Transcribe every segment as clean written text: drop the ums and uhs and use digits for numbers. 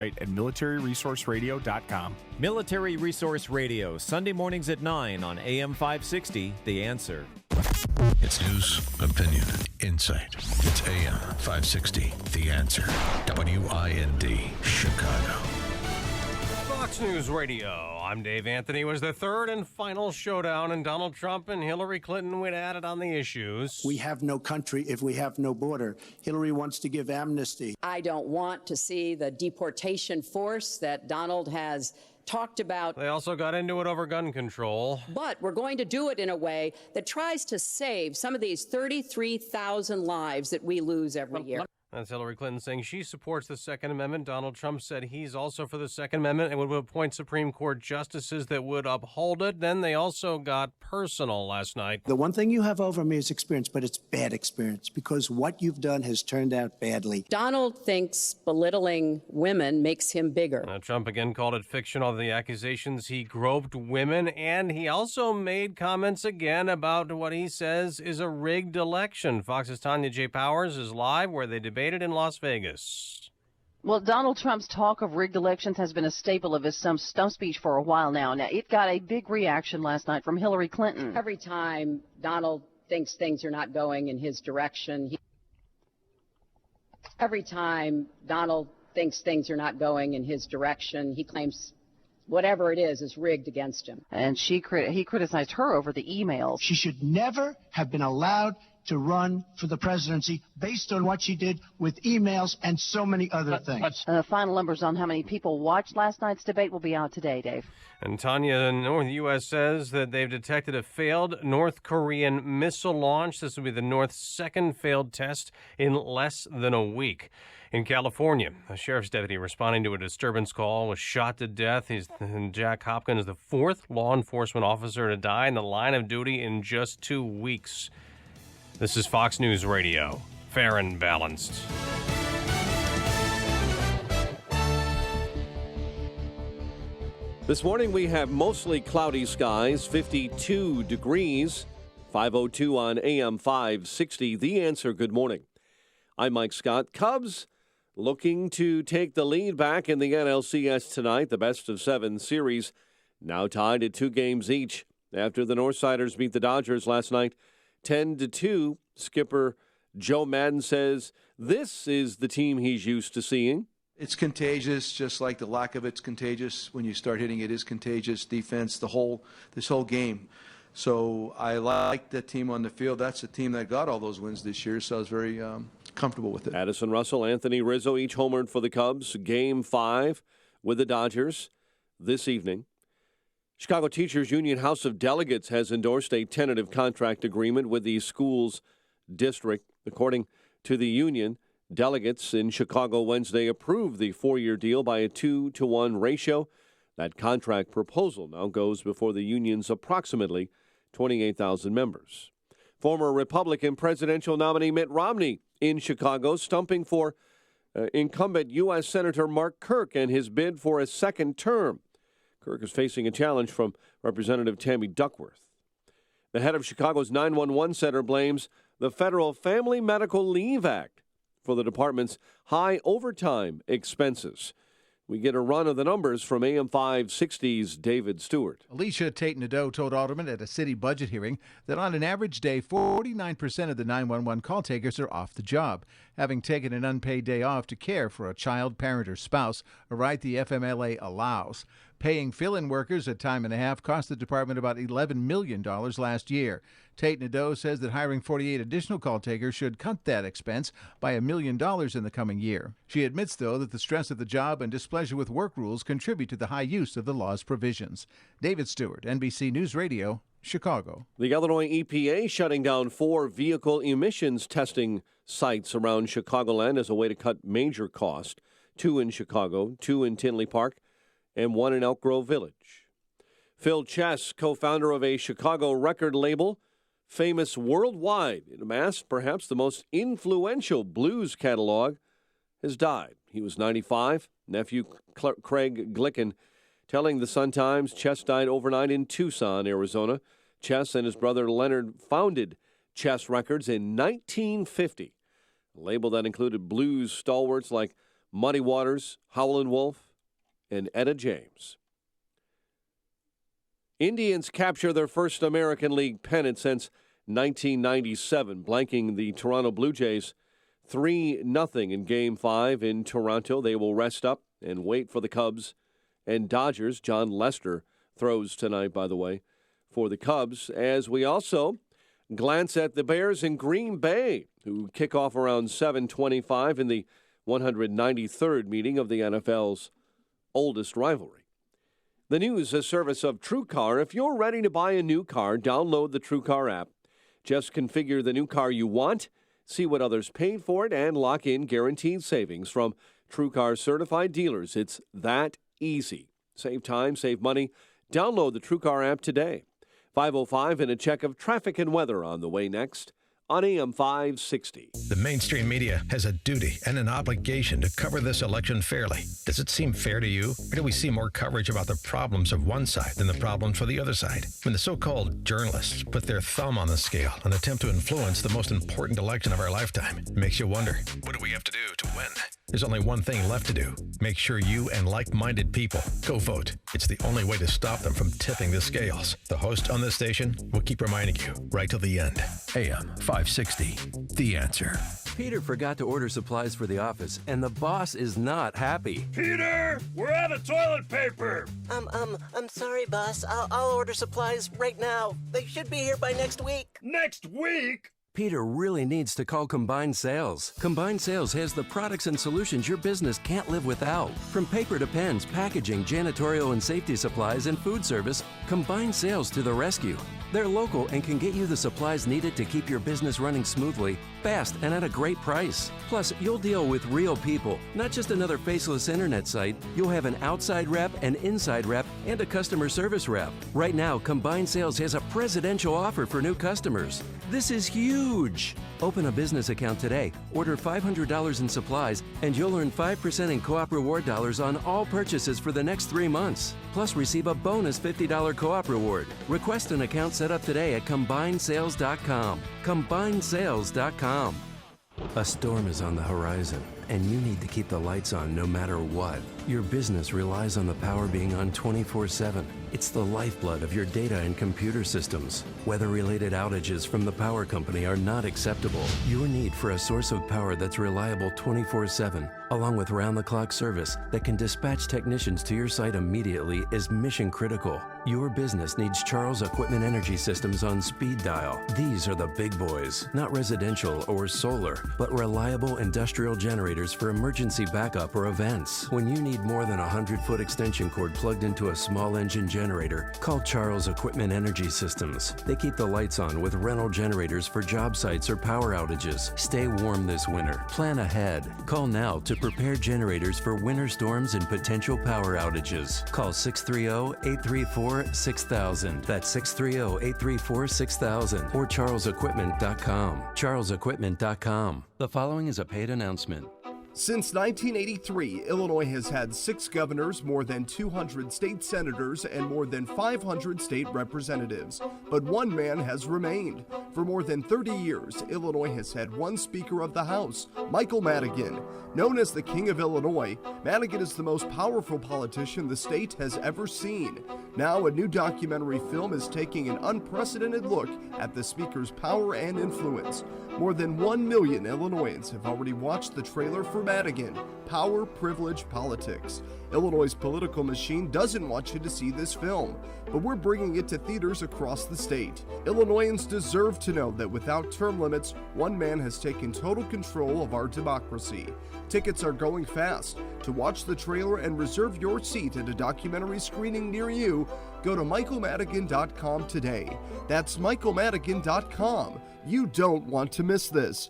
at militaryresourceradio.com. Military Resource Radio, Sunday mornings at 9 on AM 560, The Answer. It's news, opinion, insight. It's AM 560, The Answer. WIND, Chicago. Fox News Radio. I'm Dave Anthony. It was the third and final showdown, and Donald Trump and Hillary Clinton went at it on the issues. We have no country if we have no border. Hillary wants to give amnesty. I don't want to see the deportation force that Donald has talked about. They also got into it over gun control. But we're going to do it in a way that tries to save some of these 33,000 lives that we lose every year. That's Hillary Clinton saying she supports the Second Amendment. Donald Trump said he's also for the Second Amendment and would appoint Supreme Court justices that would uphold it. Then they also got personal last night. The one thing you have over me is experience, but it's bad experience because what you've done has turned out badly. Donald thinks belittling women makes him bigger. Trump again called it fictional, the accusations he groped women, and he also made comments again about what he says is a rigged election. Fox's Tanya J. Powers is live where they debated in Las Vegas. Well, Donald Trump's talk of rigged elections has been a staple of his stump speech for a while now. Now, it got a big reaction last night from Hillary Clinton. Every time Donald thinks things are not going in his direction, he claims whatever it is rigged against him. And he criticized her over the emails. She should never have been allowed to run for the presidency based on what she did with emails and so many other things. Final numbers on how many people watched last night's debate will be out today, Dave. And Tanya, North U.S. says that they've detected a failed North Korean missile launch. This will be the North's second failed test in less than a week. In California, a sheriff's deputy responding to a disturbance call was shot to death. Jack Hopkins, the fourth law enforcement officer to die in the line of duty in just 2 weeks. This is Fox News Radio, fair and balanced. This morning we have mostly cloudy skies, 52 degrees, 5:02 on AM 560. The Answer, good morning. I'm Mike Scott. Cubs looking to take the lead back in the NLCS tonight. The best-of-7 series now tied at 2 games each after the Northsiders beat the Dodgers last night 10-2. Skipper Joe Maddon says this is the team he's used to seeing. It's contagious, just like the lack of it's contagious. When you start hitting, it is contagious. Defense, this whole game. So I like the team on the field. That's the team that got all those wins this year, so I was very comfortable with it. Addison Russell, Anthony Rizzo, each homered for the Cubs. Game 5 with the Dodgers this evening. Chicago Teachers Union House of Delegates has endorsed a tentative contract agreement with the school's district. According to the union, delegates in Chicago Wednesday approved the 4-year deal by a 2-to-1 ratio. That contract proposal now goes before the union's approximately 28,000 members. Former Republican presidential nominee Mitt Romney in Chicago stumping for incumbent U.S. Senator Mark Kirk and his bid for a second term. Kirk is facing a challenge from Representative Tammy Duckworth. The head of Chicago's 911 center blames the Federal Family Medical Leave Act for the department's high overtime expenses. We get a run of the numbers from AM 560's David Stewart. Alicia Tate-Nadeau told Alderman at a city budget hearing that on an average day, 49% of the 911 call takers are off the job, having taken an unpaid day off to care for a child, parent, or spouse, a right the FMLA allows. Paying fill-in workers at time and a half cost the department about $11 million last year. Tate-Nadeau says that hiring 48 additional call takers should cut that expense by $1 million in the coming year. She admits, though, that the stress of the job and displeasure with work rules contribute to the high use of the law's provisions. David Stewart, NBC News Radio, Chicago. The Illinois EPA shutting down 4 vehicle emissions testing sites around Chicagoland as a way to cut major cost. 2 in Chicago, 2 in Tinley Park, and 1 in Elk Grove Village. Phil Chess, co-founder of a Chicago record label, famous worldwide, it amassed perhaps the most influential blues catalog, has died. He was 95. Nephew Craig Glicken telling the Sun-Times Chess died overnight in Tucson, Arizona. Chess and his brother Leonard founded Chess Records in 1950, a label that included blues stalwarts like Muddy Waters, Howlin' Wolf, and Etta James. Indians capture their first American League pennant since 1997, blanking the Toronto Blue Jays 3-0 in Game 5 in Toronto. They will rest up and wait for the Cubs and Dodgers. John Lester throws tonight, by the way, for the Cubs, as we also glance at the Bears in Green Bay, who kick off around 7:25 in the 193rd meeting of the NFL's oldest rivalry. The news, a service of TrueCar. If you're ready to buy a new car, download the TrueCar app. Just configure the new car you want, see what others paid for it, and lock in guaranteed savings from TrueCar certified dealers. It's that easy. Save time, save money. Download the TrueCar app today. 5:05 and a check of traffic and weather on the way next on AM 560. The mainstream media has a duty and an obligation to cover this election fairly. Does it seem fair to you? Or do we see more coverage about the problems of one side than the problems for the other side? When the so-called journalists put their thumb on the scale and attempt to influence the most important election of our lifetime, it makes you wonder, what do we have to do to win? There's only one thing left to do. Make sure you and like-minded people go vote. It's the only way to stop them from tipping the scales. The host on this station will keep reminding you right till the end. AM 560, The Answer. Peter forgot to order supplies for the office, and the boss is not happy. Peter, we're out of toilet paper. I'm sorry, boss. I'll order supplies right now. They should be here by next week. Next week? Peter really needs to call Combined Sales. Combined Sales has the products and solutions your business can't live without. From paper to pens, packaging, janitorial and safety supplies, and food service, Combined Sales to the rescue. They're local and can get you the supplies needed to keep your business running smoothly, fast, and at a great price. Plus, you'll deal with real people, not just another faceless internet site. You'll have an outside rep, an inside rep, and a customer service rep. Right now, Combined Sales has a presidential offer for new customers. This is huge! Open a business account today, order $500 in supplies, and you'll earn 5% in Co-op reward dollars on all purchases for the next 3 months. Plus, receive a bonus $50 Co-op reward. Request an account set up today at CombinedSales.com. CombinedSales.com. A storm is on the horizon, and you need to keep the lights on no matter what. Your business relies on the power being on 24/7. It's the lifeblood of your data and computer systems. Weather-related outages from the power company are not acceptable. Your need for a source of power that's reliable 24/7, along with round-the-clock service that can dispatch technicians to your site immediately, is mission critical. Your business needs Charles Equipment Energy Systems on speed dial. These are the big boys, not residential or solar, but reliable industrial generators for emergency backup or events. When you need more than a 100-foot extension cord plugged into a small engine generator, call Charles Equipment Energy Systems. They keep the lights on with rental generators for job sites or power outages. Stay warm this winter. Plan ahead. Call now to prepare generators for winter storms and potential power outages. Call 630-834-6000. That's 630-834-6000 or charlesequipment.com. charlesequipment.com. The following is a paid announcement. Since 1983, Illinois has had 6 governors, more than 200 state senators, and more than 500 state representatives. But one man has remained. For more than 30 years, Illinois has had one Speaker of the House, Michael Madigan. Known as the King of Illinois, Madigan is the most powerful politician the state has ever seen. Now, a new documentary film is taking an unprecedented look at the Speaker's power and influence. More than 1 million Illinoisans have already watched the trailer for Madigan, Power, Privilege, Politics. Illinois' political machine doesn't want you to see this film, but we're bringing it to theaters across the state. Illinoisans deserve to know that without term limits, one man has taken total control of our democracy. Tickets are going fast. To watch the trailer and reserve your seat at a documentary screening near you, go to michaelmadigan.com today. That's michaelmadigan.com. You don't want to miss this.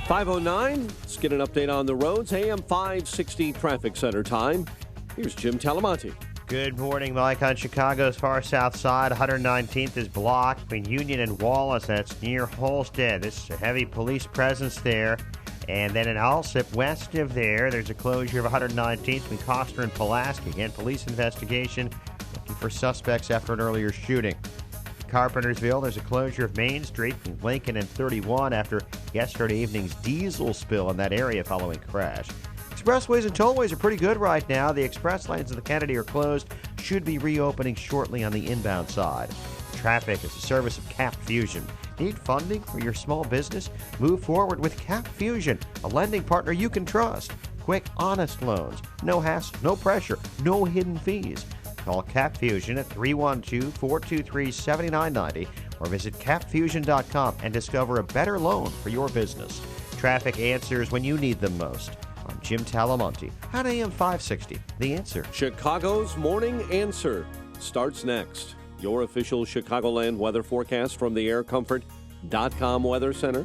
5:09. Let's get an update on the roads. AM 560 traffic center time. Here's Jim Talamonte. Good morning, Mike. On Chicago's far south side, 119th is blocked between Union and Wallace. That's near Holstead. This is a heavy police presence there. And then in Alsip, west of there, there's a closure of 119th between Coster and Pulaski. Again, police investigation looking for suspects after an earlier shooting. Carpentersville, there's a closure of Main Street from Lincoln and 31 after yesterday evening's diesel spill in that area following a crash. Expressways and tollways are pretty good right now. The express lanes of the Kennedy are closed, should be reopening shortly on the inbound side. Traffic is a service of Cap Fusion. Need funding for your small business? Move forward with Cap Fusion, a lending partner you can trust. Quick, honest loans. No hassle, no pressure, no hidden fees. Call Cap Fusion at 312-423-7990 or visit capfusion.com and discover a better loan for your business. Traffic answers when you need them most. I'm Jim Talamonte on AM 560. The Answer. Chicago's Morning Answer starts next. Your official Chicagoland weather forecast from the aircomfort.com Weather Center.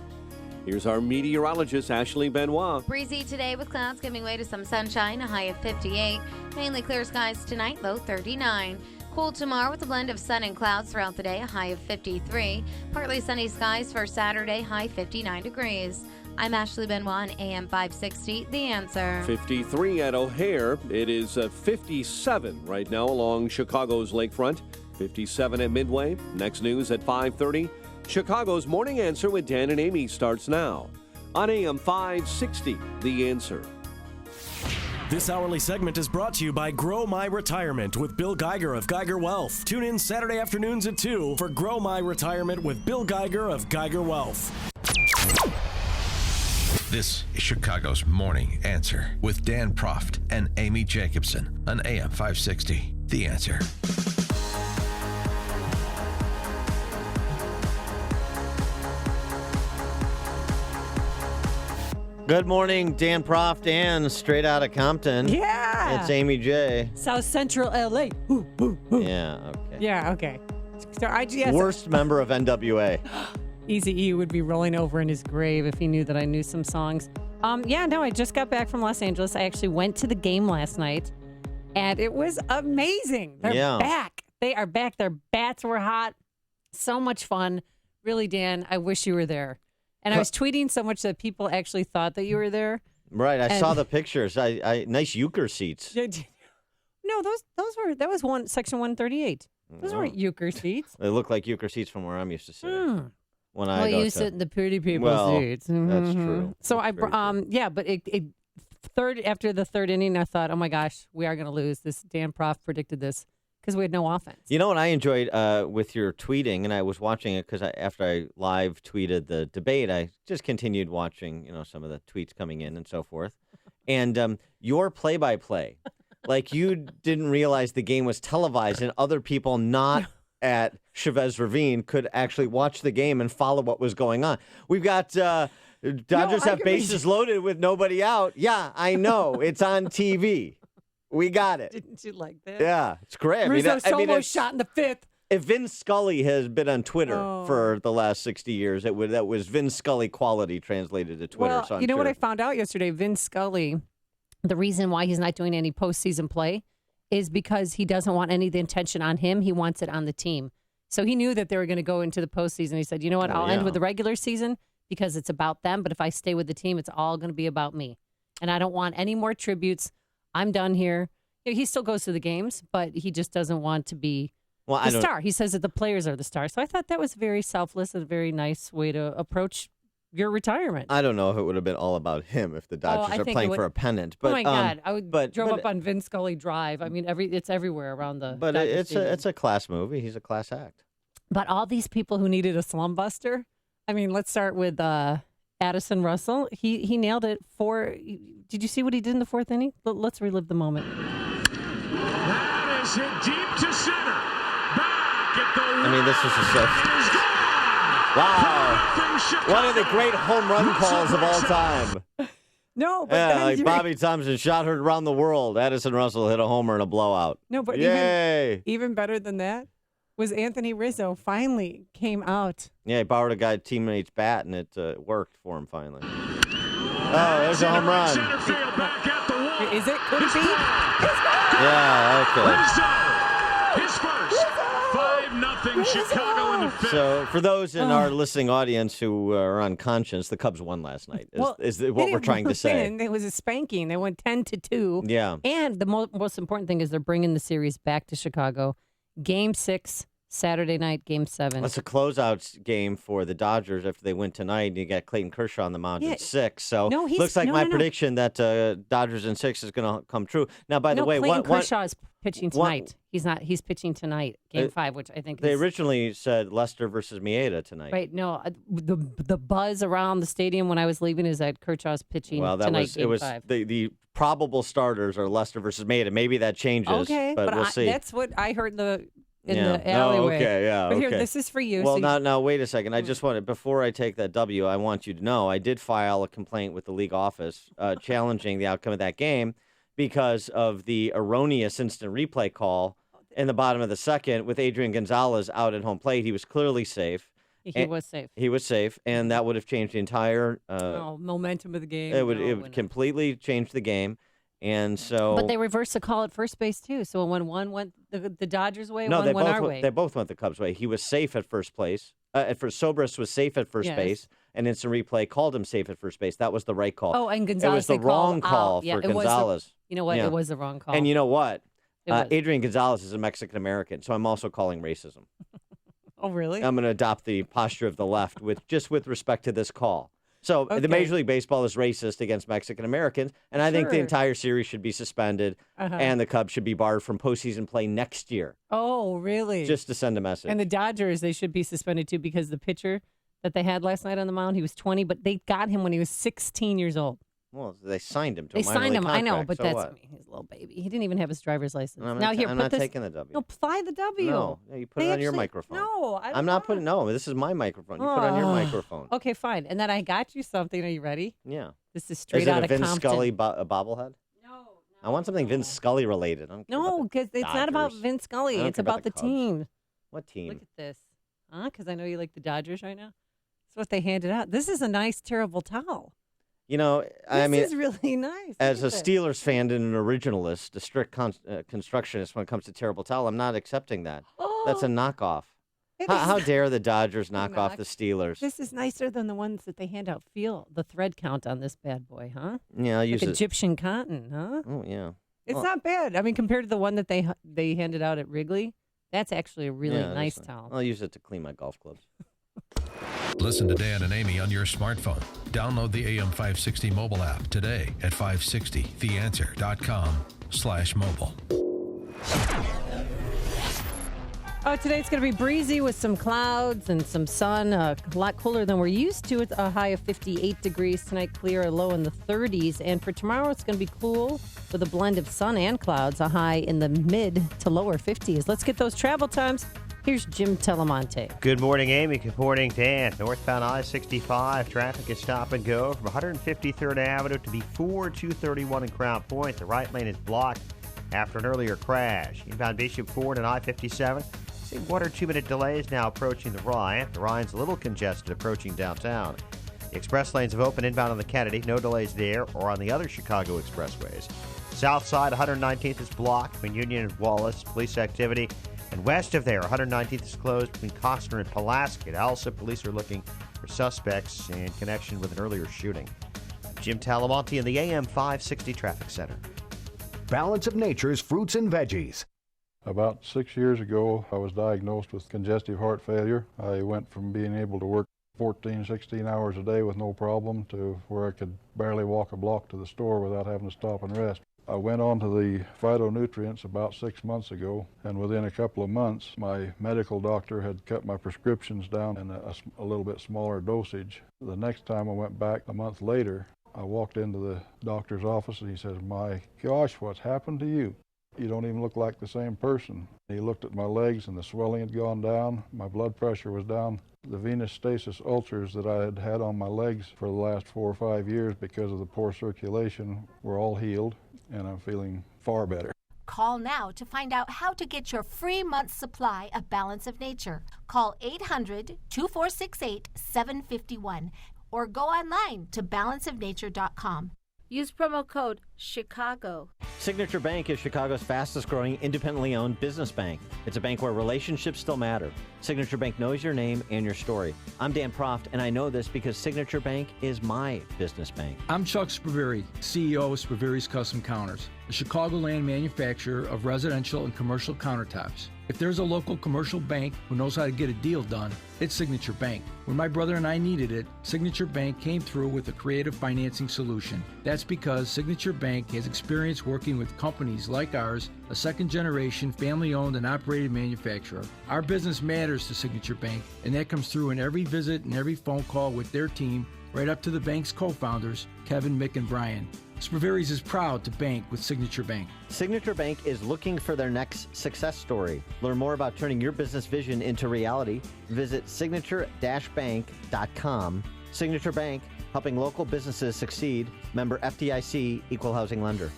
Here's our meteorologist, Ashley Benoit. Breezy today with clouds giving way to some sunshine, a high of 58. Mainly clear skies tonight, low 39. Cool tomorrow with a blend of sun and clouds throughout the day, a high of 53. Partly sunny skies for Saturday, high 59 degrees. I'm Ashley Benoit on AM 560, The Answer. 53 at O'Hare. It is 57 right now along Chicago's lakefront. 57 at Midway. Next news at 5:30. Chicago's Morning Answer with Dan and Amy starts now on AM 560, The Answer. This hourly segment is brought to you by Grow My Retirement with Bill Geiger of Geiger Wealth. Tune in Saturday afternoons at 2 for Grow My Retirement with Bill Geiger of Geiger Wealth. This is Chicago's Morning Answer with Dan Proft and Amy Jacobson on AM 560, The Answer. Good morning, Dan Proft and straight out of Compton. Yeah. It's Amy J. South Central LA. Yeah, okay. Yeah, okay. So IGS. Worst member of NWA. Eazy-E would be rolling over in his grave if he knew that I knew some songs. I just got back from Los Angeles. I actually went to the game last night, and it was amazing. They're back. They are back. Their bats were hot. So much fun. Really, Dan, I wish you were there. And I was tweeting so much that people actually thought that you were there. Right, I saw the pictures. Nice euchre seats. No, that was section 138. Those weren't euchre seats. They look like euchre seats from where I'm used to sitting. When you sit in the pretty people seats. Mm-hmm. That's true. So but after the third inning, I thought, oh my gosh, we are going to lose. This Dan Proft predicted this because we had no offense. You know what I enjoyed with your tweeting, and I was watching it because after I live tweeted the debate, I just continued watching, some of the tweets coming in and so forth. And your play-by-play, like you didn't realize the game was televised, and other people not at Chavez Ravine could actually watch the game and follow what was going on. We've got Dodgers have bases loaded with nobody out. Yeah, I know. It's on TV. We got it. Didn't you like that? Yeah, it's great. Rizzo solo shot in the fifth. If Vin Scully has been on Twitter for the last 60 years, that was Vin Scully quality translated to Twitter. Well, you know what I found out yesterday? Vin Scully, the reason why he's not doing any postseason play is because he doesn't want any of the attention on him. He wants it on the team. So he knew that they were going to go into the postseason. He said, you know what, I'll end with the regular season because it's about them. But if I stay with the team, it's all going to be about me. And I don't want any more tributes. I'm done here. He still goes to the games, but he just doesn't want to be the star. He says that the players are the star. So I thought that was very selfless and a very nice way to approach your retirement. I don't know if it would have been all about him if the Dodgers are playing for a pennant. But, oh my God! I drove up on Vin Scully Drive. I mean, it's everywhere around the. But it's a class movie. He's a class act. But all these people who needed a slum buster. I mean, let's start with Addison Russell. He nailed it. Did you see what he did in the fourth inning? Let's relive the moment. That is hit deep to center. Back at the this is wow. One of the great home run calls of all time. No, but like Bobby Thompson shot her around the world. Addison Russell hit a homer in a blowout. No, but even better than that was Anthony Rizzo finally came out. Yeah, he borrowed a guy's teammate's bat, and it worked for him finally. Oh, there's a home run. Is it? Could it be? Yeah, okay. His first. 5-0 Chicago in the fifth. So for those in our listening audience who are on conscience, the Cubs won last night, is what we're trying to say. It was a spanking. They went 10-2. Yeah. And the most important thing is they're bringing the series back to Chicago. Game 6 Saturday night, Game 7. That's a closeout game for the Dodgers after they win tonight. And you got Clayton Kershaw on the mound in 6. So looks like my prediction that Dodgers in 6 is going to come true. Now, by the way, Clayton Kershaw is pitching tonight. He's not. He's pitching tonight, Game 5, which I think they is, originally said Lester versus Maeda tonight. Right? No, the buzz around the stadium when I was leaving is that Kershaw's pitching tonight. Game 5. The probable starters are Lester versus Maeda. Maybe that changes. Okay, but we'll see. That's what I heard in the alleyway. Okay, yeah. But here, this is for you. Well, now, wait a second. I just wanted, before I take that W, I want you to know I did file a complaint with the league office challenging the outcome of that game because of the erroneous instant replay call in the bottom of the second with Adrian Gonzalez out at home plate. He was clearly safe. He was safe. He was safe, and that would have changed the entire momentum of the game. It would completely change the game. And so, but they reversed the call at first base too. So when one went the Dodgers' way, no, one went our way. They both went the Cubs' way. He was safe at first place. At first, Sobris was safe at first base, and instant replay called him safe at first base. That was the right call. Oh, and Gonzalez, it was the wrong call for Gonzalez. You know what? It was the wrong call. And you know what? Adrian Gonzalez is a Mexican American, so I'm also calling racism. Oh, really? I'm going to adopt the posture of the left with respect to this call. So the Major League Baseball is racist against Mexican Americans, and I think the entire series should be suspended, and the Cubs should be barred from postseason play next year. Oh, really? Just to send a message. And the Dodgers, they should be suspended too because the pitcher that they had last night on the mound, he was 20, but they got him when he was 16 years old. Well, they signed him to a minor league contract, I know, but so he's a little baby. He didn't even have his driver's license. I'm now not taking the W. No, fly the W. No, you put it on your microphone. No, I'm not putting. No, this is my microphone. You put it on your microphone. Okay, fine. And then I got you something. Are you ready? Yeah. This is straight out of Vince Compton. Scully bobblehead? No. I want something Vince Scully related. No, because it's not about Vince Scully. It's about the team. What team? Look at this. Because I know you like the Dodgers right now. That's what they handed out. This is a nice, terrible towel. You know, I mean, this is really nice. As a Steelers fan and an originalist, a strict constructionist when it comes to terrible towel, I'm not accepting that. That's a knockoff. How dare the Dodgers knock off the Steelers? This is nicer than the ones that they hand out. Feel the thread count on this bad boy, huh? Yeah, I'll use it. Egyptian cotton, huh? Oh, yeah. It's not bad. I mean, compared to the one that they handed out at Wrigley, that's actually a really nice towel. I'll use it to clean my golf clubs. Listen to Dan and Amy on your smartphone. Download the AM560 mobile app today at 560theanswer.com/mobile. Today it's going to be breezy with some clouds and some sun. A lot cooler than we're used to. It's a high of 58 degrees tonight, clear, a low in the 30s. And for tomorrow, it's going to be cool with a blend of sun and clouds, a high in the mid to lower 50s. Let's get those travel times. Here's Jim Telemonte. Good morning, Amy. Good morning, Dan. Northbound I-65 traffic is stop and go from 153rd Avenue to before 231 in Crown Point. The right lane is blocked after an earlier crash. Inbound Bishop Ford and I-57. See 1 or 2 minute delays now approaching the Ryan. The Ryan's a little congested approaching downtown. The express lanes have opened inbound on the Kennedy. No delays there or on the other Chicago expressways. South side 119th is blocked between Union and Wallace. Police activity. And west of there, 119th is closed between Costner and Pulaski. At Alsip, police are looking for suspects in connection with an earlier shooting. Jim Talamonte in the AM 560 Traffic Center. Balance of Nature's fruits and veggies. About 6 years ago, I was diagnosed with congestive heart failure. I went from being able to work 14, 16 hours a day with no problem to where I could barely walk a block to the store without having to stop and rest. I went on to the phytonutrients about 6 months ago, and within a couple of months, my medical doctor had cut my prescriptions down in a little bit smaller dosage. The next time I went back a month later, I walked into the doctor's office and he says, "My gosh, what's happened to you? You don't even look like the same person." He looked at my legs and the swelling had gone down. My blood pressure was down. The venous stasis ulcers that I had had on my legs for the last 4 or 5 years because of the poor circulation were all healed, and I'm feeling far better. Call now to find out how to get your free month's supply of Balance of Nature. Call 800-2468-751 or go online to balanceofnature.com. Use promo code Chicago. Signature Bank is Chicago's fastest growing independently owned business bank. It's a bank where relationships still matter. Signature Bank knows your name and your story. I'm Dan Proft, and I know this because Signature Bank is my business bank. I'm Chuck Spaveri, CEO of Spaveri's Custom Counters, a Chicagoland manufacturer of residential and commercial countertops. If there's a local commercial bank who knows how to get a deal done, it's Signature Bank. When my brother and I needed it, Signature Bank came through with a creative financing solution. That's because Signature Bank has experience working with companies like ours, a second-generation, family-owned and operated manufacturer. Our business matters to Signature Bank, and that comes through in every visit and every phone call with their team, right up to the bank's co-founders, Kevin, Mick, and Brian. Spaveri's is proud to bank with Signature Bank. Signature Bank is looking for their next success story. Learn more about turning your business vision into reality. Visit signature-bank.com. Signature Bank, helping local businesses succeed. Member FDIC, Equal Housing Lender.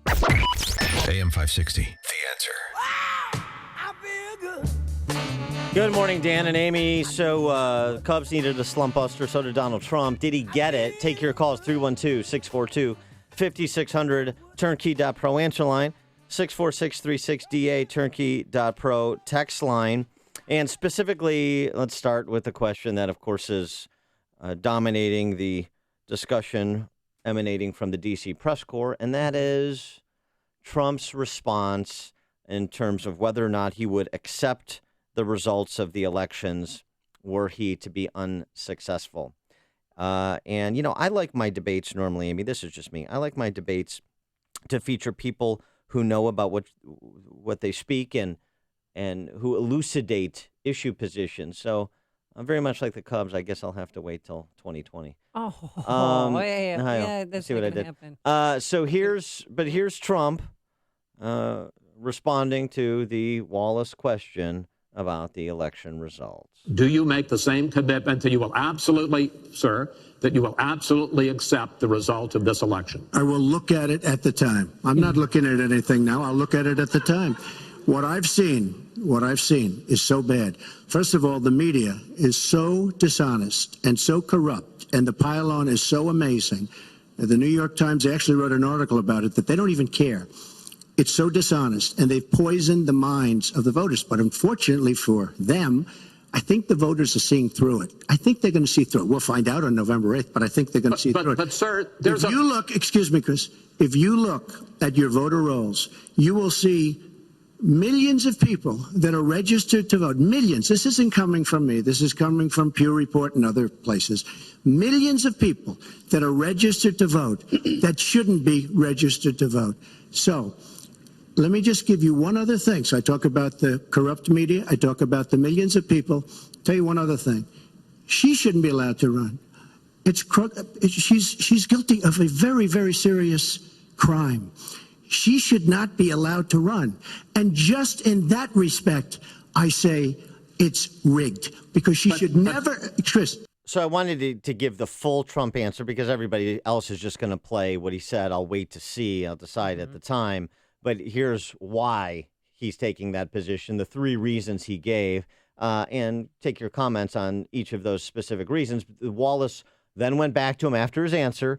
AM 560, The Answer. Good morning, Dan and Amy. So, Cubs needed a slump buster. So did Donald Trump. Did he get it? Take your calls, 312-642-5600, turnkey.pro answer line, 64636DA, turnkey.pro text line. And specifically, let's start with the question that, of course, is dominating the discussion emanating from the D.C. press corps, and that is Trump's response in terms of whether or not he would accept the results of the elections were he to be unsuccessful. And, you know, I like my debates normally, Amy, this is just me. I like my debates to feature people who know about what they speak and who elucidate issue positions. So I'm very much like the Cubs. I guess I'll have to wait till 2020. Yeah, that's see what I did. Happen. So here's Trump responding to the Wallace question about the election results. Do you make the same commitment that you will absolutely, sir, that you will absolutely accept the result of this election? I will look at it at the time. I'm not looking at anything now. I'll look at it at the time. What I've seen is so bad. First of all, the media is so dishonest and so corrupt, and the pile-on is so amazing. The New York Times actually wrote an article about it that they don't even care. It's so dishonest, and they've poisoned the minds of the voters. But unfortunately for them, I think the voters are seeing through it. I think they're going to see through it. We'll find out on November 8th, but I think they're going to see through it. But, sir, excuse me, Chris, if you look at your voter rolls, you will see millions of people that are registered to vote. Millions. This isn't coming from me. This is coming from Pew Report and other places. Millions of people that are registered to vote that shouldn't be registered to vote. So let me just give you one other thing. So I talk about the corrupt media. I talk about the millions of people. Tell you one other thing. She shouldn't be allowed to run. She's guilty of a very, very serious crime. She should not be allowed to run. And just in that respect, I say it's rigged because she should never. Chris. So I wanted to give the full Trump answer because everybody else is just going to play what he said. I'll wait to see. I'll decide at the time. But here's why he's taking that position, the three reasons he gave, and take your comments on each of those specific reasons. Wallace then went back to him after his answer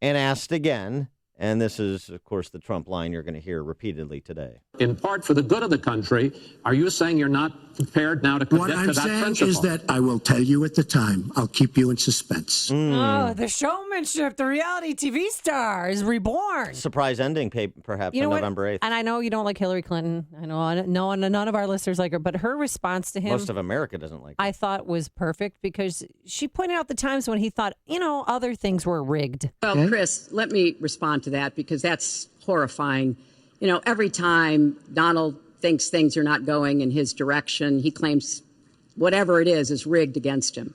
and asked again. And this is, of course, the Trump line you're going to hear repeatedly today. In part for the good of the country, are you saying you're not prepared now to commit to that principle? What I'm saying is that I will tell you at the time. I'll keep you in suspense. Oh, the showmanship, the reality TV star is reborn. Surprise ending, perhaps, on November 8th. And I know you don't like Hillary Clinton. I know none of our listeners like her, but her response to him. Most of America doesn't like her. I thought was perfect because she pointed out the times when he thought, other things were rigged. Well, Chris, let me respond to that because that's horrifying. Every time Donald thinks things are not going in his direction, he claims whatever it is rigged against him.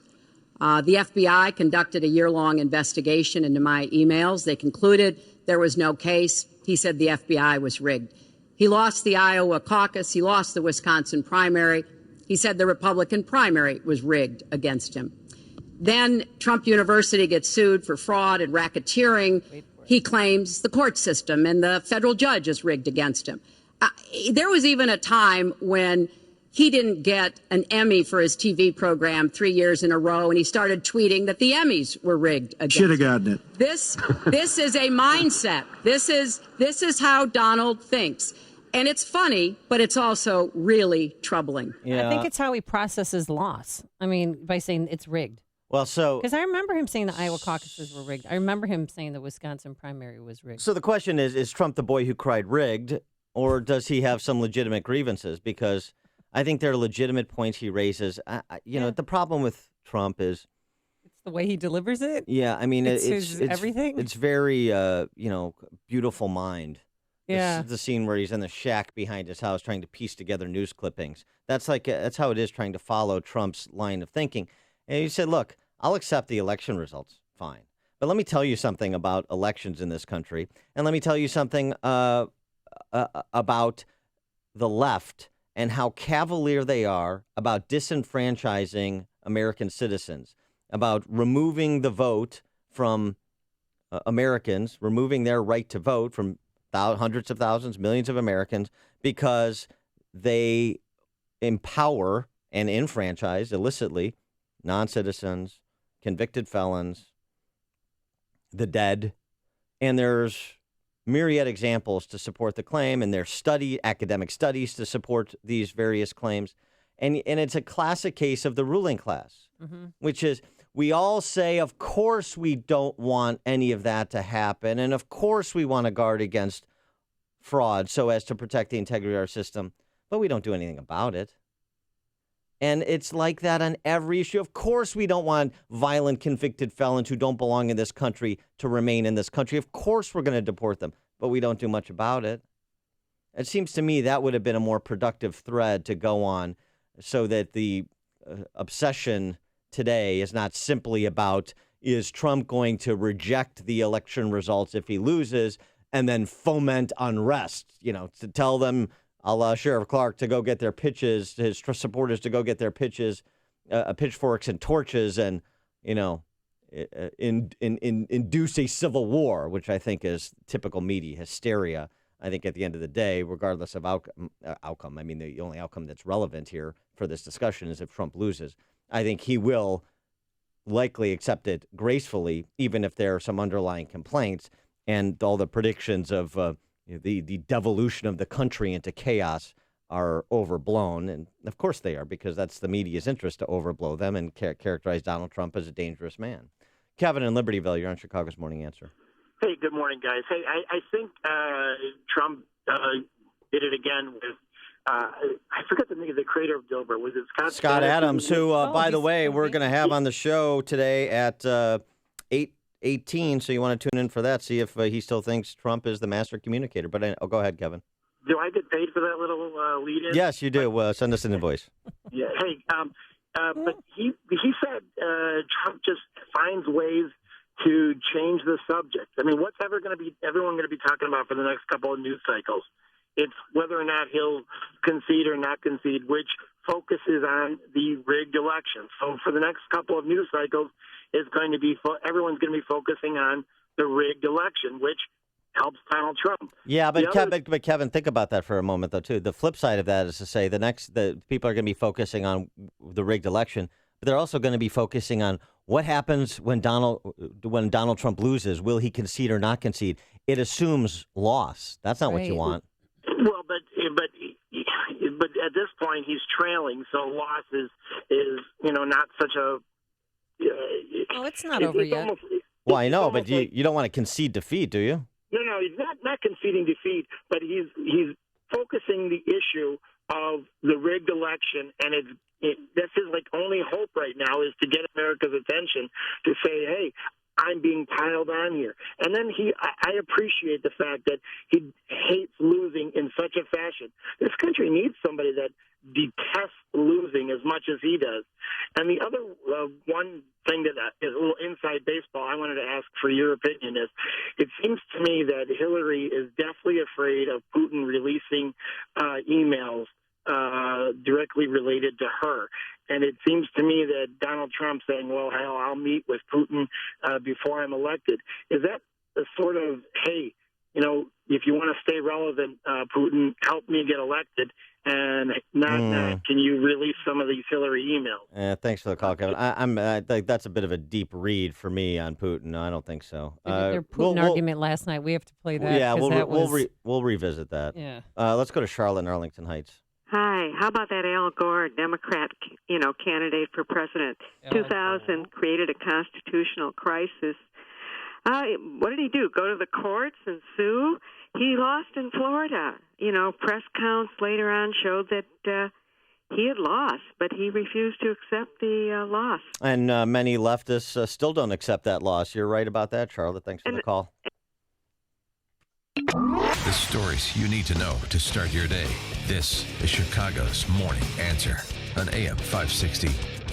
The FBI conducted a year-long investigation into my emails. They concluded there was no case. He said the FBI was rigged. He lost the Iowa caucus. He lost the Wisconsin primary. He said the Republican primary was rigged against him. Then Trump University gets sued for fraud and racketeering. He claims the court system and the federal judge is rigged against him. There was even a time when he didn't get an Emmy for his TV program 3 years in a row, and he started tweeting that the Emmys were rigged against Should have him. gotten it. This is a mindset. This is how Donald thinks. And it's funny, but it's also really troubling. I think it's how he processes loss. I mean, by saying it's rigged. Well, so because I remember him saying the Iowa caucuses were rigged. I remember him saying the Wisconsin primary was rigged. So the question is Trump the boy who cried rigged, or does he have some legitimate grievances? Because I think there are legitimate points he raises. The problem with Trump is it's the way he delivers it. Yeah, I mean, it's everything. It's very, beautiful mind. Yeah, the scene where he's in the shack behind his house trying to piece together news clippings. That's how it is trying to follow Trump's line of thinking. And he said, "Look, I'll accept the election results, fine, but let me tell you something about elections in this country, and let me tell you something about the left and how cavalier they are about disenfranchising American citizens, about removing the vote from Americans, removing their right to vote from hundreds of thousands, millions of Americans, because they empower and enfranchise illicitly non-citizens, convicted felons, the dead, and there's myriad examples to support the claim, and there's academic studies to support these various claims, and it's a classic case of the ruling class, which is we all say, of course we don't want any of that to happen, and of course we want to guard against fraud so as to protect the integrity of our system, but we don't do anything about it. And it's like that on every issue. Of course we don't want violent convicted felons who don't belong in this country to remain in this country. Of course we're going to deport them, but we don't do much about it. It seems to me that would have been a more productive thread to go on, so that the obsession today is not simply about, is Trump going to reject the election results if he loses and then foment unrest, to tell them, a la Sheriff Clark, to go get their pitches, his supporters to go get their pitches, pitchforks and torches, and induce a civil war, which I think is typical media hysteria. I think at the end of the day, regardless of outcome, I mean, the only outcome that's relevant here for this discussion is if Trump loses. I think he will likely accept it gracefully, even if there are some underlying complaints and all the predictions of the devolution of the country into chaos are overblown. And of course they are, because that's the media's interest to overblow them and characterize Donald Trump as a dangerous man. Kevin in Libertyville, you're on Chicago's Morning Answer. Hey, good morning, guys. Hey, I think Trump did it again with, I forget the name of the creator of Dilbert. Was it Scott Adams, who, by the way, we're going to have on the show today at 8:18, so you want to tune in for that, see if he still thinks Trump is the master communicator. But go ahead, Kevin. Do I get paid for that little lead-in? Yes, you do. Send us an invoice. Yeah. Hey, but he said Trump just finds ways to change the subject. I mean, what's everyone going to be talking about for the next couple of news cycles? It's whether or not he'll concede or not concede, which focuses on the rigged election. So for the next couple of news cycles, it's going to be everyone's going to be focusing on the rigged election, which helps Donald Trump. Yeah, but Kevin, think about that for a moment, though, too. The flip side of that is to say the people are going to be focusing on the rigged election, but they're also going to be focusing on what happens when Donald Trump loses. Will he concede or not concede? It assumes loss. That's not what you want. Well, but at this point he's trailing, so loss is not such a. It's not over yet. Well, I know, but you don't want to concede defeat, do you? No, he's not conceding defeat, but he's focusing the issue of the rigged election, and that's his only hope right now is to get America's attention to say, hey, I'm being piled on here. And then I appreciate the fact that he hates losing in such a fashion. This country needs somebody that detests losing as much as he does. And the other one thing that is a little inside baseball I wanted to ask for your opinion is, it seems to me that Hillary is deathly afraid of Putin releasing emails directly related to her. And it seems to me that Donald Trump saying, well, hell, I'll meet with Putin before I'm elected. Is that a sort of, hey, if you want to stay relevant, Putin, help me get elected, And not that, can you release some of these Hillary emails? Thanks for the call, Kevin. I think that's a bit of a deep read for me on Putin. No, I don't think so. Their Putin argument last night. We have to play that. Yeah, we'll we'll revisit that. Yeah. Let's go to Charlotte in Arlington Heights. Hi. How about that Al Gore, Democrat, candidate for president? 2000 created a constitutional crisis. What did he do? Go to the courts and sue? He lost in Florida. Press counts later on showed that he had lost, but he refused to accept the loss. And many leftists still don't accept that loss. You're right about that, Charlotte. Thanks for the call. The stories you need to know to start your day. This is Chicago's Morning Answer on AM 560.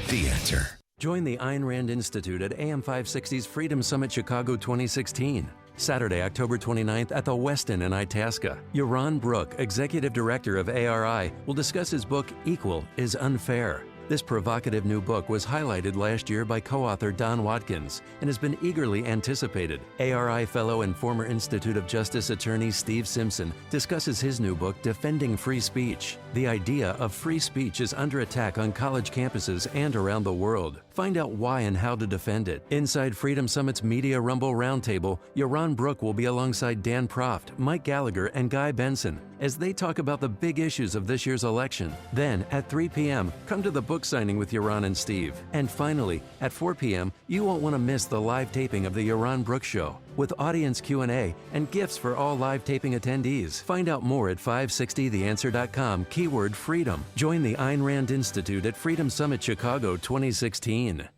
The Answer. Join the Ayn Rand Institute at AM 560's Freedom Summit Chicago 2016. Saturday, October 29th at the Westin in Itasca. Yaron Brook, Executive Director of ARI, will discuss his book, Equal is Unfair. This provocative new book was highlighted last year by co-author Don Watkins and has been eagerly anticipated. ARI fellow and former Institute of Justice attorney Steve Simpson discusses his new book, Defending Free Speech. The idea of free speech is under attack on college campuses and around the world. Find out why and how to defend it. Inside Freedom Summit's Media Rumble Roundtable, Yaron Brook will be alongside Dan Proft, Mike Gallagher, and Guy Benson as they talk about the big issues of this year's election. Then, at 3 p.m., come to the book signing with Yaron and Steve. And finally, at 4 p.m., you won't want to miss the live taping of the Yaron Brook Show with audience Q&A and gifts for all live taping attendees. Find out more at 560theanswer.com, keyword freedom. Join the Ayn Rand Institute at Freedom Summit Chicago 2016.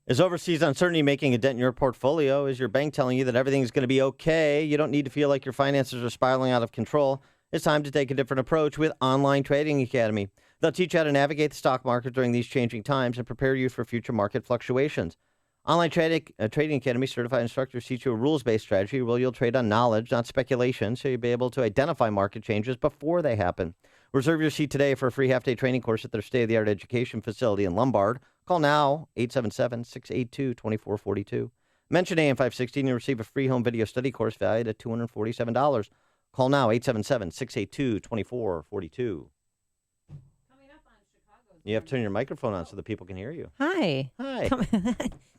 Is overseas uncertainty making a dent in your portfolio? Is your bank telling you that everything's going to be okay? You don't need to feel like your finances are spiraling out of control. It's time to take a different approach with Online Trading Academy. They'll teach you how to navigate the stock market during these changing times and prepare you for future market fluctuations. Online Trading Academy certified instructors teach you a rules-based strategy where you'll trade on knowledge, not speculation, so you'll be able to identify market changes before they happen. Reserve your seat today for a free half-day training course at their state-of-the-art education facility in Lombard. Call now, 877-682-2442. Mention AM560 and you'll receive a free home video study course valued at $247. Call now, 877-682-2442. You have to turn your microphone on so that people can hear you. Hi. Hi.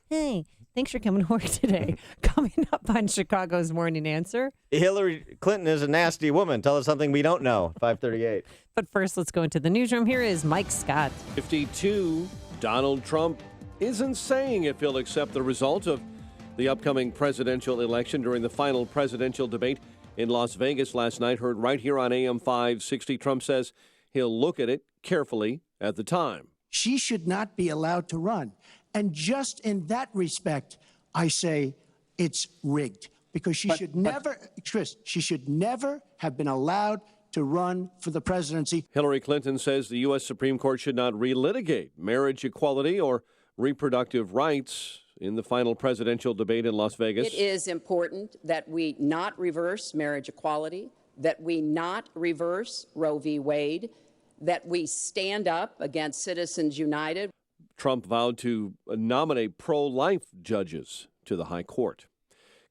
Hey, thanks for coming to work today. Coming up on Chicago's Morning Answer. Hillary Clinton is a nasty woman. Tell us something we don't know. 538. But first, let's go into the newsroom. Here is Mike Scott. 52. Donald Trump isn't saying if he'll accept the result of the upcoming presidential election during the final presidential debate in Las Vegas last night. Heard right here on AM 560. Trump says he'll look at it carefully at the time. She should not be allowed to run. And just in that respect, I say it's rigged because she should never have been allowed to run for the presidency. Hillary Clinton says the U.S. Supreme Court should not relitigate marriage equality or reproductive rights in the final presidential debate in Las Vegas. It is important that we not reverse marriage equality, that we not reverse Roe v. Wade, that we stand up against Citizens United. Trump vowed to nominate pro-life judges to the high court.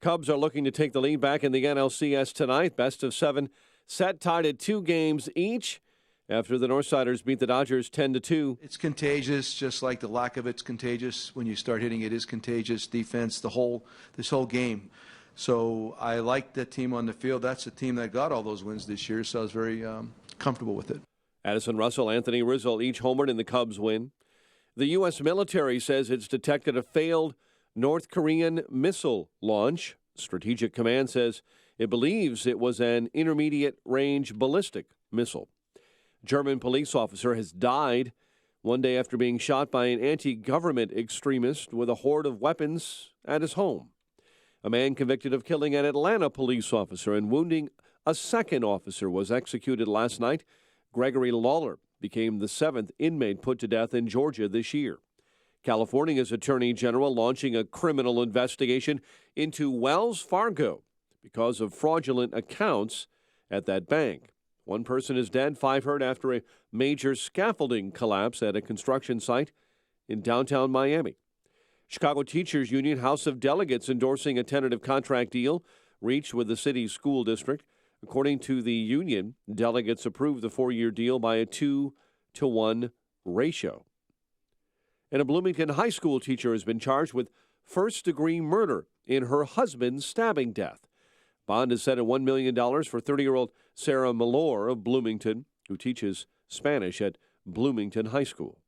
Cubs are looking to take the lead back in the NLCS tonight. Best of 7 set tied at 2 games each after the Northsiders beat the Dodgers 10-2. It's contagious, just like the lack of it's contagious. When you start hitting, it is contagious. Defense, this whole game. So I like that team on the field. That's the team that got all those wins this year, so I was very comfortable with it. Addison Russell, Anthony Rizzo each homered in the Cubs win. The U.S. military says it's detected a failed North Korean missile launch. Strategic Command says it believes it was an intermediate-range ballistic missile. German police officer has died one day after being shot by an anti-government extremist with a horde of weapons at his home. A man convicted of killing an Atlanta police officer and wounding a second officer was executed last night. Gregory Lawler became the 7th inmate put to death in Georgia this year. California's Attorney General launching a criminal investigation into Wells Fargo because of fraudulent accounts at that bank. 1 person is dead, 5 hurt after a major scaffolding collapse at a construction site in downtown Miami. Chicago Teachers Union House of Delegates endorsing a tentative contract deal reached with the city's school district. According to the union, delegates approved the 4-year deal by a 2-to-1 ratio. And a Bloomington high school teacher has been charged with first-degree murder in her husband's stabbing death. Bond is set at $1 million for 30-year-old Sarah Malore of Bloomington, who teaches Spanish at Bloomington High School.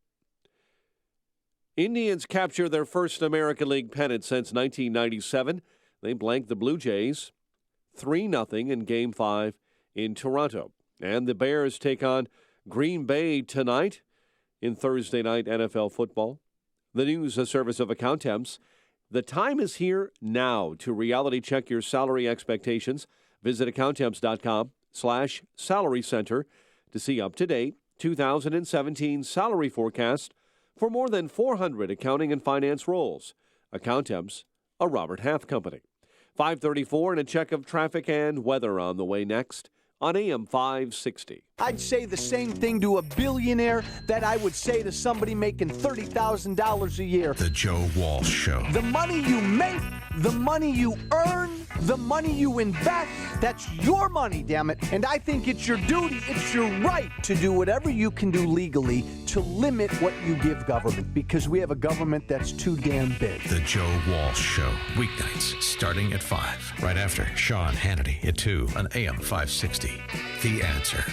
Indians capture their first American League pennant since 1997. They blanked the Blue Jays 3-0 in Game 5 in Toronto. And the Bears take on Green Bay tonight in Thursday night NFL football. The news, a service of Accountemps. The time is here now to reality check your salary expectations. Visit accountemps.com/salary center to see up-to-date 2017 salary forecast for more than 400 accounting and finance roles. Accountemps, a Robert Half company. 5:34 and a check of traffic and weather on the way next on AM 560. I'd say the same thing to a billionaire that I would say to somebody making $30,000 a year. The Joe Walsh Show. The money you make, the money you earn, the money you invest, that's your money, damn it. And I think it's your duty, it's your right to do whatever you can do legally to limit what you give government, because we have a government that's too damn big. The Joe Walsh Show. Weeknights starting at 5. Right after Sean Hannity at 2 on AM 560. The Answer.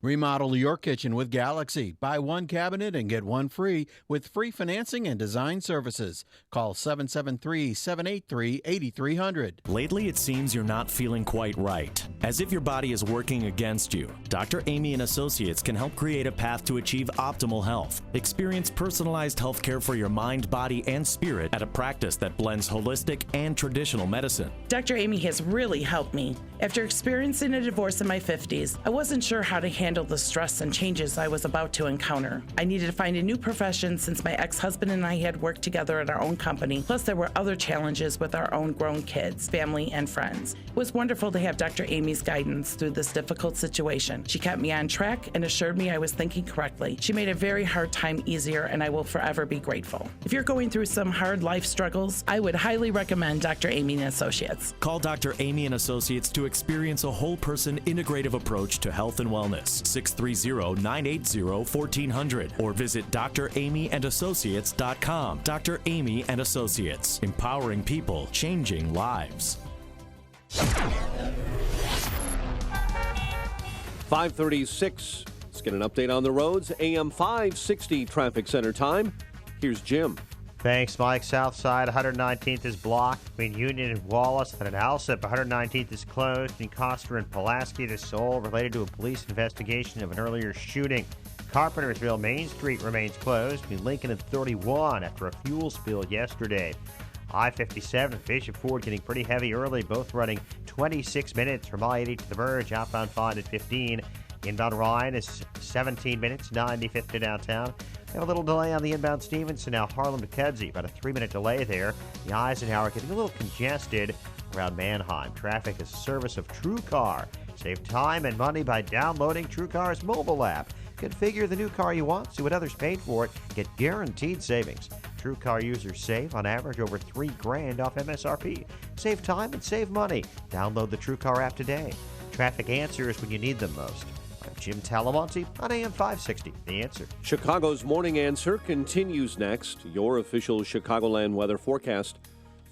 Remodel your kitchen with Galaxy. Buy one cabinet and get one free with free financing and design services. Call 773-783-8300. Lately, it seems you're not feeling quite right. As if your body is working against you. Dr. Amy and Associates can help create a path to achieve optimal health. Experience personalized health care for your mind, body, and spirit at a practice that blends holistic and traditional medicine. Dr. Amy has really helped me. After experiencing a divorce in my 50s, I wasn't sure how to handle the stress and changes I was about to encounter. I needed to find a new profession since my ex-husband and I had worked together at our own company, plus there were other challenges with our own grown kids, family, and friends. It was wonderful to have Dr. Amy's guidance through this difficult situation. She kept me on track and assured me I was thinking correctly. She made a very hard time easier, and I will forever be grateful. If you're going through some hard life struggles, I would highly recommend Dr. Amy and Associates. Call Dr. Amy and Associates to experience a whole-person integrative approach to health and wellness. 630-980-1400 or visit dramyandassociates.com. Dr. Amy and Associates, empowering people, changing lives. 5:36. Let's get an update on the roads. AM 560 traffic center time. Here's Jim. Thanks, Mike. Southside 119th is blocked between Union and Wallace. And at Alsip, 119th is closed between Coster and Pulaski. This is all related to a police investigation of an earlier shooting. Carpentersville Main Street remains closed between Lincoln and 31 after a fuel spill yesterday. I-57 Bishop Ford getting pretty heavy early, both running 26 minutes from I-80 to the merge. Outbound 5 at 15. Inbound Ryan is 17 minutes, 95th to downtown. Have a little delay on the inbound Stevenson, now Harlem to Kedzie. About a 3-minute delay there. The Eisenhower getting a little congested around Manheim. Traffic is a service of TrueCar. Save time and money by downloading TrueCar's mobile app. Configure the new car you want, see what others paid for it, get guaranteed savings. TrueCar users save on average over $3,000 off MSRP. Save time and save money. Download the TrueCar app today. Traffic answers when you need them most. I'm Jim Talamonte on AM 560. The Answer. Chicago's Morning Answer continues next. Your official Chicagoland weather forecast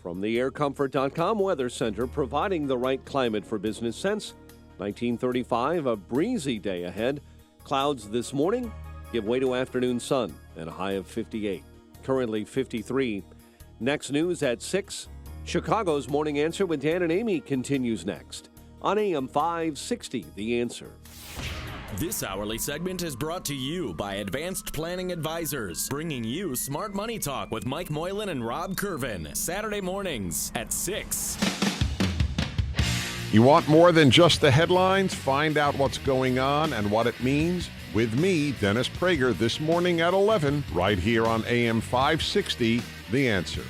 from the aircomfort.com Weather Center, providing the right climate for business since 1935. A breezy day ahead. Clouds this morning give way to afternoon sun and a high of 58. Currently 53. Next news at 6. Chicago's Morning Answer with Dan and Amy continues next on AM 560. The Answer. This hourly segment is brought to you by Advanced Planning Advisors, bringing you Smart Money Talk with Mike Moylan and Rob Curvin, Saturday mornings at 6. You want more than just the headlines? Find out what's going on and what it means with me, Dennis Prager, this morning at 11, right here on AM 560, The Answer.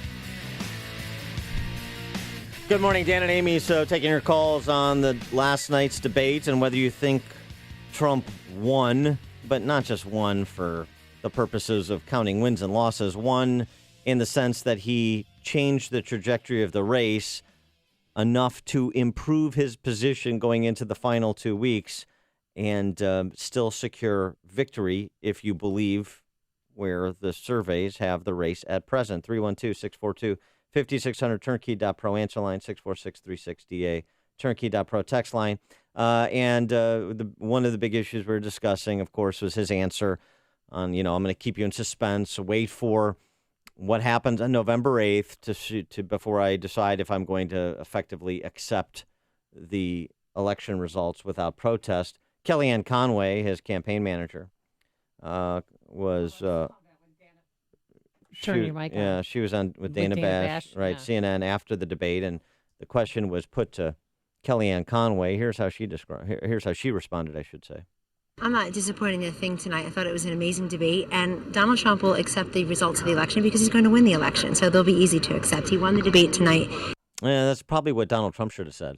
Good morning, Dan and Amy. So taking your calls on the last night's debate and whether you think Trump won, but not just won for the purposes of counting wins and losses, won in the sense that he changed the trajectory of the race enough to improve his position going into the final 2 weeks and still secure victory if you believe where the surveys have the race at present. 312-642-5600, turnkey.pro, answer line 64636DA, turnkey.pro text line. And one of the big issues we were discussing, of course, was his answer on, I'm going to keep you in suspense, wait for what happens on November 8th to before I decide if I'm going to effectively accept the election results without protest. Kellyanne Conway, his campaign manager, was Turn your mic on. Yeah, she was on with Dana Bash, right? Yeah. CNN after the debate, and the question was put to Kellyanne Conway. Here's how she responded, I should say. I'm not disappointed in the thing tonight. I thought it was an amazing debate, and Donald Trump will accept the results of the election because he's going to win the election, so they'll be easy to accept. He won the debate tonight. Yeah, that's probably what Donald Trump should have said.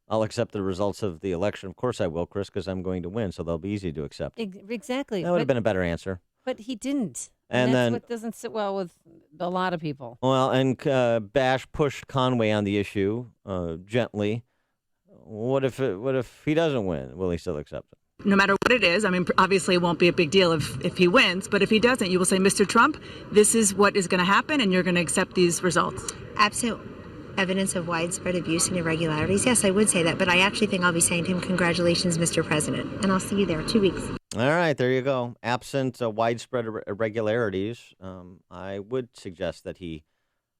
I'll accept the results of the election. Of course I will, Chris, because I'm going to win, so they'll be easy to accept. Exactly. That would have been a better answer. But he didn't. And that's then, what doesn't sit well with a lot of people. Well, and Bash pushed Conway on the issue gently. What if he doesn't win? Will he still accept it? No matter what it is, I mean, obviously it won't be a big deal if he wins, but if he doesn't, you will say, Mr. Trump, this is what is going to happen, and you're going to accept these results. Absent evidence of widespread abuse and irregularities, yes, I would say that, but I actually think I'll be saying to him, congratulations, Mr. President, and I'll see you there 2 weeks. All right, there you go. Absent widespread irregularities, I would suggest that he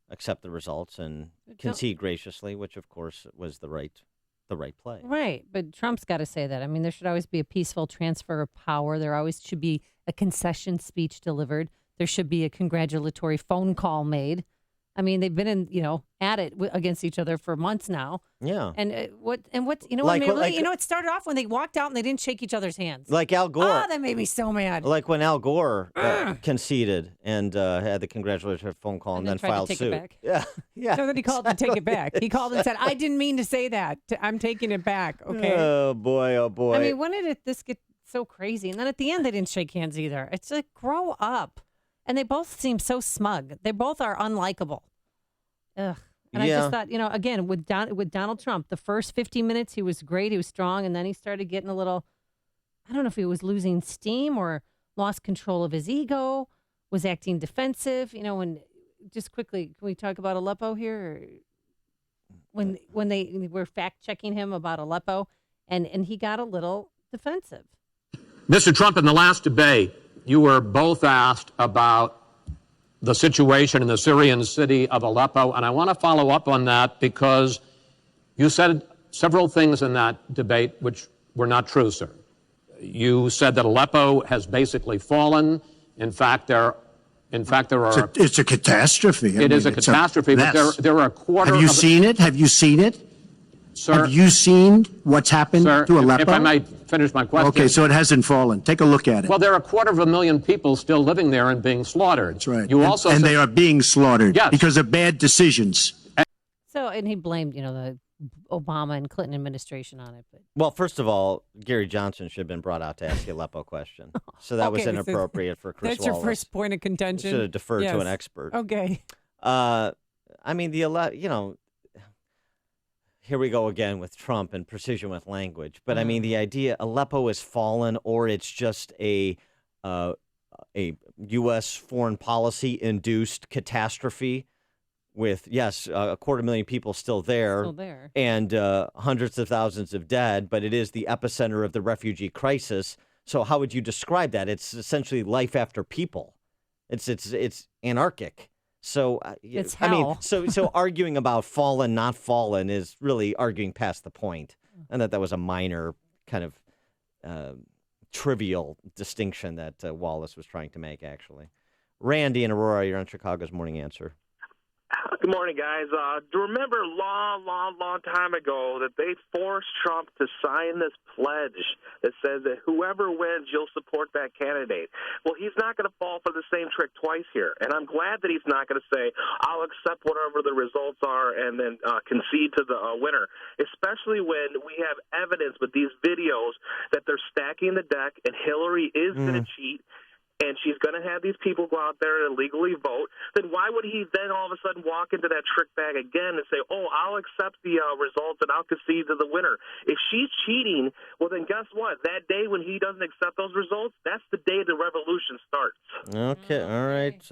accept the results and concede graciously, which, of course, was the right play. Right, but Trump's got to say that. I mean, there should always be a peaceful transfer of power. There always should be a concession speech delivered. There should be a congratulatory phone call made. I mean, they've been at it against each other for months now. Yeah. And it started off when they walked out and they didn't shake each other's hands. Like Al Gore. Oh, that made me so mad. Like when Al Gore conceded and had the congratulatory phone call and then filed suit. It back. Yeah. No, that he called to take it back. He called and said, I didn't mean to say that. I'm taking it back. Okay. Oh, boy. I mean, when did this get so crazy? And then at the end, they didn't shake hands either. It's like, grow up. And they both seem so smug. They both are unlikable. Ugh. And I just thought, again, with Donald Trump, the first 50 minutes, he was great. He was strong. And then he started getting a little, I don't know if he was losing steam or lost control of his ego, was acting defensive. And just quickly, can we talk about Aleppo here? When they were fact-checking him about Aleppo, and he got a little defensive. Mr. Trump, in the last debate, you were both asked about the situation in the Syrian city of Aleppo, and I want to follow up on that because you said several things in that debate which were not true, sir. You said that Aleppo has basically fallen. In fact, there are. It's a catastrophe. It is a catastrophe, but there are a quarter. Have you seen it? Have you seen it? Sir, have you seen what's happened to Aleppo? If I might finish my question. Okay, so it hasn't fallen. Take a look at it. Well, there are 250,000 people still living there and being slaughtered. That's right. You also and they are being slaughtered because of bad decisions. So, and he blamed, the Obama and Clinton administration on it. But. Well, first of all, Gary Johnson should have been brought out to ask the Aleppo question. So that was inappropriate for Chris Wallace. That's your first point of contention? Should have deferred to an expert. Okay. I mean, here we go again with Trump and precision with language. But I mean, the idea Aleppo has fallen, or it's just a U.S. foreign policy induced catastrophe with, 250,000 people still there. And hundreds of thousands of dead, but it is the epicenter of the refugee crisis. So how would you describe that? It's essentially life after people. It's anarchic. So it's hell. so arguing about fallen, not fallen is really arguing past the point, and that was a minor kind of trivial distinction that Wallace was trying to make. Actually, Randy in Aurora, you're on Chicago's Morning Answer. Good morning, guys. Do you remember a long time ago that they forced Trump to sign this pledge that says that whoever wins, you'll support that candidate? Well, he's not going to fall for the same trick twice here. And I'm glad that he's not going to say, I'll accept whatever the results are and then concede to the winner, especially when we have evidence with these videos that they're stacking the deck and Hillary is going to cheat. and she's going to have these people go out there and illegally vote, then why would he then all of a sudden walk into that trick bag again and say, oh, I'll accept the results and I'll concede to the winner? If she's cheating, well, then guess what? That day when he doesn't accept those results, that's the day the revolution starts. Okay, all right,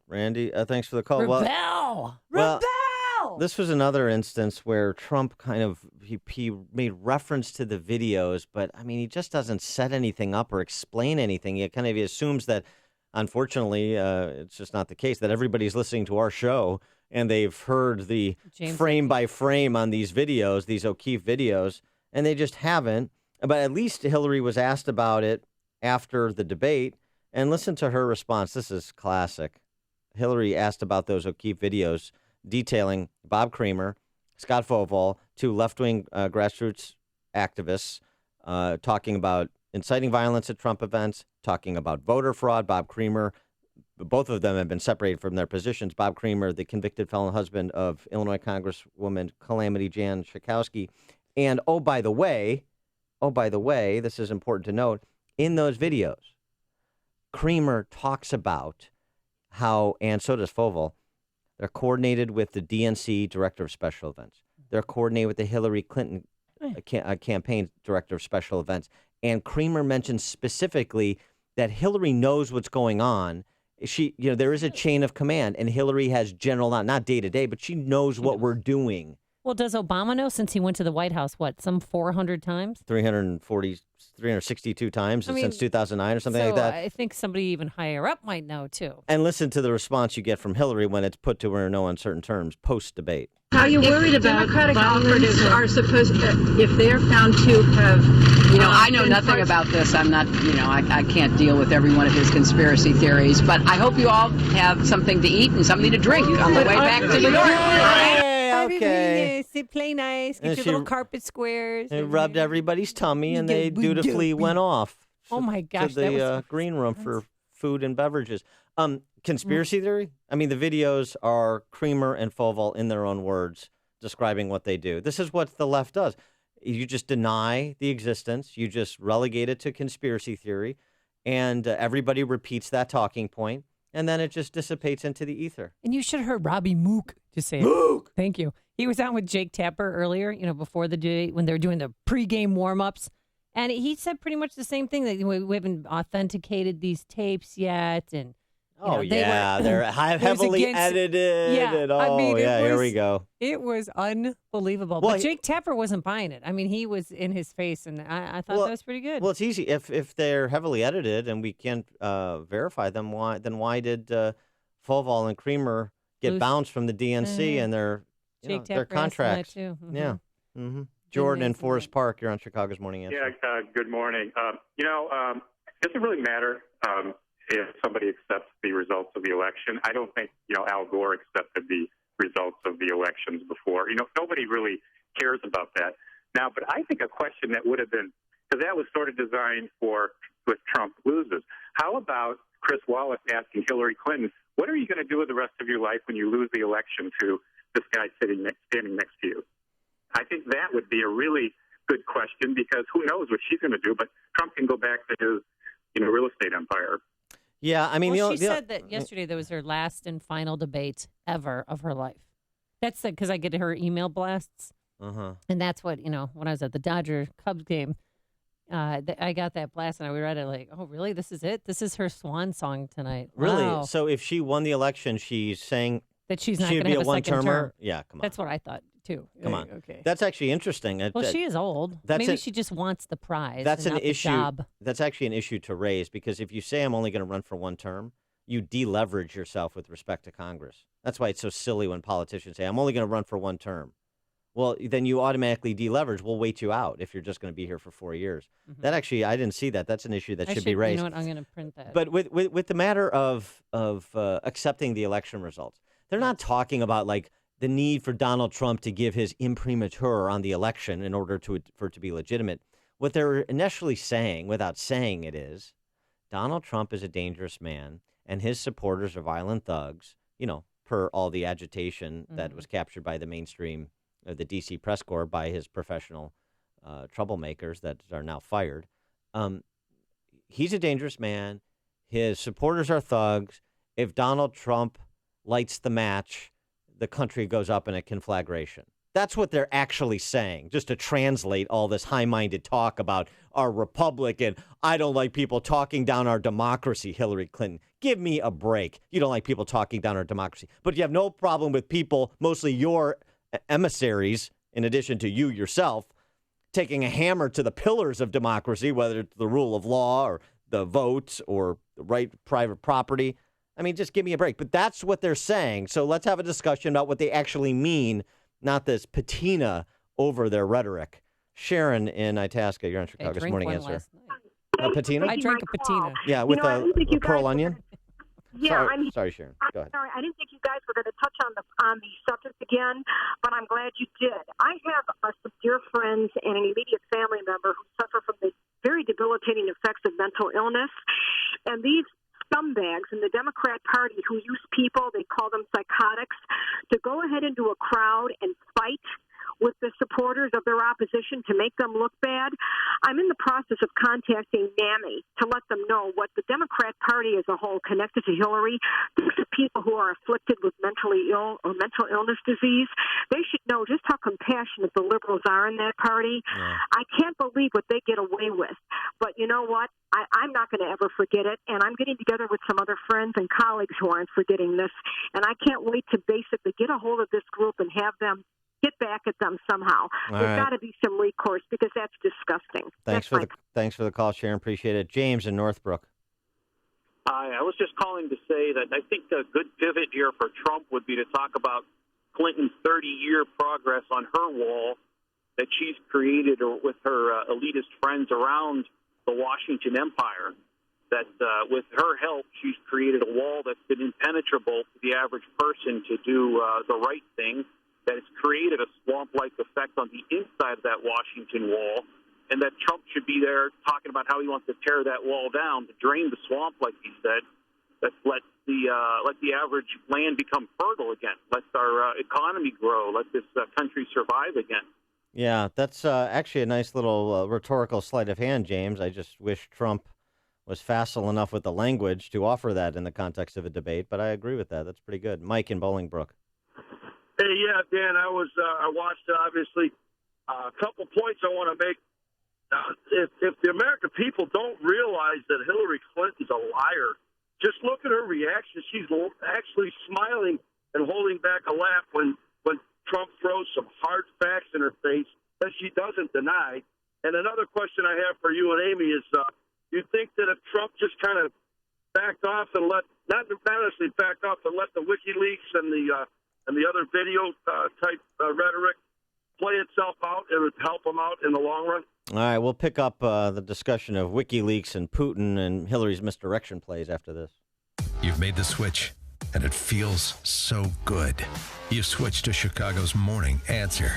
Randy, thanks for the call. Rebel! Well, Rebel! this was another instance where Trump kind of, he made reference to the videos, but, I mean, he just doesn't set anything up or explain anything. He assumes that, unfortunately, it's just not the case, that everybody's listening to our show and they've heard the frame by frame on these videos, these O'Keefe videos, and they just haven't. But at least Hillary was asked about it after the debate, and listen to her response. This is classic. Hillary asked about those O'Keefe videos detailing Bob Creamer, Scott Foval, two left-wing grassroots activists, talking about inciting violence at Trump events, talking about voter fraud. Bob Creamer, both of them have been separated from their positions. Bob Creamer, the convicted felon husband of Illinois Congresswoman Calamity Jan Schakowsky. And, oh, by the way, this is important to note, in those videos, Creamer talks about how, and so does Foval, they're coordinated with the DNC Director of Special Events. They're coordinated with the Hillary Clinton campaign Director of Special Events. And Creamer mentions specifically that Hillary knows what's going on. There is a chain of command, and Hillary has general, not day to day, but she knows what we're doing. Well, does Obama know, since he went to the White House, some 400 times? 362 times since 2009 or something like that. I think somebody even higher up might know, too. And listen to the response you get from Hillary when it's put to her in no uncertain terms, post-debate. Are you worried about Democratic operatives are supposed to, if they're found to have, I know nothing about this. I'm not, I can't deal with every one of his conspiracy theories, but I hope you all have something to eat and something to drink on the way back to New York. Okay. Play nice, get your little carpet squares. They rubbed everybody's tummy, and they dutifully went off. Oh, my gosh. To the green room for food and beverages. Conspiracy theory? I mean, the videos are Creamer and Foval in their own words describing what they do. This is what the left does. You just deny the existence. You just relegate it to conspiracy theory, and everybody repeats that talking point, and then it just dissipates into the ether. And you should have heard Robbie Mook just say Mook! Thank you. He was out with Jake Tapper earlier, before the day when they were doing the pregame warm-ups. And he said pretty much the same thing, that we haven't authenticated these tapes yet. And they're heavily edited. Yeah, and here we go. It was unbelievable. Well, but Jake Tapper wasn't buying it. I mean, he was in his face, and I thought that was pretty good. Well, it's easy. If they're heavily edited and we can't verify them, why did Foval and Creamer get bounced from the DNC and their contracts? Too. Mm-hmm. Yeah. Mm-hmm. Jordan in Forest Park, you're on Chicago's Morning Answer. Yeah, good morning. Does it really matter if somebody accepts the results of the election? I don't think, Al Gore accepted the results of the elections before. Nobody really cares about that now. But I think a question that would have been, because that was sort of designed for if Trump loses. How about Chris Wallace asking Hillary Clinton, what are you going to do with the rest of your life when you lose the election to this guy standing next to you? I think that would be a really good question, because who knows what she's going to do, but Trump can go back to his, real estate empire. Yeah, I mean, she said that yesterday that was her last and final debate ever of her life. That's because I get her email blasts, and that's what when I was at the Dodger-Cubs game, I got that blast, and I read it like, oh, really? This is it? This is her swan song tonight. Really? Wow. So if she won the election, she's saying that she's not going to have a second term. Yeah, come on. That's what I thought too. Come on. Okay. That's actually interesting. Well, she is old. Maybe she just wants the prize. That's and an not the issue. Job. That's actually an issue to raise, because if you say I'm only going to run for one term, you deleverage yourself with respect to Congress. That's why it's so silly when politicians say I'm only going to run for one term. Well, then you automatically deleverage. We'll wait you out if you're just going to be here for 4 years. Mm-hmm. That actually, I didn't see that. That's an issue that should be raised. You know what? I'm going to print that. But with the matter of accepting the election results, they're not talking about like the need for Donald Trump to give his imprimatur on the election in order for it to be legitimate. What they're initially saying, without saying it, is Donald Trump is a dangerous man and his supporters are violent thugs, per all the agitation that was captured by the mainstream, the D.C. press corps, by his professional troublemakers that are now fired. He's a dangerous man. his supporters are thugs. If Donald Trump lights the match, the country goes up in a conflagration. That's what they're actually saying, just to translate all this high-minded talk about our republic and I don't like people talking down our democracy, Hillary Clinton. Give me a break. You don't like people talking down our democracy. But you have no problem with people, mostly your emissaries, in addition to you yourself, taking a hammer to the pillars of democracy, whether it's the rule of law or the vote or the right to private property. I mean, just give me a break. But that's what they're saying. So let's have a discussion about what they actually mean, not this patina over their rhetoric. Sharon in Itasca, you're on Chicago's Morning Answer. A patina? I drank a patina. Yeah, with a pearl onion? Yeah, Sorry, Sharon. Go ahead. Sorry, I didn't think you guys were going to touch on the subject again, but I'm glad you did. I have some dear friends and an immediate family member who suffer from the very debilitating effects of mental illness, and these scumbags in the Democrat Party who use people, they call them psychotics, to go ahead into a crowd and fight with the supporters of their opposition to make them look bad. I'm in the process of contacting NAMI to let them know what the Democrat Party as a whole connected to Hillary. These are people who are afflicted with mentally ill or mental illness disease. They should know just how compassionate the liberals are in that party. Yeah. I can't believe what they get away with. But you know what? I'm not going to ever forget it, and I'm getting together with some other friends and colleagues who aren't forgetting this, and I can't wait to basically get a hold of this group and have them get back at them somehow. There's got to be some recourse because that's disgusting. Thanks for the call, Sharon. Appreciate it. James in Northbrook. Hi, I was just calling to say that I think a good pivot here for Trump would be to talk about Clinton's 30-year progress on her wall that she's created with her elitist friends around the Washington Empire. That with her help, she's created a wall that's been impenetrable to the average person to do the right thing. That it's created a swamp-like effect on the inside of that Washington wall, and that Trump should be there talking about how he wants to tear that wall down to drain the swamp, like he said. Let's let the average land become fertile again. Let our economy grow. Let this country survive again. Yeah, that's actually a nice little rhetorical sleight of hand, James. I just wish Trump was facile enough with the language to offer that in the context of a debate, but I agree with that. That's pretty good. Mike in Bolingbrook. Hey, yeah, Dan, I watched it, obviously. A couple points I want to make. If the American people don't realize that Hillary Clinton's a liar, just look at her reaction. She's actually smiling and holding back a laugh when Trump throws some hard facts in her face that she doesn't deny. And another question I have for you and Amy is, you think that if Trump just kind of backed off and not necessarily backed off, but let the WikiLeaks and the other video type rhetoric play itself out, it would help them out in the long run? All right, we'll pick up the discussion of WikiLeaks and Putin and Hillary's misdirection plays after this. You've made the switch, and it feels so good. You've switched to Chicago's Morning Answer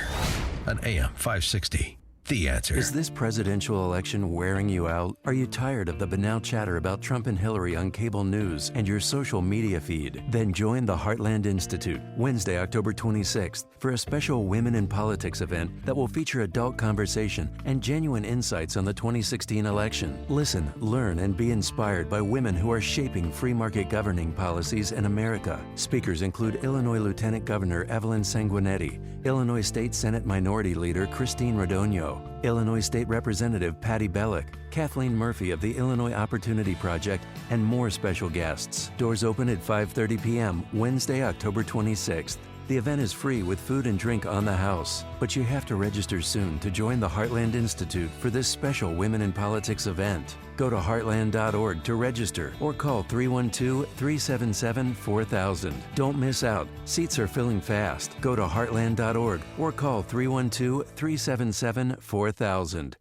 on AM 560. The Answer. Is this presidential election wearing you out? Are you tired of the banal chatter about Trump and Hillary on cable news and your social media feed? Then join the Heartland Institute Wednesday, October 26th for a special Women in Politics event that will feature adult conversation and genuine insights on the 2016 election. Listen, learn, and be inspired by women who are shaping free market governing policies in America. Speakers include Illinois Lieutenant Governor Evelyn Sanguinetti, Illinois State Senate Minority Leader Christine Radogno, Illinois State Representative Patty Bellick, Kathleen Murphy of the Illinois Opportunity Project, and more special guests. Doors open at 5:30 p.m. Wednesday, October 26th. The event is free with food and drink on the house, but you have to register soon to join the Heartland Institute for this special Women in Politics event. Go to heartland.org to register or call 312-377-4000. Don't miss out. Seats are filling fast. Go to heartland.org or call 312-377-4000.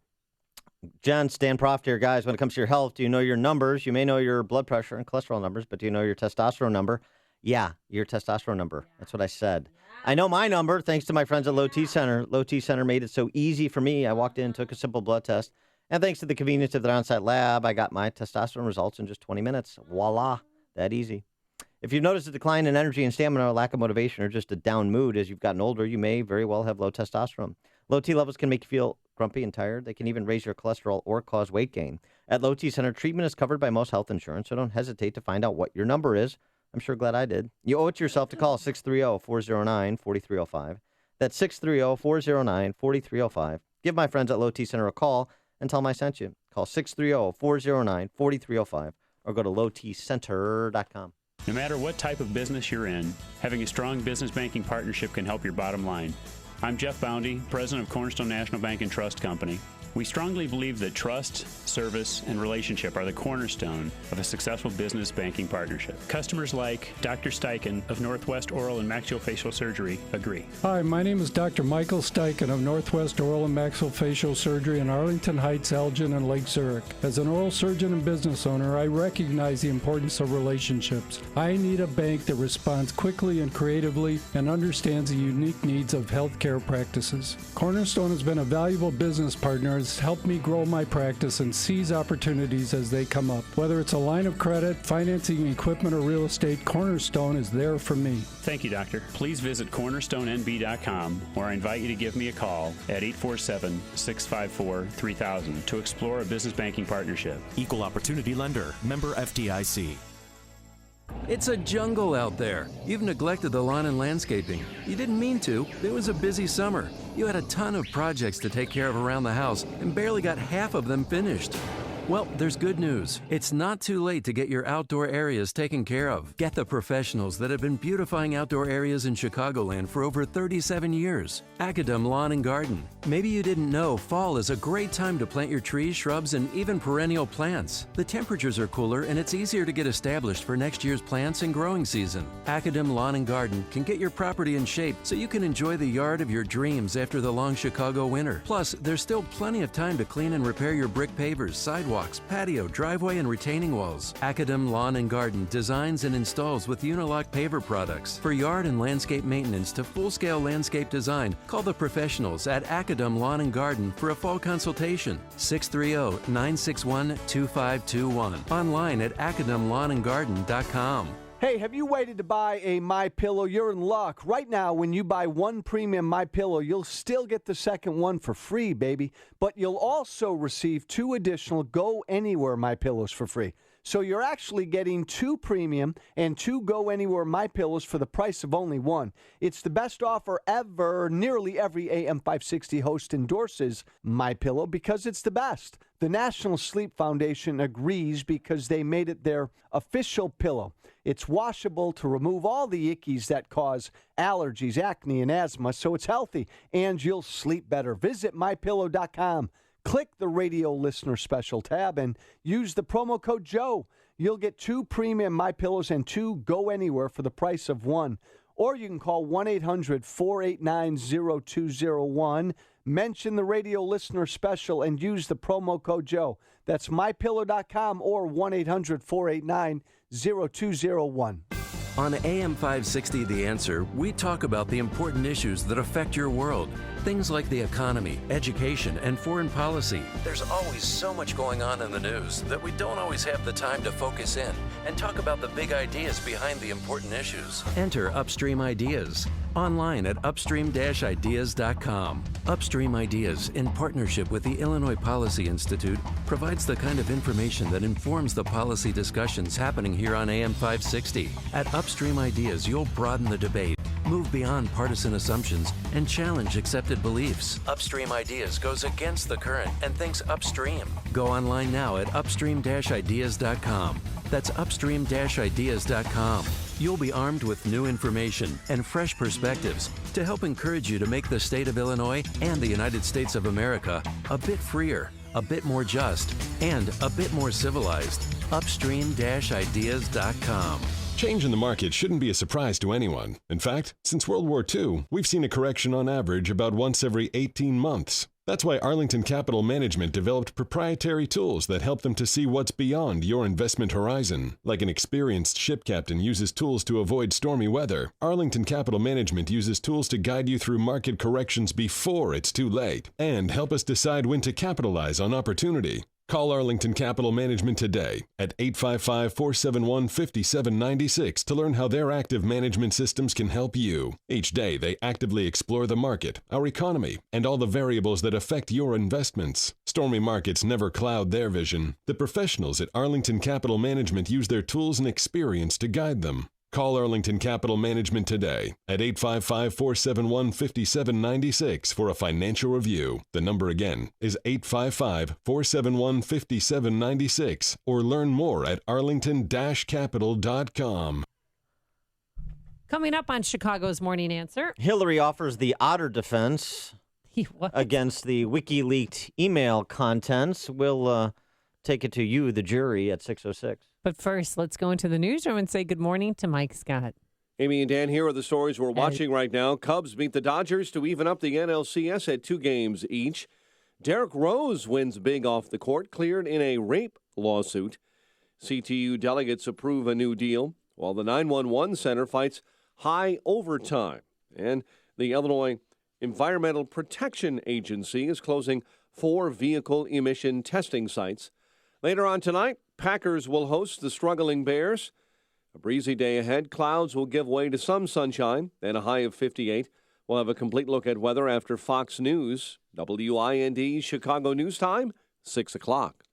John, Stan Proft here. Guys, when it comes to your health, do you know your numbers? You may know your blood pressure and cholesterol numbers, but do you know your testosterone number? Yeah, your testosterone number. That's what I said. I know my number thanks to my friends at Low T Center. Low T Center made it so easy for me. I walked in, took a simple blood test, and thanks to the convenience of their on-site lab, I got my testosterone results in just 20 minutes. Voila, that easy. If you've noticed a decline in energy and stamina, or lack of motivation, or just a down mood as you've gotten older, you may very well have low testosterone. Low T levels can make you feel grumpy and tired. They can even raise your cholesterol or cause weight gain. At Low T Center, treatment is covered by most health insurance, so don't hesitate to find out what your number is. I'm sure glad I did. You owe it to yourself to call 630-409-4305. That's 630-409-4305. Give my friends at Low T Center a call and tell them I sent you. Call 630-409-4305 or go to lowtcenter.com. No matter what type of business you're in, having a strong business banking partnership can help your bottom line. I'm Jeff Boundy, president of Cornerstone National Bank and Trust Company. We strongly believe that trust, service, and relationship are the cornerstone of a successful business banking partnership. Customers like Dr. Steichen of Northwest Oral and Maxillofacial Surgery agree. Hi, my name is Dr. Michael Steichen of Northwest Oral and Maxillofacial Surgery in Arlington Heights, Elgin, and Lake Zurich. As an oral surgeon and business owner, I recognize the importance of relationships. I need a bank that responds quickly and creatively and understands the unique needs of healthcare practices. Cornerstone has been a valuable business partner. Has helped me grow my practice and seize opportunities as they come up. Whether it's a line of credit, financing equipment, or real estate, Cornerstone is there for me. Thank you, Doctor. Please visit cornerstonenb.com, or I invite you to give me a call at 847-654-3000 to explore a business banking partnership. Equal Opportunity Lender. Member FDIC. It's a jungle out there. You've neglected the lawn and landscaping. You didn't mean to. It was a busy summer. You had a ton of projects to take care of around the house and barely got half of them finished. Well, there's good news. It's not too late to get your outdoor areas taken care of. Get the professionals that have been beautifying outdoor areas in Chicagoland for over 37 years. Academ Lawn and Garden. Maybe you didn't know fall is a great time to plant your trees, shrubs, and even perennial plants. The temperatures are cooler and it's easier to get established for next year's plants and growing season. Academ Lawn and Garden can get your property in shape so you can enjoy the yard of your dreams after the long Chicago winter. Plus, there's still plenty of time to clean and repair your brick pavers, sidewalks, patio, driveway, and retaining walls. Academ Lawn and Garden designs and installs with Unilock paver products. For yard and landscape maintenance to full-scale landscape design, call the professionals at Academ Lawn and Garden for a fall consultation. 630-961-2521. Online at academlawnandgarden.com. Hey, have you waited to buy a MyPillow? You're in luck. Right now, when you buy one premium MyPillow, you'll still get the second one for free, baby. But you'll also receive 2 additional Go Anywhere MyPillows for free. So you're actually getting 2 premium and 2 Go Anywhere MyPillows for the price of only 1. It's the best offer ever. Nearly every AM 560 host endorses MyPillow because it's the best. The National Sleep Foundation agrees because they made it their official pillow. It's washable to remove all the ickies that cause allergies, acne, and asthma, so it's healthy, and you'll sleep better. Visit MyPillow.com. Click the radio listener special tab and use the promo code Joe. You'll get 2 premium MyPillows and 2 Go Anywhere for the price of 1. Or you can call 1-800-489-0201, mention the radio listener special, and use the promo code Joe. That's MyPillow.com or 1-800-489-0201. On AM 560 The Answer, we talk about the important issues that affect your world. Things like the economy, education, and foreign policy. There's always so much going on in the news that we don't always have the time to focus in and talk about the big ideas behind the important issues. Enter Upstream Ideas online at upstream-ideas.com. Upstream Ideas, in partnership with the Illinois Policy Institute, provides the kind of information that informs the policy discussions happening here on AM 560. At Upstream Ideas, you'll broaden the debate, move beyond partisan assumptions, and challenge accepted beliefs. Upstream Ideas goes against the current and thinks upstream. Go online now at upstream-ideas.com. That's upstream-ideas.com. You'll be armed with new information and fresh perspectives to help encourage you to make the state of Illinois and the United States of America a bit freer, a bit more just, and a bit more civilized. Upstream-ideas.com. Change in the market shouldn't be a surprise to anyone. In fact, since World War II, we've seen a correction on average about once every 18 months. That's why Arlington Capital Management developed proprietary tools that help them to see what's beyond your investment horizon. Like an experienced ship captain uses tools to avoid stormy weather, Arlington Capital Management uses tools to guide you through market corrections before it's too late and help us decide when to capitalize on opportunity. Call Arlington Capital Management today at 855-471-5796 to learn how their active management systems can help you. Each day, they actively explore the market, our economy, and all the variables that affect your investments. Stormy markets never cloud their vision. The professionals at Arlington Capital Management use their tools and experience to guide them. Call Arlington Capital Management today at 855-471-5796 for a financial review. The number again is 855-471-5796 or learn more at arlington-capital.com. Coming up on Chicago's Morning Answer. Hillary offers the otter defense against the WikiLeaks email contents. We'll take it to you, the jury, at 6:06. But first, let's go into the newsroom and say good morning to Mike Scott. Amy and Dan, here are the stories we're watching right now. Cubs beat the Dodgers to even up the NLCS at 2 games each. Derrick Rose wins big off the court, cleared in a rape lawsuit. CTU delegates approve a new deal, while the 911 Center fights high overtime. And the Illinois Environmental Protection Agency is closing 4 vehicle emission testing sites. Later on tonight, Packers will host the struggling Bears. A breezy day ahead. Clouds will give way to some sunshine and a high of 58. We'll have a complete look at weather after Fox News. WIND Chicago News Time, 6 o'clock.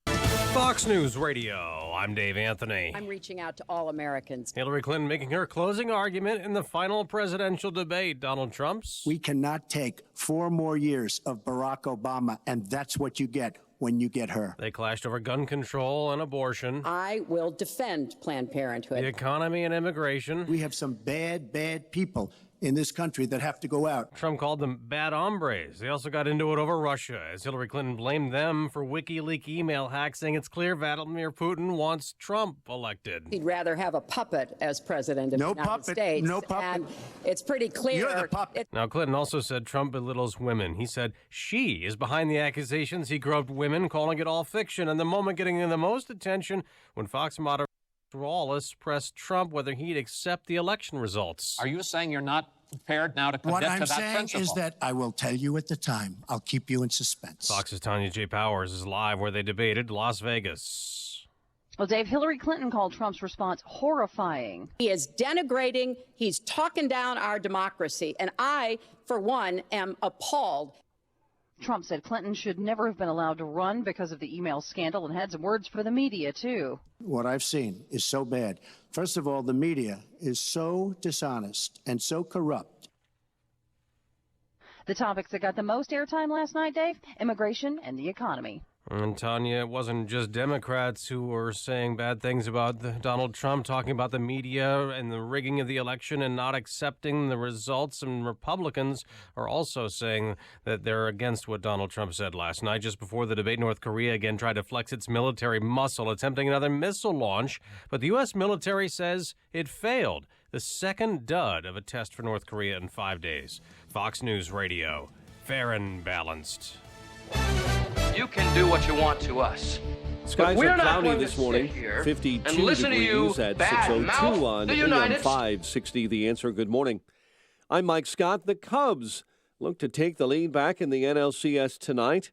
Fox News Radio. I'm Dave Anthony. I'm reaching out to all Americans. Hillary Clinton making her closing argument in the final presidential debate. Donald Trump's. We cannot take 4 more years of Barack Obama, and that's what you get when you get her. They clashed over gun control and abortion. I will defend Planned Parenthood. The economy and immigration. We have some bad people in this country that have to go out. Trump called them bad hombres. They also got into it over Russia, as Hillary Clinton blamed them for WikiLeaks email hacks, saying it's clear Vladimir Putin wants Trump elected. He'd rather have a puppet as president of the United States. No puppet. And it's pretty clear. You're the puppet. Now, Clinton also said Trump belittles women. He said she is behind the accusations he groped women, calling it all fiction. And the moment getting the most attention when Fox moderator Wallace pressed Trump whether he'd accept the election results. Are you saying you're not prepared now to commit what to I'm that saying principle? is that I will tell you at the time. I'll keep you in suspense. Fox's Tanya J. Powers is live where they debated Las Vegas. Well, Dave, Hillary Clinton called Trump's response horrifying. He is denigrating. He's talking down our democracy. And I, for one, am appalled. Trump said Clinton should never have been allowed to run because of the email scandal and had some words for the media, too. What I've seen is so bad. First of all, the media is so dishonest and so corrupt. The topics that got the most airtime last night, Dave, immigration and the economy. And Tanya, it wasn't just Democrats who were saying bad things about Donald Trump, talking about the media and the rigging of the election and not accepting the results. And Republicans are also saying that they're against what Donald Trump said last night. Just before the debate, North Korea again tried to flex its military muscle, attempting another missile launch. But the U.S. military says it failed. The second dud of a test for North Korea in 5 days. Fox News Radio. Fair and balanced. You can do what you want to us. Skies are cloudy this morning. 52 degrees at 6:02 on AM 560. The Answer. Good morning. I'm Mike Scott. The Cubs look to take the lead back in the NLCS tonight.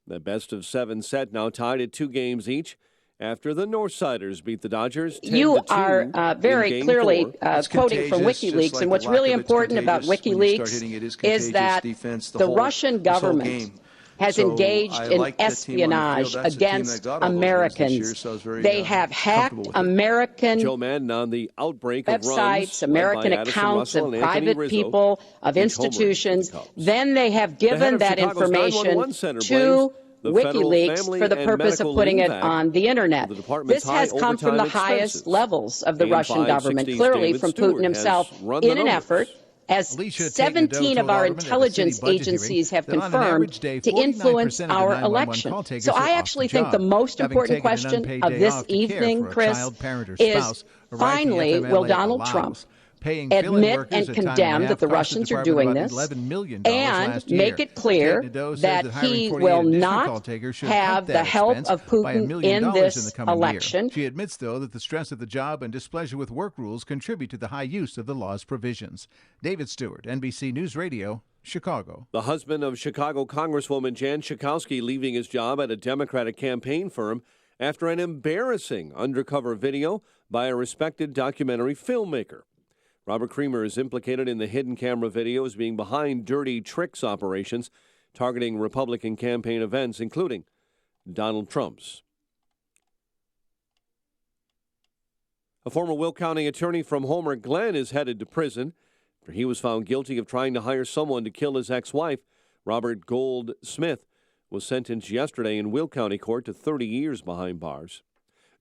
The best of 7 set now tied at 2 games each after the Northsiders beat the Dodgers 10-2. You are very clearly quoting from WikiLeaks, and what's really important about WikiLeaks is that the Russian government has engaged in espionage against Americans. They have hacked American websites, American accounts of private people, of institutions. Then they have given that information to WikiLeaks for the purpose of putting it on the Internet. This has come from the highest levels of the Russian government, clearly from Putin himself, in an effort, as 17 of our intelligence agencies have confirmed, to influence our election. So I actually think the most important question of this evening, Chris, is finally, will Donald Trump admit and condemn that the Russians are doing this, and make it clear that he will not have the help of Putin in this election. She admits, though, that the stress of the job and displeasure with work rules contribute to the high use of the law's provisions. David Stewart, NBC News Radio, Chicago. The husband of Chicago Congresswoman Jan Schakowsky leaving his job at a Democratic campaign firm after an embarrassing undercover video by a respected documentary filmmaker. Robert Creamer is implicated in the hidden camera videos being behind dirty tricks operations targeting Republican campaign events, including Donald Trump's. A former Will County attorney from Homer Glen is headed to prison. He was found guilty of trying to hire someone to kill his ex-wife. Robert Gold Smith was sentenced yesterday in Will County Court to 30 years behind bars.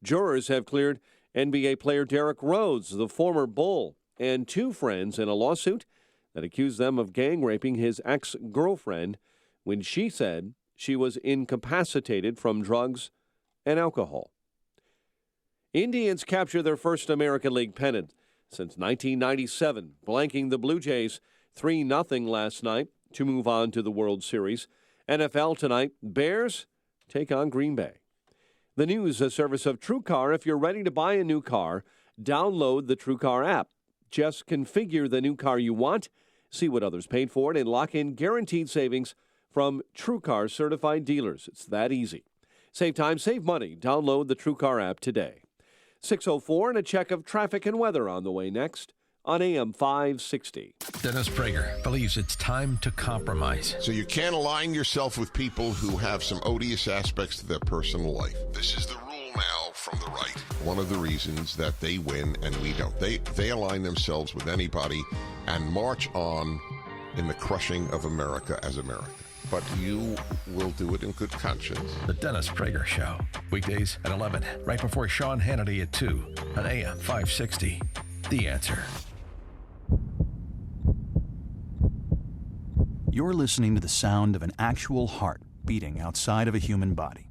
Jurors have cleared NBA player Derrick Rose, the former Bull, and 2 friends in a lawsuit that accused them of gang raping his ex-girlfriend when she said she was incapacitated from drugs and alcohol. Indians capture their first American League pennant since 1997, blanking the Blue Jays 3-0 last night to move on to the World Series. NFL tonight, Bears take on Green Bay. The news, a service of TrueCar. If you're ready to buy a new car, download the TrueCar app. Just configure the new car you want, see what others paid for it, and lock in guaranteed savings from TrueCar certified dealers. It's that easy. Save time, save money. Download the TrueCar app today. 6:04 and a check of traffic and weather on the way next on AM 560. Dennis Prager believes it's time to compromise. So you can't align yourself with people who have some odious aspects to their personal life. This is the rule now from the right. One of the reasons that they win and we don't. They align themselves with anybody and march on in the crushing of America as America. But you will do it in good conscience. The Dennis Prager Show. Weekdays at 11, right before Sean Hannity at 2 on AM 560. The Answer. You're listening to the sound of an actual heart beating outside of a human body.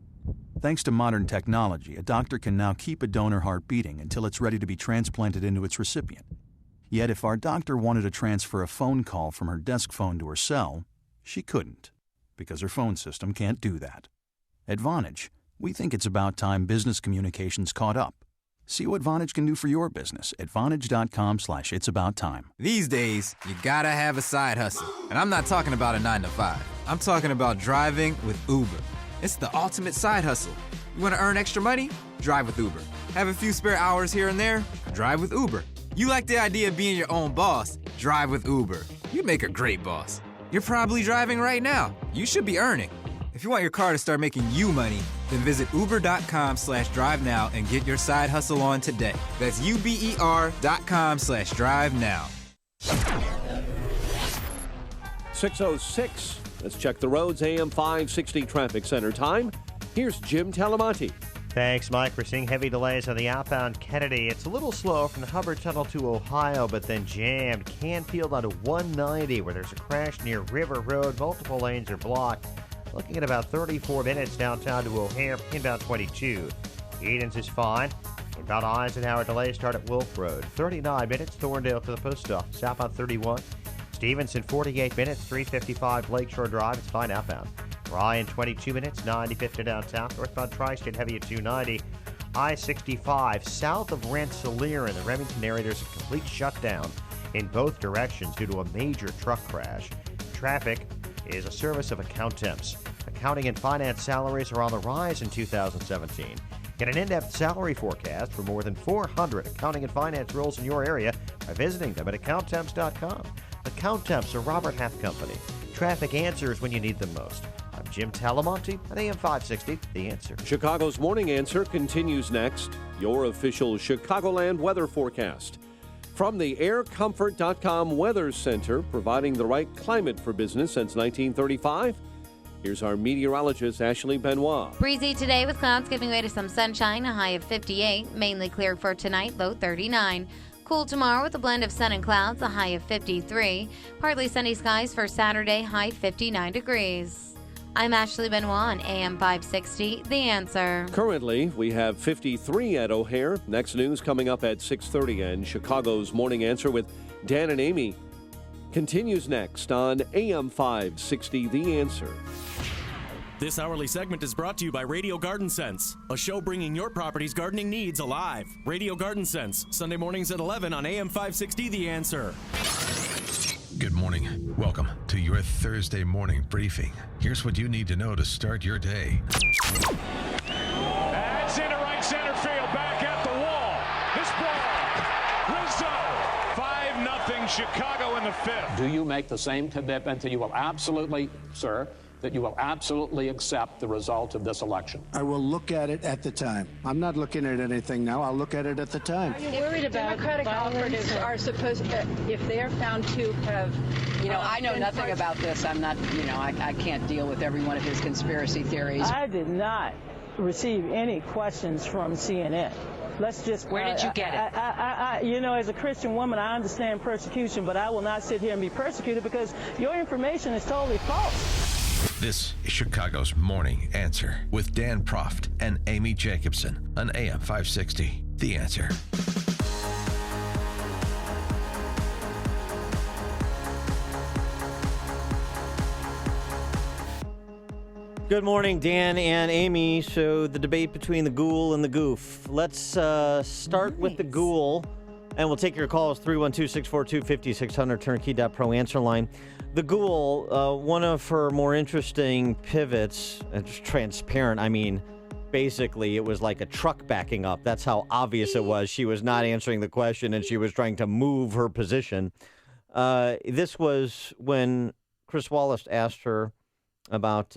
Thanks to modern technology, a doctor can now keep a donor heart beating until it's ready to be transplanted into its recipient. Yet if our doctor wanted to transfer a phone call from her desk phone to her cell, she couldn't, because her phone system can't do that. At Vonage, we think it's about time business communications caught up. See what Vonage can do for your business at Vonage.com/it'sabouttime. These days, you gotta have a side hustle. And I'm not talking about a 9-to-5. I'm talking about driving with Uber. It's the ultimate side hustle. You wanna earn extra money? Drive with Uber. Have a few spare hours here and there? Drive with Uber. You like the idea of being your own boss? Drive with Uber. You'd make a great boss. You're probably driving right now. You should be earning. If you want your car to start making you money, then visit uber.com/drive now and get your side hustle on today. That's uber.com/drive now. 6:06. Let's check the roads. AM 560 traffic center time. Here's Jim Talamonte. Thanks, Mike. We're seeing heavy delays on the outbound Kennedy. It's a little slow from the Hubbard Tunnel to Ohio, but then jammed Canfield onto 190, where there's a crash near River Road. Multiple lanes are blocked. Looking at about 34 minutes downtown to O'Hare, inbound 22. Edens is fine. Inbound Eisenhower delays start at Wolf Road. 39 minutes, Thorndale to the post office. Southbound 31. Stevenson, 48 minutes, 355 Lakeshore Drive. It's fine outbound. Ryan, 22 minutes, 95 to downtown. Northbound Tri-State heavy at 290. I-65 south of Rensselaer in the Remington area. There's a complete shutdown in both directions due to a major truck crash. Traffic is a service of Accountemps. Accounting and finance salaries are on the rise in 2017. Get an in-depth salary forecast for more than 400 accounting and finance roles in your area by visiting them at Accountemps.com. Accountemps, a Robert Half company. Traffic answers when you need them most. I'm Jim Talamonte at AM 560, The Answer. Chicago's Morning Answer continues next. Your official Chicagoland weather forecast. From the AirComfort.com Weather Center, providing the right climate for business since 1935, here's our meteorologist, Ashley Benoit. Breezy today with clouds giving way to some sunshine, a high of 58. Mainly clear for tonight, low 39. Cool tomorrow with a blend of sun and clouds, a high of 53. Partly sunny skies for Saturday, high 59 degrees. I'm Ashley Benoit on AM 560, The Answer. Currently, we have 53 at O'Hare. Next news coming up at 6:30, and Chicago's Morning Answer with Dan and Amy continues next on AM 560, The Answer. This hourly segment is brought to you by Radio Garden Sense, a show bringing your property's gardening needs alive. Radio Garden Sense, Sunday mornings at 11 on AM 560, The Answer. Good morning. Welcome to your Thursday morning briefing. Here's what you need to know to start your day. That's into right center field, back at the wall. This ball, Rizzo, 5-0 Chicago in the fifth. Do you make the same commitment that you will absolutely, sir, that you will absolutely accept the result of this election? I will look at it at the time. I'm not looking at anything now. I'll look at it at the time. Are you worried about Democratic operatives are supposed to, if they're found to have, I know nothing about this. I'm not, I can't deal with every one of his conspiracy theories. I did not receive any questions from CNN. Let's just. Where did you get it? As a Christian woman, I understand persecution, but I will not sit here and be persecuted because your information is totally false. This is Chicago's Morning Answer with Dan Proft and Amy Jacobson on AM 560. The Answer. Good morning, Dan and Amy. So the debate between the ghoul and the goof. Let's start with the ghoul, and we'll take your calls 312-642-5600, turnkey.pro answer line. The ghoul, one of her more interesting pivots, it's transparent. I mean, basically, it was like a truck backing up. That's how obvious it was. She was not answering the question, and she was trying to move her position. This was when Chris Wallace asked her about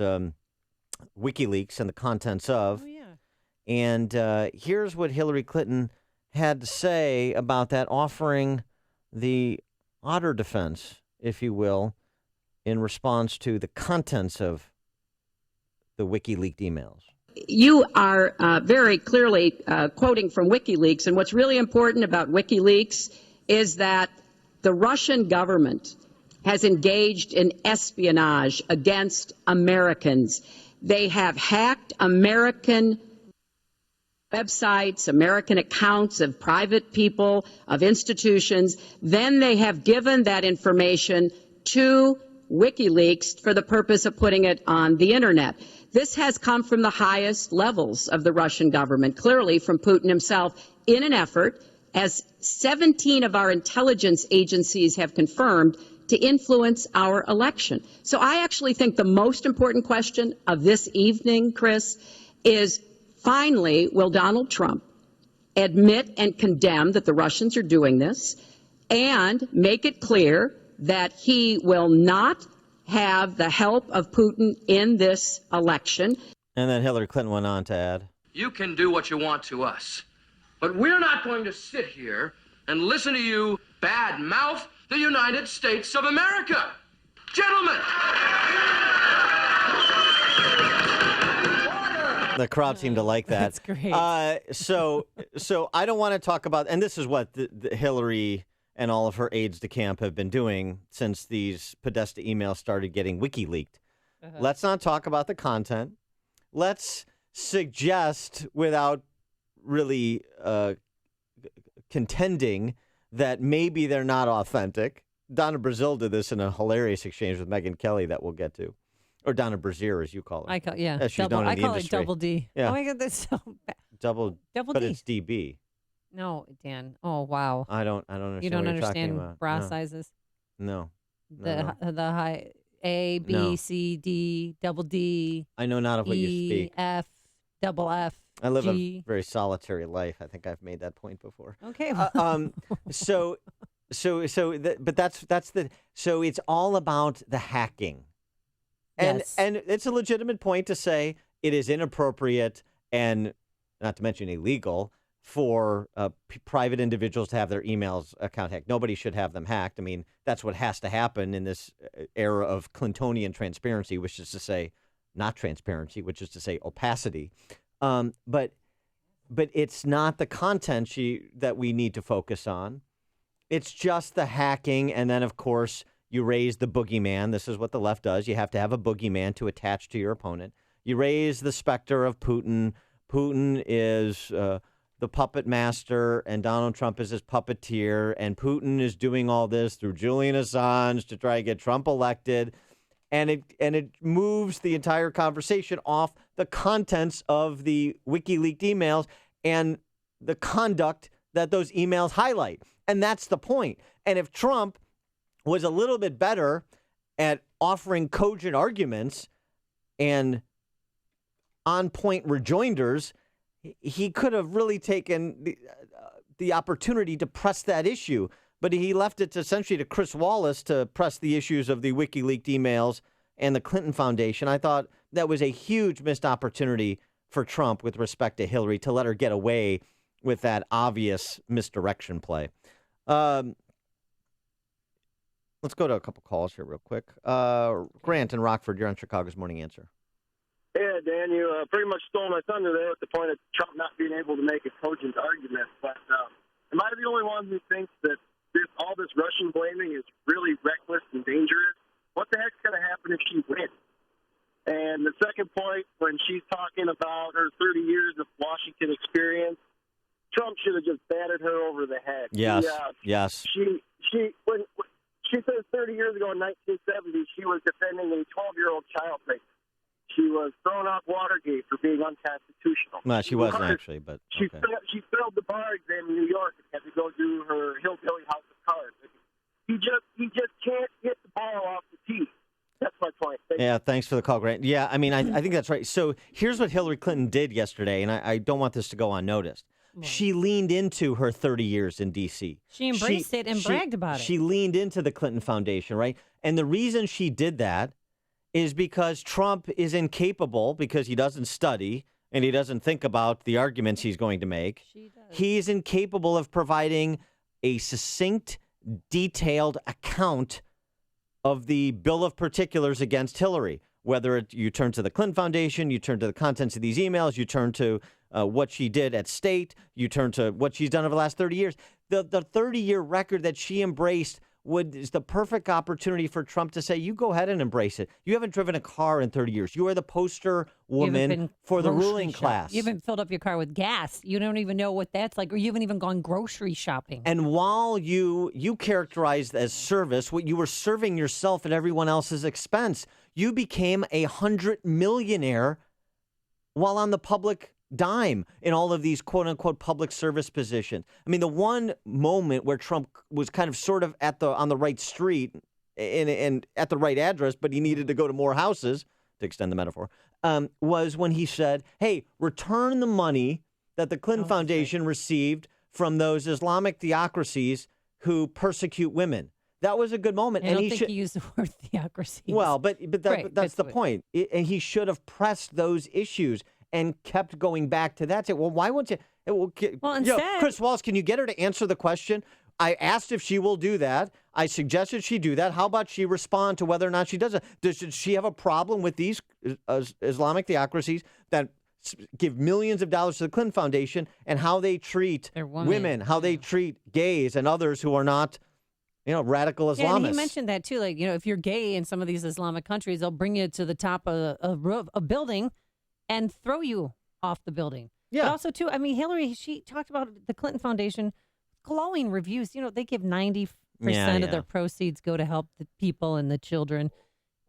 WikiLeaks and the contents of. Oh, yeah. And here's what Hillary Clinton had to say about that, offering the otter defense, if you will, in response to the contents of the WikiLeaked emails. You are very clearly quoting from WikiLeaks, and what's really important about WikiLeaks is that the Russian government has engaged in espionage against Americans. They have hacked American websites, American accounts of private people, of institutions. Then they have given that information to WikiLeaks for the purpose of putting it on the internet. This has come from the highest levels of the Russian government, clearly from Putin himself, in an effort, as 17 of our intelligence agencies have confirmed, to influence our election. So I actually think the most important question of this evening, Chris, is finally, will Donald Trump admit and condemn that the Russians are doing this and make it clear that he will not have the help of Putin in this election? And then Hillary Clinton went on to add, You can do what you want to us, but we're not going to sit here and listen to you bad mouth the United States of America. Gentlemen! the crowd seemed to like that. That's great. So I don't want to talk about, and this is what the Hillary and all of her aides de camp have been doing since these Podesta emails started getting WikiLeaked. Let's not talk about the content. Let's suggest, without really contending, that maybe they're not authentic. Donna Brazile did this in a hilarious exchange with Megyn Kelly that we'll get to. Or Donna Brazier, as you call her. I call She's known in the industry. it Double D. Yeah. Oh my God, that's so bad. Double but D. it's DB. No, Dan. Oh wow. I don't understand. You don't what you're talking understand about. bra No. sizes. No. The high A, B, No. C, D, double D. I know not of what you E, speak. F, double F. I live G. a very solitary life. I think I've made that point before. Okay. So it's all about the hacking. And Yes. and it's a legitimate point to say it is inappropriate and not to mention illegal for private individuals to have their emails account hacked. Nobody should have them hacked. I mean, that's what has to happen in this era of Clintonian transparency, which is to say not transparency, which is to say opacity. But it's not the content that we need to focus on. It's just the hacking. And then, of course, you raise the boogeyman. This is what the left does. You have to have a boogeyman to attach to your opponent. You raise the specter of Putin. Putin is the puppet master and Donald Trump is his puppeteer, and Putin is doing all this through Julian Assange to try to get Trump elected. And it moves the entire conversation off the contents of the WikiLeaks emails and the conduct that those emails highlight. And that's the point. And if Trump was a little bit better at offering cogent arguments and on-point rejoinders, he could have really taken the opportunity to press that issue. But he left it essentially to Chris Wallace to press the issues of the WikiLeaks emails and the Clinton Foundation. I thought that was a huge missed opportunity for Trump with respect to Hillary to let her get away with that obvious misdirection play. Let's go to a couple calls here real quick. Grant in Rockford, you're on Chicago's Morning Answer. Yeah, Dan, you pretty much stole my thunder there at the point of Trump not being able to make a cogent argument. But am I the only one who thinks that all this Russian blaming is really reckless and dangerous? What the heck's going to happen if she wins? And the second point, when she's talking about her 30 years of Washington experience, Trump should have just batted her over the head. Yes, yes. When she says 30 years ago in 1970, she was defending a 12-year-old child rape. She was thrown off Watergate for being unconstitutional. Well, she wasn't actually, but okay. She failed the bar exam in New York and had to go do her hillbilly house of cards. He just can't hit the ball off the tee. That's my point. Thanks for the call, Grant. Yeah, I mean, I think that's right. So here's what Hillary Clinton did yesterday, and I don't want this to go unnoticed. She leaned into her 30 years in D.C. She embraced it and bragged about it. She leaned into the Clinton Foundation, right? And the reason she did that is because Trump is incapable, because he doesn't study and he doesn't think about the arguments he's going to make. He's incapable of providing a succinct, detailed account of the bill of particulars against Hillary. Whether you turn to the Clinton Foundation, you turn to the contents of these emails, you turn to what she did at State, you turn to what she's done over the last 30 years. The 30-year record that she embraced is the perfect opportunity for Trump to say, you go ahead and embrace it. You haven't driven a car in 30 years. You are the poster woman for the ruling class. You haven't filled up your car with gas. You don't even know what that's like, or you haven't even gone grocery shopping. And while you characterized as service, what you were serving yourself at everyone else's expense, you became a 100 millionaire while on the public dime in all of these quote unquote public service positions. I mean, the one moment where Trump was kind of sort of on the right street and at the right address, but he needed to go to more houses, to extend the metaphor, was when he said, hey, return the money that the Clinton Foundation received from those Islamic theocracies who persecute women. That was a good moment. I don't think he used the word theocracy. Well, but that's the point. And he should have pressed those issues and kept going back to that. Well, why won't you? Instead, Chris Wallace, can you get her to answer the question? I asked if she will do that. I suggested she do that. How about she respond to whether or not she does it? Does she have a problem with these Islamic theocracies that give millions of dollars to the Clinton Foundation and how they treat women, how they treat gays and others who are not, radical Islamists? Yeah, and he mentioned that too. Like, if you're gay in some of these Islamic countries, they'll bring you to the top of a building and throw you off the building. Yeah. But also, too, I mean, Hillary, she talked about the Clinton Foundation, glowing reviews. They give 90% of their proceeds go to help the people and the children.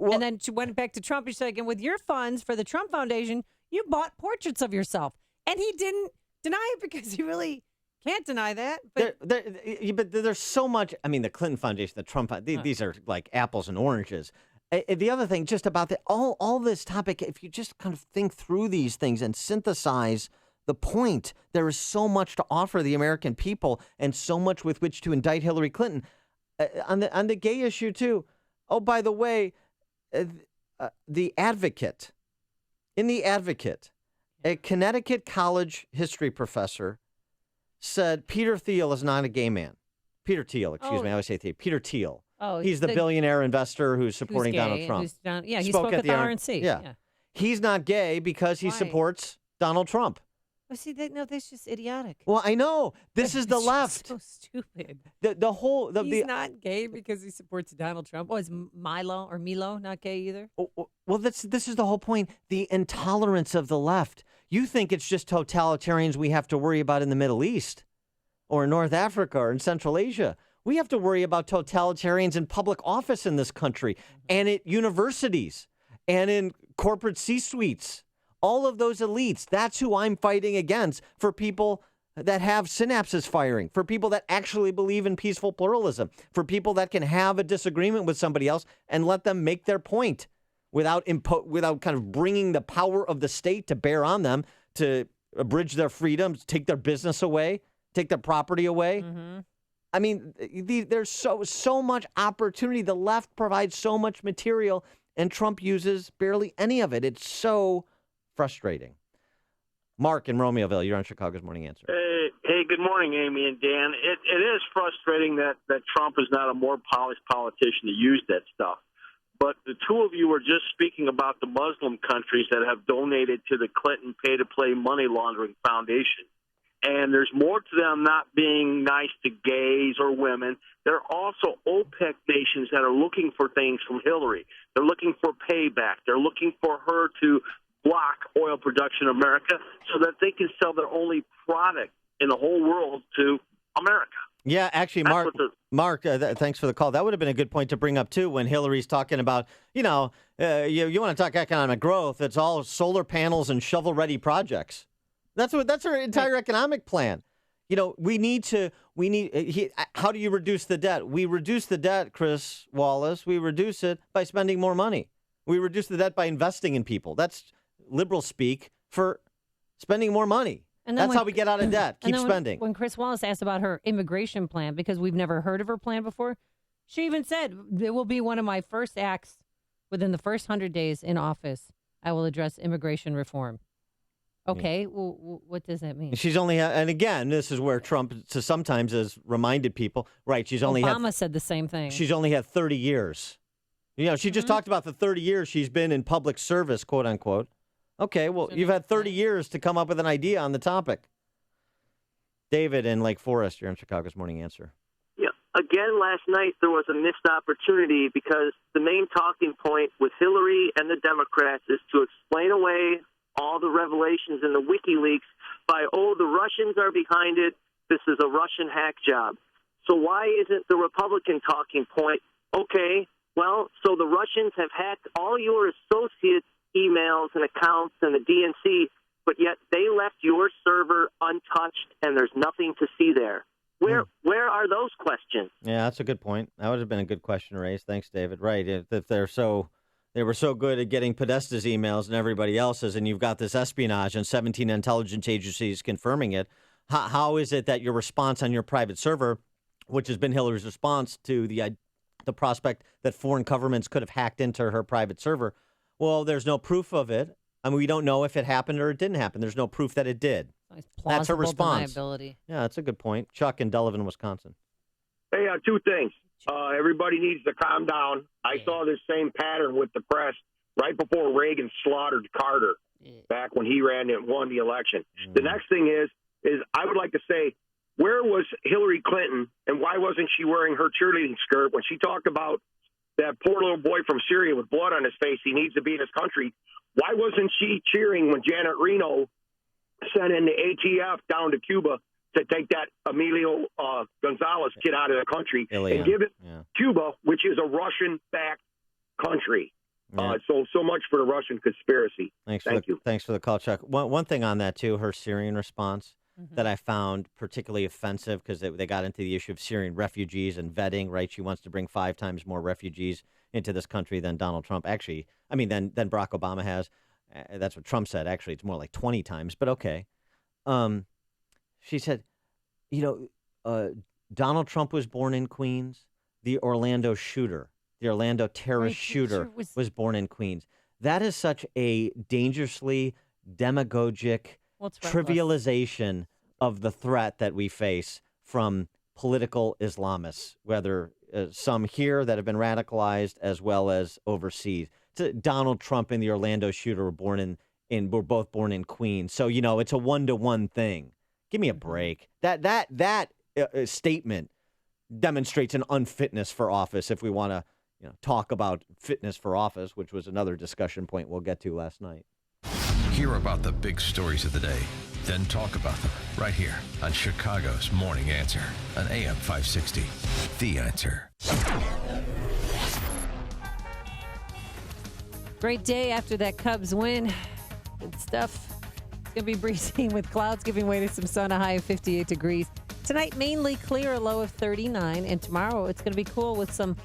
Well, and then she went back to Trump. She said, and with your funds for the Trump Foundation, you bought portraits of yourself. And he didn't deny it because he really can't deny that. But there's so much. I mean, the Clinton Foundation, the Trump, these are like apples and oranges. The other thing, just about all this topic, if you just kind of think through these things and synthesize the point, there is so much to offer the American people and so much with which to indict Hillary Clinton. On the gay issue, too. Oh, by the way, The Advocate. In The Advocate, a Connecticut college history professor said Peter Thiel is not a gay man. Peter Thiel, excuse me. I always say Thiel. Peter Thiel. Oh, he's the billionaire investor who's supporting Donald Trump. He spoke at the RNC. Yeah. He's not gay because he supports Donald Trump. Well, see, that's just idiotic. Well, I know. This is the left. So stupid. He's not gay because he supports Donald Trump. Oh, is Milo not gay either? Well, this is the whole point. The intolerance of the left. You think it's just totalitarians we have to worry about in the Middle East or in North Africa or in Central Asia. We have to worry about totalitarians in public office in this country and at universities and in corporate C-suites. All of those elites, that's who I'm fighting against, for people that have synapses firing, for people that actually believe in peaceful pluralism, for people that can have a disagreement with somebody else and let them make their point without kind of bringing the power of the state to bear on them to abridge their freedoms, take their business away, take their property away. Mm-hmm. I mean, there's so much opportunity. The left provides so much material, and Trump uses barely any of it. It's so frustrating. Mark in Romeoville, you're on Chicago's Morning Answer. Hey, good morning, Amy and Dan. It is frustrating that Trump is not a more polished politician to use that stuff. But the two of you were just speaking about the Muslim countries that have donated to the Clinton pay-to-play money laundering foundation. And there's more to them not being nice to gays or women. There are also OPEC nations that are looking for things from Hillary. They're looking for payback. They're looking for her to block oil production in America so that they can sell their only product in the whole world to America. Yeah, actually, Mark, thanks for the call. That would have been a good point to bring up, too, when Hillary's talking about, you want to talk economic growth. It's all solar panels and shovel-ready projects. That's her entire economic plan. How do you reduce the debt? We reduce the debt, Chris Wallace. We reduce it by spending more money. We reduce the debt by investing in people. That's liberal speak for spending more money. That's how we get out of debt. Keep spending. When Chris Wallace asked about her immigration plan, because we've never heard of her plan before, she even said, it will be one of my first acts within the first 100 days in office. I will address immigration reform. Okay, well, what does that mean? She's only, and again, this is where Trump sometimes has reminded people, right, Obama said the same thing. She's only had 30 years. She just talked about the 30 years she's been in public service, quote unquote. Okay, well, you've had 30 years to come up with an idea on the topic. David in Lake Forest, you're on Chicago's Morning Answer. Yeah, again, last night there was a missed opportunity because the main talking point with Hillary and the Democrats is to explain away all the revelations in the WikiLeaks by, the Russians are behind it. This is a Russian hack job. So why isn't the Republican talking point, okay, well, so the Russians have hacked all your associates' emails and accounts and the DNC, but yet they left your server untouched and there's nothing to see there. Where are those questions? Yeah, that's a good point. That would have been a good question to raise. Thanks, David. Right. If they were so good at getting Podesta's emails and everybody else's, and you've got this espionage and 17 intelligence agencies confirming it, how is it that your response on your private server, which has been Hillary's response to the prospect that foreign governments could have hacked into her private server, well, there's no proof of it. I mean, we don't know if it happened or it didn't happen. There's no proof that it did. That's her response. Deniability. Yeah, that's a good point. Chuck in Delavan, Wisconsin. Hey, two things. Everybody needs to calm down. I saw this same pattern with the press right before Reagan slaughtered Carter back when he ran and won the election. The next thing is I would like to say, where was Hillary Clinton and why wasn't she wearing her cheerleading skirt when she talked about that poor little boy from Syria with blood on his face? He needs to be in his country. Why wasn't she cheering when Janet Reno sent in the ATF down to Cuba to take that Emilio Gonzalez kid out of the country and give it Cuba, which is a Russian-backed country? Yeah. So much for the Russian conspiracy. Thank you. Thanks for the call, Chuck. One thing on that, too, her Syrian response that I found particularly offensive because they got into the issue of Syrian refugees and vetting, right? She wants to bring 5 times more refugees into this country than Donald Trump. Actually, I mean, than Barack Obama has. That's what Trump said. Actually, it's more like 20 times, but okay. She said, Donald Trump was born in Queens. The Orlando terrorist shooter was born in Queens. That is such a dangerously demagogic trivialization of the threat that we face from political Islamists, whether some here that have been radicalized as well as overseas. Donald Trump and the Orlando shooter were both born in Queens. So, it's a 1-to-1 thing. Give me a break. That statement demonstrates an unfitness for office if we want to talk about fitness for office, which was another discussion point we'll get to last night. Hear about the big stories of the day, then talk about them right here on Chicago's Morning Answer on AM 560. The Answer. Great day after that Cubs win. Good stuff. It's going to be breezy with clouds giving way to some sun, a high of 58 degrees. Tonight, mainly clear, a low of 39. And tomorrow, it's going to be cool with some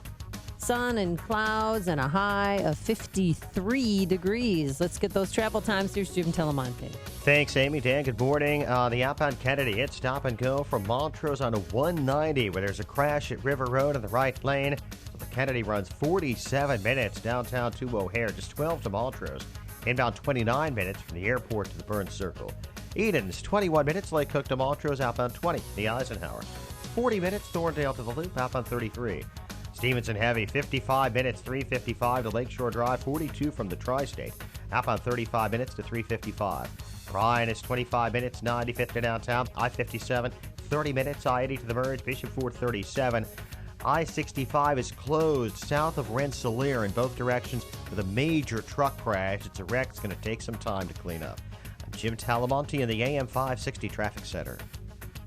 sun and clouds and a high of 53 degrees. Let's get those travel times. Here's Jim Telemonte. Thanks, Amy. Dan, good morning. The outbound Kennedy, it's stop and go from Montrose on a 190 where there's a crash at River Road in the right lane. So the Kennedy runs 47 minutes downtown to O'Hare, just 12 to Montrose. Inbound 29 minutes from the airport to the Burns Circle. Eden's 21 minutes, Lake Cook to Montrose, outbound 20, the Eisenhower. 40 minutes, Thorndale to the Loop, outbound 33. Stevenson Heavy, 55 minutes, 355 to Lakeshore Drive, 42 from the Tri-State, outbound 35 minutes to 355. Bryan is 25 minutes, 95th to downtown, I-57, 30 minutes, I-80 to the Merge, Bishop Ford 37. I-65 is closed south of Rensselaer in both directions with a major truck crash. It's a wreck. It's going to take some time to clean up. I'm Jim Talamonte in the AM 560 Traffic Center.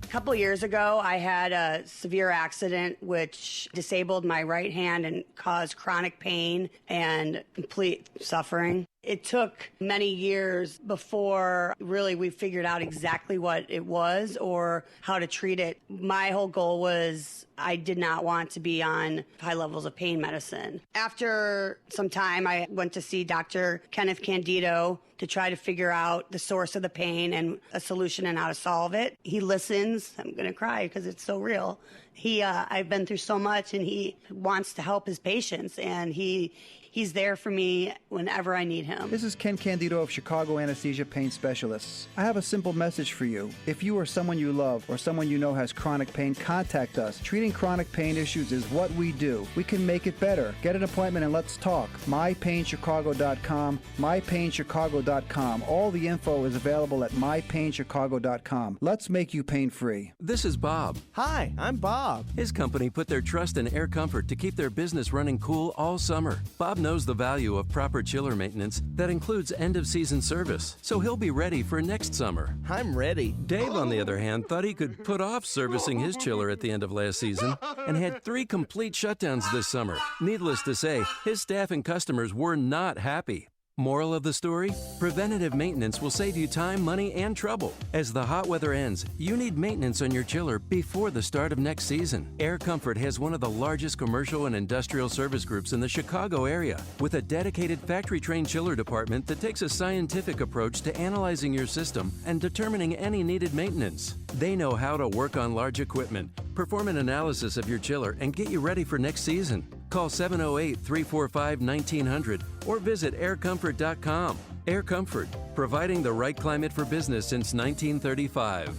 A couple years ago, I had a severe accident which disabled my right hand and caused chronic pain and complete suffering. It took many years before really we figured out exactly what it was or how to treat it. My whole goal was I did not want to be on high levels of pain medicine. After some time, I went to see Dr. Kenneth Candido to try to figure out the source of the pain and a solution and how to solve it. He listens. I'm going to cry because it's so real. I've been through so much, and he wants to help his patients, and he's there for me whenever I need him. This is Ken Candido of Chicago Anesthesia Pain Specialists. I have a simple message for you. If you or someone you love or someone you know has chronic pain, contact us. Treating chronic pain issues is what we do. We can make it better. Get an appointment and let's talk. MyPainChicago.com, MyPainChicago.com. All the info is available at MyPainChicago.com. Let's make you pain-free. This is Bob. Hi, I'm Bob. His company put their trust in Air Comfort to keep their business running cool all summer. Bob knows the value of proper chiller maintenance that includes end-of-season service, so he'll be ready for next summer. I'm ready. Dave, on the other hand, thought he could put off servicing his chiller at the end of last season and had 3 complete shutdowns this summer. Needless to say, his staff and customers were not happy. Moral of the story? Preventative maintenance will save you time, money, and trouble. As the hot weather ends, you need maintenance on your chiller before the start of next season. Air Comfort has one of the largest commercial and industrial service groups in the Chicago area, with a dedicated factory-trained chiller department that takes a scientific approach to analyzing your system and determining any needed maintenance. They know how to work on large equipment, perform an analysis of your chiller, and get you ready for next season. Call 708-345-1900 or visit aircomfort.com. Air Comfort, providing the right climate for business since 1935.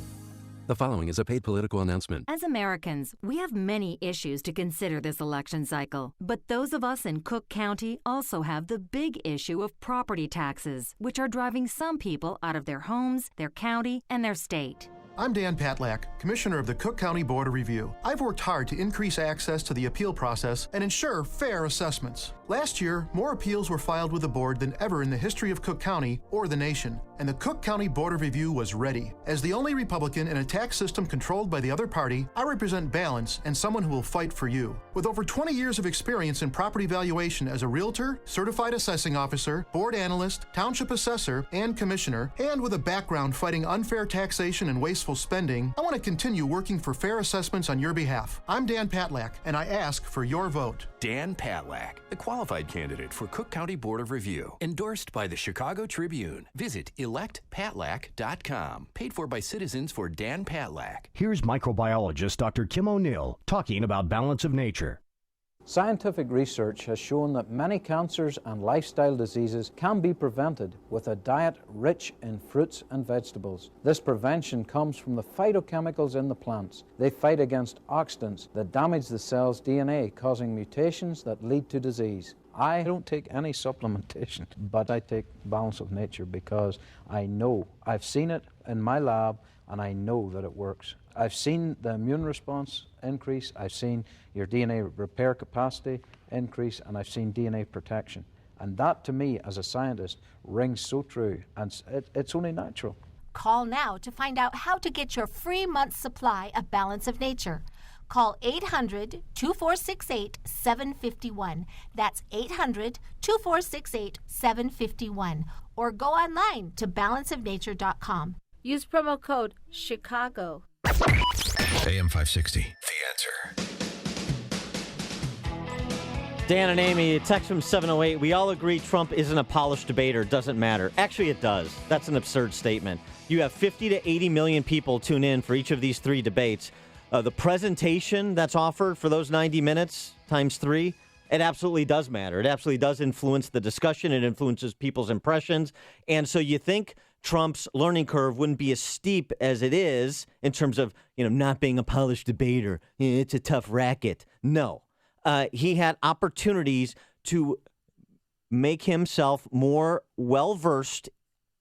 The following is a paid political announcement. As Americans, we have many issues to consider this election cycle. But those of us in Cook County also have the big issue of property taxes, which are driving some people out of their homes, their county, and their state. I'm Dan Patlak, Commissioner of the Cook County Board of Review. I've worked hard to increase access to the appeal process and ensure fair assessments. Last year, more appeals were filed with the board than ever in the history of Cook County or the nation, and the Cook County Board of Review was ready. As the only Republican in a tax system controlled by the other party, I represent balance and someone who will fight for you. With over 20 years of experience in property valuation as a realtor, certified assessing officer, board analyst, township assessor, and commissioner, and with a background fighting unfair taxation and wasteful spending, I want to continue working for fair assessments on your behalf. I'm Dan Patlak, and I ask for your vote. Dan Patlak, the qualified candidate for Cook County Board of Review, endorsed by the Chicago Tribune. Visit electpatlak.com, paid for by citizens for Dan Patlak. Here's microbiologist Dr. Kim O'Neill talking about balance of nature. Scientific research has shown that many cancers and lifestyle diseases can be prevented with a diet rich in fruits and vegetables. This prevention comes from the phytochemicals in the plants. They fight against oxidants that damage the cell's DNA, causing mutations that lead to disease. I don't take any supplementation, but I take balance of nature because I know, I've seen it in my lab, and I know that it works. I've seen the immune response increase, I've seen your DNA repair capacity increase, and I've seen DNA protection. And that, to me, as a scientist, rings so true, and it's only natural. Call now to find out how to get your free month's supply of Balance of Nature. Call 800-2468-751. That's 800-2468-751. Or go online to balanceofnature.com. Use promo code CHICAGO. AM 560, The Answer. Dan and Amy, text from 708. We all agree Trump isn't a polished debater. Doesn't matter. Actually, it does. That's an absurd statement. You have 50 to 80 million people tune in for each of these 3 debates. The presentation that's offered for those 90 minutes times 3, it absolutely does matter. It absolutely does influence the discussion. It influences people's impressions. And so you think Trump's learning curve wouldn't be as steep as it is in terms of, not being a polished debater. It's a tough racket. No. He had opportunities to make himself more well-versed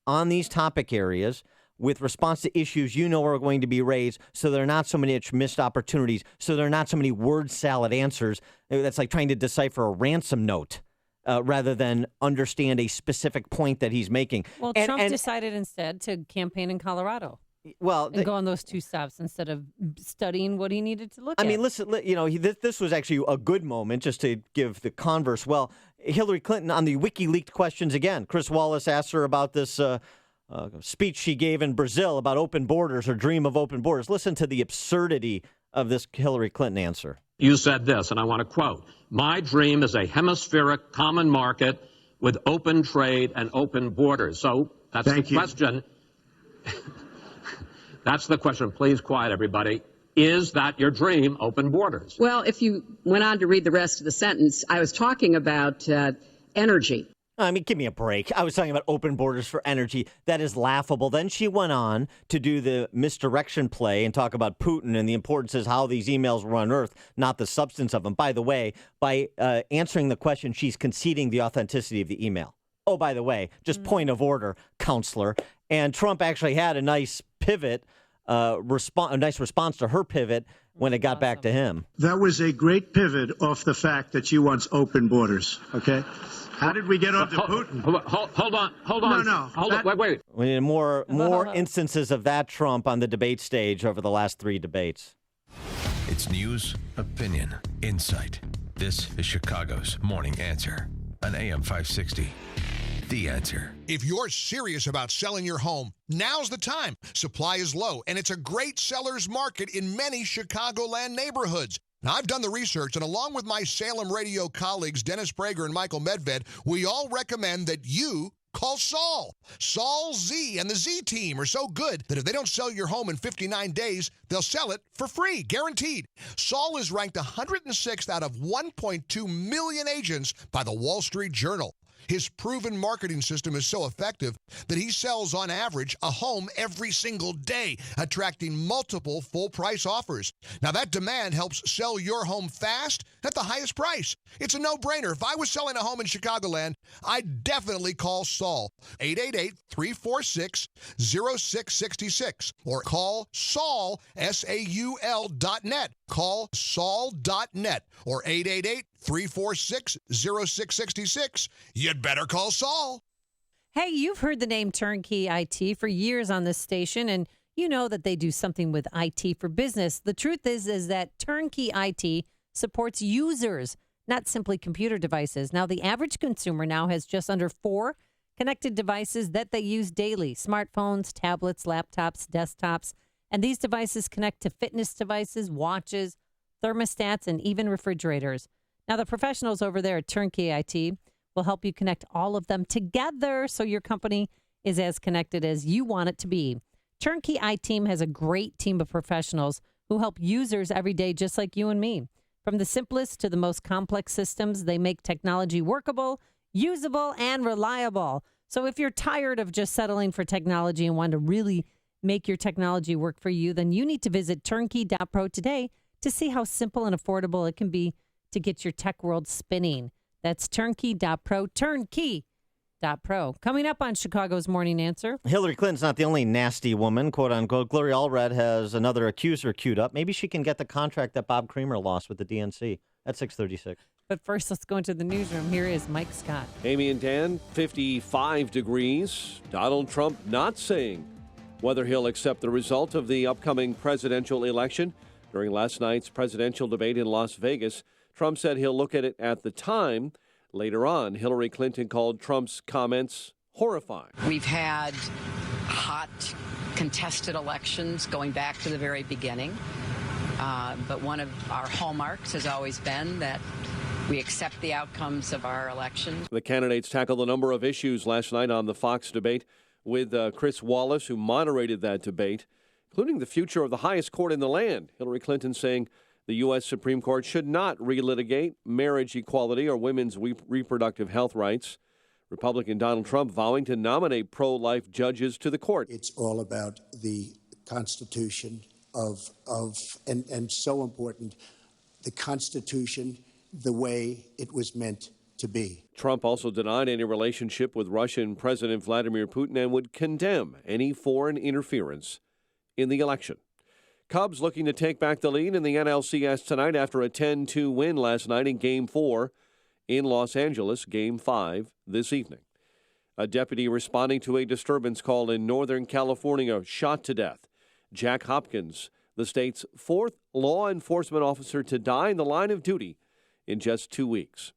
on these topic areas with response to issues are going to be raised, so there are not so many missed opportunities, so there are not so many word salad answers. That's like trying to decipher a ransom note rather than understand a specific point that he's making. Well, Trump decided instead to campaign in Colorado. Well, and go on those 2 stops instead of studying what he needed to look at. I mean, listen, this was actually a good moment just to give the converse. Well, Hillary Clinton on the WikiLeaks questions again. Chris Wallace asked her about this speech she gave in Brazil about open borders, her dream of open borders. Listen to the absurdity of this Hillary Clinton answer. You said this, and I want to quote, "My dream is a hemispheric common market with open trade and open borders." So that's the question. That's the question. Please quiet, everybody. Is that your dream, open borders? Well, if you went on to read the rest of the sentence, I was talking about energy. I mean, give me a break. I was talking about open borders for energy. That is laughable. Then she went on to do the misdirection play and talk about Putin and the importance of how these emails were unearthed, not the substance of them. By the way, by answering the question, she's conceding the authenticity of the email. Oh, by the way, just point of order, counselor. And Trump actually had a nice pivot, a nice response to her pivot when it got back to him. That was a great pivot off the fact that she wants open borders, okay? How did we get on to Putin? Hold on. No. Hold on. Wait. We need more instances of that Trump on the debate stage over the last 3 debates. It's news, opinion, insight. This is Chicago's Morning Answer on AM 560. The Answer. If you're serious about selling your home, now's the time. Supply is low, and it's a great seller's market in many Chicagoland neighborhoods. Now, I've done the research, and along with my Salem radio colleagues, Dennis Prager and Michael Medved, we all recommend that you call Saul. Saul Z and the Z team are so good that if they don't sell your home in 59 days, they'll sell it for free, guaranteed. Saul is ranked 106th out of 1.2 million agents by the Wall Street Journal. His proven marketing system is so effective that he sells on average a home every single day, attracting multiple full-price offers. Now, that demand helps sell your home fast at the highest price. It's a no-brainer. If I was selling a home in Chicagoland, I'd definitely call Saul. 888-346-0666 or call Saul, SAUL.net. Call Saul.net or 888-346-0666. You'd better call Saul. Hey, you've heard the name Turnkey IT for years on this station, and you know that they do something with IT for business. The truth is that Turnkey IT supports users, not simply computer devices. Now, the average consumer now has just under 4 connected devices that they use daily: smartphones, tablets, laptops, desktops. And these devices connect to fitness devices, watches, thermostats, and even refrigerators. Now, the professionals over there at Turnkey IT will help you connect all of them together so your company is as connected as you want it to be. Turnkey IT team has a great team of professionals who help users every day, just like you and me. From the simplest to the most complex systems, they make technology workable, usable, and reliable. So if you're tired of just settling for technology and want to really make your technology work for you, then you need to visit turnkey.pro today to see how simple and affordable it can be to get your tech world spinning. That's turnkey.pro, turnkey.pro. Coming up on Chicago's Morning Answer. Hillary Clinton's not the only nasty woman, quote unquote. Gloria Allred has another accuser queued up. Maybe she can get the contract that Bob Creamer lost with the DNC at 6:36. But first, let's go into the newsroom. Here is Mike Scott. Amy and Dan, 55 degrees. Donald Trump not saying whether he'll accept the result of the upcoming presidential election. During last night's presidential debate in Las Vegas, Trump said he'll look at it at the time. Later on, Hillary Clinton called Trump's comments horrifying. We've had hot, contested elections going back to the very beginning. But one of our hallmarks has always been that we accept the outcomes of our elections. The candidates tackled a number of issues last night on the Fox debate with Chris Wallace, who moderated that debate, including the future of the highest court in the land. Hillary Clinton saying the U.S. Supreme Court should not relitigate marriage equality or women's reproductive health rights. Republican Donald Trump vowing to nominate pro-life judges to the court. It's all about the Constitution and so important, the Constitution, the way it was meant to be. Trump also denied any relationship with Russian President Vladimir Putin and would condemn any foreign interference in the election. Cubs looking to take back the lead in the NLCS tonight after a 10-2 win last night in Game 4 in Los Angeles, Game 5 this evening. A deputy responding to a disturbance call in Northern California shot to death. Jack Hopkins, the state's fourth law enforcement officer to die in the line of duty in just 2 weeks.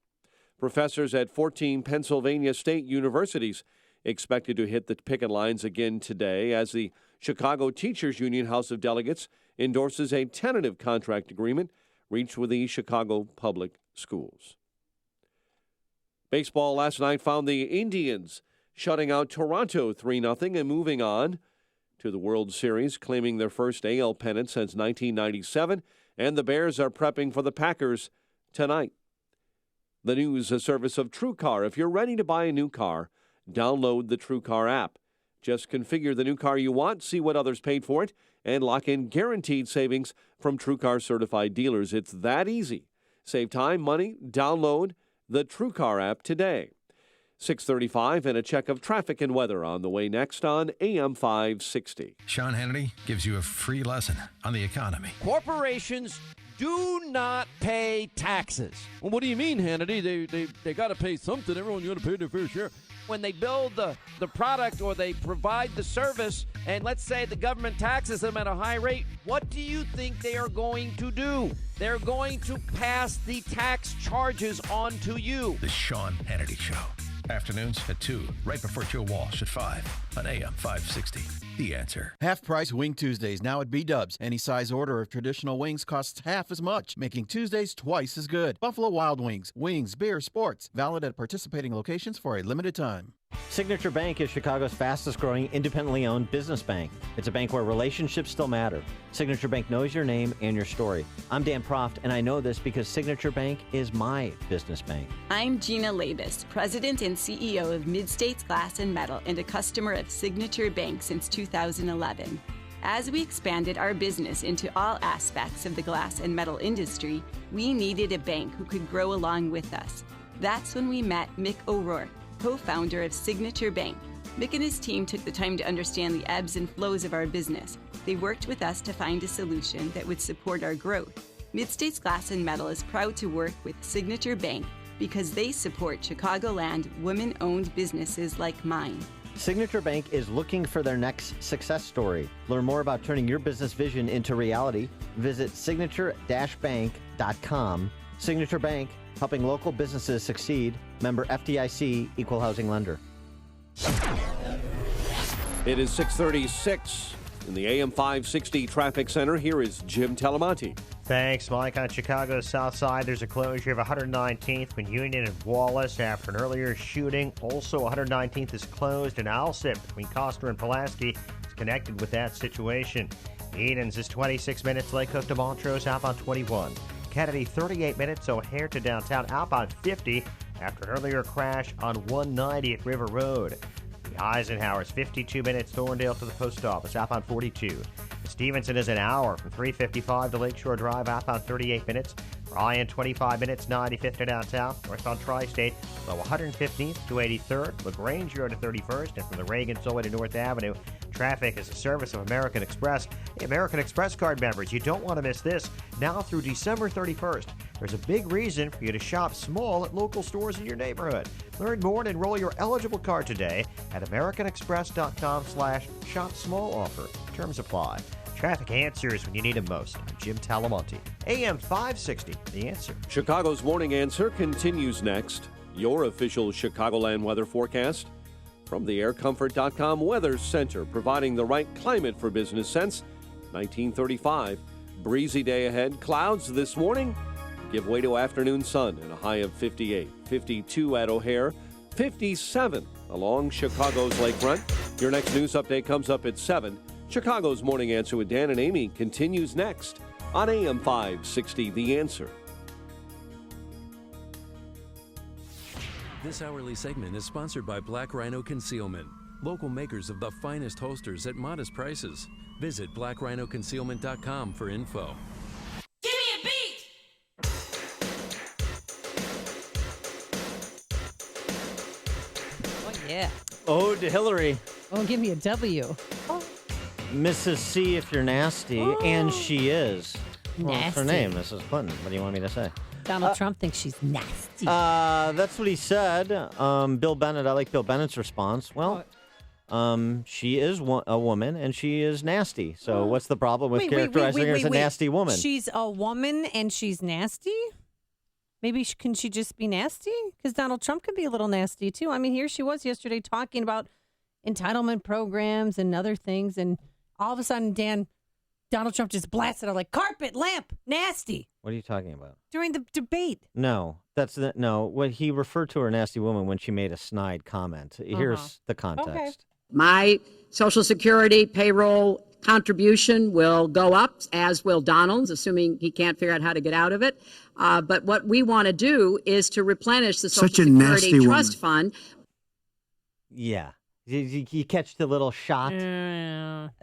Professors at 14 Pennsylvania state universities expected to hit the picket lines again today as the Chicago Teachers Union House of Delegates endorses a tentative contract agreement reached with the Chicago Public Schools. Baseball last night found the Indians shutting out Toronto 3-0 and moving on to the World Series, claiming their first AL pennant since 1997, and the Bears are prepping for the Packers tonight. The news, a service of TrueCar. If you're ready to buy a new car, download the TrueCar app. Just configure the new car you want, see what others paid for it, and lock in guaranteed savings from TrueCar certified dealers. It's that easy. Save time, money, download the TrueCar app today. 6:35 and a check of traffic and weather on the way next on AM 560. Sean Hannity gives you a free lesson on the economy. Corporations do not pay taxes. Well, what do you mean, Hannity? They got to pay something. Everyone's got to pay their fair share. When they build the product or they provide the service, and let's say the government taxes them at a high rate, what do you think they are going to do? They're going to pass the tax charges on to you. The Sean Hannity Show. Afternoons at 2, right before Joe Walsh at 5 on AM 560. The Answer. Half price Wing Tuesdays now at B-Dubs. Any size order of traditional wings costs half as much, making Tuesdays twice as good. Buffalo Wild Wings. Wings, beer, sports. Valid at participating locations for a limited time. Signature Bank is Chicago's fastest growing independently owned business bank. It's a bank where relationships still matter. Signature Bank knows your name and your story. I'm Dan Proft, and I know this because Signature Bank is my business bank. I'm Gina Labus, President and CEO of Mid-States Glass and Metal and a customer of Signature Bank since 2011. As we expanded our business into all aspects of the glass and metal industry, we needed a bank who could grow along with us. That's when we met Mick O'Rourke, co-founder of Signature Bank. Mick and his team took the time to understand the ebbs and flows of our business. They worked with us to find a solution that would support our growth. Mid-States Glass and Metal is proud to work with Signature Bank because they support Chicagoland women-owned businesses like mine. Signature Bank is looking for their next success story. Learn more about turning your business vision into reality. Visit signature-bank.com. Signature Bank, helping local businesses succeed. Member FDIC, Equal Housing Lender. It is 6:36 in the AM 560 Traffic Center. Here is Jim Talamonte. Thanks, Mike. On Chicago's south side, there's a closure of 119th between Union and Wallace after an earlier shooting. Also, 119th is closed, and Alsip between Costner and Pulaski is connected with that situation. Edens is 26 minutes. Lake Cook to Montrose, outbound 21. Kennedy, 38 minutes. O'Hare to downtown, outbound 50 after an earlier crash on 190 at River Road. The Eisenhower's 52 minutes. Thorndale to the post office, outbound 42. Stevenson is an hour from 355 to Lakeshore Drive, outbound 38 minutes. Ryan, 25 minutes, 95th to downtown. Northbound Tri-State, low 115th to 83rd. LaGrange Road to 31st. And from the Reagan Solway to North Avenue, traffic is a service of American Express. Hey, American Express card members, you don't want to miss this. Now through December 31st, There's a big reason for you to shop small at local stores in your neighborhood. Learn more and enroll your eligible card today at americanexpress.com/shop small offer. Terms apply. Traffic answers when you need them most. I'm Jim Talamonte. AM 560, The Answer. Chicago's Morning Answer continues next. Your official Chicagoland weather forecast from the aircomfort.com Weather Center, providing the right climate for business sense. 1935, breezy day ahead. Clouds this morning give way to afternoon sun and a high of 58. 52 at O'Hare, 57 along Chicago's lakefront. Your next news update comes up at 7. Chicago's Morning Answer with Dan and Amy continues next on AM 560, The Answer. This hourly segment is sponsored by Black Rhino Concealment, local makers of the finest holsters at modest prices. Visit blackrhinoconcealment.com for info. Give me a beat! Oh, yeah. Ode to Hillary. Oh, give me a W. Oh. Mrs. C if you're nasty, and she is. Well, that's her Nasty. name, Mrs. Clinton. What do you want me to say? Donald Trump thinks she's nasty. That's what he said. Bill Bennett, I like Bill Bennett's response. Well, she is a woman, and she is nasty. So what's the problem with characterizing her as a nasty woman? She's a woman and she's nasty? Maybe can she just be nasty? Because Donald Trump can be a little nasty, too. I mean, here she was yesterday talking about entitlement programs and other things, and all of a sudden, Donald Trump just blasted her like carpet, lamp, nasty. What are you talking about? During the debate. No, no. What he referred to her nasty woman when she made a snide comment. Here's the context. Okay. My Social Security payroll contribution will go up, as will Donald's, assuming he can't figure out how to get out of it. But what we want to do is to replenish the Social Security Trust Fund. Yeah. You catch the little shot.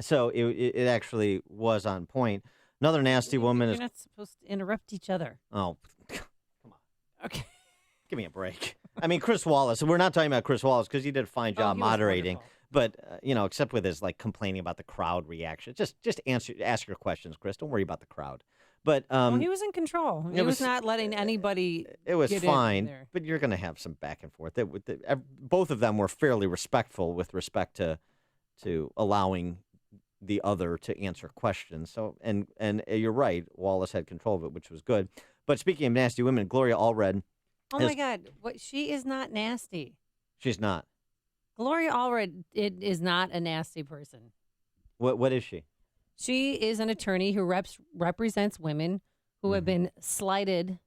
So it actually was on point. Another nasty woman You're not supposed to interrupt each other. Oh, come on. Okay. Give me a break. I mean, Chris Wallace. We're not talking about Chris Wallace because he did a fine job moderating. But, except with his, complaining about the crowd reaction. Just ask your questions, Chris. Don't worry about the crowd. But he was in control. He was not letting anybody It was get fine, in there. but you're going to have some back and forth. Both of them were fairly respectful with respect to allowing the other to answer questions. So, and you're right, Wallace had control of it, which was good. But speaking of nasty women, Gloria Allred. Oh my God, she is not nasty. She's not. Gloria Allred is not a nasty person. What is she? She is an attorney who represents women who have been slighted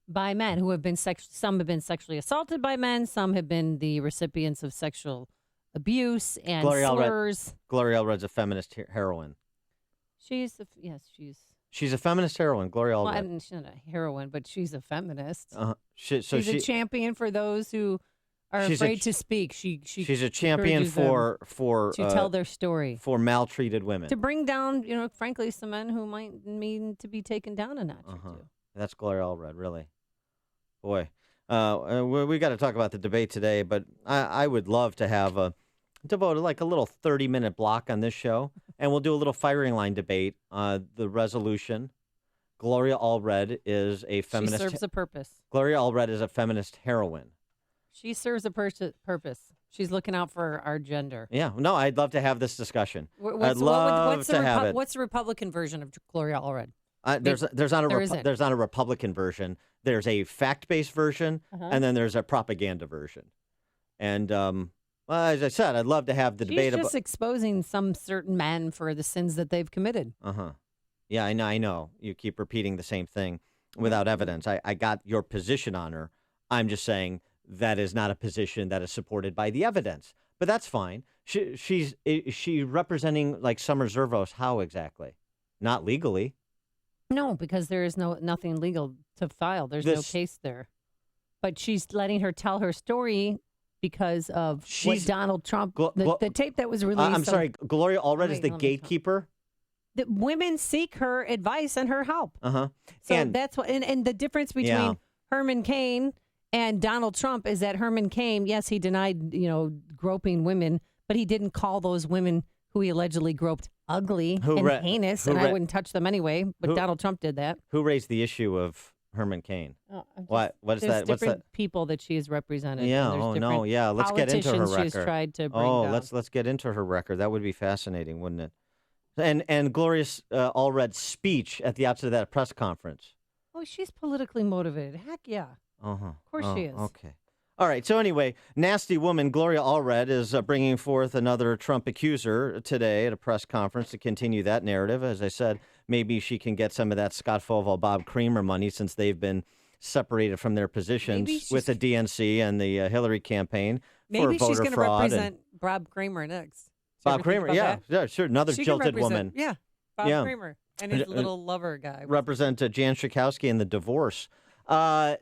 by men, who have been some have been sexually assaulted by men, some have been the recipients of sexual abuse and slurs. Gloria Allred's a feminist heroine. She's a feminist heroine, Gloria Allred. Well, she's not a heroine, but she's a feminist. She's a champion for those who are afraid to speak. She's a champion for to tell their story, for maltreated women, to bring down, frankly, some men who might mean to be taken down a notch. That's Gloria Allred, really. Boy, we got to talk about the debate today, but I would love to have devote a little 30-minute block on this show, and we'll do a little firing line debate. The resolution. Gloria Allred is a feminist. She serves a purpose. Gloria Allred is a feminist heroine. She serves a purpose. She's looking out for our gender. Yeah, no, I'd love to have this discussion. What's the Republican version of Gloria Allred? There's not a Republican version. There's a fact-based version, and then there's a propaganda version. And as I said, I'd love to have the debate. She's just exposing some certain men for the sins that they've committed. Yeah, I know. You keep repeating the same thing without evidence. I got your position on her. I'm just saying that is not a position that is supported by the evidence. But that's fine. She's representing Summer Zervos. How exactly? Not legally. No, because there is nothing legal to file. There's no case there. But she's letting her tell her story because of what Donald Trump, the tape that was released. I'm sorry, Gloria Allred is the gatekeeper? The women seek her advice and her help. So that's what, and the difference between Herman Cain and Donald Trump is that Herman Cain, yes, he denied, groping women, but he didn't call those women who he allegedly groped ugly and heinous, and I wouldn't touch them anyway, but Donald Trump did that. Who raised the issue of Herman Cain. Oh, What's there's that? What's different that? people that she has represented. Yeah. and there's Oh no. different Yeah. Let's get into her politicians record. she's tried to bring oh, down. let's get into her record. That would be fascinating, wouldn't it? And Gloria Allred's speech at the outset of that press conference. Oh, she's politically motivated. Heck yeah. Uh-huh. Of course she is. Okay. All right. So anyway, nasty woman Gloria Allred is bringing forth another Trump accuser today at a press conference to continue that narrative. As I said, maybe she can get some of that Scott Foval, Bob Creamer money since they've been separated from their positions with the DNC and the Hillary campaign for Maybe voter she's going to fraud. represent Bob Kramer next. Did you Bob ever think Creamer, about yeah, that? yeah, sure. Another She can jilted represent- woman. Yeah, Bob Yeah. Kramer and his little lover guy. Represent Jan Schakowsky in the divorce.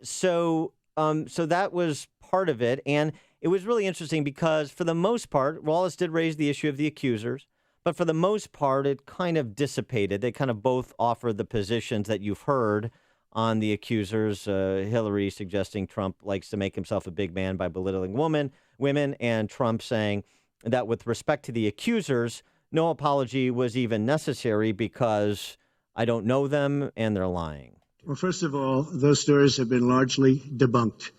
So that was part of it. And it was really interesting because for the most part, Wallace did raise the issue of the accusers. But for the most part, it kind of dissipated. They kind of both offered the positions that you've heard on the accusers. Hillary suggesting Trump likes to make himself a big man by belittling women, and Trump saying that with respect to the accusers, no apology was even necessary because I don't know them and they're lying. Well, first of all, those stories have been largely debunked.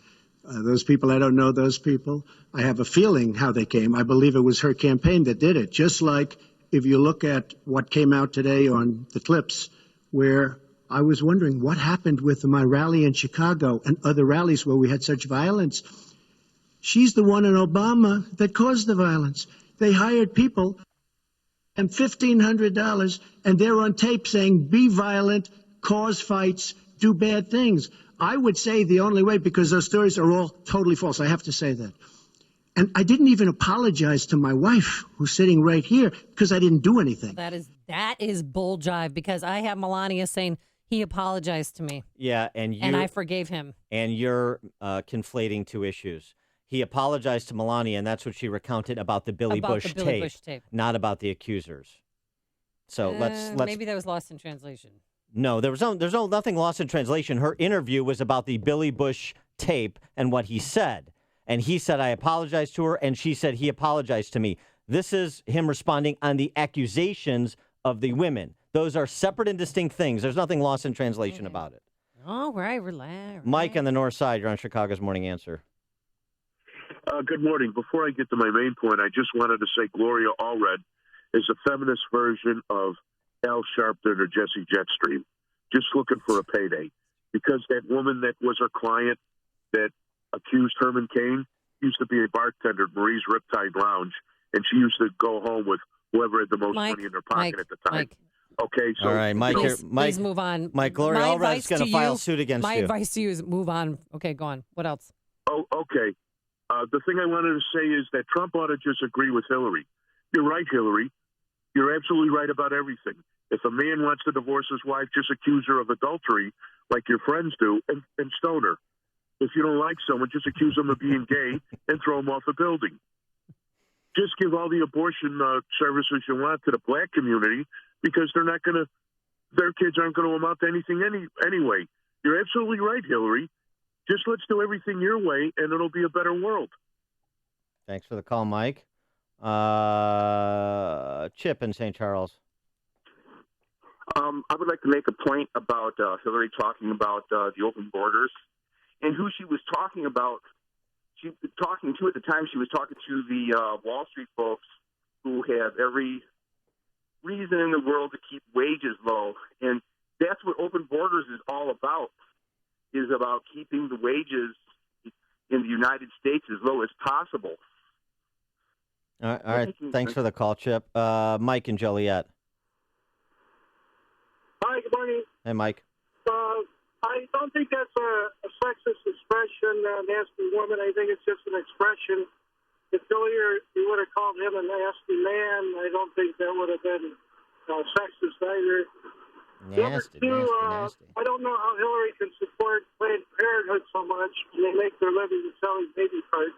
Those people, I don't know those people. I have a feeling how they came. I believe it was her campaign that did it. Just like if you look at what came out today on the clips, where I was wondering what happened with my rally in Chicago and other rallies where we had such violence. She's the one in Obama that caused the violence. They hired people and $1,500, and they're on tape saying, be violent, cause fights, do bad things. I would say the only way, because those stories are all totally false. I have to say that. And I didn't even apologize to my wife, who's sitting right here, because I didn't do anything. That is bull jive, because I have Melania saying he apologized to me. Yeah, and I forgave him. And you're conflating two issues. He apologized to Melania, and that's what she recounted about the Billy Bush tape, not about the accusers. So let's maybe that was lost in translation. No, there's nothing lost in translation. Her interview was about the Billy Bush tape and what he said. And he said, I apologized to her, and she said he apologized to me. This is him responding on the accusations of the women. Those are separate and distinct things. There's nothing lost in translation about it. All right, relax. Mike on the north side, you're on Chicago's Morning Answer. Good morning. Before I get to my main point, I just wanted to say Gloria Allred is a feminist version of Al Sharpton or Jesse Jetstream, just looking for a payday. Because that woman that was her client that accused Herman Cain used to be a bartender at Marie's Riptide Lounge, and she used to go home with whoever had the most money in their pocket at the time. Okay, so all right, Mike. Please move on. Mike, Gloria Allred's going to file suit against you. My advice to you is move on. Okay, go on. What else? Oh, okay. The thing I wanted to say is that Trump ought to just agree with Hillary. You're right, Hillary. You're absolutely right about everything. If a man wants to divorce his wife, just accuse her of adultery like your friends do and stone her. If you don't like someone, just accuse them of being gay and throw them off a building. Just give all the abortion services you want to the black community because they're not going to, their kids aren't going to amount to anything anyway. You're absolutely right, Hillary. Just let's do everything your way, and it'll be a better world. Thanks for the call, Mike. Chip in St. Charles. I would like to make a point about Hillary talking about the open borders and who she was talking about. She was talking to at the time. She was talking to the Wall Street folks who have every reason in the world to keep wages low, and that's what open borders is all about. Is about keeping the wages in the United States as low as possible. All right. Thanks for the call, Chip. Mike in Joliet. Hi, good morning. Hey, Mike. I don't think that's a sexist expression, nasty woman. I think it's just an expression. If Hillary, you would have called him a nasty man, I don't think that would have been sexist either. Nasty. I don't know how Hillary can support Planned Parenthood so much when they make their living selling baby parts.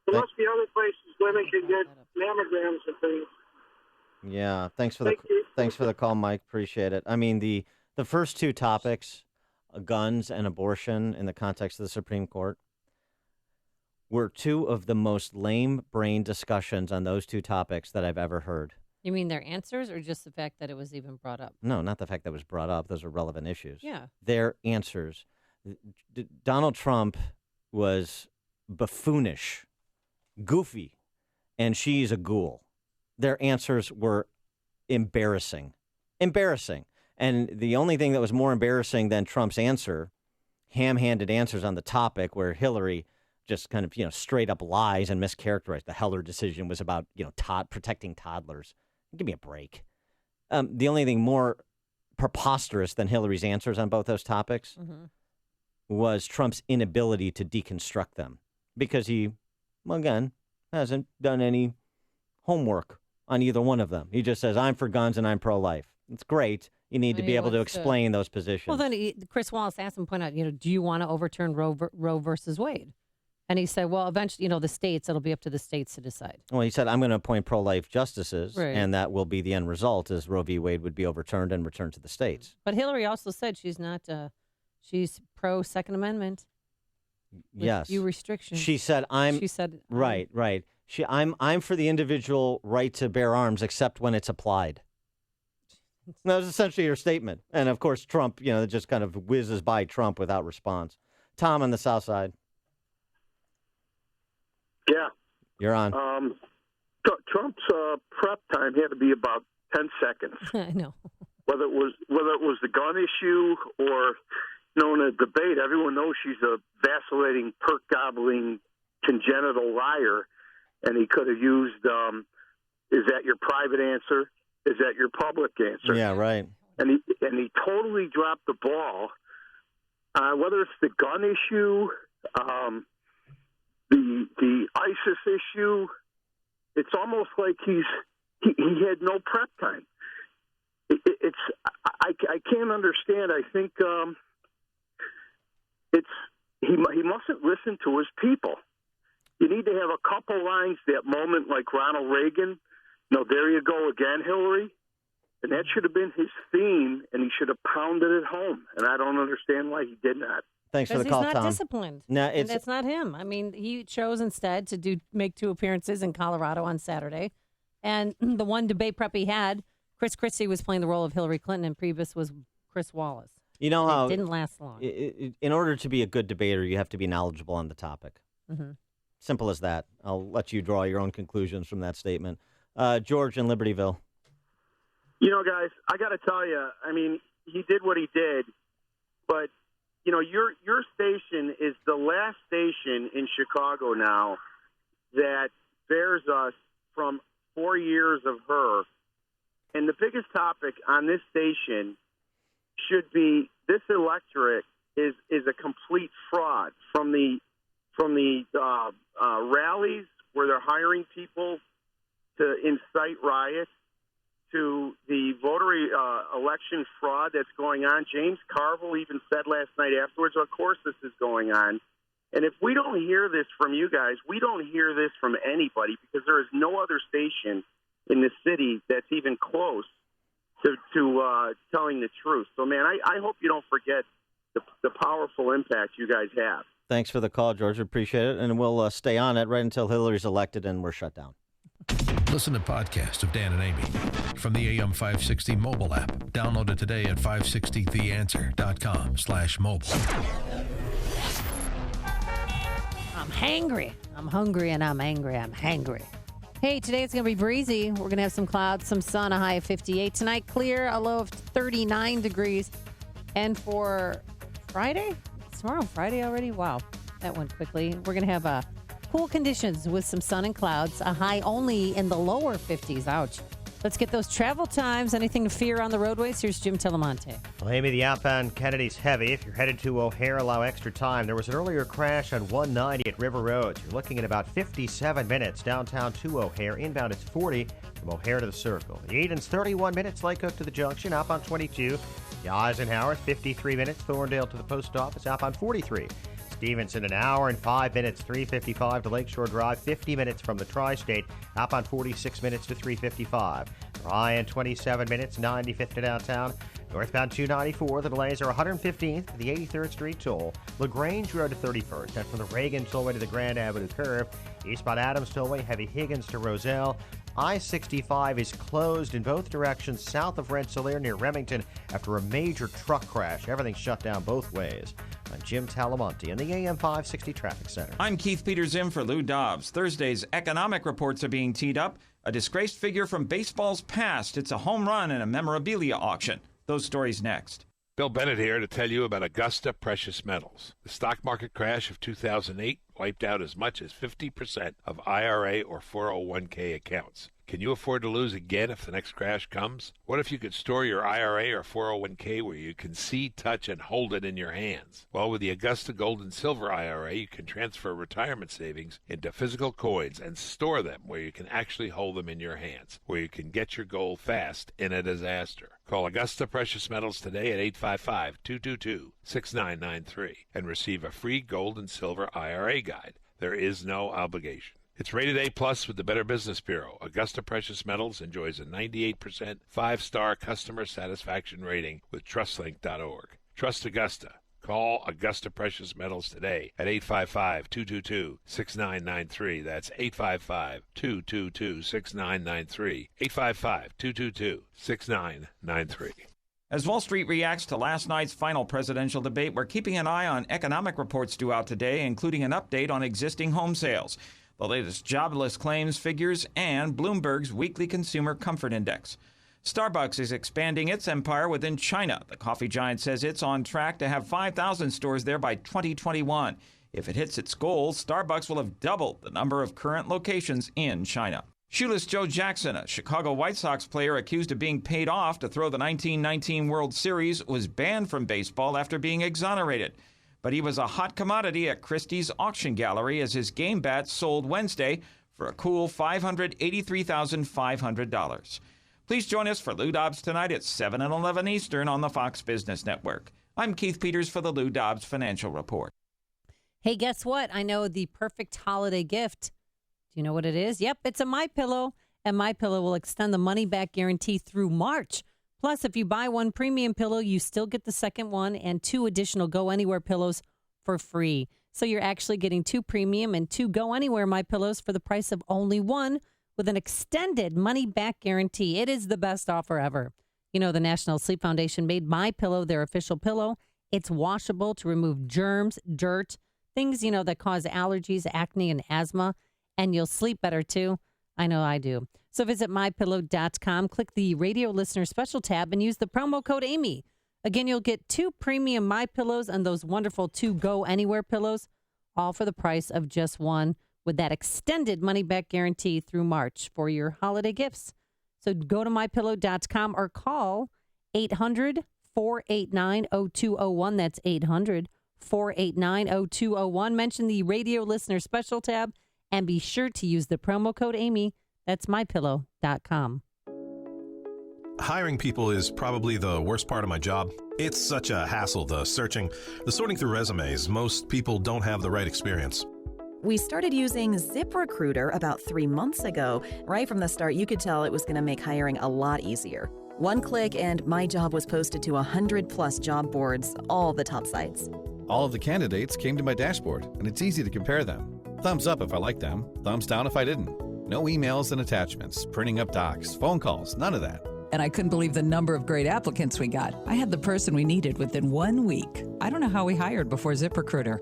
There must be other places women can get mammograms and things. Yeah, thanks for the call, Mike. Appreciate it. I mean, the first two topics, guns and abortion in the context of the Supreme Court, were two of the most lame-brained discussions on those two topics that I've ever heard. You mean their answers or just the fact that it was even brought up? No, not the fact that it was brought up. Those are relevant issues. Yeah. Their answers. Donald Trump was buffoonish, goofy, and she's a ghoul. Their answers were embarrassing. Embarrassing. And the only thing that was more embarrassing than Trump's answer, ham-handed answers on the topic where Hillary just kind of, straight up lies and mischaracterized. The Heller decision was about, protecting toddlers. Give me a break. The only thing more preposterous than Hillary's answers on both those topics was Trump's inability to deconstruct them because he, again, hasn't done any homework on either one of them. He just says, I'm for guns and I'm pro-life. It's great. You need to be able to explain those positions. Well, then Chris Wallace asked him, point out, do you want to overturn Roe versus Wade? And he said, well, eventually, the states, it'll be up to the states to decide. Well, he said, I'm going to appoint pro-life justices, right, and that will be the end result, is Roe v. Wade would be overturned and returned to the states. But Hillary also said she's not, she's pro-Second Amendment. Yes. Few restrictions. She said, right. I'm for the individual right to bear arms, except when it's applied. That was essentially her statement. And, of course, Trump, just kind of whizzes by Trump without response. Tom on the South Side. Yeah. You're on. Trump's prep time had to be about 10 seconds. I know. Whether it was the gun issue or, in a debate, everyone knows she's a vacillating, perk-gobbling, congenital liar, and he could have used, is that your private answer? Is that your public answer? Yeah, right. And he totally dropped the ball. Whether it's the gun issue, the ISIS issue, it's almost like he had no prep time. I can't understand. I think he mustn't listen to his people. You need to have a couple lines that moment, like Ronald Reagan. There you go again, Hillary. And that should have been his theme, and he should have pounded it home. And I don't understand why he did not. Thanks for the call, Tom. He's not disciplined. No, and that's not him. I mean, he chose instead to make 2 appearances in Colorado on Saturday. And the one debate prep he had, Chris Christie was playing the role of Hillary Clinton, and Priebus was Chris Wallace. You know how it didn't last long. In order to be a good debater, you have to be knowledgeable on the topic. Mm-hmm. Simple as that. I'll let you draw your own conclusions from that statement. George in Libertyville. Guys, I got to tell you, I mean, he did what he did, but your station is the last station in Chicago now that bears us from 4 years of her. And the biggest topic on this station should be this electorate is a complete fraud from the rallies where they're hiring people to incite riots to the voter election fraud that's going on. James Carville even said last night afterwards, of course this is going on. And if we don't hear this from you guys, we don't hear this from anybody, because there is no other station in the city that's even close to telling the truth. So, man, I hope you don't forget the powerful impact you guys have. Thanks for the call, George. Appreciate it. And we'll stay on it right until Hillary's elected and we're shut down. Listen to podcasts of Dan and Amy from the AM 560 mobile app. Download it today at 560theanswer.com/mobile. I'm hangry. I'm hungry and I'm angry. I'm hangry. Hey, today it's going to be breezy. We're going to have some clouds, some sun, a high of 58. Tonight, clear, a low of 39 degrees. And for Friday? It's tomorrow, Friday already? Wow, that went quickly. We're going to have cool conditions with some sun and clouds, a high only in the lower 50s. Ouch. Let's get those travel times. Anything to fear on the roadways? Here's Jim Telemonte. Well, Amy, the outbound Kennedy's heavy. If you're headed to O'Hare, allow extra time. There was an earlier crash on 190 at River Road. You're looking at about 57 minutes downtown to O'Hare. Inbound, it's 40 from O'Hare to the Circle. The Eden's 31 minutes. Lakehook to the Junction. Outbound 22. The Eisenhower, 53 minutes. Thorndale to the post office. Outbound 43. Stevenson, an hour and 5 minutes, 355 to Lakeshore Drive, 50 minutes from the Tri-State, outbound 46 minutes to 355. Ryan, 27 minutes, 95th to downtown. Northbound 294, the delays are 115th to the 83rd Street toll. LaGrange Road to 31st, and from the Reagan Tollway to the Grand Avenue curve. Eastbound Adams Tollway, heavy Higgins to Roselle. I-65 is closed in both directions south of Rensselaer near Remington after a major truck crash. Everything's shut down both ways. I'm Jim Talamonte in the AM 560 Traffic Center. I'm Keith Peters in for Lou Dobbs. Thursday's economic reports are being teed up. A disgraced figure from baseball's past. It's a home run in a memorabilia auction. Those stories next. Bill Bennett here to tell you about Augusta Precious Metals. The stock market crash of 2008 wiped out as much as 50% of IRA or 401k accounts. Can you afford to lose again if the next crash comes? What if you could store your IRA or 401k where you can see, touch, and hold it in your hands? Well, with the Augusta Gold and Silver IRA, you can transfer retirement savings into physical coins and store them where you can actually hold them in your hands, where you can get your gold fast in a disaster. Call Augusta Precious Metals today at 855-222-6993 and receive a free gold and silver IRA guide. There is no obligation. It's rated A+ with the Better Business Bureau. Augusta Precious Metals enjoys a 98% 5-star customer satisfaction rating with TrustLink.org. Trust Augusta. Call Augusta Precious Metals today at 855-222-6993. That's 855-222-6993. 855-222-6993. As Wall Street reacts to last night's final presidential debate, we're keeping an eye on economic reports due out today, including an update on existing home sales, the latest jobless claims figures, and Bloomberg's weekly Consumer Comfort Index. Starbucks is expanding its empire within China. The coffee giant says it's on track to have 5,000 stores there by 2021. If it hits its goals, Starbucks will have doubled the number of current locations in China. Shoeless Joe Jackson, a Chicago White Sox player accused of being paid off to throw the 1919 World Series, was banned from baseball after being exonerated. But he was a hot commodity at Christie's auction gallery as his game bats sold Wednesday for a cool $583,500. Please join us for Lou Dobbs tonight at 7 and 11 Eastern on the Fox Business Network. I'm Keith Peters for the Lou Dobbs Financial Report. Hey, guess what? I know the perfect holiday gift. Do you know what it is? Yep, it's a MyPillow, and MyPillow will extend the money-back guarantee through March. Plus, if you buy one premium pillow, you still get the second one and 2 additional Go Anywhere pillows for free. So you're actually getting 2 premium and 2 Go Anywhere MyPillows for the price of only one with an extended money-back guarantee. It is the best offer ever. You know, the National Sleep Foundation made MyPillow their official pillow. It's washable to remove germs, dirt, things, that cause allergies, acne, and asthma. And you'll sleep better, too. I know I do. So visit MyPillow.com, click the radio listener special tab, and use the promo code Amy. Again, you'll get 2 premium MyPillows and those wonderful 2 Go Anywhere pillows, all for the price of just one, with that extended money-back guarantee through March for your holiday gifts. So go to MyPillow.com or call 800-489-0201. That's 800-489-0201. Mention the radio listener special tab and be sure to use the promo code Amy. That's MyPillow.com. Hiring people is probably the worst part of my job. It's such a hassle, the searching, the sorting through resumes. Most people don't have the right experience. We started using ZipRecruiter about 3 months ago. Right from the start, you could tell it was going to make hiring a lot easier. One click and my job was posted to 100+ job boards, all the top sites. All of the candidates came to my dashboard, and it's easy to compare them. Thumbs up if I liked them, thumbs down if I didn't. No emails and attachments, printing up docs, phone calls, none of that. And I couldn't believe the number of great applicants we got. I had the person we needed within 1 week. I don't know how we hired before ZipRecruiter.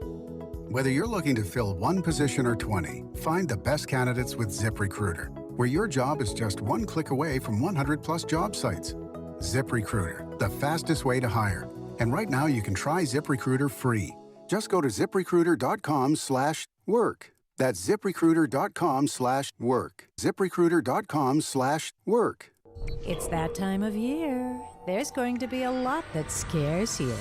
Whether you're looking to fill one position or 20, find the best candidates with ZipRecruiter, where your job is just 1 click away from 100+ job sites. ZipRecruiter, the fastest way to hire. And right now you can try ZipRecruiter free. Just go to ZipRecruiter.com/work. That's ZipRecruiter.com/work. ZipRecruiter.com/work. It's that time of year. There's going to be a lot that scares you.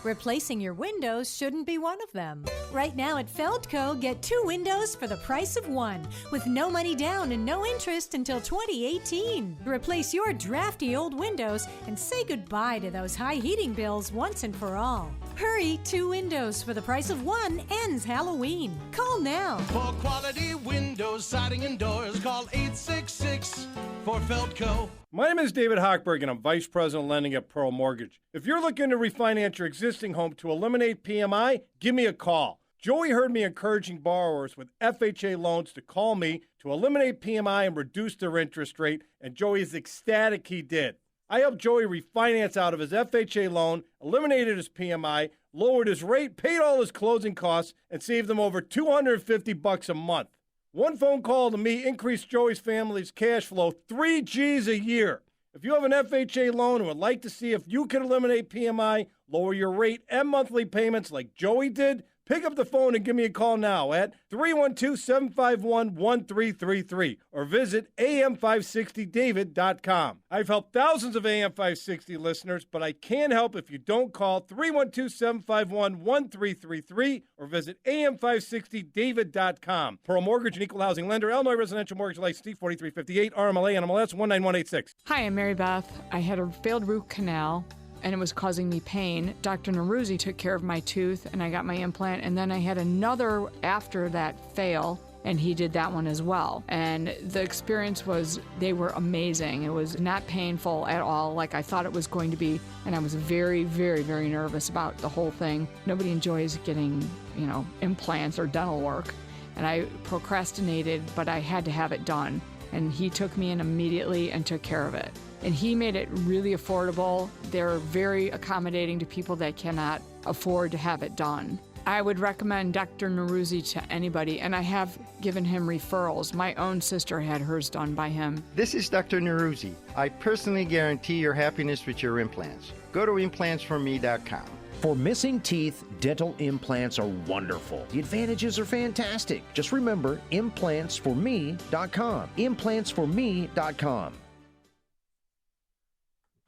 Replacing your windows shouldn't be one of them. Right now at Feldco, get 2 windows for the price of 1, with no money down and no interest until 2018. Replace your drafty old windows and say goodbye to those high heating bills once and for all. Hurry, 2 windows for the price of 1 ends Halloween. Call now. For quality windows, siding, and doors, call 866 for Feldco. My name is David Hochberg, and I'm Vice President Lending at Pearl Mortgage. If you're looking to refinance your existing home to eliminate PMI, give me a call. Joey heard me encouraging borrowers with FHA loans to call me to eliminate PMI and reduce their interest rate, and Joey is ecstatic he did. I helped Joey refinance out of his FHA loan, eliminated his PMI, lowered his rate, paid all his closing costs, and saved him over $250 a month. One phone call to me increased Joey's family's cash flow 3 G's a year. If you have an FHA loan and would like to see if you can eliminate PMI, lower your rate and monthly payments like Joey did, pick up the phone and give me a call now at 312-751-1333 or visit am560david.com. I've helped thousands of AM560 listeners, but I can't help if you don't call 312-751-1333 or visit am560david.com. Pearl Mortgage and Equal Housing Lender, Illinois Residential Mortgage License C4358, RMLA, NMLS 19186. Hi, I'm Mary Beth. I had a failed root canal, and it was causing me pain. Dr. Neruzzi took care of my tooth, and I got my implant, and then I had another after that fail, and he did that one as well. And the experience was, they were amazing. It was not painful at all like I thought it was going to be, and I was very, very, very nervous about the whole thing. Nobody enjoys getting, implants or dental work, and I procrastinated, but I had to have it done. And he took me in immediately and took care of it. And he made it really affordable. They're very accommodating to people that cannot afford to have it done. I would recommend Dr. Neruzzi to anybody, and I have given him referrals. My own sister had hers done by him. This is Dr. Neruzzi. I personally guarantee your happiness with your implants. Go to implantsforme.com. For missing teeth, dental implants are wonderful. The advantages are fantastic. Just remember, implantsforme.com. Implantsforme.com.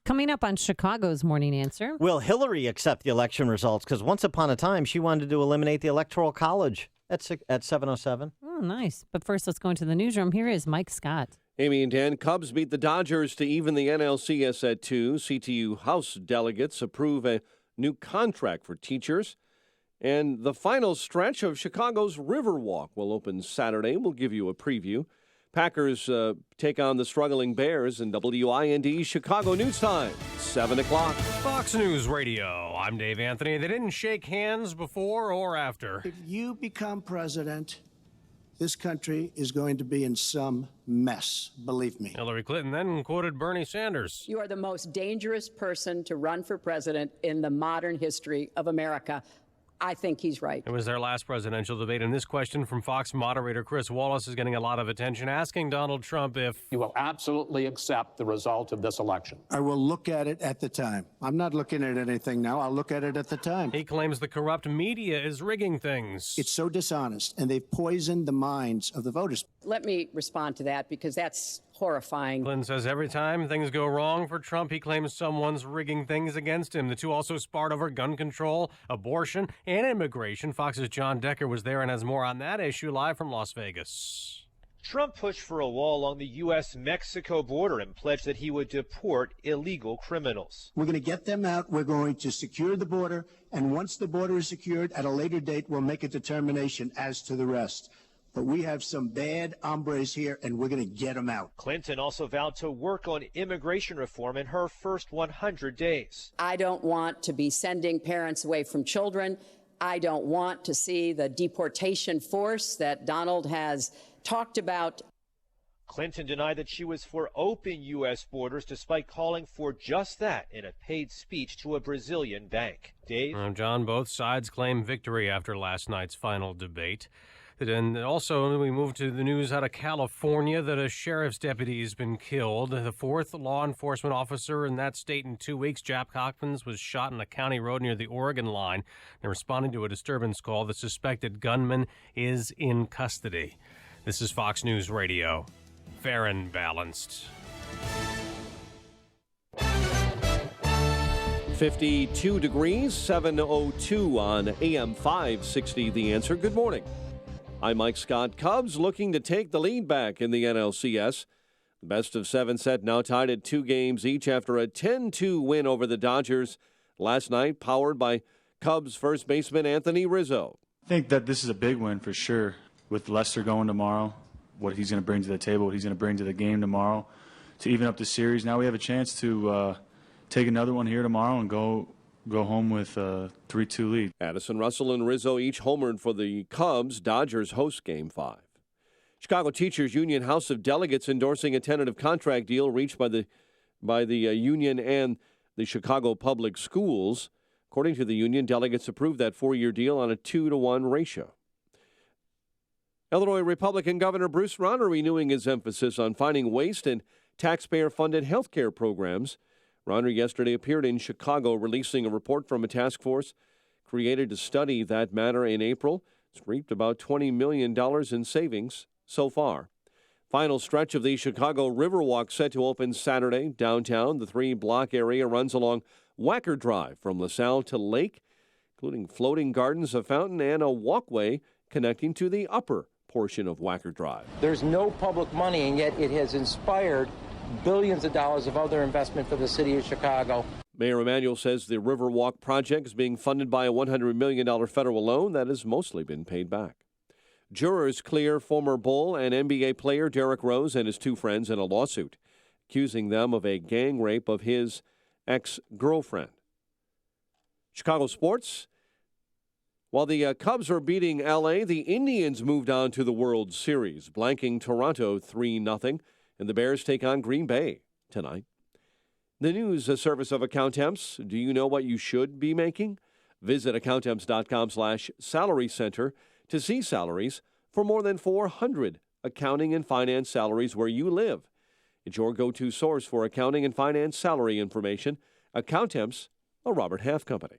Coming up on Chicago's Morning Answer. Will Hillary accept the election results? Because once upon a time, she wanted to eliminate the Electoral College at 7:07. Oh, nice. But first, let's go into the newsroom. Here is Mike Scott. Amy and Dan, Cubs beat the Dodgers to even the NLCS at 2. CTU House delegates approve a new contract for teachers. And the final stretch of Chicago's Riverwalk will open Saturday. We'll give you a preview. Packers take on the struggling Bears in WIND Chicago News Time, 7 o'clock. Fox News Radio. I'm Dave Anthony. They didn't shake hands before or after. If you become president, this country is going to be in some mess, believe me. Hillary Clinton then quoted Bernie Sanders. You are the most dangerous person to run for president in the modern history of America. I think he's right. It was their last presidential debate, and this question from Fox moderator Chris Wallace is getting a lot of attention, asking Donald Trump if you will absolutely accept the result of this election. I will look at it at the time. I'm not looking at anything now. I'll look at it at the time. He claims the corrupt media is rigging things. It's so dishonest, and they've poisoned the minds of the voters. Let me respond to that because that's horrifying. Clinton says every time things go wrong for Trump, he claims someone's rigging things against him. The two also sparred over gun control, abortion, and immigration. Fox's John Decker was there and has more on that issue live from Las Vegas. Trump pushed for a wall along the U.S.-Mexico border and pledged that he would deport illegal criminals. We're going to get them out. We're going to secure the border. And once the border is secured, at a later date, we'll make a determination as to the rest. But we have some bad hombres here, and we're going to get them out. Clinton also vowed to work on immigration reform in her first 100 days. I don't want to be sending parents away from children. I don't want to see the deportation force that Donald has talked about. Clinton denied that she was for open U.S. borders, despite calling for just that in a paid speech to a Brazilian bank. Dave? John, both sides claim victory after last night's final debate. And also, we move to the news out of California that a sheriff's deputy has been killed. The fourth law enforcement officer in that state in 2 weeks, Jack Hopkins, was shot on a county road near the Oregon line. And responding to a disturbance call, the suspected gunman is in custody. This is Fox News Radio. Fair and balanced. 52 degrees, 7:02 on AM 560, The Answer. Good morning. I'm Mike Scott. Cubs looking to take the lead back in the NLCS. The best of 7 set now tied at 2 games each after a 10-2 win over the Dodgers last night, powered by Cubs first baseman Anthony Rizzo. I think that this is a big win for sure. With Lester going tomorrow, what he's going to bring to the table, what he's going to bring to the game tomorrow to even up the series. Now we have a chance to take another one here tomorrow and go go home with a 3-2 lead. Addison Russell and Rizzo each homered for the Cubs. Dodgers host Game 5. Chicago Teachers Union House of Delegates endorsing a tentative contract deal reached by the union and the Chicago Public Schools. According to the union, delegates approved that 4-year deal on a 2-to-1 ratio. Illinois Republican Governor Bruce Rauner renewing his emphasis on finding waste in taxpayer-funded health care programs. Rauner yesterday appeared in Chicago releasing a report from a task force created to study that matter in April. It's reaped about $20 million in savings so far. Final stretch of the Chicago Riverwalk set to open Saturday downtown. The 3-block area runs along Wacker Drive from LaSalle to Lake, including floating gardens, a fountain, and a walkway connecting to the upper portion of Wacker Drive. There's no public money, and yet it has inspired billions of dollars of other investment for the city of Chicago. Mayor Emanuel says the Riverwalk project is being funded by a $100 million federal loan that has mostly been paid back. Jurors clear former Bull and NBA player Derrick Rose and his 2 friends in a lawsuit, accusing them of a gang rape of his ex-girlfriend. Chicago sports. While the Cubs are beating L.A., the Indians moved on to the World Series, blanking Toronto 3-0, and the Bears take on Green Bay tonight. The news service of Accountemps. Do you know what you should be making? Visit accountemps.com/salary center to see salaries for more than 400 accounting and finance salaries where you live. It's your go-to source for accounting and finance salary information. Accountemps, a Robert Half company.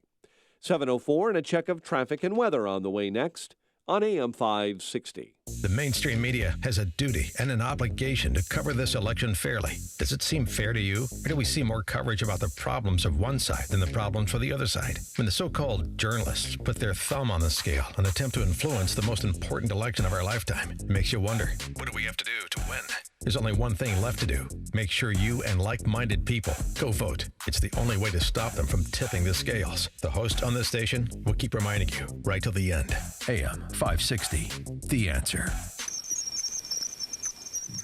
7:04 and a check of traffic and weather on the way next on AM 560. The mainstream media has a duty and an obligation to cover this election fairly. Does it seem fair to you? Or do we see more coverage about the problems of one side than the problems for the other side? When the so-called journalists put their thumb on the scale and attempt to influence the most important election of our lifetime, it makes you wonder, what do we have to do to win? There's only one thing left to do. Make sure you and like-minded people go vote. It's the only way to stop them from tipping the scales. The host on this station will keep reminding you right till the end. AM 560, The Answer.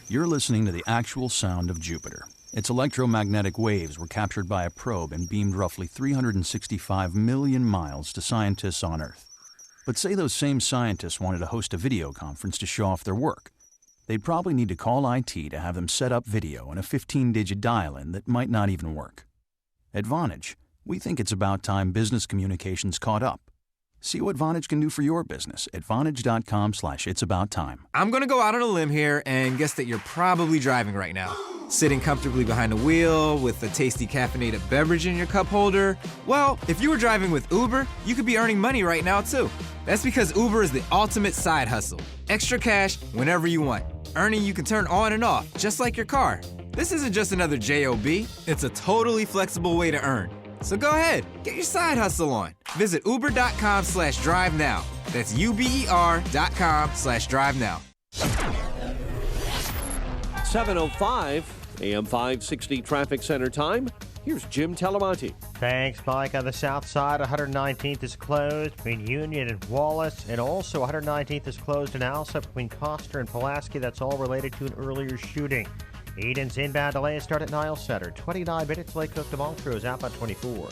You're listening to the actual sound of Jupiter. Its electromagnetic waves were captured by a probe and beamed roughly 365 million miles to scientists on Earth. But say those same scientists wanted to host a video conference to show off their work. They'd probably need to call IT to have them set up video and a 15-digit dial-in that might not even work. At Vonage, we think it's about time business communications caught up. See what Vonage can do for your business at Vonage.com/it'sabouttime. I'm going to go out on a limb here and guess that you're probably driving right now. Sitting comfortably behind the wheel with a tasty caffeinated beverage in your cup holder. Well, if you were driving with Uber, you could be earning money right now too. That's because Uber is the ultimate side hustle. Extra cash whenever you want. Earning you can turn on and off, just like your car. This isn't just another job, it's a totally flexible way to earn. So go ahead, get your side hustle on. Visit uber.com/drive now. That's uber.com/drive now. 7:05, AM 560 Traffic Center time. Here's Jim Talamonte. Thanks, Mike. On the south side, 119th is closed between Union and Wallace, and also 119th is closed in Alsop between Coster and Pulaski. That's all related to an earlier shooting. Eden's inbound delays start at Niles Center. 29 minutes, Lake Cook to Montrose, outbound 24.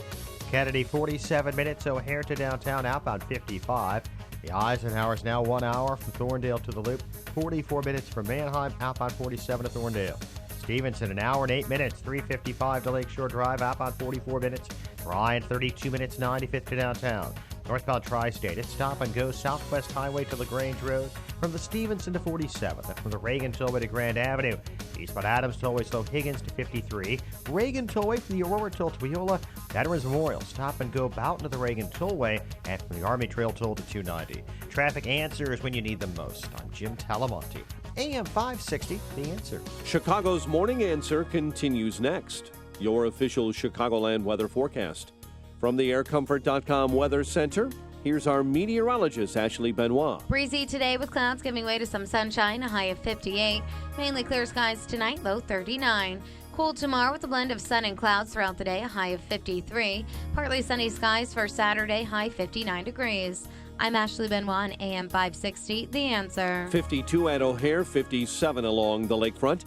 Kennedy, 47 minutes, O'Hare to downtown, outbound 55. The Eisenhower's now 1 hour from Thorndale to the Loop. 44 minutes from Manheim, outbound 47 to Thorndale. Stevenson, an hour and 8 minutes, 3:55 to Lakeshore Drive, outbound 44 minutes. Bryan, 32 minutes, 95th to downtown. Northbound Tri-State, it's stop and go Southwest Highway to LaGrange Road from the Stevenson to 47th, and from the Reagan Tollway to Grand Avenue. Eastbound Adams Tollway, slow Higgins to 53. Reagan Tollway from the Aurora Toll to Wheelock. Veterans Memorial, stop and go Boughton to the Reagan Tollway, and from the Army Trail Toll to 290. Traffic answers when you need them most. I'm Jim Talamonte. AM 560, The Answer. Chicago's Morning Answer continues next. Your official Chicagoland weather forecast. From the aircomfort.com Weather Center, here's our meteorologist, Ashley Benoit. Breezy today with clouds giving way to some sunshine, a high of 58. Mainly clear skies tonight, low 39. Cool tomorrow with a blend of sun and clouds throughout the day, a high of 53. Partly sunny skies for Saturday, high 59 degrees. I'm Ashley Benoit on AM 560, The Answer. 52 at O'Hare, 57 along the lakefront.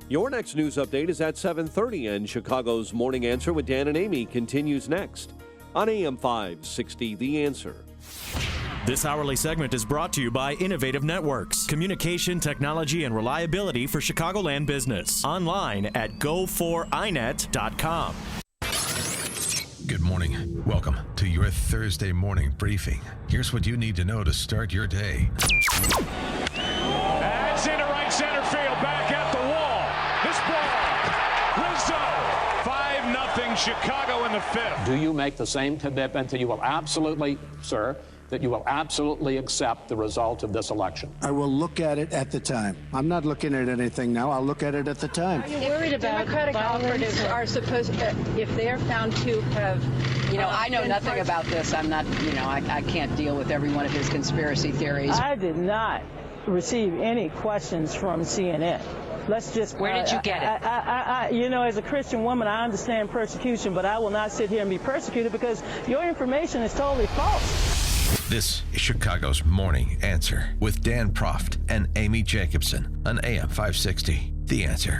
Your next news update is at 7:30, and Chicago's Morning Answer with Dan and Amy continues next on AM 560, The Answer. This hourly segment is brought to you by Innovative Networks, communication technology and reliability for Chicagoland business. Online at go4inet.com. Good morning. Welcome to your Thursday morning briefing. Here's what you need to know to start your day. That's into right center field, back at the wall. This ball, Rizzo, 5-0 Chicago in the fifth. Do you make the same commitment that you will absolutely, sir, that you will absolutely accept the result of this election? I will look at it at the time. I'm not looking at anything now. I'll look at it at the time. Are you worried about Democratic operatives are supposed to, if they're found to have, I know nothing about this. I'm not, I can't deal with every one of his conspiracy theories. I did not receive any questions from CNN. Let's just. Where did you get it? As a Christian woman, I understand persecution, but I will not sit here and be persecuted because your information is totally false. This is Chicago's Morning Answer with Dan Proft and Amy Jacobson on AM 560. The Answer.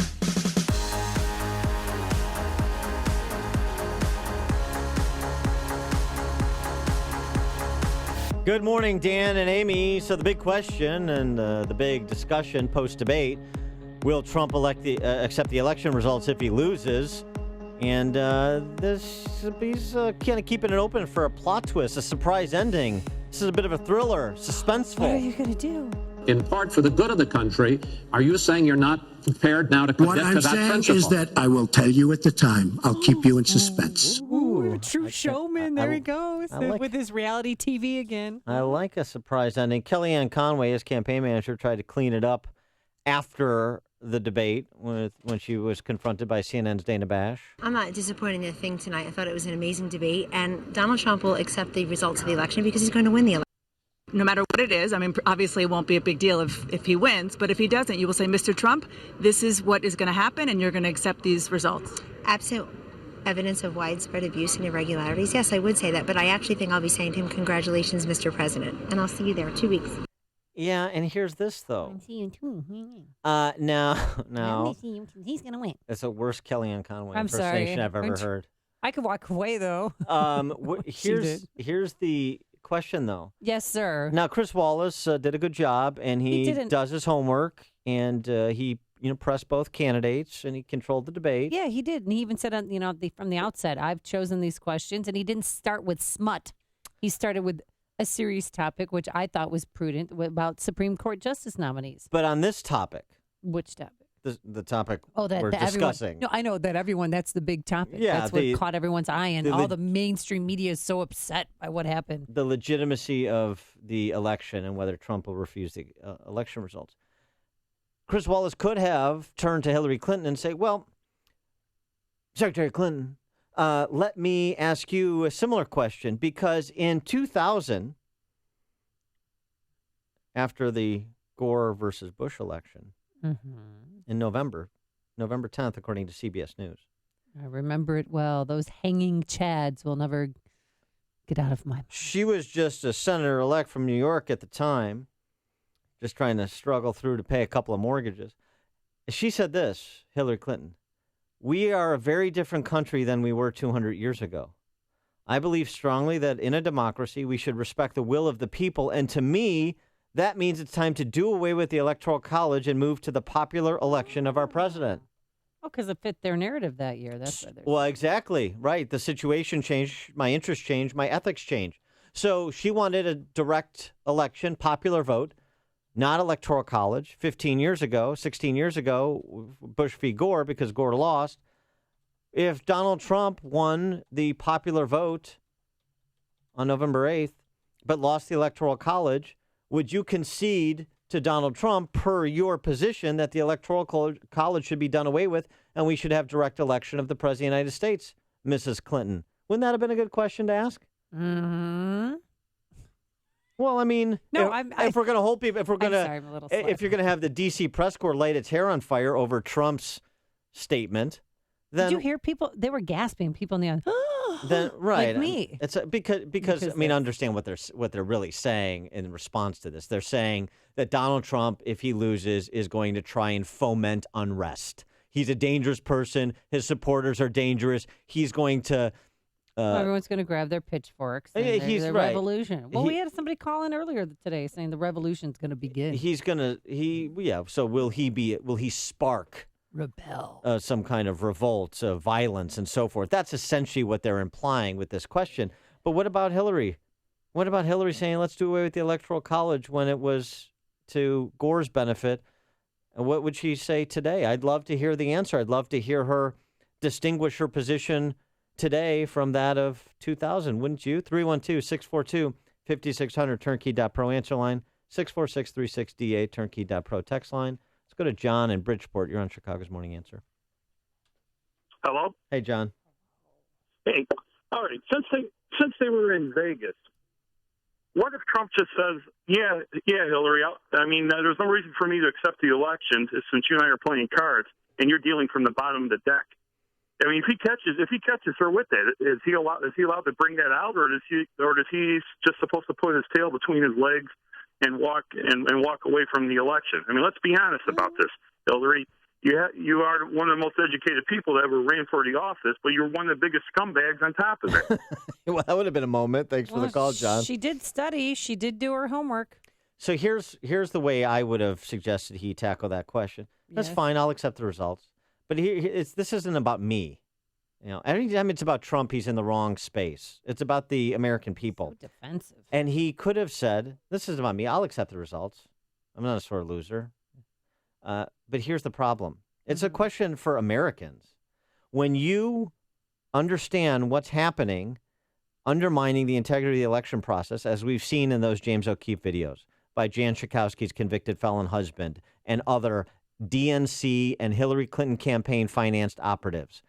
Good morning, Dan and Amy. So the big question and the big discussion post-debate, will Trump accept the election results if he loses? And he's kind of keeping it open for a plot twist, a surprise ending. This is a bit of a thriller, suspenseful. What are you going to do? In part for the good of the country, are you saying you're not prepared now to commit to that principle? What I'm saying is that I will tell you at the time. I'll keep you in suspense. Ooh, true showman. There he goes with his reality TV again. I like a surprise ending. Kellyanne Conway, his campaign manager, tried to clean it up after the debate when she was confronted by CNN's Dana Bash. I'm not disappointed in the thing tonight. I thought it was an amazing debate, and Donald Trump will accept the results of the election because he's going to win the election. No matter what it is, I mean, obviously it won't be a big deal if he wins, but if he doesn't, you will say, Mr. Trump, this is what is going to happen, and you're going to accept these results. Absent evidence of widespread abuse and irregularities, yes, I would say that, but I actually think I'll be saying to him, congratulations, Mr. President, and I'll see you there in 2 weeks. Yeah, and here's this, though. I'll see you too. Now. He's going to win. It's the worst Kellyanne Conway I'm impersonation sorry. I've ever heard. I could walk away, though. Here's the question, though. Yes, sir. Now, Chris Wallace did a good job, and he does his homework, and he pressed both candidates, and he controlled the debate. Yeah, he did, and he even said, from the outset, I've chosen these questions, and he didn't start with smut. He started with a serious topic, which I thought was prudent, about Supreme Court justice nominees. But on this topic. Which topic? The topic that we're discussing. Everyone, no, I know that everyone, that's the big topic. Yeah, that's what caught everyone's eye, and all the mainstream media is so upset by what happened. The legitimacy of the election and whether Trump will refuse the election results. Chris Wallace could have turned to Hillary Clinton and say, well, Secretary Clinton, let me ask you a similar question, because in 2000, after the Gore versus Bush election, in November 10th, according to CBS News. I remember it well. Those hanging chads will never get out of my mind. She was just a senator-elect from New York at the time, just trying to struggle through to pay a couple of mortgages. She said this, Hillary Clinton, "We are a very different country than we were 200 years ago. I believe strongly that in a democracy, we should respect the will of the people. And to me, that means it's time to do away with the Electoral College and move to the popular election of our president." Oh, because it fit their narrative that year. That's why well, exactly. Right. The situation changed. My interests changed. My ethics changed. So she wanted a direct election, popular vote, not Electoral College. 16 years ago, Bush v. Gore, because Gore lost. If Donald Trump won the popular vote on November 8th, but lost the Electoral College, would you concede to Donald Trump, per your position, that the Electoral College should be done away with and we should have direct election of the President of the United States, Mrs. Clinton? Wouldn't that have been a good question to ask? Mm-hmm. Well, I mean, no, if we're going to hold people, if you're going to have the D.C. press corps light its hair on fire over Trump's statement, then did you hear people? They were gasping. People in the audience. Then right, like me. It's because I mean, understand what they're really saying in response to this. They're saying that Donald Trump, if he loses, is going to try and foment unrest. He's a dangerous person. His supporters are dangerous. He's going to Everyone's going to grab their pitchforks. And he's their right. revolution. Well, we had somebody call in earlier today saying the revolution's going to begin. So will he spark rebel, some kind of revolt, violence, and so forth? That's essentially what they're implying with this question. But what about Hillary? What about Hillary saying, let's do away with the Electoral College when it was to Gore's benefit? And what would she say today? I'd love to hear the answer. I'd love to hear her distinguish her position today from that of 2000, wouldn't you? 312-642-5600, turnkey.pro answer line, 646-36DA, turnkey.pro text line. Let's go to John in Bridgeport. You're on Chicago's Morning Answer. Hello? Hey, John. Hey, all right. Since they were in Vegas, what if Trump just says, yeah, Hillary, there's no reason for me to accept the election since you and I are playing cards and you're dealing from the bottom of the deck. I mean, if he catches her with it, is he allowed to bring that out, or is he just supposed to put his tail between his legs and walk away from the election? I mean, let's be honest about this, Hillary. You are one of the most educated people that ever ran for the office, but you're one of the biggest scumbags on top of it. Well, that would have been a moment. Thanks for the call, John. She did study. She did do her homework. So here's the way I would have suggested he tackle that question. That's fine. I'll accept the results. But this isn't about me. Anytime it's about Trump, he's in the wrong space. It's about the American people. So defensive. And he could have said, this is about me. I'll accept the results. I'm not a sore loser. But here's the problem. It's a question for Americans. When you understand what's happening, undermining the integrity of the election process, as we've seen in those James O'Keefe videos by Jan Schakowsky's convicted felon husband and other DNC and Hillary Clinton campaign financed operatives,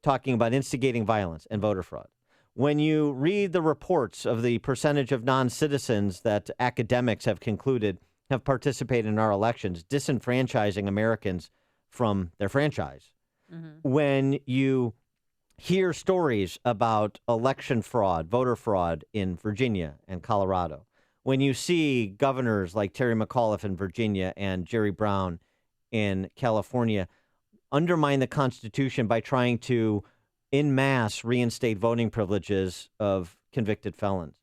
talking about instigating violence and voter fraud. When you read the reports of the percentage of non-citizens that academics have concluded have participated in our elections, disenfranchising Americans from their franchise. Mm-hmm. When you hear stories about election fraud, voter fraud in Virginia and Colorado, when you see governors like Terry McAuliffe in Virginia and Jerry Brown in California undermine the Constitution by trying to, en masse, reinstate voting privileges of convicted felons.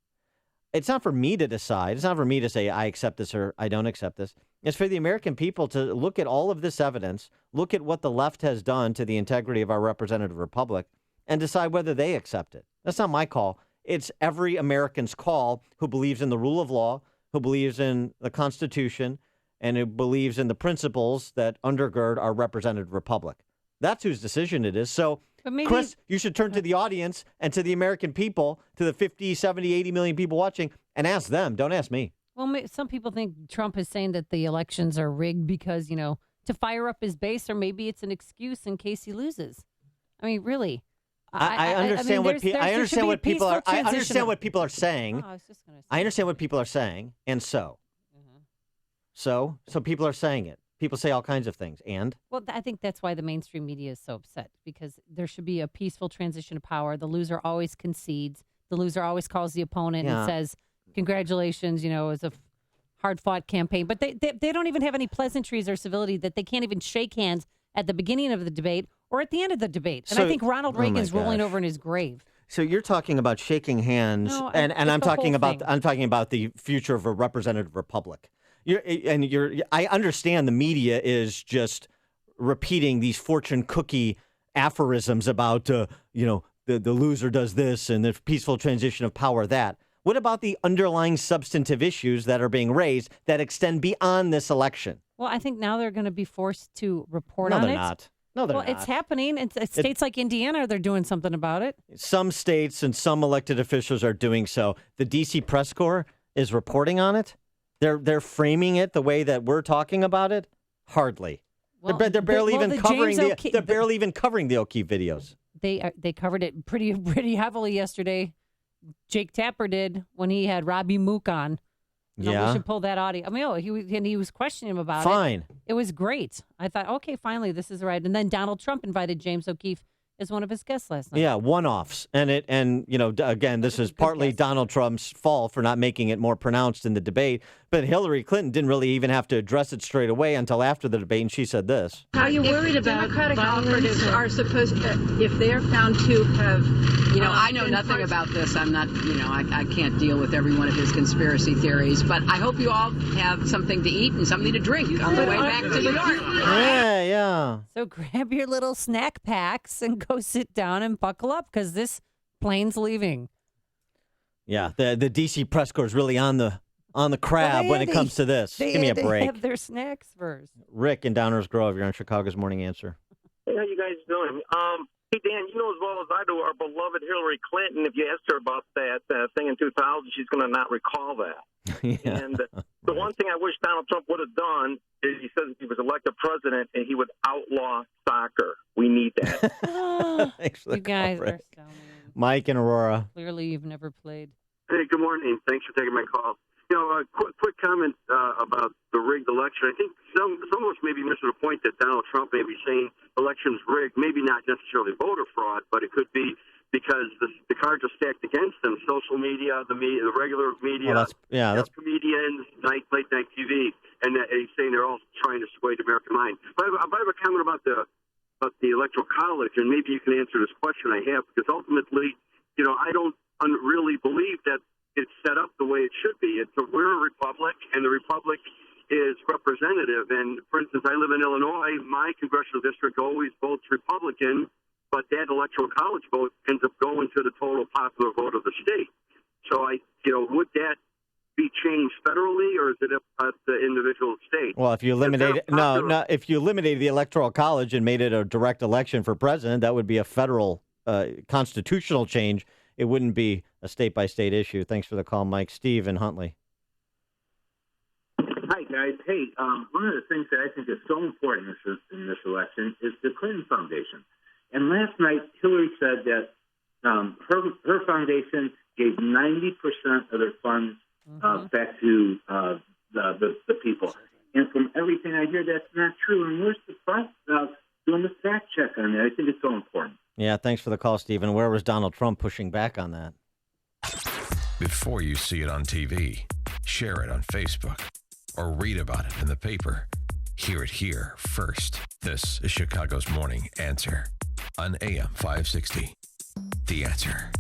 It's not for me to decide. It's not for me to say I accept this or I don't accept this. It's for the American people to look at all of this evidence, look at what the left has done to the integrity of our representative republic, and decide whether they accept it. That's not my call. It's every American's call who believes in the rule of law, who believes in the Constitution, and who believes in the principles that undergird our representative republic. That's whose decision it is. So, Chris, you should turn to the audience and to the American people, to the 50, 70, 80 million people watching, and ask them. Don't ask me. Well, some people think Trump is saying that the elections are rigged because, to fire up his base, or maybe it's an excuse in case he loses. I mean, really. I understand what people are. I understand what people are saying. Oh, I was just going to say. I understand what people are saying, and so people are saying it. People say all kinds of things, and well, I think that's why the mainstream media is so upset, because there should be a peaceful transition of power. The loser always concedes. The loser always calls the opponent and says, "Congratulations, it was a hard-fought campaign." But they don't even have any pleasantries or civility, that they can't even shake hands at the beginning of the debate or at the end of the debate. And I think Ronald Reagan's rolling over in his grave. So you're talking about shaking hands, and I'm talking about the future of a representative republic. I understand the media is just repeating these fortune cookie aphorisms about the loser does this and the peaceful transition of power that. What about the underlying substantive issues that are being raised that extend beyond this election? Well, I think now they're going to be forced to report on it. No, they're not. No, they're not. Well, it's happening. In states like Indiana, they're doing something about it. Some states and some elected officials are doing so. The D.C. Press Corps is reporting on it. They're framing it the way that we're talking about it. Hardly. Well, they're barely even covering the O'Keefe videos. They covered it pretty heavily yesterday. Jake Tapper did when he had Robbie Mook on. We should pull that audio. I mean, he was questioning him about it. Fine. It was great. I thought, okay, finally, this is right. And then Donald Trump invited James O'Keefe as one of his guests last night. Yeah, one-offs. Again, this is partly Donald Trump's fault for not making it more pronounced in the debate. but Hillary Clinton didn't really even have to address it straight away until after the debate, and she said this. Are you worried about Democratic operatives are supposed to, if they're found to have, I know nothing about this. I'm not, I can't deal with every one of his conspiracy theories, but I hope you all have something to eat and something to drink on the way back to New York. Yeah. So grab your little snack packs and go sit down and buckle up because this plane's leaving. Yeah, the D.C. press corps is really on the crab when it comes to this. Give me a break. They have their snacks first. Rick in Downers Grove, you're on Chicago's Morning Answer. Hey, how you guys doing? Hey, Dan, you know as well as I do, our beloved Hillary Clinton, if you asked her about that thing in 2000, she's going to not recall that. Yeah. And the one thing I wish Donald Trump would have done is he says if he was elected president and he would outlaw soccer. We need that. Thanks for the You guys call, are Rick. so mean. Mike and Aurora. Clearly, you've never played. Hey, good morning. Thanks for taking my call. A quick comment about the rigged election. I think some of us may be missing the point that Donald Trump may be saying elections rigged, maybe not necessarily voter fraud, but it could be because the cards are stacked against them. Social media, the regular media, that's comedians, late night TV, and he's saying they're all trying to sway the American mind. But I have a comment about the Electoral College, and maybe you can answer this question I have, because ultimately, I don't really believe that it's set up the way it should be. We're a republic, and the republic is representative. And, for instance, I live in Illinois. My congressional district always votes Republican, but that Electoral College vote ends up going to the total popular vote of the state. So, would that be changed federally, or is it up at the individual state? Well, if you eliminate if you eliminated the Electoral College and made it a direct election for president, that would be a federal constitutional change. It wouldn't be a state-by-state issue. Thanks for the call, Mike. Steve in Huntley. Hi, guys. Hey, one of the things that I think is so important in this election is the Clinton Foundation. And last night, Hillary said that her foundation gave 90% of their funds back to the people. And from everything I hear, that's not true. And where's the press doing the fact check on that? I think it's so important. Yeah, thanks for the call, Stephen. Where was Donald Trump pushing back on that? Before you see it on TV, share it on Facebook, or read about it in the paper. Hear it here first. This is Chicago's Morning Answer on AM 560. The Answer.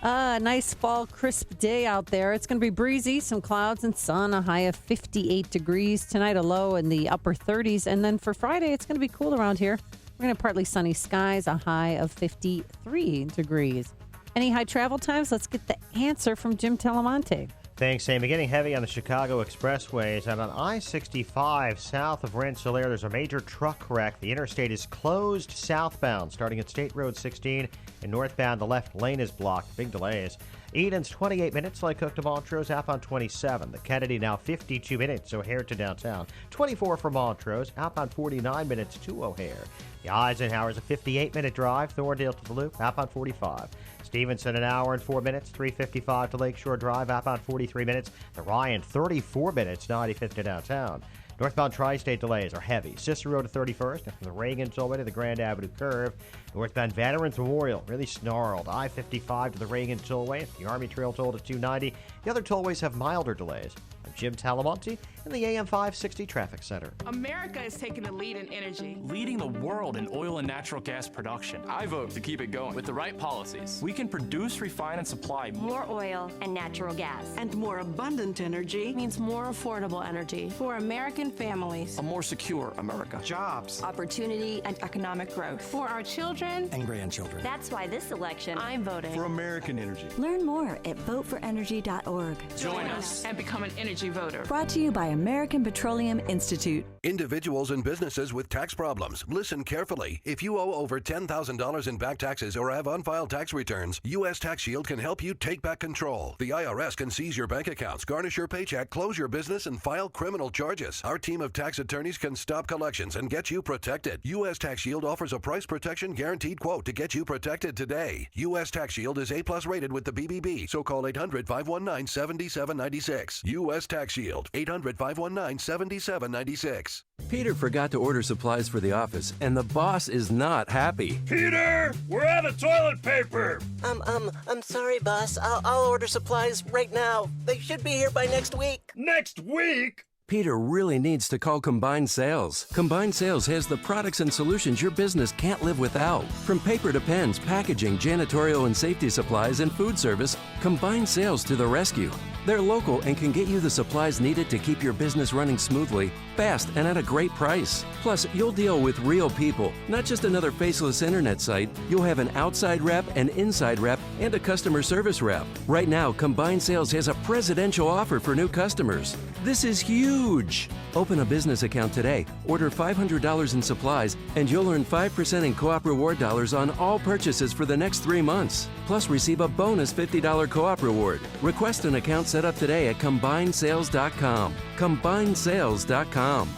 Nice fall, crisp day out there. It's going to be breezy, some clouds and sun, a high of 58 degrees. Tonight, a low in the upper 30s. And then for Friday, it's going to be cool around here. We're going to have partly sunny skies, a high of 53 degrees. Any high travel times? Let's get the answer from Jim Talamonte. Thanks, Amy. Getting heavy on the Chicago expressways, and on I-65 south of Rensselaer, there's a major truck wreck. The interstate is closed southbound, starting at State Road 16, and northbound, the left lane is blocked. Big delays. Eden's 28 minutes, like Cook to Montrose, outbound 27. The Kennedy now 52 minutes, O'Hare to downtown. 24 from Montrose, outbound 49 minutes to O'Hare. The Eisenhower's a 58-minute drive, Thorndale to the Loop, outbound 45. Stevenson, an hour and 4 minutes, 3:55 to Lakeshore Drive, outbound 43 minutes. The Ryan, 34 minutes, 95th to downtown. Northbound Tri-State delays are heavy. Cicero to 31st, and from the Reagan Tollway to the Grand Avenue Curve. Northbound Veterans Memorial, really snarled. I-55 to the Reagan Tollway, the Army Trail toll to 290. The other tollways have milder delays. I'm Jim Talamonte in the AM 560 Traffic Center. America is taking the lead in energy. Leading the world in oil and natural gas production. I vote to keep it going. With the right policies, we can produce, refine, and supply more oil and natural gas. And more abundant energy means more affordable energy for American families. A more secure America. Jobs. Opportunity and economic growth. For our children and grandchildren. That's why this election, I'm voting for American energy. Learn more at voteforenergy.org. Join us and become an energy voter. Brought to you by American Petroleum Institute. Individuals and businesses with tax problems, listen carefully. If you owe over $10,000 in back taxes or have unfiled tax returns, U.S. Tax Shield can help you take back control. The IRS can seize your bank accounts, garnish your paycheck, close your business, and file criminal charges. Our team of tax attorneys can stop collections and get you protected. U.S. Tax Shield offers a price protection guaranteed quote to get you protected today. U.S. Tax Shield is A+ rated with the BBB, so call 800-519-7796. U.S. Tax Shield, 800-519-7796. 519-7796. Peter forgot to order supplies for the office, and the boss is not happy. Peter, we're out of toilet paper. I'm sorry, boss. I'll order supplies right now. They should be here by next week. Next week? Peter really needs to call Combined Sales. Combined Sales has the products and solutions your business can't live without. From paper to pens, packaging, janitorial and safety supplies, and food service, Combined Sales to the rescue. They're local and can get you the supplies needed to keep your business running smoothly, fast, and at a great price. Plus, you'll deal with real people, not just another faceless internet site. You'll have an outside rep, an inside rep, and a customer service rep. Right now, Combined Sales has a presidential offer for new customers. This is huge! Open a business account today, order $500 in supplies, and you'll earn 5% in Co-op reward dollars on all purchases for the next 3 months. Plus, receive a bonus $50 Co-op reward. Request an account set up today at CombinedSales.com. CombinedSales.com.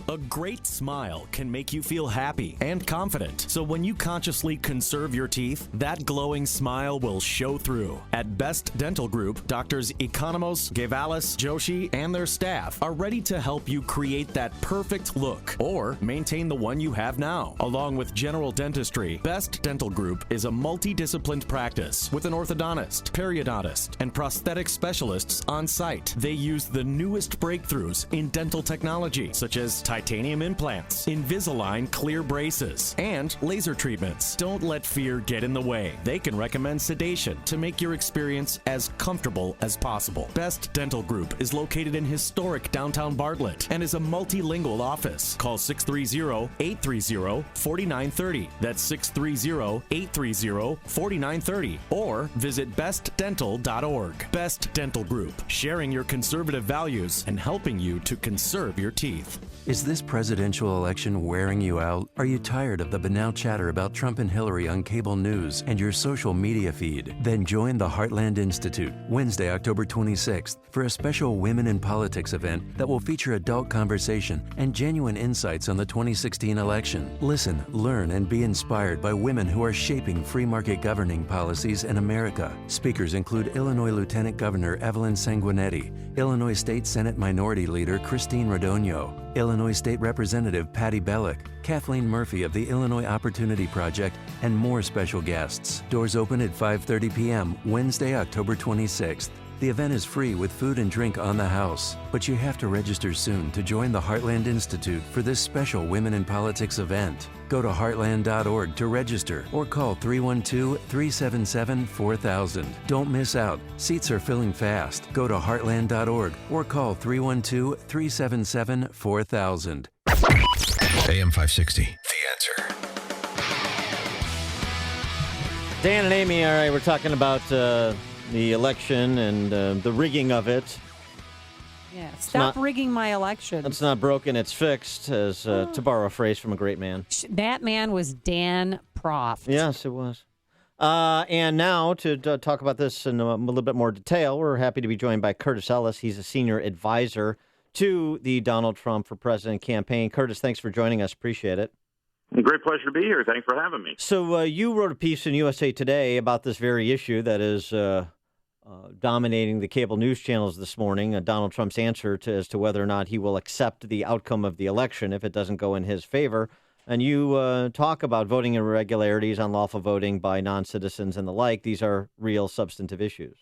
A great smile can make you feel happy and confident. So when you consciously conserve your teeth, that glowing smile will show through. At Best Dental Group, Doctors Economos, Gavalis, Joshi, and their staff are ready to help you create that perfect look or maintain the one you have now. Along with general dentistry, Best Dental Group is a multidisciplined practice with an orthodontist, periodontist, and prosthetic specialists on site. They use the newest breakthroughs in dental technology, such as titanium implants, Invisalign clear braces, and laser treatments. Don't let fear get in the way. They can recommend sedation to make your experience as comfortable as possible. Best Dental Group is located in historic downtown Bartlett and is a multilingual office. Call 630-830-4930. That's 630-830-4930. Or visit bestdental.org. Best Dental Group, sharing your conservative values and helping you to conserve your teeth. Is this presidential election wearing you out? Are you tired of the banal chatter about Trump and Hillary on cable news and your social media feed? Then join the Heartland Institute Wednesday, October 26th for a special Women in Politics event that will feature adult conversation and genuine insights on the 2016 election. Listen, learn, and be inspired by women who are shaping free market governing policies in America. Speakers include Illinois Lieutenant Governor Evelyn Sanguinetti, Illinois State Senate Minority Leader Christine Rodogno, Illinois State Representative Patty Bellick, Kathleen Murphy of the Illinois Opportunity Project, and more special guests. Doors open at 5:30 p.m. Wednesday, October 26th. The event is free with food and drink on the house, but you have to register soon to join the Heartland Institute for this special Women in Politics event. Go to heartland.org to register or call 312-377-4000. Don't miss out. Seats are filling fast. Go to heartland.org or call 312-377-4000. AM 560, The Answer. Dan and Amy, all right, we're talking about the election and the rigging of it. Yeah, stop rigging my election. It's not broken, it's fixed, as to borrow a phrase from a great man. That man was Dan Proft. Yes, it was. And now to talk about this in a little bit more detail, we're happy to be joined by Curtis Ellis. He's a senior advisor to the Donald Trump for President campaign. Curtis, thanks for joining us. Appreciate it. Great pleasure to be here. Thanks for having me. So you wrote a piece in USA Today about this very issue that is dominating the cable news channels this morning, Donald Trump's answer as to whether or not he will accept the outcome of the election if it doesn't go in his favor. And you talk about voting irregularities, unlawful voting by non-citizens and the like. These are real substantive issues.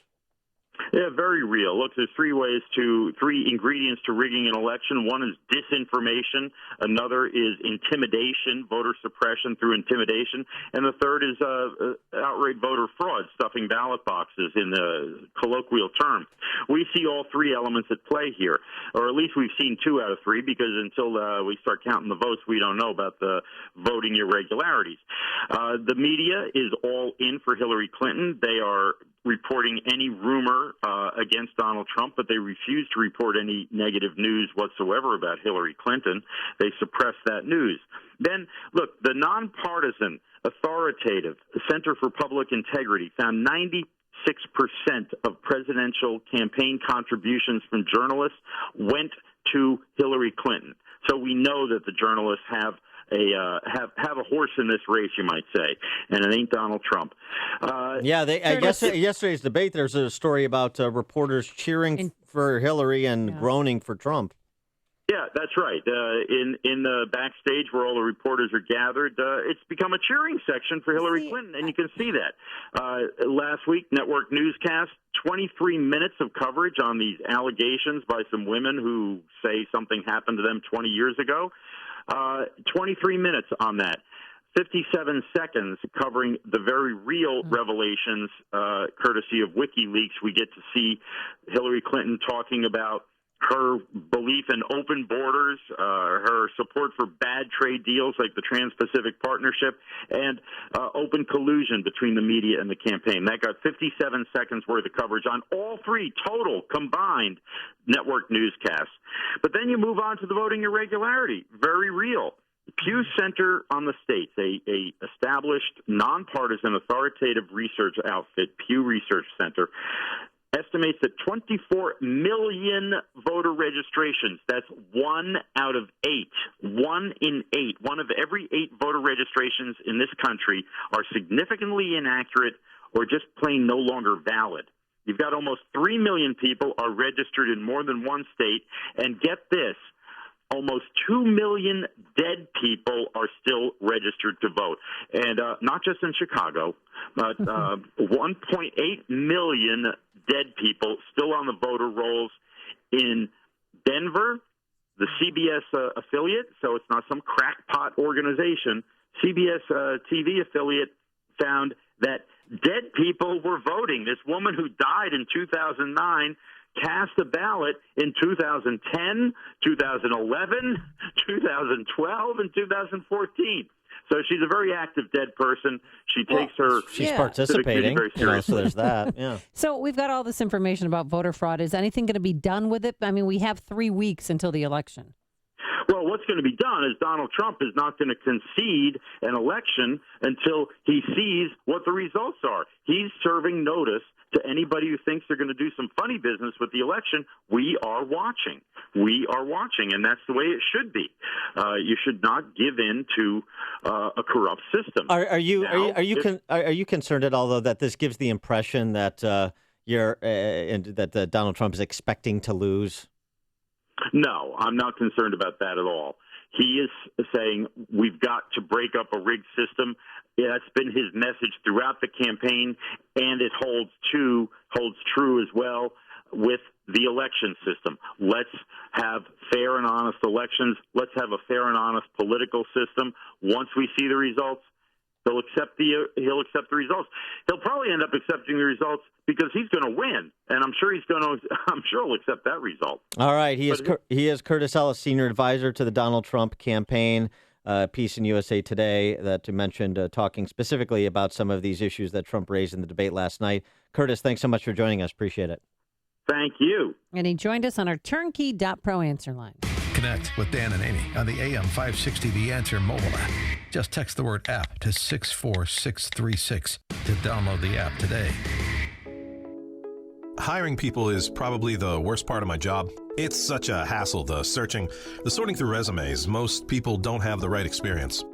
Yeah, very real. Look, there's three ingredients to rigging an election. One is disinformation. Another is intimidation, voter suppression through intimidation. And the third is outright voter fraud, stuffing ballot boxes in the colloquial term. We see all three elements at play here, or at least we've seen 2 out of 3, because until we start counting the votes, we don't know about the voting irregularities. The media is all in for Hillary Clinton. They are reporting any rumor against Donald Trump, but they refuse to report any negative news whatsoever about Hillary Clinton. They suppress that news. Then, look, the nonpartisan, authoritative Center for Public Integrity found 96% of presidential campaign contributions from journalists went to Hillary Clinton. So we know that the journalists have a horse in this race, you might say, and it ain't Donald Trump. I guess yesterday's debate, there's a story about reporters cheering for Hillary and groaning for Trump. Yeah, that's right. In the backstage where all the reporters are gathered, it's become a cheering section for Hillary Clinton, and you can see that. Last week, network newscast, 23 minutes of coverage on these allegations by some women who say something happened to them 20 years ago. 23 minutes on that. 57 seconds covering the very real revelations, courtesy of WikiLeaks. We get to see Hillary Clinton talking about her belief in open borders, her support for bad trade deals like the Trans-Pacific Partnership, and open collusion between the media and the campaign. That got 57 seconds worth of coverage on all three total combined network newscasts. But then you move on to the voting irregularity. Very real. Pew Center on the States, a established, nonpartisan, authoritative research outfit, Pew Research Center, estimates that 24 million voter registrations, that's 1 out of 8, 1 in 8, 1 of every 8 voter registrations in this country are significantly inaccurate or just plain no longer valid. You've got almost 3 million people are registered in more than one state, and get this, almost 2 million dead people are still registered to vote. And not just in Chicago, but 1.8 million dead people still on the voter rolls in Denver, the CBS affiliate, so it's not some crackpot organization. CBS TV affiliate found that dead people were voting. This woman who died in 2009 cast a ballot in 2010, 2011, 2012, and 2014. So she's a very active dead person. She takes her... She's participating, very seriously. so there's that, yeah. So we've got all this information about voter fraud. Is anything going to be done with it? I mean, we have 3 weeks until the election. Well, what's going to be done is Donald Trump is not going to concede an election until he sees what the results are. He's serving notice to anybody who thinks they're going to do some funny business with the election. We are watching. We are watching, and that's the way it should be. You should not give in to a corrupt system. Are you concerned at all, though, that this gives the impression that that Donald Trump is expecting to lose? No, I'm not concerned about that at all. He is saying we've got to break up a rigged system. That's been his message throughout the campaign, and it holds true as well with the election system. Let's have fair and honest elections. Let's have a fair and honest political system. Once we see the results, he'll accept the results. He'll probably end up accepting the results because he's going to win, and I'm sure he'll accept that result. All right, he is Curtis Ellis, senior advisor to the Donald Trump campaign. Piece in USA Today that you mentioned, talking specifically about some of these issues that Trump raised in the debate last night. Curtis, thanks so much for joining us. Appreciate it. Thank you. And he joined us on our turnkey.pro answer line. Connect with Dan and Amy on the AM 560 The Answer mobile app. Just text the word app to 64636 to download the app today. Hiring people is probably the worst part of my job. It's such a hassle, the searching, the sorting through resumes. Most people don't have the right experience.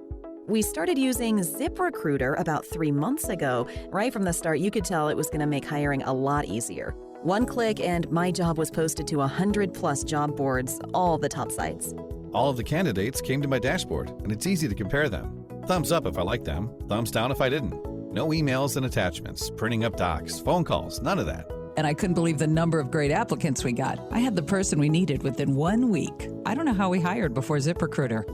We started using ZipRecruiter about 3 months ago. Right from the start, you could tell it was going to make hiring a lot easier. One click and my job was posted to 100+ job boards, all the top sites. All of the candidates came to my dashboard, and it's easy to compare them. Thumbs up if I liked them, thumbs down if I didn't. No emails and attachments, printing up docs, phone calls, none of that. And I couldn't believe the number of great applicants we got. I had the person we needed within 1 week. I don't know how we hired before ZipRecruiter.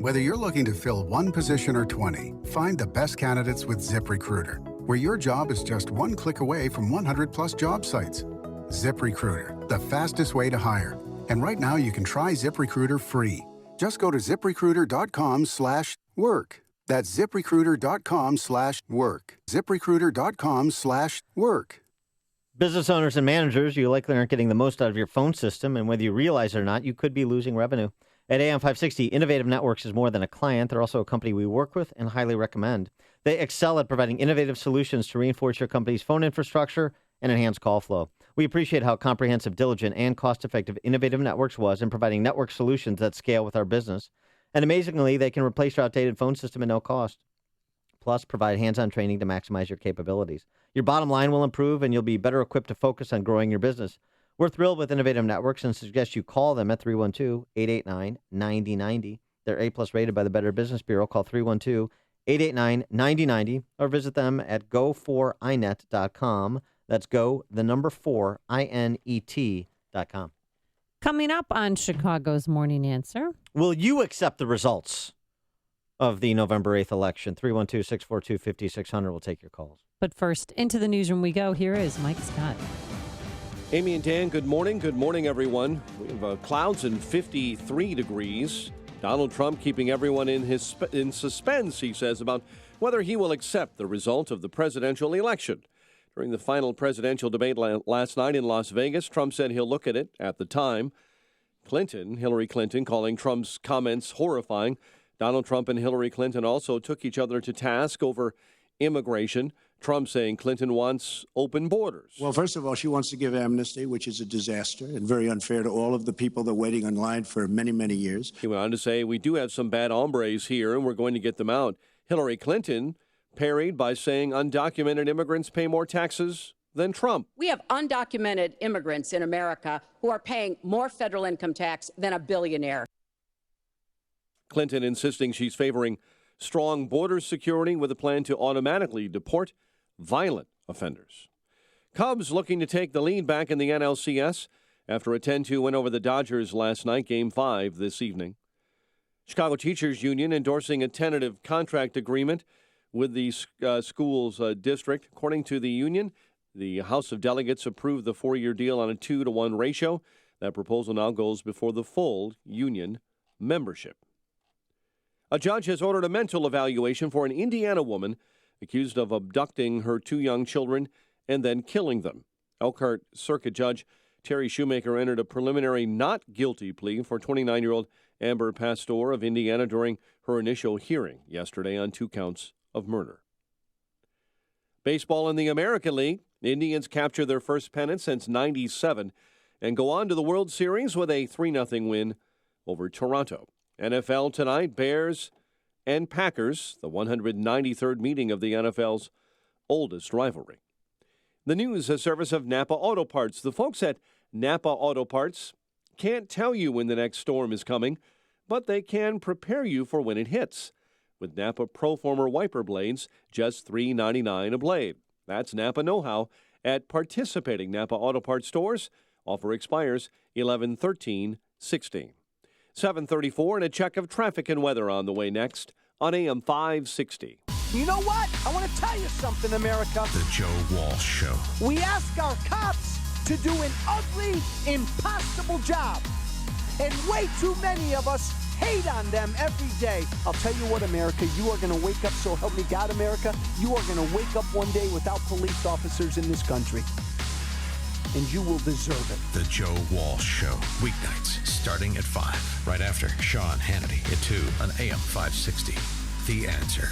Whether you're looking to fill one position or 20, find the best candidates with ZipRecruiter, where your job is just one click away from 100+ job sites. ZipRecruiter, the fastest way to hire. And right now you can try ZipRecruiter free. Just go to ZipRecruiter.com/work. That's ZipRecruiter.com/work. ZipRecruiter.com/work. Business owners and managers, you likely aren't getting the most out of your phone system, and whether you realize it or not, you could be losing revenue. At AM 560, Innovative Networks is more than a client. They're also a company we work with and highly recommend. They excel at providing innovative solutions to reinforce your company's phone infrastructure and enhance call flow. We appreciate how comprehensive, diligent, and cost-effective Innovative Networks was in providing network solutions that scale with our business. And amazingly, they can replace your outdated phone system at no cost. Plus, provide hands-on training to maximize your capabilities. Your bottom line will improve, and you'll be better equipped to focus on growing your business. We're thrilled with Innovative Networks and suggest you call them at 312-889-9090. They're A-plus rated by the Better Business Bureau. Call 312-889-9090 or visit them at go4inet.com. That's go, the number 4, INET.com. Coming up on Chicago's Morning Answer. Will you accept the results of the November 8th election? 312-642-5600 will take your calls. But first, into the newsroom we go. Here is Mike Scott. Amy and Dan, good morning. Good morning, everyone. We have clouds and 53 degrees. Donald Trump keeping everyone in suspense, he says, about whether he will accept the result of the presidential election. During the final presidential debate last night in Las Vegas, Trump said he'll look at it at the time. Hillary Clinton, calling Trump's comments horrifying. Donald Trump and Hillary Clinton also took each other to task over immigration. Trump saying Clinton wants open borders. Well, first of all, she wants to give amnesty, which is a disaster and very unfair to all of the people that are waiting in line for many, many years. He went on to say, we do have some bad hombres here, and we're going to get them out. Hillary Clinton parried by saying undocumented immigrants pay more taxes than Trump. We have undocumented immigrants in America who are paying more federal income tax than a billionaire. Clinton insisting she's favoring strong border security with a plan to automatically deport violent offenders. Cubs looking to take the lead back in the NLCS after a 10-2 win over the Dodgers last night, Game 5 this evening. Chicago Teachers Union endorsing a tentative contract agreement with the school's district. According to the union, the House of Delegates approved the 4-year deal on a 2-to-1 ratio. That proposal now goes before the full union membership. A judge has ordered a mental evaluation for an Indiana woman accused of abducting her 2 young children and then killing them. Elkhart Circuit Judge Terry Shoemaker entered a preliminary not guilty plea for 29-year-old Amber Pastor of Indiana during her initial hearing yesterday on 2 counts of murder. Baseball in the American League. The Indians capture their first pennant since '97 and go on to the World Series with a 3-0 win over Toronto. NFL tonight, Bears and Packers, the 193rd meeting of the NFL's oldest rivalry. The news, a service of Napa Auto Parts. The folks at Napa Auto Parts can't tell you when the next storm is coming, but they can prepare you for when it hits. With Napa Proformer wiper blades, just $3.99 a blade. That's Napa know-how at participating Napa Auto Parts stores. Offer expires 11/13/16. 7:34 and a check of traffic and weather on the way next on AM 560. You know what? I want to tell you something, America. The Joe Walsh Show. We ask our cops to do an ugly, impossible job. And way too many of us hate on them every day. I'll tell you what, America, you are going to wake up, so help me God, America, you are going to wake up one day without police officers in this country. And you will deserve it. The Joe Walsh Show. Weeknights starting at 5. Right after Sean Hannity at 2 on AM 560. The Answer.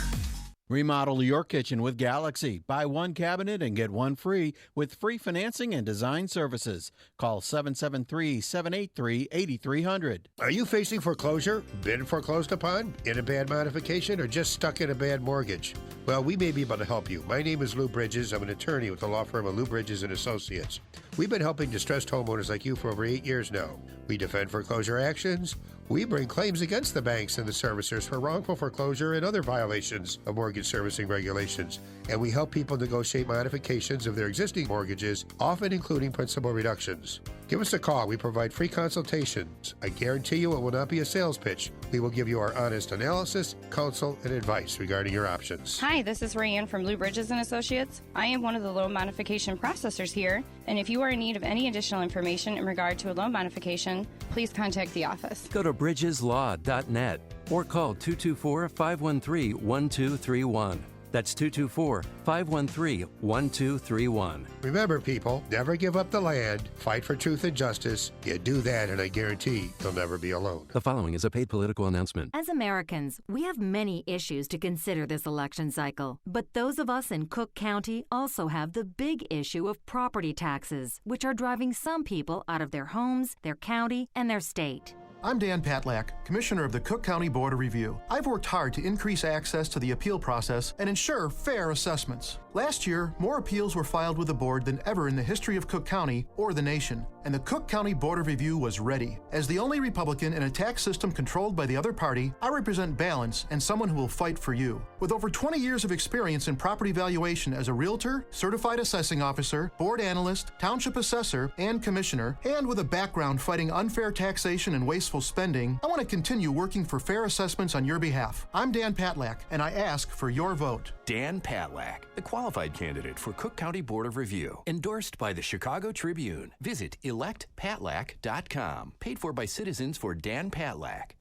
Remodel your kitchen with Galaxy. Buy one cabinet and get one free with free financing and design services. Call 773-783-8300. Are you facing foreclosure, been foreclosed upon, in a bad modification, or just stuck in a bad mortgage? Well, we may be able to help you. My name is Lou Bridges. I'm an attorney with the law firm of Lou Bridges & Associates. We've been helping distressed homeowners like you for over 8 years now. We defend foreclosure actions. We bring claims against the banks and the servicers for wrongful foreclosure and other violations of mortgage servicing regulations. And we help people negotiate modifications of their existing mortgages, often including principal reductions. Give us a call. We provide free consultations. I guarantee you it will not be a sales pitch. We will give you our honest analysis, counsel, and advice regarding your options. Hi, this is Rayanne from Lou Bridges & Associates. I am one of the loan modification processors here, and if you are in need of any additional information in regard to a loan modification, please contact the office. Go to bridgeslaw.net or call 224-513-1231. That's 224-513-1231. Remember, people, never give up the land. Fight for truth and justice. You do that, and I guarantee you'll never be alone. The following is a paid political announcement. As Americans, we have many issues to consider this election cycle. But those of us in Cook County also have the big issue of property taxes, which are driving some people out of their homes, their county, and their state. I'm Dan Patlak, Commissioner of the Cook County Board of Review. I've worked hard to increase access to the appeal process and ensure fair assessments. Last year, more appeals were filed with the board than ever in the history of Cook County or the nation. and the Cook County Board of Review was ready. As the only Republican in a tax system controlled by the other party, I represent balance and someone who will fight for you. With over 20 years of experience in property valuation as a realtor, certified assessing officer, board analyst, township assessor, and commissioner, and with a background fighting unfair taxation and wasteful spending, I want to continue working for fair assessments on your behalf. I'm Dan Patlak, and I ask for your vote. Dan Patlak, the qualified candidate for Cook County Board of Review, endorsed by the Chicago Tribune. Visit electpatlak.com. Paid for by citizens for Dan Patlak.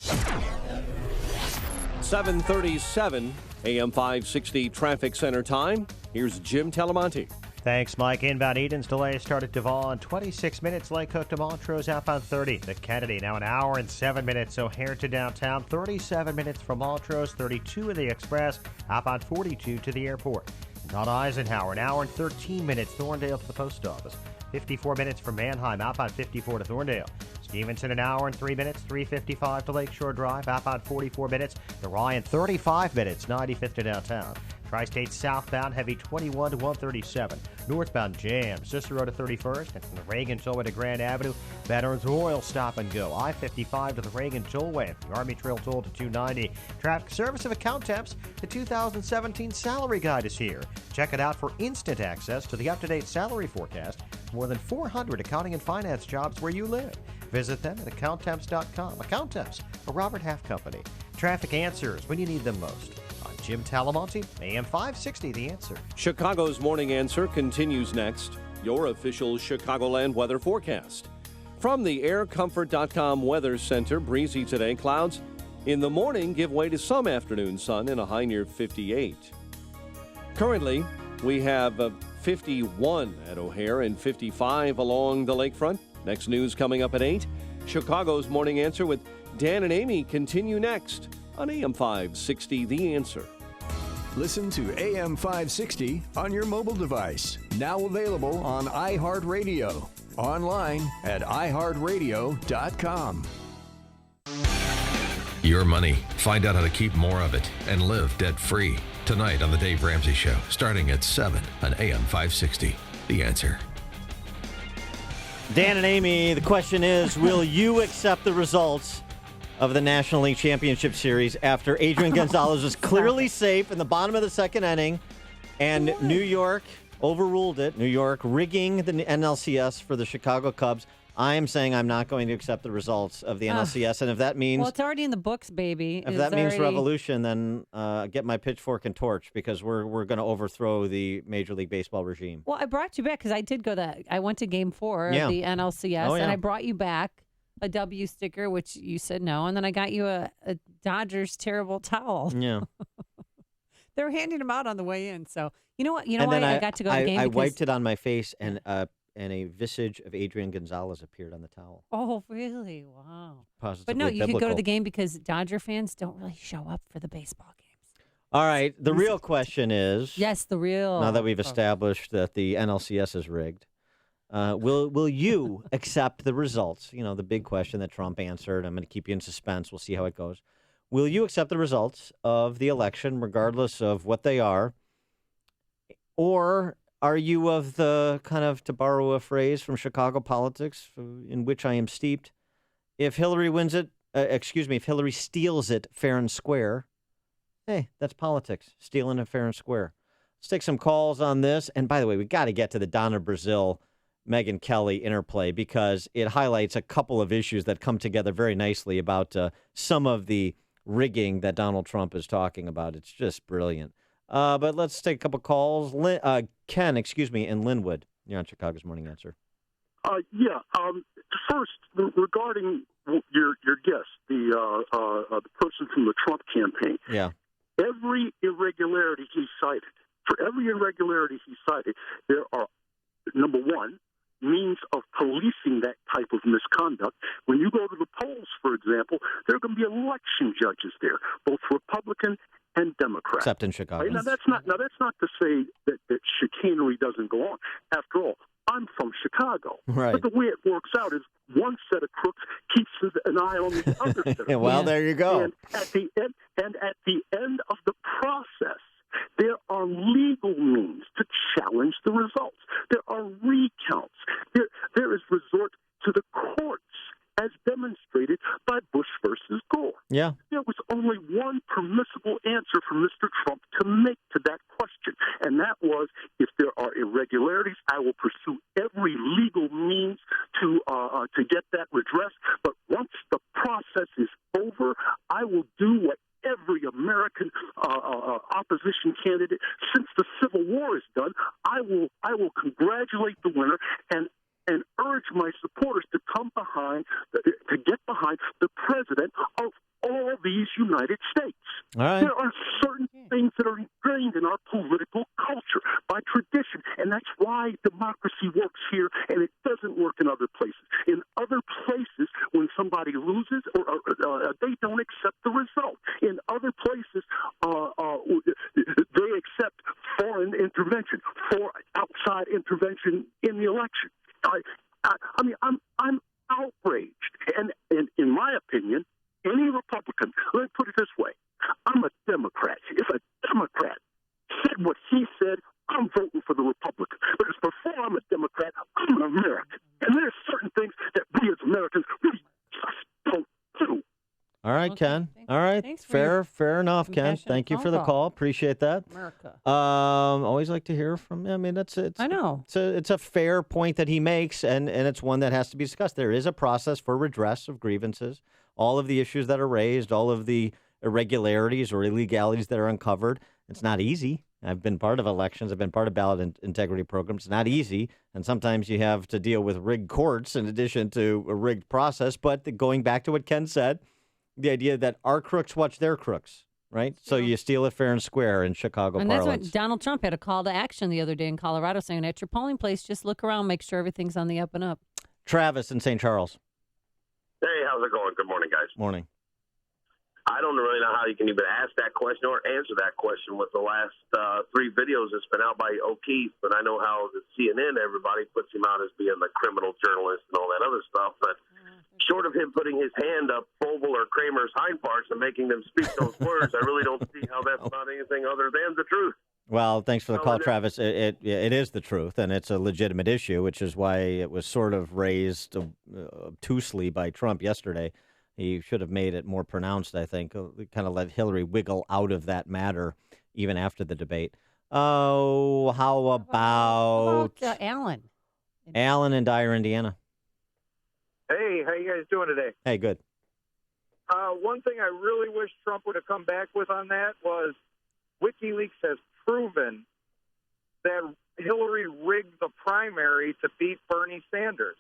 7:37 AM 560 Traffic Center time. Here's Jim Talamonte. Thanks, Mike. Inbound Eden's delay started Devon 26 minutes. Lake Cook to Montrose outbound 30. The Kennedy now an hour and 7 minutes. O'Hare to downtown 37 minutes from Montrose. 32 in the Express. Outbound 42 to the airport. Not Eisenhower an hour and 13 minutes. Thorndale to the post office. 54 minutes from Manheim. Outbound 54 to Thorndale. Stevenson an hour and 3 minutes. 3:55 to Lakeshore Drive. Outbound 44 minutes. The Ryan 35 minutes. 95th to downtown. Tri-State southbound, heavy 21 to 137. Northbound jam, Cicero to 31st, and from the Reagan Tollway to Grand Avenue. Veterans Royal stop and go. I-55 to the Reagan Tollway. The Army Trail Toll to 290. Traffic Service of Account Temps. The 2017 Salary Guide is here. Check it out for instant access to the up-to-date salary forecast. More than 400 accounting and finance jobs where you live. Visit them at accounttemps.com. Account Temps, a Robert Half company. Traffic answers when you need them most. Jim Talamonte, AM 560, The Answer. Chicago's Morning Answer continues next. Your official Chicagoland weather forecast. From the aircomfort.com Weather Center, breezy today. Clouds in the morning give way to some afternoon sun and a high near 58. Currently, we have 51 at O'Hare and 55 along the lakefront. Next news coming up at 8. Chicago's Morning Answer with Dan and Amy continue next on AM 560, The Answer. Listen to AM 560 on your mobile device. Now available on iHeartRadio. Online at iHeartRadio.com. Your money. Find out how to keep more of it and live debt-free. Tonight on The Dave Ramsey Show, starting at 7 on AM 560. The Answer. Dan and Amy, the question is, will you accept the results of the National League Championship Series after Adrian Gonzalez was clearly safe in the bottom of the second inning and New York overruled it? New York rigging the NLCS for the Chicago Cubs. I am saying I'm not going to accept the results of the NLCS, and if that means... Well, it's already in the books, baby. If that means revolution, then get my pitchfork and torch, because we're going to overthrow the Major League Baseball regime. Well, I brought you back because I did go I went to Game 4 of the NLCS, and I brought you back a W sticker, which you said no, and then I got you a Dodgers terrible towel. Yeah. They're handing them out on the way in, so you know what? You know why I got to go to the game? I wiped it on my face, and a visage of Adrian Gonzalez appeared on the towel. Oh, really? Wow. Positively but no, you biblical. could go to the game because Dodger fans don't really show up for the baseball games. All right. The real question is... Yes, the real... Now that we've established that the NLCS is rigged, will you accept the results? You know, the big question that Trump answered. I'm going to keep you in suspense. We'll see how it goes. Will you accept the results of the election, regardless of what they are? Or are you of the kind of, to borrow a phrase from Chicago politics, in which I am steeped, if Hillary wins it, if Hillary steals it fair and square, hey, that's politics, stealing it fair and square. Let's take some calls on this. And by the way, we got to get to the Donna Brazile, Megyn Kelly interplay, because it highlights a couple of issues that come together very nicely about some of the rigging that Donald Trump is talking about. It's just brilliant. But let's take a couple calls. Ken, in Linwood. You're on Chicago's Morning Answer. First, regarding your guest, the person from the Trump campaign. Yeah. Every irregularity he cited, there are, number one, means of policing that type of misconduct. When you go to the polls, for example, there are going to be election judges there, both Republican and Democrat. Except in Chicago. Right? Now that's not to say that chicanery doesn't go on. After all, I'm from Chicago. Right. But the way it works out is one set of crooks keeps an eye on the other set of crooks. Well, there you go. And at the end of the process, there are legal means to challenge the results. There are recounts. There is resort Yeah. There was only one permissible answer for Mr. Trump to make to that question, and that was, if there are irregularities, I will pursue every legal means to get that redressed. But once the process is over, I will do what every American opposition candidate since the Civil War has done. I will congratulate the winner and urge my supporters to get behind the president of all these United States. All right. There are certain things that are ingrained in our political culture by tradition, and that's why democracy works here and it doesn't work in other places. In other places, when somebody loses, or they don't accept the result. In other places, they accept foreign intervention, outside intervention in the election. I mean, I'm outraged, and in my opinion, any Republican, let me put it this way, I'm a Democrat. If a Democrat said what he said, I'm voting for the Republican. Because before I'm a Democrat, I'm an American. And there's certain things that we as Americans really just don't do. All right, Ken. All right. Thanks for Fair enough, Ken. compassionate Thank you phone for the call. call. Appreciate that. America. Always like to hear from. I mean, it's I know. It's a fair point that he makes, and it's one that has to be discussed. There is a process for redress of grievances, all of the issues that are raised, all of the irregularities or illegalities that are uncovered. It's not easy. I've been part of elections. I've been part of ballot integrity programs. It's not easy, and sometimes you have to deal with rigged courts in addition to a rigged process. But going back to what Ken said, the idea that our crooks watch their crooks, right? So you steal it fair and square in Chicago And parlance. that's what Donald Trump had a call to action the other day in Colorado saying, at your polling place, just look around, make sure everything's on the up and up. Travis in St. Charles. Hey, how's it going? Good morning, guys. Morning. I don't really know how you can even ask that question or answer that question with the last 3 videos that's been out by O'Keefe. But I know how the CNN, everybody puts him out as being the criminal journalist and all that other stuff. But short of him putting his hand up Fogle or Kramer's hind parts and making them speak those words, I really don't see how that's not anything other than the truth. Well, thanks for the call, Travis. It is the truth, and it's a legitimate issue, which is why it was sort of raised obtusely by Trump yesterday. He should have made it more pronounced, I think, kind of let Hillary wiggle out of that matter even after the debate. Oh, how about Alan? Alan in Dyer, Indiana. Hey, how you guys doing today? Hey, good. One thing I really wish Trump would have come back with on that was WikiLeaks has proven that Hillary rigged the primary to beat Bernie Sanders.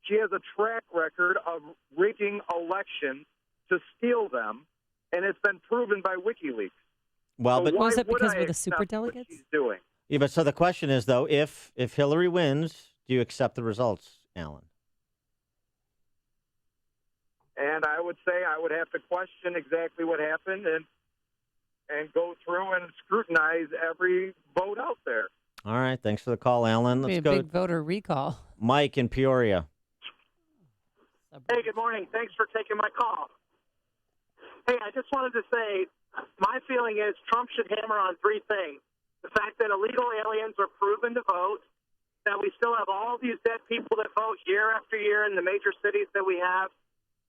She has a track record of rigging elections to steal them, and it's been proven by WikiLeaks. Well, So but why Was it would because I we're the accept super what delegates? she's doing? Yeah, but so the question is, though, if Hillary wins, do you accept the results, Alan? And I would say I would have to question exactly what happened and go through and scrutinize every vote out there. All right. Thanks for the call, Alan. Be Let's a go. big voter recall. Mike in Peoria. Hey, good morning. Thanks for taking my call. Hey, I just wanted to say my feeling is Trump should hammer on 3 things. The fact that illegal aliens are proven to vote, that we still have all these dead people that vote year after year in the major cities that we have,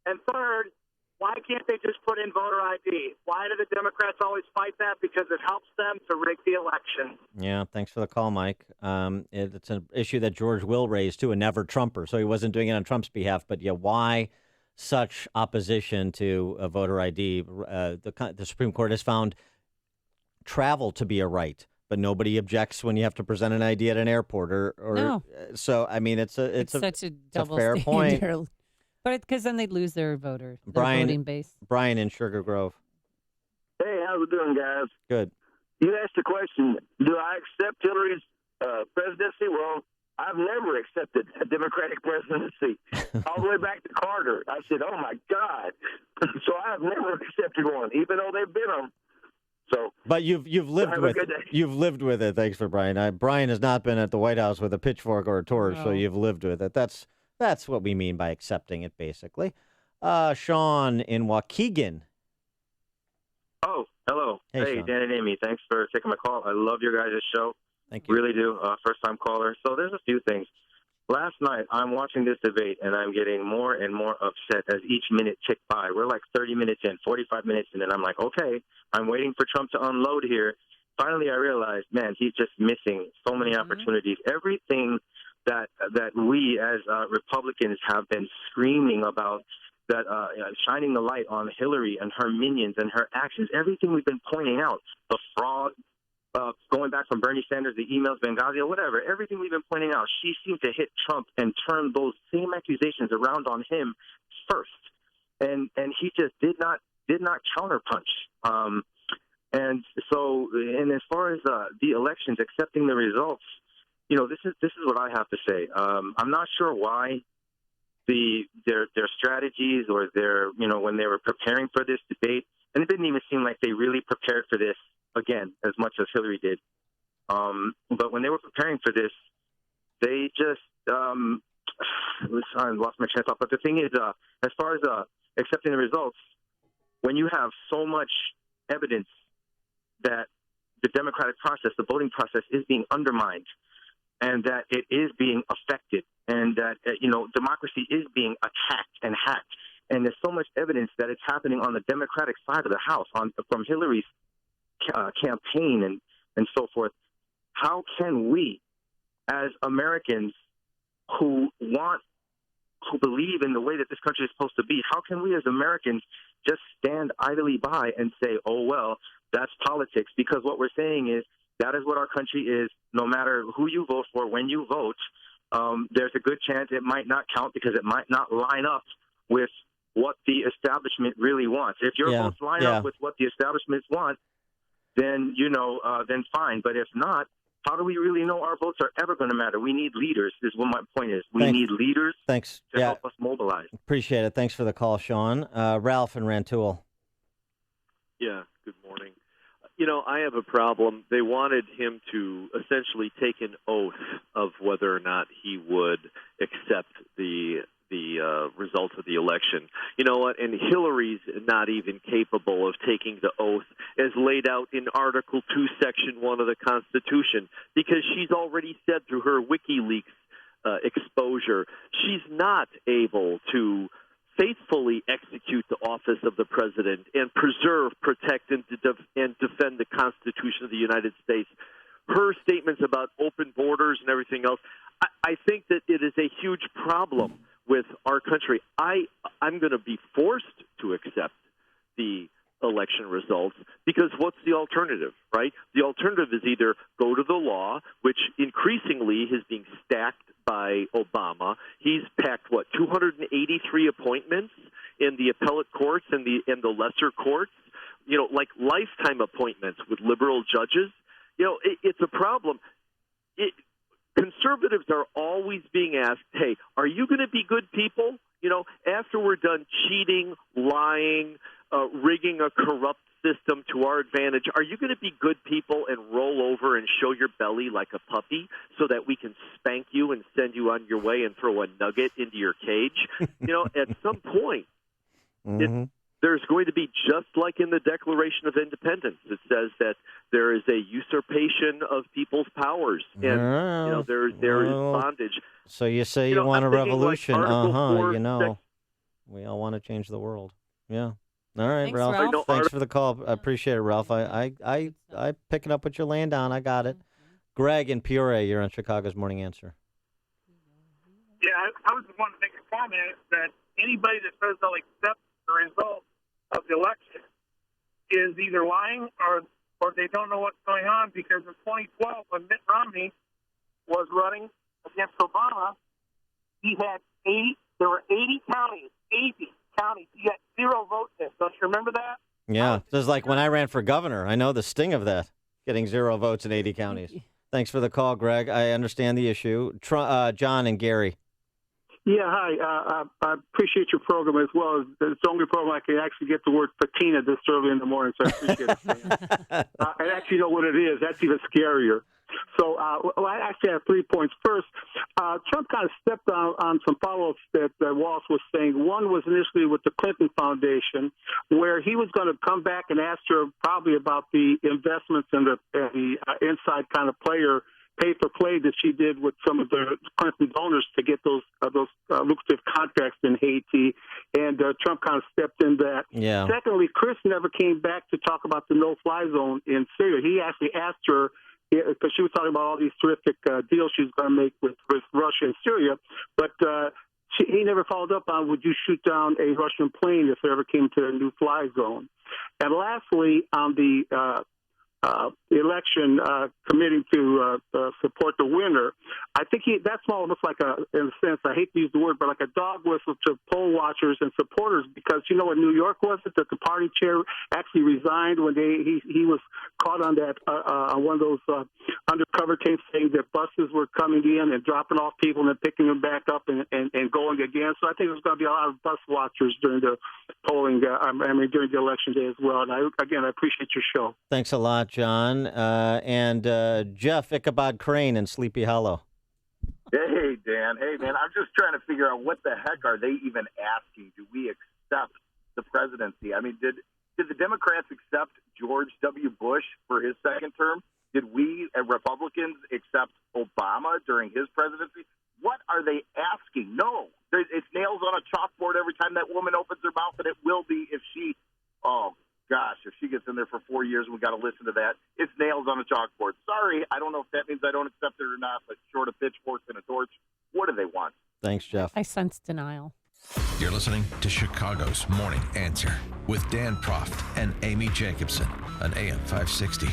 and third, why can't they just put in voter ID? Why do the Democrats always fight that? Because it helps them to rig the election. Yeah, thanks for the call, Mike. It's an issue that George Will raised, too, a never-Trumper, so he wasn't doing it on Trump's behalf. But, yeah, why such opposition to a voter ID? The Supreme Court has found travel to be a right, but nobody objects when you have to present an ID at an airport. No. So, I mean, it's such a double fair point. standard. But because then they'd lose their voting base. Brian in Sugar Grove. Hey, how's it doing, guys? Good. You asked the question, do I accept Hillary's presidency? Well, I've never accepted a Democratic presidency. All the way back to Carter. I said, oh, my God. So I've never accepted one, even though they've been them. So, but you've lived with it. You've lived with it. Thanks for Brian. Brian has not been at the White House with a pitchfork or a torch, so you've lived with it. That's what we mean by accepting it, basically. Sean in Waukegan. Oh, hello. Hey, Sean. Dan and Amy. Thanks for taking my call. I love your guys' show. Thank you. Really do. First-time caller. So there's a few things. last night I'm watching this debate, and I'm getting more and more upset as each minute ticked by. We're like 30 minutes in, 45 minutes in, and I'm like, okay, I'm waiting for Trump to unload here. Finally, I realized, man, he's just missing so many opportunities. Everything that we as Republicans have been screaming about, that shining the light on Hillary and her minions and her actions, everything we've been pointing out, the fraud, going back from Bernie Sanders, the emails, Benghazi, whatever, everything we've been pointing out, she seemed to hit Trump and turn those same accusations around on him first, and he just did not counterpunch. And so, and as far as the elections, accepting the results, this is what I have to say. I'm not sure why their strategies or when they were preparing for this debate, and it didn't even seem like they really prepared for this, again, as much as Hillary did. But when they were preparing for this, they just I lost my train of thought. But the thing is, as far as accepting the results, when you have so much evidence that the democratic process, the voting process, is being undermined, and that it is being affected, and that democracy is being attacked and hacked, and there's so much evidence that it's happening on the Democratic side of the House, from Hillary's campaign and so forth. How can we, as Americans who believe in the way that this country is supposed to be, how can we as Americans just stand idly by and say, oh, well, that's politics? Because what we're saying is that is what our country is. No matter who you vote for, when you vote, there's a good chance it might not count because it might not line up with what the establishment really wants. If your votes line up with what the establishments want, then, then fine. But if not, how do we really know our votes are ever going to matter? We need leaders, is what my point is. We need leaders to help us mobilize. Appreciate it. Thanks for the call, Sean. Ralph and Rantoul. Yeah, good morning. I have a problem. They wanted him to essentially take an oath of whether or not he would accept the results of the election. You know what? And Hillary's not even capable of taking the oath as laid out in Article 2, Section 1 of the Constitution, because she's already said through her WikiLeaks exposure, she's not able to faithfully execute the office of the president and preserve, protect, and defend the Constitution of the United States. Her statements about open borders and everything else, I think that it is a huge problem with our country. I'm going to be forced to accept the election results because what's the alternative, right? The alternative is either go to the law, which increasingly is being stacked by Obama. He's packed, 283 appointments in the appellate courts and the lesser courts, like lifetime appointments with liberal judges. It's a problem. Conservatives are always being asked, hey, are you going to be good people? After we're done cheating, lying, rigging a corrupt system to our advantage, are you going to be good people and roll over and show your belly like a puppy so that we can spank you and send you on your way and throw a nugget into your cage? At some point, there's going to be, just like in the Declaration of Independence, it says that there is a usurpation of people's powers, and there is bondage. So you say you want a revolution? Like we all want to change the world. Yeah. All right, Thanks, Ralph. Thanks for the call. I appreciate it, Ralph. I picking up what you're laying down. I got it. Greg in Peoria, you're on Chicago's Morning Answer. Yeah, I was just wanting to make a comment that anybody that says they'll accept the result of the election is either lying or they don't know what's going on, because in 2012, when Mitt Romney was running against Obama, there were 80 counties. He got 0 votes in. Don't you remember that? Yeah, just like when I ran for governor. I know the sting of that, getting 0 votes in 80 counties. Thanks for the call, Greg. I understand the issue. John and Gary. Yeah, hi. I appreciate your program as well. It's the only program I can actually get the word patina this early in the morning, so I appreciate it. I actually know what it is. That's even scarier. So I actually have 3 points. First, Trump kind of stepped on some follow-ups that Walsh was saying. One was initially with the Clinton Foundation, where he was going to come back and ask her probably about the investments and the inside kind of player pay-for-play that she did with some of the Clinton donors to get those lucrative contracts in Haiti, and Trump kind of stepped in that. Yeah. Secondly, Chris never came back to talk about the no-fly zone in Syria. He actually asked her, because she was talking about all these terrific deals she was going to make with Russia and Syria, but he never followed up on, would you shoot down a Russian plane if it ever came to a new fly zone? And lastly, on the election committing to support the winner, I think that's almost like in a sense, I hate to use the word, but like a dog whistle to poll watchers and supporters, because you know what New York was it that the party chair actually resigned when he was caught on that on one of those undercover tapes saying that buses were coming in and dropping off people and then picking them back up and going again. So I think there's going to be a lot of bus watchers during the polling. During the election day as well. And I appreciate your show. Thanks a lot, John. And Jeff Ichabod Crane in Sleepy Hollow. Hey, Dan. Hey, man, I'm just trying to figure out what the heck are they even asking? Do we accept the presidency? I mean, did the Democrats accept George W. Bush for his second term? Did we, Republicans, accept Obama during his presidency? What are they asking? No. It's nails on a chalkboard every time that woman opens her mouth, and it will be if she, if she gets in there for 4 years and we got to listen to that, it's nails on a chalkboard. Sorry, I don't know if that means I don't accept it or not, but short of pitchforks and a torch, what do they want? Thanks, Jeff. I sense denial. You're listening to Chicago's Morning Answer with Dan Proft and Amy Jacobson on AM 560.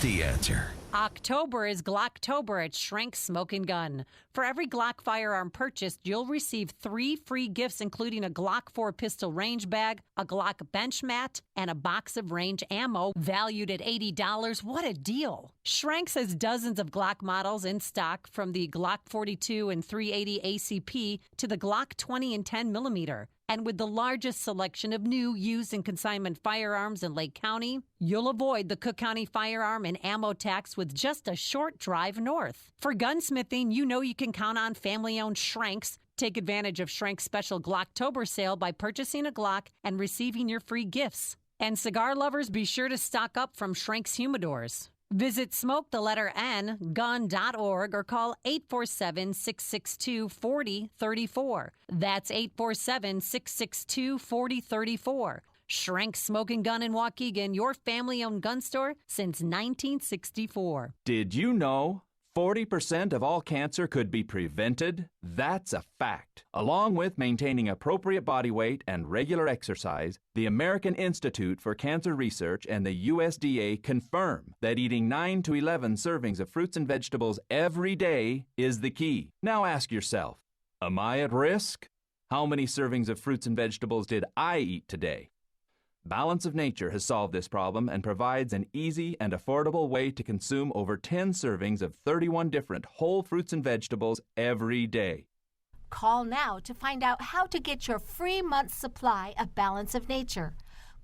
The Answer. October is Glocktober at Schrank Smoke & Gun. For every Glock firearm purchased, you'll receive 3 free gifts, including a Glock 4 pistol range bag, a Glock bench mat, and a box of range ammo valued at $80. What a deal! Schranks has dozens of Glock models in stock, from the Glock 42 and 380 ACP to the Glock 20 and 10 millimeter. And with the largest selection of new, used, and consignment firearms in Lake County, you'll avoid the Cook County firearm and ammo tax with just a short drive north. For gunsmithing, you know you can count on family-owned Schranks. Take advantage of Schrank's special Glocktober sale by purchasing a Glock and receiving your free gifts. And cigar lovers, be sure to stock up from Schrank's humidors. Visit smoke_gun.org or call 847-662-4034. That's 847-662-4034. Schrank Smoke & Gun in Waukegan, your family-owned gun store since 1964. Did you know 40% of all cancer could be prevented? That's a fact. Along with maintaining appropriate body weight and regular exercise, the American Institute for Cancer Research and the USDA confirm that eating 9 to 11 servings of fruits and vegetables every day is the key. Now ask yourself, am I at risk? How many servings of fruits and vegetables did I eat today? Balance of Nature has solved this problem and provides an easy and affordable way to consume over 10 servings of 31 different whole fruits and vegetables every day. Call now to find out how to get your free month's supply of Balance of Nature.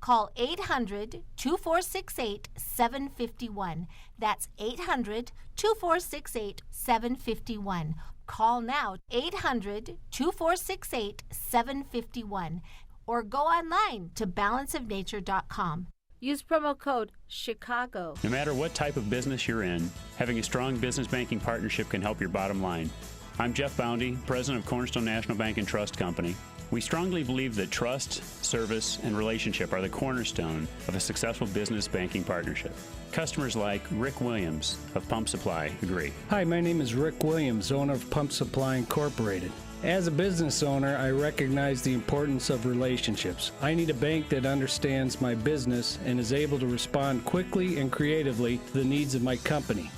Call 800-2468-751. That's 800-2468-751. Call now, 800-2468-751. Or go online to balanceofnature.com. Use promo code CHICAGO. No matter what type of business you're in, having a strong business banking partnership can help your bottom line. I'm Jeff Boundy, president of Cornerstone National Bank and Trust Company. We strongly believe that trust, service, and relationship are the cornerstone of a successful business banking partnership. Customers like Rick Williams of Pump Supply agree. Hi, my name is Rick Williams, owner of Pump Supply Incorporated. As a business owner, I recognize the importance of relationships. I need a bank that understands my business and is able to respond quickly and creatively to the needs of my company.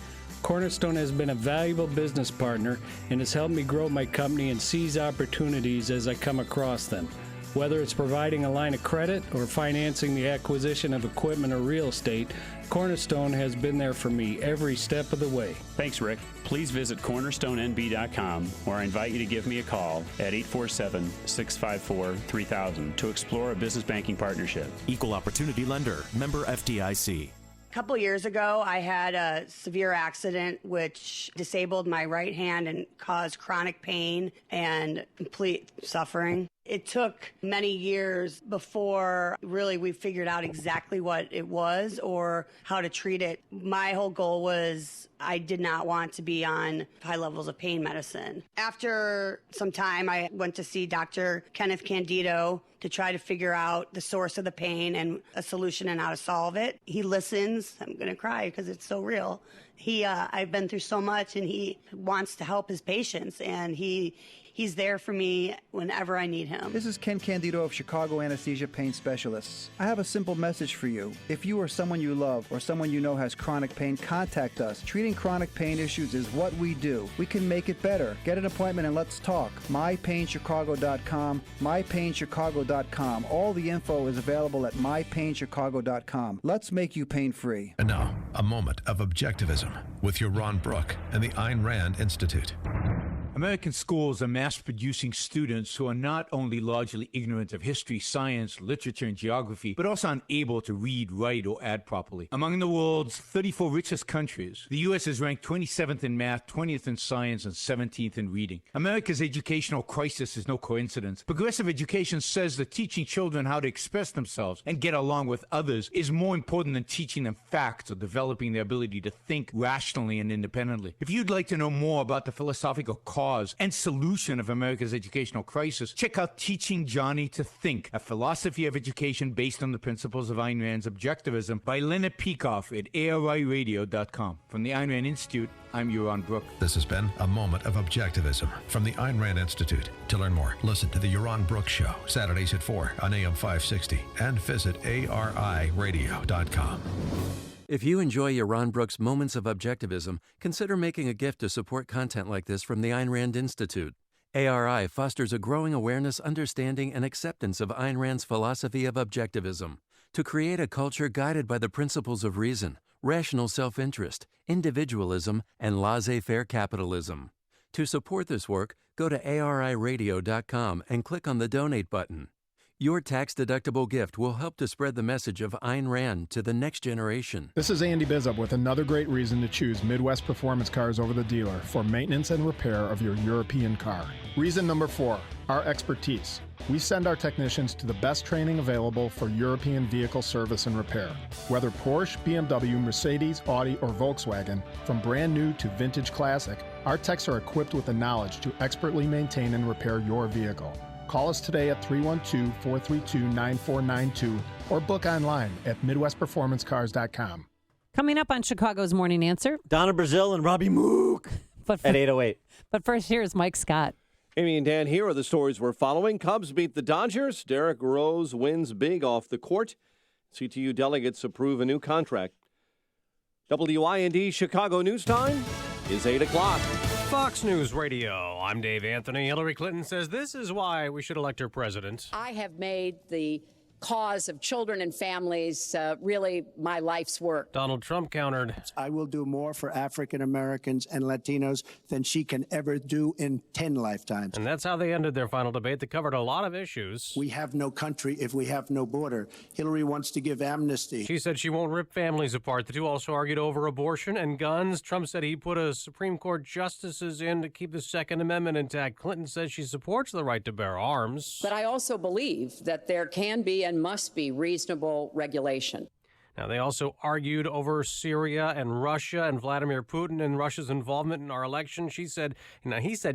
Cornerstone has been a valuable business partner and has helped me grow my company and seize opportunities as I come across them. Whether it's providing a line of credit or financing the acquisition of equipment or real estate, Cornerstone has been there for me every step of the way. Thanks, Rick. Please visit cornerstonenb.com, or I invite you to give me a call at 847-654-3000 to explore a business banking partnership. Equal Opportunity Lender, member FDIC. A couple years ago, I had a severe accident which disabled my right hand and caused chronic pain and complete suffering. It took many years before really we figured out exactly what it was or how to treat it. My whole goal was I did not want to be on high levels of pain medicine. After some time, I went to see Dr. Kenneth Candido to try to figure out the source of the pain and a solution and how to solve it. He listens. I'm going to cry because it's so real. I've been through so much, and he wants to help his patients, and he's there for me whenever I need him. This is Ken Candido of Chicago Anesthesia Pain Specialists. I have a simple message for you. If you or someone you love or someone you know has chronic pain, contact us. Treating chronic pain issues is what we do. We can make it better. Get an appointment and let's talk. MyPainChicago.com, MyPainChicago.com. All the info is available at MyPainChicago.com. Let's make you pain-free. And now, a moment of objectivism with Yaron Brook and the Ayn Rand Institute. American schools are mass-producing students who are not only largely ignorant of history, science, literature, and geography, but also unable to read, write, or add properly. Among the world's 34 richest countries, the U.S. is ranked 27th in math, 20th in science, and 17th in reading. America's educational crisis is no coincidence. Progressive education says that teaching children how to express themselves and get along with others is more important than teaching them facts or developing their ability to think rationally and independently. If you'd like to know more about the philosophical cause and solution of America's educational crisis, check out Teaching Johnny to Think, a philosophy of education based on the principles of Ayn Rand's objectivism by Leonard Peikoff at ARIradio.com. From the Ayn Rand Institute, I'm Yaron Brook. This has been a moment of objectivism from the Ayn Rand Institute. To learn more, listen to the Yaron Brook Show, Saturdays at 4 on AM 560, and visit ARIradio.com. If you enjoy Yaron Brook's Moments of Objectivism, consider making a gift to support content like this from the Ayn Rand Institute. ARI fosters a growing awareness, understanding, and acceptance of Ayn Rand's philosophy of objectivism to create a culture guided by the principles of reason, rational self-interest, individualism, and laissez-faire capitalism. To support this work, go to ARIradio.com and click on the Donate button. Your tax-deductible gift will help to spread the message of Ayn Rand to the next generation. This is Andy Bizup with another great reason to choose Midwest Performance Cars over the dealer for maintenance and repair of your European car. Reason number 4, our expertise. We send our technicians to the best training available for European vehicle service and repair. Whether Porsche, BMW, Mercedes, Audi, or Volkswagen, from brand new to vintage classic, our techs are equipped with the knowledge to expertly maintain and repair your vehicle. Call us today at 312-432-9492 or book online at MidwestPerformanceCars.com. Coming up on Chicago's Morning Answer, Donna Brazil and Robbie Mook at 8:08. But first, here's Mike Scott. Amy and Dan, here are the stories we're following. Cubs beat the Dodgers. Derek Rose wins big off the court. CTU delegates approve a new contract. WIND Chicago News Time is 8 o'clock. Fox News Radio. I'm Dave Anthony. Hillary Clinton says this is why we should elect her president. I have made the cause of children and families really my life's work. Donald Trump countered. I will do more for African Americans and Latinos than she can ever do in 10 lifetimes. And that's how they ended their final debate that covered a lot of issues. We have no country if we have no border. Hillary wants to give amnesty. She said she won't rip families apart. The two also argued over abortion and guns. Trump said he put a Supreme Court justices in to keep the Second Amendment intact. Clinton says she supports the right to bear arms. But I also believe that there can be and must be reasonable regulation. Now, they also argued over Syria and Russia and Vladimir Putin and Russia's involvement in our election. He said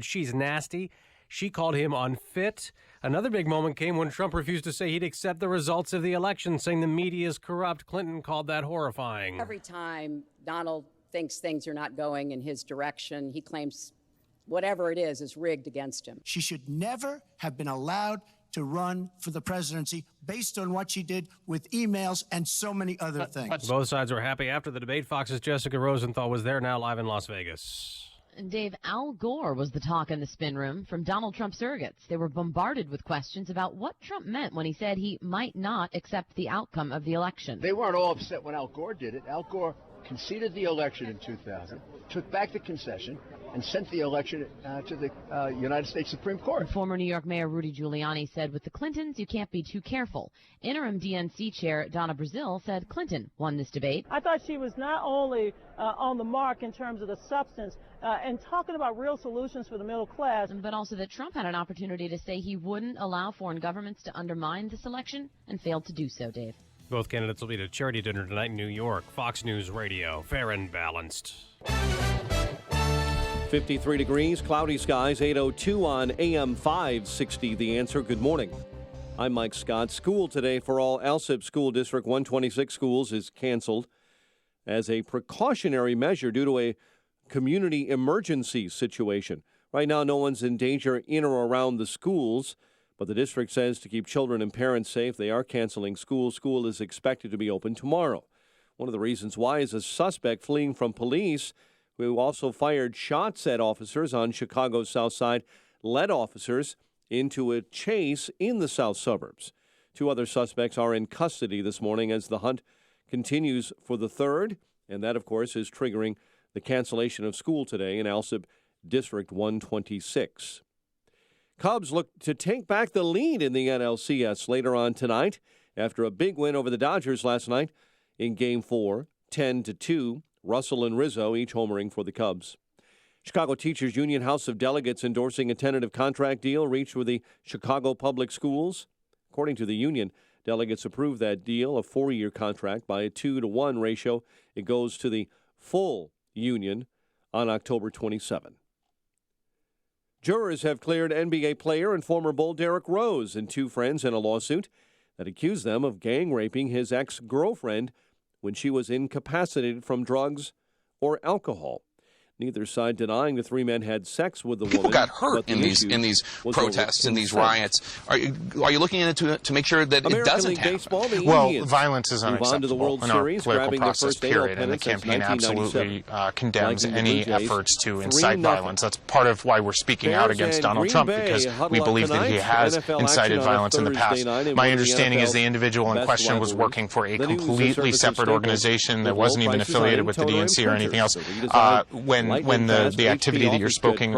she's nasty. She called him unfit. Another big moment came when Trump refused to say he'd accept the results of the election, saying the media is corrupt. Clinton called that horrifying. Every time Donald thinks things are not going in his direction, he claims whatever it is rigged against him. She should never have been allowed to run for the presidency based on what she did with emails and so many other things. Both sides were happy after the debate. Fox's Jessica Rosenthal was there, now live in Las Vegas. And Dave, Al Gore was the talk in the spin room from Donald Trump surrogates. They were bombarded with questions about what Trump meant when he said he might not accept the outcome of the election. They weren't all upset when Al Gore did it. Al Gore conceded the election in 2000, took back the concession, and sent the election to the United States Supreme Court. And former New York Mayor Rudy Giuliani said, with the Clintons, you can't be too careful. Interim DNC Chair Donna Brazile said Clinton won this debate. I thought she was not only on the mark in terms of the substance and talking about real solutions for the middle class, but also that Trump had an opportunity to say he wouldn't allow foreign governments to undermine this election and failed to do so, Dave. Both candidates will be at a charity dinner tonight in New York. Fox News Radio, fair and balanced. 53 degrees, cloudy skies, 8:02 on AM 560. The Answer. Good morning. I'm Mike Scott. School today for all Alsip School District 126 schools is canceled as a precautionary measure due to a community emergency situation. Right now, no one's in danger in or around the schools, but the district says to keep children and parents safe, they are canceling school. School is expected to be open tomorrow. One of the reasons why is a suspect fleeing from police who also fired shots at officers on Chicago's South Side, led officers into a chase in the south suburbs. 2 other suspects are in custody this morning as the hunt continues for the third, and that, of course, is triggering the cancellation of school today in Alsip District 126. Cubs look to take back the lead in the NLCS later on tonight after a big win over the Dodgers last night in Game 4, 10-2. Russell and Rizzo each homering for the Cubs. Chicago Teachers Union House of Delegates endorsing a tentative contract deal reached with the Chicago Public Schools. According to the union, delegates approved that deal, a 4-year contract, by a 2-to-1 ratio. It goes to the full union on October 27. Jurors have cleared NBA player and former Bull Derrick Rose and 2 friends in a lawsuit that accuse them of gang raping his ex-girlfriend when she was incapacitated from drugs or alcohol. Neither side denying the 3 men had sex with the woman. People got hurt in these protests, in these riots. Are you looking into it to make sure that it doesn't happen? Baseball, well, violence is unacceptable to the World in our Series, political process, period, and the since campaign absolutely condemns any efforts to incite 3-0. violence. That's part of why we're speaking out against Donald Green Trump, Bay because we huddle believe up that he tonight. has NFL incited action on a violence in the past. Thursday night in My one of the understanding is the NFL's individual in best question was rivalries. working for a The news completely services separate staples organization that with wasn't low even prices affiliated on with the toner DNC or and anything else. printers. When the activity that you're speaking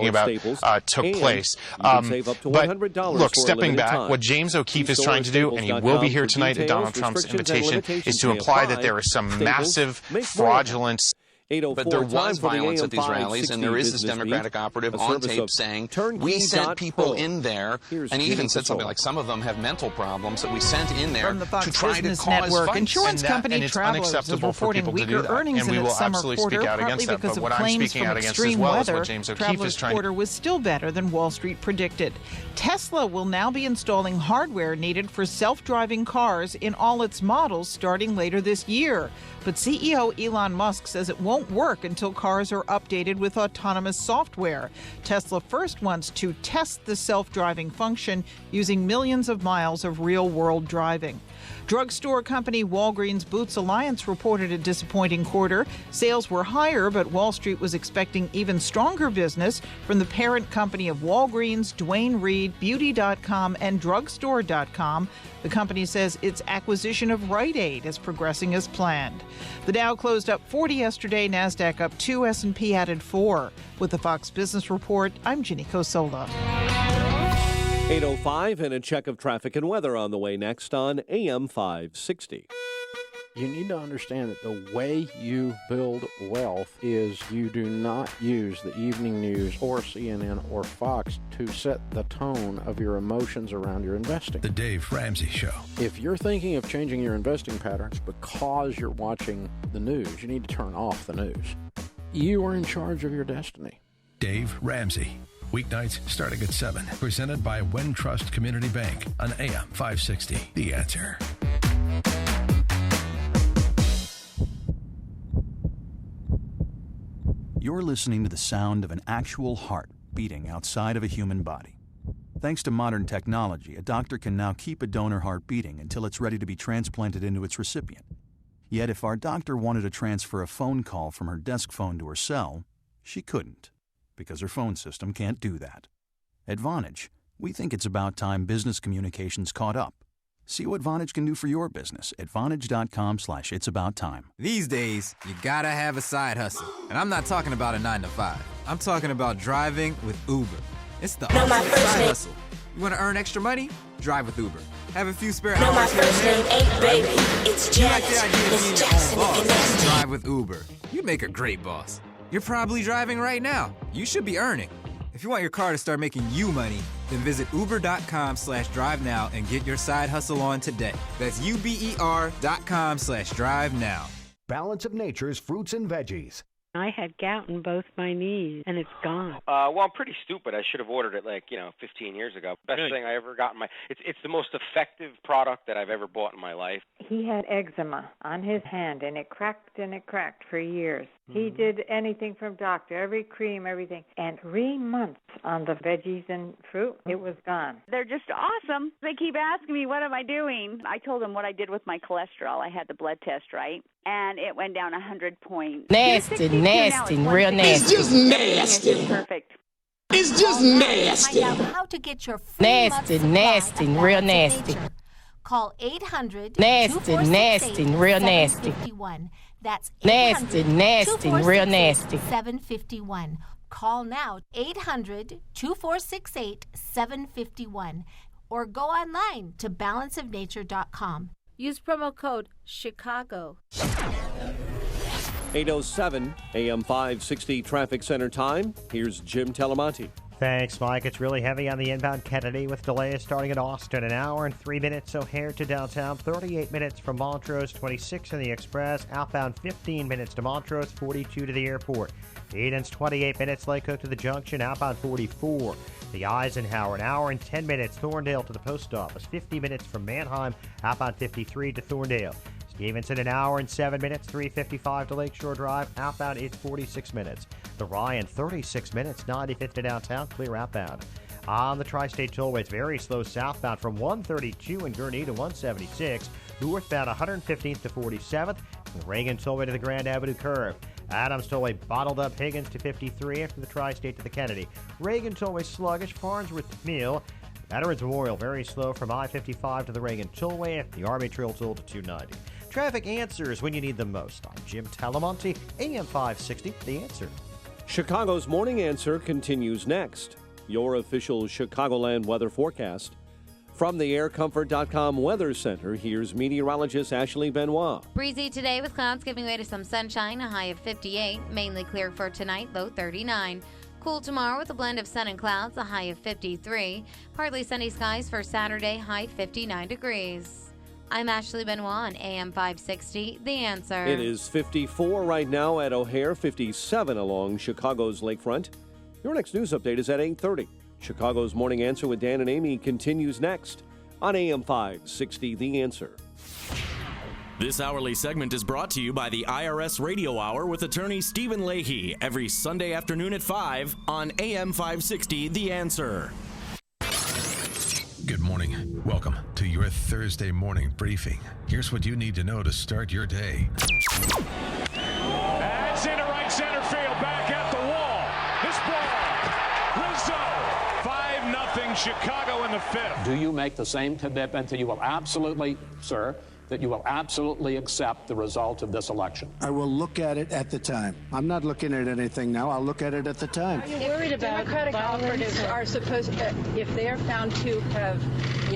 about took place. But look, stepping back, what James O'Keefe is trying to do, and he will be here tonight at Donald Trump's invitation, is to imply that there is some massive fraudulence. But there was violence at these rallies, and there is this Democratic operative on tape saying, we sent people in there, and he even said something like, some of them have mental problems that we sent in there to try to cause Network, fights. insurance company and it's Travelers is unacceptable for reporting people to do weaker that. earnings And we in will its summer absolutely quarter, speak out partly against that. because But of what I'm claims speaking from out against as extreme well is weather. what James O'Keefe Travelers' is trying quarter was still better than Wall Street predicted. Tesla will now be installing hardware needed for self-driving cars in all its models starting later this year. But CEO Elon Musk says it won't work until cars are updated with autonomous software. Tesla first wants to test the self-driving function using millions of miles of real-world driving. Drugstore company Walgreens Boots Alliance reported a disappointing quarter. Sales were higher, but Wall Street was expecting even stronger business from the parent company of Walgreens, Duane Reade, Beauty.com, and Drugstore.com. The company says its acquisition of Rite Aid is progressing as planned. The Dow closed up 40 yesterday, NASDAQ up 2, S&P added 4. With the Fox Business Report, I'm Ginny Cosola. 8:05 and a check of traffic and weather on the way next on AM 560. You need to understand that the way you build wealth is you do not use the evening news or CNN or Fox to set the tone of your emotions around your investing. The Dave Ramsey Show. If you're thinking of changing your investing patterns because you're watching the news, you need to turn off the news. You are in charge of your destiny. Dave Ramsey. Weeknights starting at 7. Presented by Wintrust Community Bank on AM 560. The Answer. You're listening to the sound of an actual heart beating outside of a human body. Thanks to modern technology, a doctor can now keep a donor heart beating until it's ready to be transplanted into its recipient. Yet if our doctor wanted to transfer a phone call from her desk phone to her cell, she couldn't, because her phone system can't do that. At Vonage, we think it's about time business communications caught up. See what Vonage can do for your business at Vonage.com/it'sabouttime. These days, you gotta have a side hustle. And I'm not talking about a 9-to-5. I'm talking about driving with Uber. It's the ultimate side hustle. You wanna earn extra money? Drive with Uber. Have a few spare hours here and there? Baby. You like the idea of being your own boss? Drive with Uber. You'd make a great boss. You're probably driving right now. You should be earning. If you want your car to start making you money, then visit uber.com/drive now and get your side hustle on today. That's uber.com/drive now. Balance of Nature's fruits and veggies. I had gout in both my knees, and it's gone. Well, I'm pretty stupid. I should have ordered it 15 years ago. Best thing I ever got in my. It's the most effective product that I've ever bought in my life. He had eczema on his hand, and it cracked for years. He did anything from doctor, every cream, everything. And 3 months on the veggies and fruit, it was gone. They're just awesome. They keep asking me, what am I doing? I told them what I did with my cholesterol. I had the blood test, right? And it went down 100 points. Nasty, real nasty. It's just nasty. It's perfect. It's just nasty. Find out how to get your free Nasty, real nasty. Call 800 Nasty, real nasty. That's Nasty, real nasty. 751. Call now 800-2468-751 or go online to balanceofnature.com. Use promo code Chicago. 8:07 AM 560 Traffic Center time. Here's Jim Telemonti. Thanks, Mike. It's really heavy on the inbound Kennedy with delays starting at Austin. 1 hour and 3 minutes O'Hare to downtown. 38 minutes from Montrose. 26 in the Express. Outbound 15 minutes to Montrose. 42 to the airport. Eden's 28 minutes. Lake Hook to the junction. Outbound 44. The Eisenhower, 1 hour and 10 minutes. Thorndale to the post office. 50 minutes from Manheim. Outbound 53 to Thorndale. Stevenson, 1 hour and 7 minutes, 3:55 to Lakeshore Drive. Outbound, it's 46 minutes. The Ryan, 36 minutes, 95th to downtown, clear outbound. On the Tri-State Tollway, it's very slow southbound from 132 in Gurnee to 176. Northbound, 115th to 47th. And Reagan Tollway to the Grand Avenue curve. Adams Tollway bottled up Higgins to 53 after the Tri-State to the Kennedy. Reagan Tollway sluggish, Farnsworth to Mill. Veterans Memorial, very slow from I-55 to the Reagan Tollway. The Army Trail Toll to 290. Traffic answers when you need them most. I'm Jim Telemonti, AM 560, The Answer. Chicago's Morning Answer continues next. Your official Chicagoland weather forecast. From the AirComfort.com Weather Center, here's meteorologist Ashley Benoit. Breezy today with clouds giving way to some sunshine, a high of 58. Mainly clear for tonight, low 39. Cool tomorrow with a blend of sun and clouds, a high of 53. Partly sunny skies for Saturday, high 59 degrees. I'm Ashley Benoit on AM 560, The Answer. It is 54 right now at O'Hare, 57 along Chicago's lakefront. Your next news update is at 8:30. Chicago's Morning Answer with Dan and Amy continues next on AM 560, The Answer. This hourly segment is brought to you by the IRS Radio Hour with attorney Stephen Leahy every Sunday afternoon at 5 on AM 560, The Answer. Good morning. Welcome to your Thursday morning briefing. Here's what you need to know to start your day. That's into right center field, back at the wall. This ball, Rizzo, 5-0 Chicago in the fifth. Do you make the same commitment that you will absolutely, sir, that you will absolutely accept the result of this election? I will look at it at the time. I'm not looking at anything now. I'll look at it at the time. Are you worried about Democratic operatives are supposed to, if they're found to have,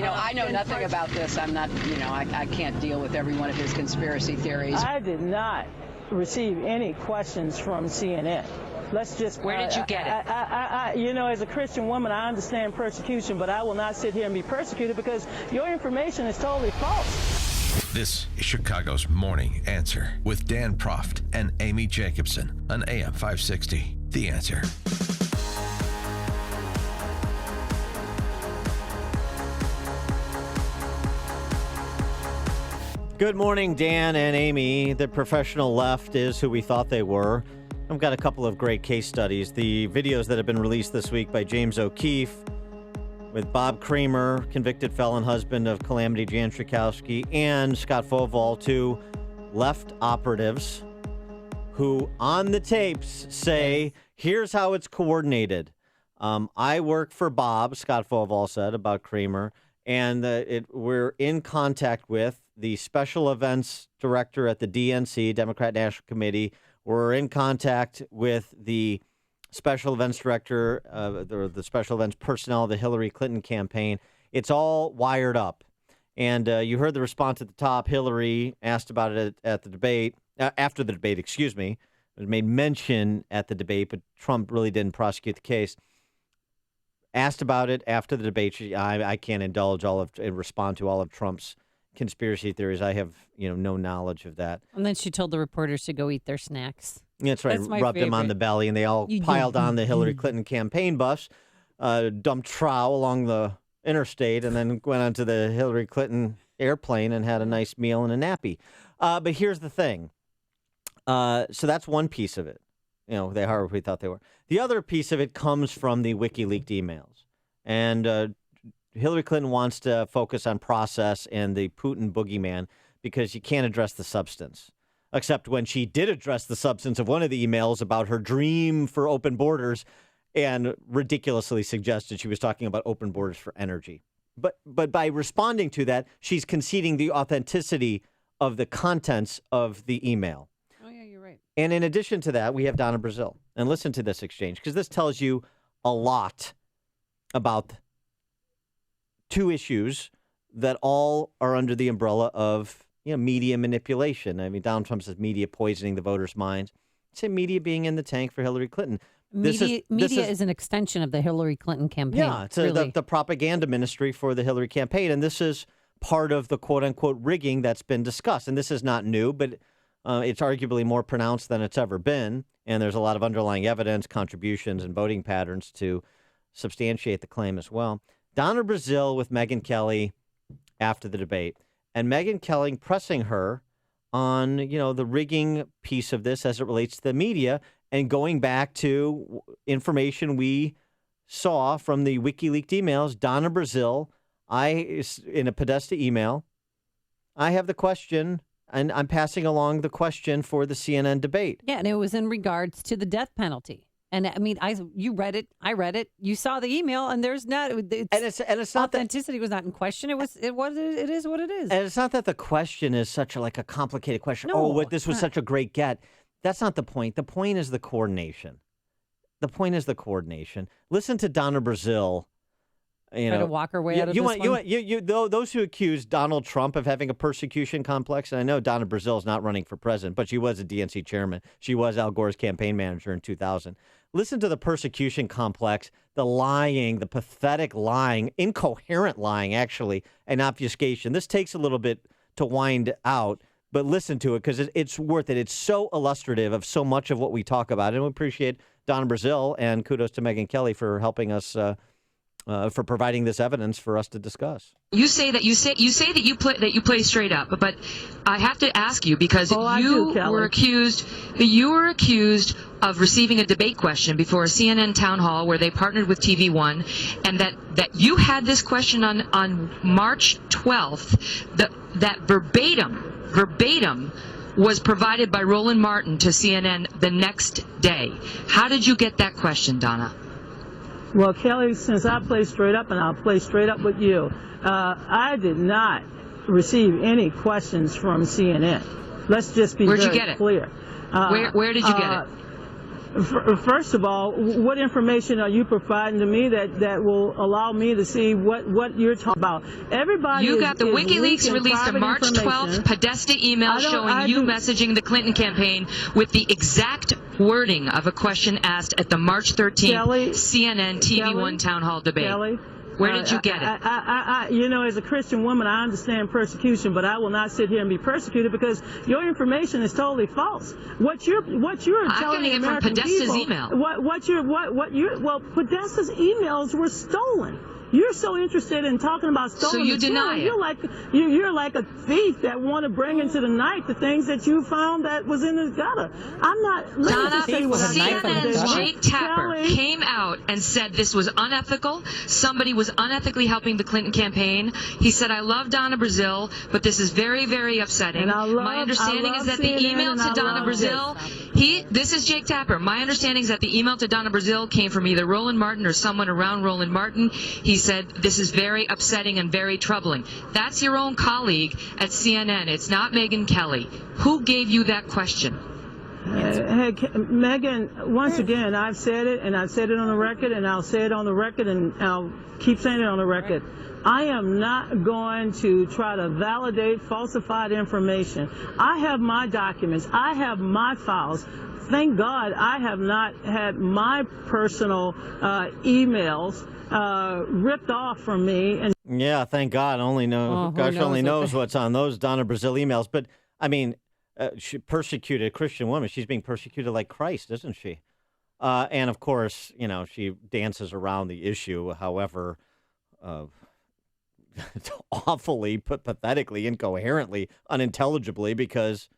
I know nothing about this. I'm not, I can't deal with every one of his conspiracy theories. I did not receive any questions from CNN. Let's just. Where did you get it? As a Christian woman, I understand persecution, but I will not sit here and be persecuted because your information is totally false. This is Chicago's Morning Answer with Dan Proft and Amy Jacobson on AM 560, The Answer. Good morning, Dan and Amy. The professional left is who we thought they were. I've got a couple of great case studies. The videos that have been released this week by James O'Keefe with Bob Kramer, convicted felon husband of Calamity Jan Schakowsky, and Scott Foval, two left operatives who on the tapes say, here's how it's coordinated. I work for Bob, Scott Foval said about Kramer, And we're in contact with the special events director at the DNC, Democrat National Committee. We're in contact with the special events director, the special events personnel of the Hillary Clinton campaign. It's all wired up. And you heard the response at the top. Hillary asked about it at the debate, after the debate, excuse me. It made mention at the debate, but Trump really didn't prosecute the case. Asked about it after the debate. I can't indulge and respond to all of Trump's conspiracy theories. I have, no knowledge of that. And then she told the reporters to go eat their snacks. That's right. Rubbed them on the belly, and they all piled on the Hillary Clinton campaign bus, dumped trow along the interstate, and then went onto the Hillary Clinton airplane and had a nice meal and a nappy. But here's the thing. So that's one piece of it. They are what we thought they were. The other piece of it comes from the WikiLeaks emails. And Hillary Clinton wants to focus on process and the Putin boogeyman because you can't address the substance. Except when she did address the substance of one of the emails about her dream for open borders and ridiculously suggested she was talking about open borders for energy. But by responding to that, she's conceding the authenticity of the contents of the email. Oh, yeah, you're right. And in addition to that, we have Donna Brazile. And listen to this exchange, because this tells you a lot about two issues that all are under the umbrella of media manipulation. I mean, Donald Trump says media poisoning the voters' minds. Say media being in the tank for Hillary Clinton. Media is an extension of the Hillary Clinton campaign. Yeah, it's really. the propaganda ministry for the Hillary campaign. And this is part of the quote-unquote rigging that's been discussed. And this is not new, but it's arguably more pronounced than it's ever been. And there's a lot of underlying evidence, contributions, and voting patterns to substantiate the claim as well. Donna Brazile with Megyn Kelly after the debate. And Megyn Kelly pressing her on, the rigging piece of this as it relates to the media and going back to information we saw from the WikiLeaks emails. Donna Brazile, in a Podesta email, I have the question, and I'm passing along the question for the CNN debate. Yeah, and it was in regards to the death penalty. And I mean, you read it, I read it, you saw the email, and there's not, it's not authenticity was not in question. It is what it is. And it's not that the question is such a complicated question. No, this was such a great get. That's not the point. The point is the coordination. Listen to Donna Brazile. Try to walk her way out of this one. Those who accuse Donald Trump of having a persecution complex, and I know Donna Brazile is not running for president, but she was a DNC chairman. She was Al Gore's campaign manager in 2000. Listen to the persecution complex, the lying, the pathetic lying, incoherent lying, actually, and obfuscation. This takes a little bit to wind out, but listen to it because it's worth it. It's so illustrative of so much of what we talk about, and we appreciate Donna Brazile, and kudos to Megyn Kelly for helping us for providing this evidence for us to discuss. You say that you play straight up, but I have to ask you because you were accused of receiving a debate question before a CNN town hall where they partnered with TV One, and that you had this question on March 12th. That verbatim was provided by Roland Martin to CNN the next day. How did you get that question, Donna? Well, Kelly, since I play straight up, and I'll play straight up with you, I did not receive any questions from CNN. Let's just be Where'd very you get it? clear. Where did you get it? First of all, what information are you providing to me that will allow me to see what you're talking about? Everybody You got the WikiLeaks released on March 12th Podesta email showing you messaging the Clinton campaign with the exact wording of a question asked at the March 13th CNN TV One town hall debate. Where did you get it? As a Christian woman, I understand persecution, but I will not sit here and be persecuted because your information is totally false. What you're telling the American Podesta's people, email. Well, Podesta's emails were stolen. You're so interested in talking about stolen. So you deny it? You're like a thief that want to bring into the night the things that you found that was in the gutter. I'm not. Donna, CNN's Jake Tapper came out and said this was unethical. Somebody was unethically helping the Clinton campaign. He said, "I love Donna Brazile, but this is very, very upsetting." My understanding is that the email to Donna Brazile. This is Jake Tapper. My understanding is that the email to Donna Brazile came from either Roland Martin or someone around Roland Martin. He said, this is very upsetting and very troubling. That's your own colleague at CNN. It's not Megyn Kelly. Who gave you that question? Hey, Megan, once again, I've said it, and I've said it on the record, and I'll say it on the record, and I'll keep saying it on the record. I am not going to try to validate falsified information. I have my documents. I have my files. Thank God I have not had my personal emails ripped off from me. And yeah, thank God. Only knows what's on those Donna Brazile emails. But, I mean, she persecuted a Christian woman. She's being persecuted like Christ, isn't she? And, of course, she dances around the issue, however, awfully, pathetically, incoherently, unintelligibly, because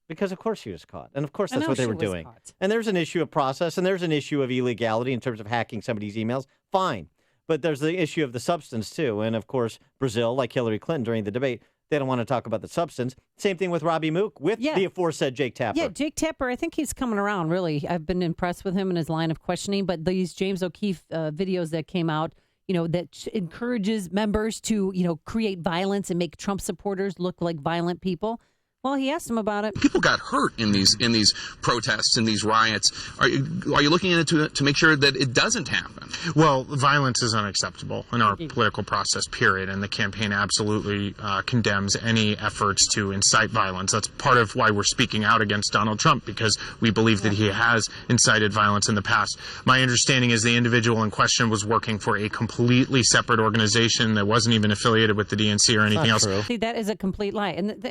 of course she was caught. And, of course, that's what they were doing. And there's an issue of process, and there's an issue of illegality in terms of hacking somebody's emails. Fine. But there's the issue of the substance, too. And, of course, Brazile, like Hillary Clinton during the debate, they don't want to talk about the substance. Same thing with Robbie Mook, with the aforesaid Jake Tapper. Yeah, Jake Tapper, I think he's coming around, really. I've been impressed with him in his line of questioning. But these James O'Keefe videos that came out, that encourages members to, create violence and make Trump supporters look like violent people. Well, he asked him about it. People got hurt in these protests and these riots. Are you looking into it to make sure that it doesn't happen? Well, violence is unacceptable in our political process, period. And the campaign absolutely condemns any efforts to incite violence. That's part of why we're speaking out against Donald Trump, because we believe that he has incited violence in the past. My understanding is the individual in question was working for a completely separate organization that wasn't even affiliated with the DNC or anything else. See, that is a complete lie. And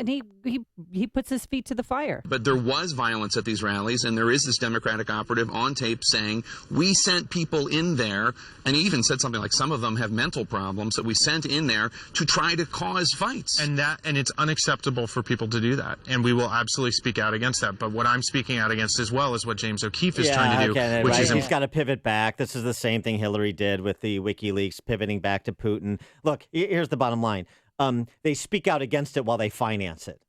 he puts his feet to the fire. But there was violence at these rallies, and there is this Democratic operative on tape saying, we sent people in there, and he even said something like, some of them have mental problems that we sent in there to try to cause fights. And it's unacceptable for people to do that, and we will absolutely speak out against that. But what I'm speaking out against as well is what James O'Keefe is trying to do, which is he's got to pivot back. This is the same thing Hillary did with the WikiLeaks, pivoting back to Putin. Look, here's the bottom line. They speak out against it while they finance it.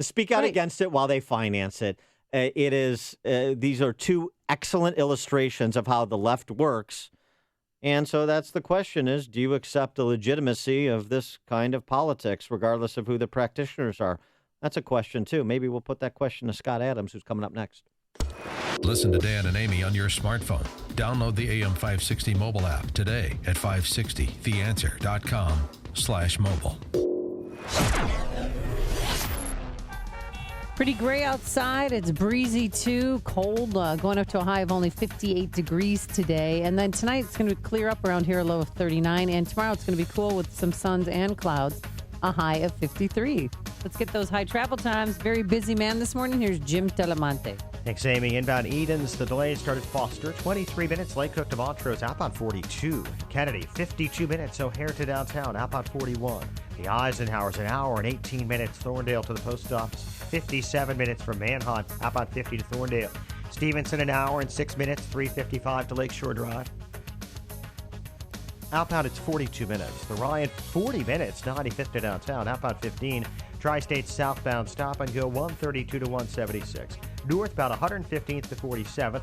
Speak out against it while they finance it. These are two excellent illustrations of how the left works. And so that's the question is, do you accept the legitimacy of this kind of politics, regardless of who the practitioners are? That's a question, too. Maybe we'll put that question to Scott Adams, who's coming up next. Listen to Dan and Amy on your smartphone. Download the AM560 mobile app today at 560theanswer.com/mobile. Pretty gray outside. It's breezy, too. Cold, going up to a high of only 58 degrees today. And then tonight it's going to clear up around here, a low of 39. And tomorrow it's going to be cool with some suns and clouds, a high of 53. Let's get those high travel times. Very busy man this morning. Here's Jim Telemonte. Thanks, Amy. Inbound Edens, the delay started Foster. 23 minutes. Lake Cook to Montrose, outbound 42. Kennedy, 52 minutes. O'Hare to downtown, outbound 41. The Eisenhower's an hour and 18 minutes. Thorndale to the post office, 57 minutes from Manhunt, outbound 50 to Thorndale. Stevenson, an hour and 6 minutes. 3:55 to Lakeshore Drive. Outbound, it's 42 minutes. The Ryan, 40 minutes. 95th to downtown, outbound 15. Tri-State southbound stop and go 132 to 176. Northbound 115th to 47th.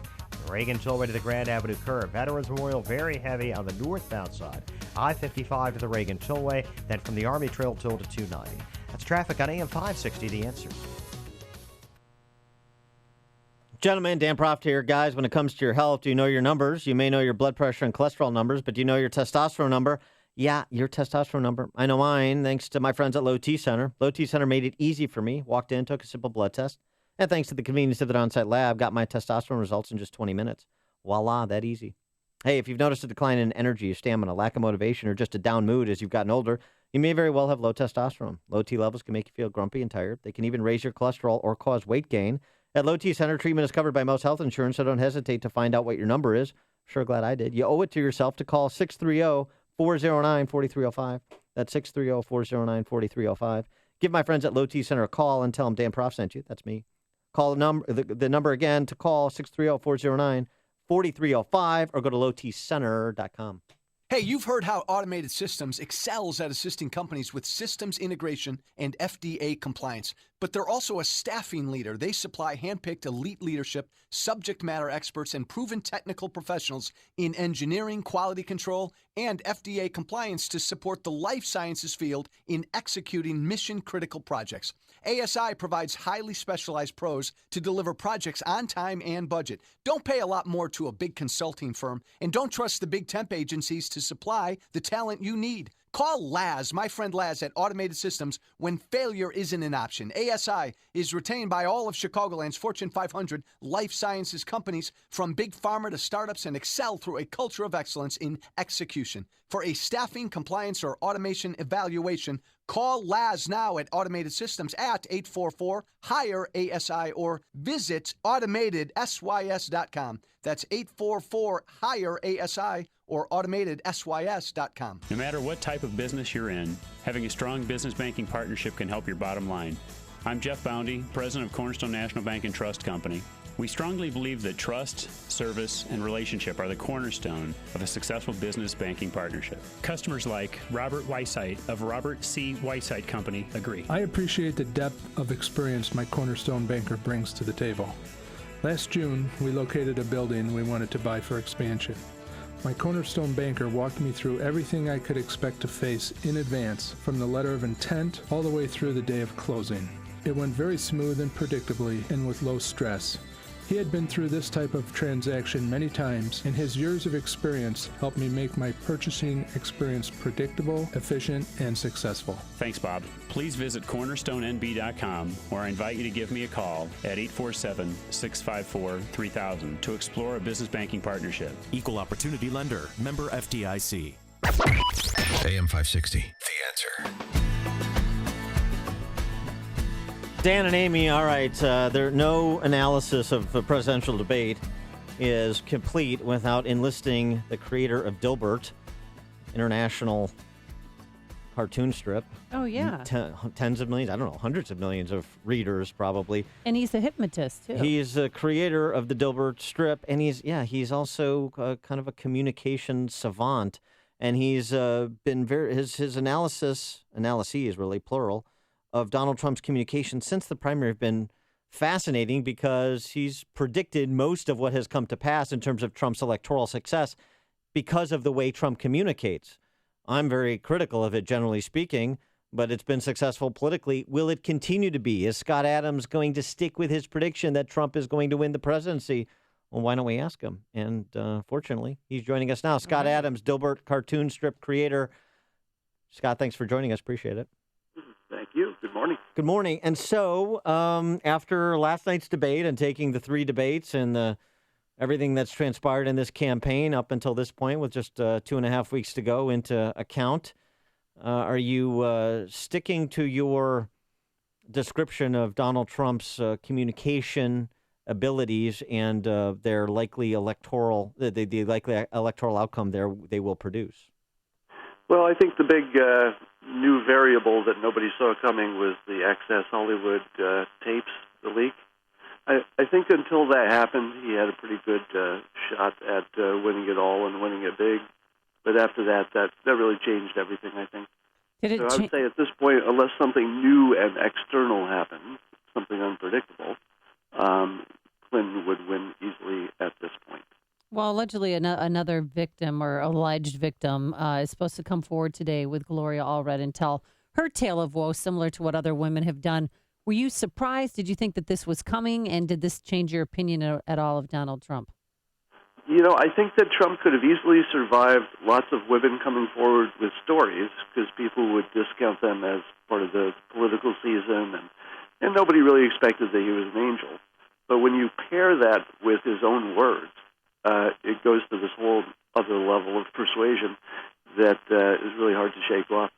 Reagan Tollway to the Grand Avenue curve. Veterans Memorial very heavy on the northbound side. I-55 to the Reagan Tollway. Then from the Army Trail Toll to 290. That's traffic on AM 560, The Answer. Gentlemen, Dan Proft here. Guys, when it comes to your health, do you know your numbers? You may know your blood pressure and cholesterol numbers, but do you know your testosterone number? Yeah, your testosterone number. I know mine, thanks to my friends at Low T Center. Low T Center made it easy for me. Walked in, took a simple blood test. And thanks to the convenience of the on-site lab, got my testosterone results in just 20 minutes. Voila, that easy. Hey, if you've noticed a decline in energy, your stamina, lack of motivation, or just a down mood as you've gotten older, you may very well have low testosterone. Low T levels can make you feel grumpy and tired. They can even raise your cholesterol or cause weight gain. At Low T Center, treatment is covered by most health insurance, so don't hesitate to find out what your number is. Sure glad I did. You owe it to yourself to call 630-409-4305. That's 630-409-4305. Give my friends at Low T Center a call and tell them Dan Proft sent you. That's me. Call the number again to call 630-409-4305 or go to lowtcenter.com. Hey, you've heard how Automated Systems excels at assisting companies with systems integration and FDA compliance. but they're also a staffing leader. They supply handpicked elite leadership, subject matter experts, and proven technical professionals in engineering, quality control, and FDA compliance to support the life sciences field in executing mission-critical projects. ASI provides highly specialized pros to deliver projects on time and budget. Don't pay a lot more to a big consulting firm, and don't trust the big temp agencies to supply the talent you need. Call Laz, my friend Laz at Automated Systems, when failure isn't an option. ASI is retained by all of Chicagoland's Fortune 500 life sciences companies, from big pharma to startups, and excel through a culture of excellence in execution. For a staffing, compliance, or automation evaluation, call Laz now at Automated Systems at 844-HIRE-ASI or visit AutomatedSYS.com. That's 844-HIRE-ASI or AutomatedSYS.com. No matter what type of business you're in, having a strong business banking partnership can help your bottom line. I'm Jeff Boundy, president of Cornerstone National Bank and Trust Company. We strongly believe that trust, service, and relationship are the cornerstone of a successful business banking partnership. Customers like Robert Weissite of Robert C. Weissite Company agree. I appreciate the depth of experience my Cornerstone banker brings to the table. Last June, we located a building we wanted to buy for expansion. My Cornerstone banker walked me through everything I could expect to face in advance, from the letter of intent all the way through the day of closing. It went very smooth and predictably and with low stress. He had been through this type of transaction many times, and his years of experience helped me make my purchasing experience predictable, efficient, and successful. Thanks, Bob. Please visit cornerstonenb.com, or I invite you to give me a call at 847-654-3000 to explore a business banking partnership. Equal Opportunity Lender, member FDIC. AM 560, The Answer. Dan and Amy, all right, no analysis of the presidential debate is complete without enlisting the creator of Dilbert, international cartoon strip. Oh, yeah. Tens of millions, I don't know, hundreds of millions of readers probably. And he's a hypnotist, too. He's a creator of the Dilbert strip, and he's also kind of a communication savant. And he's been his analyses really plural, of Donald Trump's communication since the primary have been fascinating, because he's predicted most of what has come to pass in terms of Trump's electoral success because of the way Trump communicates. I'm very critical of it, generally speaking, but it's been successful politically. Will it continue to be? Is Scott Adams going to stick with his prediction that Trump is going to win the presidency? Well, why don't we ask him? And fortunately, he's joining us now. Scott Adams, Dilbert cartoon strip creator. Scott, thanks for joining us. Appreciate it. Thank you. Good morning. Good morning. And so after last night's debate and taking the three debates and everything that's transpired in this campaign up until this point, with just 2.5 weeks to go into account, are you sticking to your description of Donald Trump's communication abilities and their likely electoral, the likely electoral outcome they will produce? Well, I think the big new variable that nobody saw coming was the Access Hollywood tapes, the leak. I think until that happened, he had a pretty good shot at winning it all and winning it big. But after that really changed everything, I think. So I would say at this point, unless something new and external happened, something unpredictable, Clinton would win easily at this point. Well, allegedly another victim or alleged victim is supposed to come forward today with Gloria Allred and tell her tale of woe, similar to what other women have done. Were you surprised? Did you think that this was coming? And did this change your opinion at all of Donald Trump? You know, I think that Trump could have easily survived lots of women coming forward with stories, because people would discount them as part of the political season, and nobody really expected that he was an angel. But when you pair that with his own words, it goes to this whole other level of persuasion that is really hard to shake off.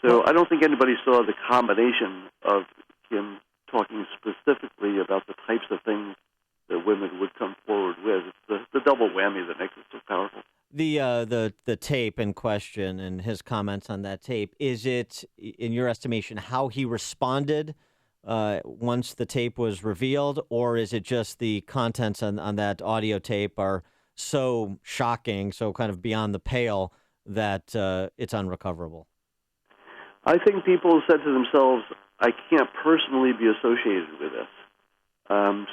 So I don't think anybody saw the combination of him talking specifically about the types of things that women would come forward with. It's the double whammy that makes it so powerful. The tape in question and his comments on that tape, is it, in your estimation, how he responded once the tape was revealed, or is it just the contents on that audio tape are so shocking, so kind of beyond the pale, that it's unrecoverable? I think people said to themselves, I can't personally be associated with this.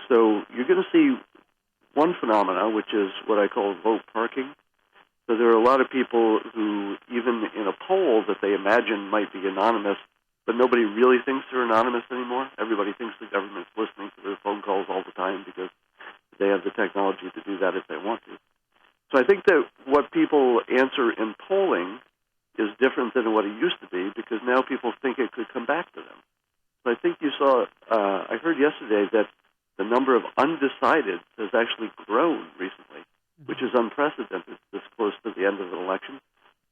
So you're going to see one phenomena, which is what I call vote parking. So there are a lot of people who, even in a poll that they imagine might be anonymous, but nobody really thinks they're anonymous anymore. Everybody thinks the government's listening to their phone calls all the time because they have the technology to do that if they want to. So I think that what people answer in polling is different than what it used to be because now people think it could come back to them. So I think you saw, I heard yesterday that the number of undecideds has actually grown recently, which is unprecedented this close to the end of an election.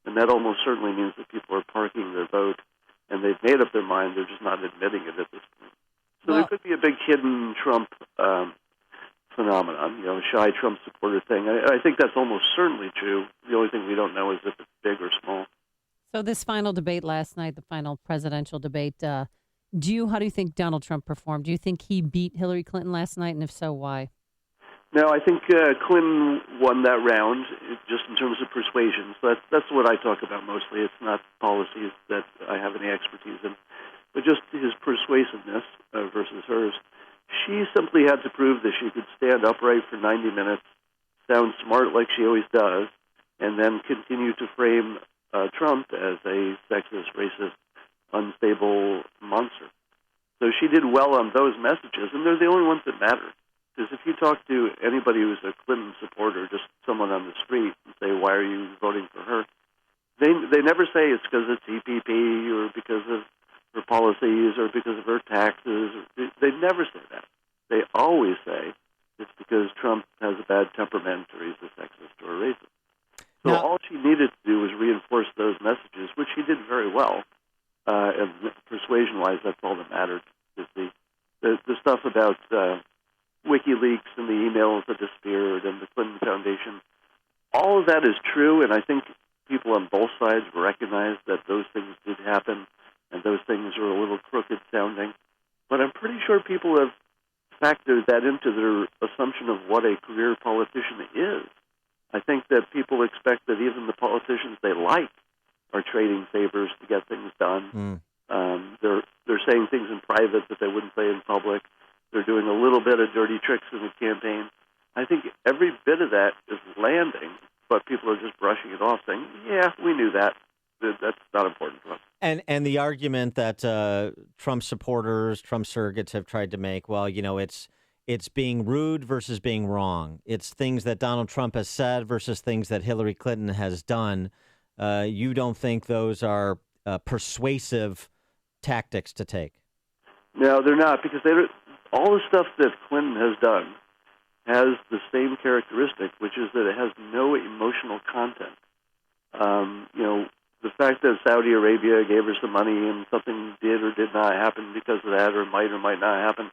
And that almost certainly means that people are parking their vote and they've made up their mind, they're just not admitting it at this point. So there could be a big hidden Trump phenomenon, a shy Trump supporter thing. I think that's almost certainly true. The only thing we don't know is if it's big or small. So this final debate last night, the final presidential debate, how do you think Donald Trump performed? Do you think he beat Hillary Clinton last night, and if so, why? No, I think Clinton won that round just in terms of persuasion. So that's what I talk about mostly. It's not policies that I have any expertise in, but just his persuasiveness versus hers. She simply had to prove that she could stand upright for 90 minutes, sound smart like she always does, and then continue to frame Trump as a sexist, racist, unstable monster. So she did well on those messages, and they're the only ones that matter. Because if you talk to anybody who's a Clinton supporter, just someone on the street, and say, why are you voting for her? They never say it's because it's EPP or because of her policies or because of her taxes. They never say that. They always say it's because Trump has a bad temperament or he's a sexist or a racist. So all she needed to do was reinforce those messages, which she did very well. And persuasion-wise, that's all that mattered. Is the stuff about WikiLeaks and the emails that disappeared and the Clinton Foundation, all of that is true, and I think people on both sides recognize that those things did happen and those things are a little crooked sounding. But I'm pretty sure people have factored that into their assumption of what a career politician is. I think that people expect that even the politicians they like are trading favors to get things done. They're saying things in private that they wouldn't say in public. They're doing a little bit of dirty tricks in the campaign. I think every bit of that is landing, but people are just brushing it off, saying, yeah, we knew that. That's not important to us. And the argument that Trump supporters, Trump surrogates have tried to make, well, it's being rude versus being wrong. It's things that Donald Trump has said versus things that Hillary Clinton has done. You don't think those are persuasive tactics to take? No, they're not, because all the stuff that Clinton has done has the same characteristic, which is that it has no emotional content. The fact that Saudi Arabia gave her some money and something did or did not happen because of that, or might not happen,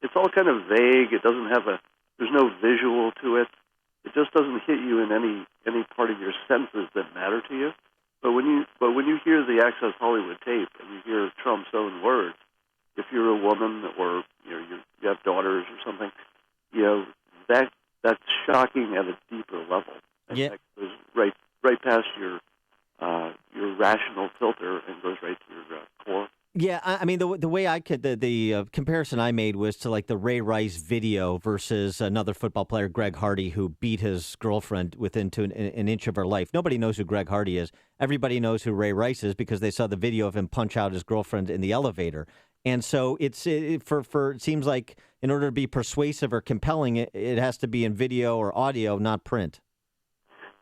it's all kind of vague. It doesn't have there's no visual to it. It just doesn't hit you in any part of your senses that matter to you. But when you hear the Access Hollywood tape and you hear Trump's own words, if you're a woman or you have daughters or something, that's shocking at a deeper level. And that goes right past your rational filter and goes right to your core. Yeah, I mean, the way I could, the comparison I made was to like the Ray Rice video versus another football player, Greg Hardy, who beat his girlfriend within an inch of her life. Nobody knows who Greg Hardy is. Everybody knows who Ray Rice is because they saw the video of him punch out his girlfriend in the elevator. And so it seems like in order to be persuasive or compelling, it has to be in video or audio, not print.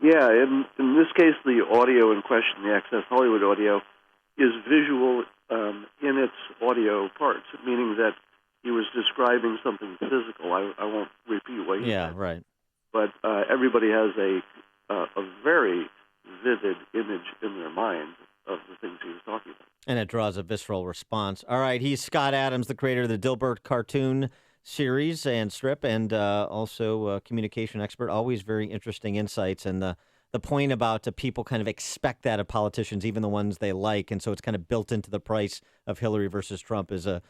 Yeah, in this case, the audio in question, the Access Hollywood audio, is visual in its audio parts, meaning that he was describing something physical. I won't repeat what he said. Yeah, right. But everybody has a very vivid image in their mind of the things he was talking about. And it draws a visceral response. All right, he's Scott Adams, the creator of the Dilbert cartoon series and strip, and also a communication expert. Always very interesting insights. And the point about people kind of expect that of politicians, even the ones they like, and so it's kind of built into the price of Hillary versus Trump is a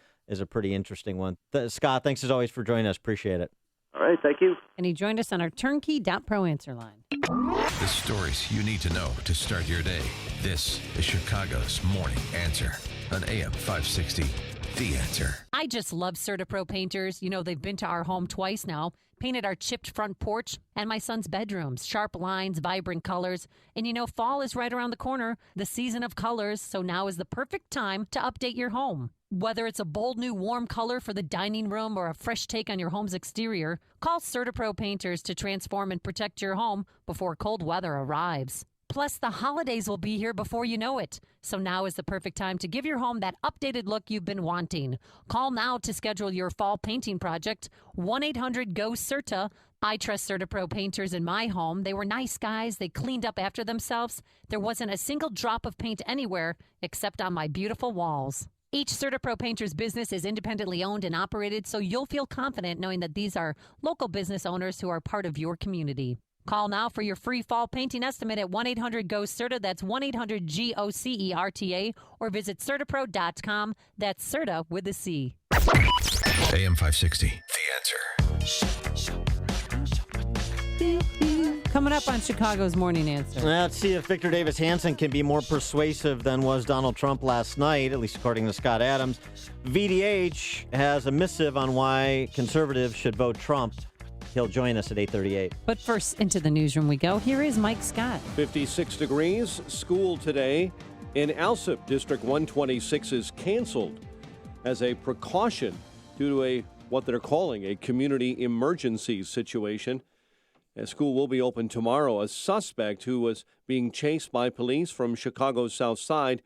pretty interesting one. Scott, thanks as always for joining us. Appreciate it. All right, thank you. And he joined us on our turnkey.pro answer line. The stories you need to know to start your day. This is Chicago's Morning Answer on AM 560. The Answer. I just love CertaPro painters. You know, they've been to our home twice now, painted our chipped front porch and my son's bedrooms. Sharp lines, vibrant colors. And you know, fall is right around the corner, the season of colors, so now is the perfect time to update your home. Whether it's a bold new warm color for the dining room or a fresh take on your home's exterior, call CertaPro painters to transform and protect your home before cold weather arrives. Plus, the holidays will be here before you know it. So now is the perfect time to give your home that updated look you've been wanting. Call now to schedule your fall painting project. 1-800-GO-CERTA. I trust CertaPro painters in my home. They were nice guys. They cleaned up after themselves. There wasn't a single drop of paint anywhere except on my beautiful walls. Each CertaPro painter's business is independently owned and operated, so you'll feel confident knowing that these are local business owners who are part of your community. Call now for your free fall painting estimate at 1-800-GO-CERTA. That's 1-800-GOCERTA. Or visit CertaPro.com. That's CERTA with a C. AM 560. The Answer. Coming up on Chicago's Morning Answer. Let's see if Victor Davis Hanson can be more persuasive than was Donald Trump last night, at least according to Scott Adams. VDH has a missive on why conservatives should vote Trump. He'll join us at 8:38. But first, into the newsroom we go. Here is Mike Scott. 56 degrees. School today in Alsip. District 126 is canceled as a precaution due to what they're calling a community emergency situation. A school will be open tomorrow. A suspect who was being chased by police from Chicago's south side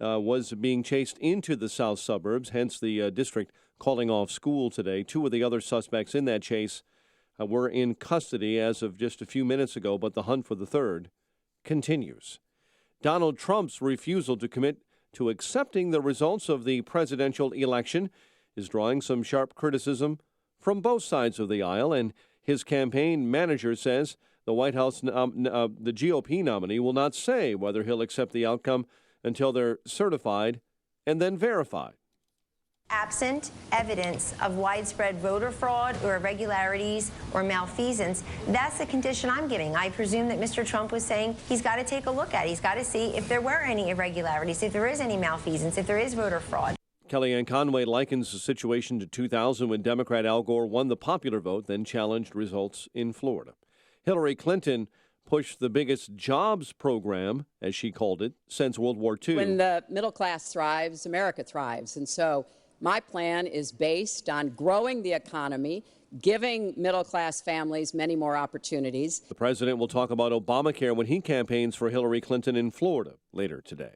was being chased into the south suburbs, hence the district calling off school today. Two of the other suspects in that chase were in custody as of just a few minutes ago, but the hunt for the third continues. Donald Trump's refusal to commit to accepting the results of the presidential election is drawing some sharp criticism from both sides of the aisle, and his campaign manager says the White House, the GOP nominee, will not say whether he'll accept the outcome until they're certified and then verified. Absent evidence of widespread voter fraud or irregularities or malfeasance, that's the condition I'm giving. I presume that Mr. Trump was saying he's got to take a look at it. He's got to see if there were any irregularities, if there is any malfeasance, if there is voter fraud. Kellyanne Conway likens the situation to 2000 when Democrat Al Gore won the popular vote, then challenged results in Florida. Hillary Clinton pushed the biggest jobs program, as she called it, since World War II. When the middle class thrives, America thrives. And so my plan is based on growing the economy, giving middle-class families many more opportunities. The president will talk about Obamacare when he campaigns for Hillary Clinton in Florida later today.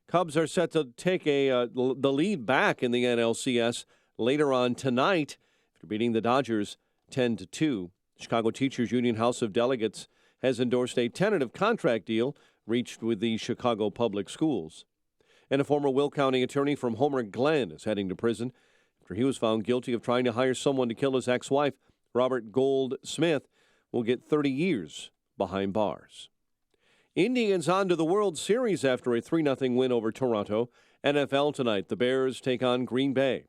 Cubs are set to take the lead back in the NLCS later on tonight after beating the Dodgers 10-2. Chicago Teachers Union House of Delegates has endorsed a tentative contract deal reached with the Chicago Public Schools. And a former Will County attorney from Homer Glen is heading to prison after he was found guilty of trying to hire someone to kill his ex-wife. Robert Gold Smith will get 30 years behind bars. Indians on to the World Series after a 3-0 win over Toronto. NFL tonight, the Bears take on Green Bay.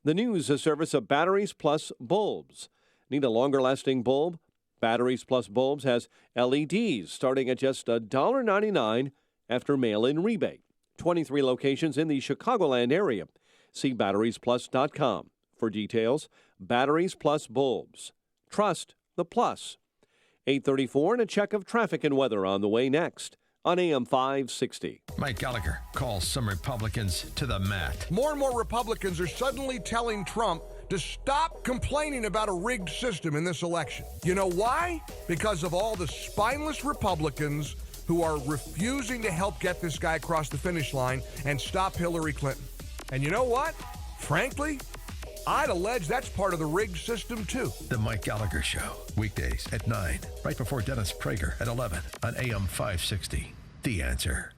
The news, a service of Batteries Plus Bulbs. Need a longer-lasting bulb? Batteries Plus Bulbs has LEDs starting at just $1.99 after mail-in rebate. 23 locations in the Chicagoland area. See batteriesplus.com for details. Batteries Plus Bulbs. Trust the plus. 8:34 and a check of traffic and weather on the way next on AM 560. Mike Gallagher calls some Republicans to the mat. More and more Republicans are suddenly telling Trump to stop complaining about a rigged system in this election. You know why? Because of all the spineless Republicans who are refusing to help get this guy across the finish line and stop Hillary Clinton. And you know what? Frankly, I'd allege that's part of the rigged system, too. The Mike Gallagher Show, weekdays at 9, right before Dennis Prager at 11 on AM 560. The Answer.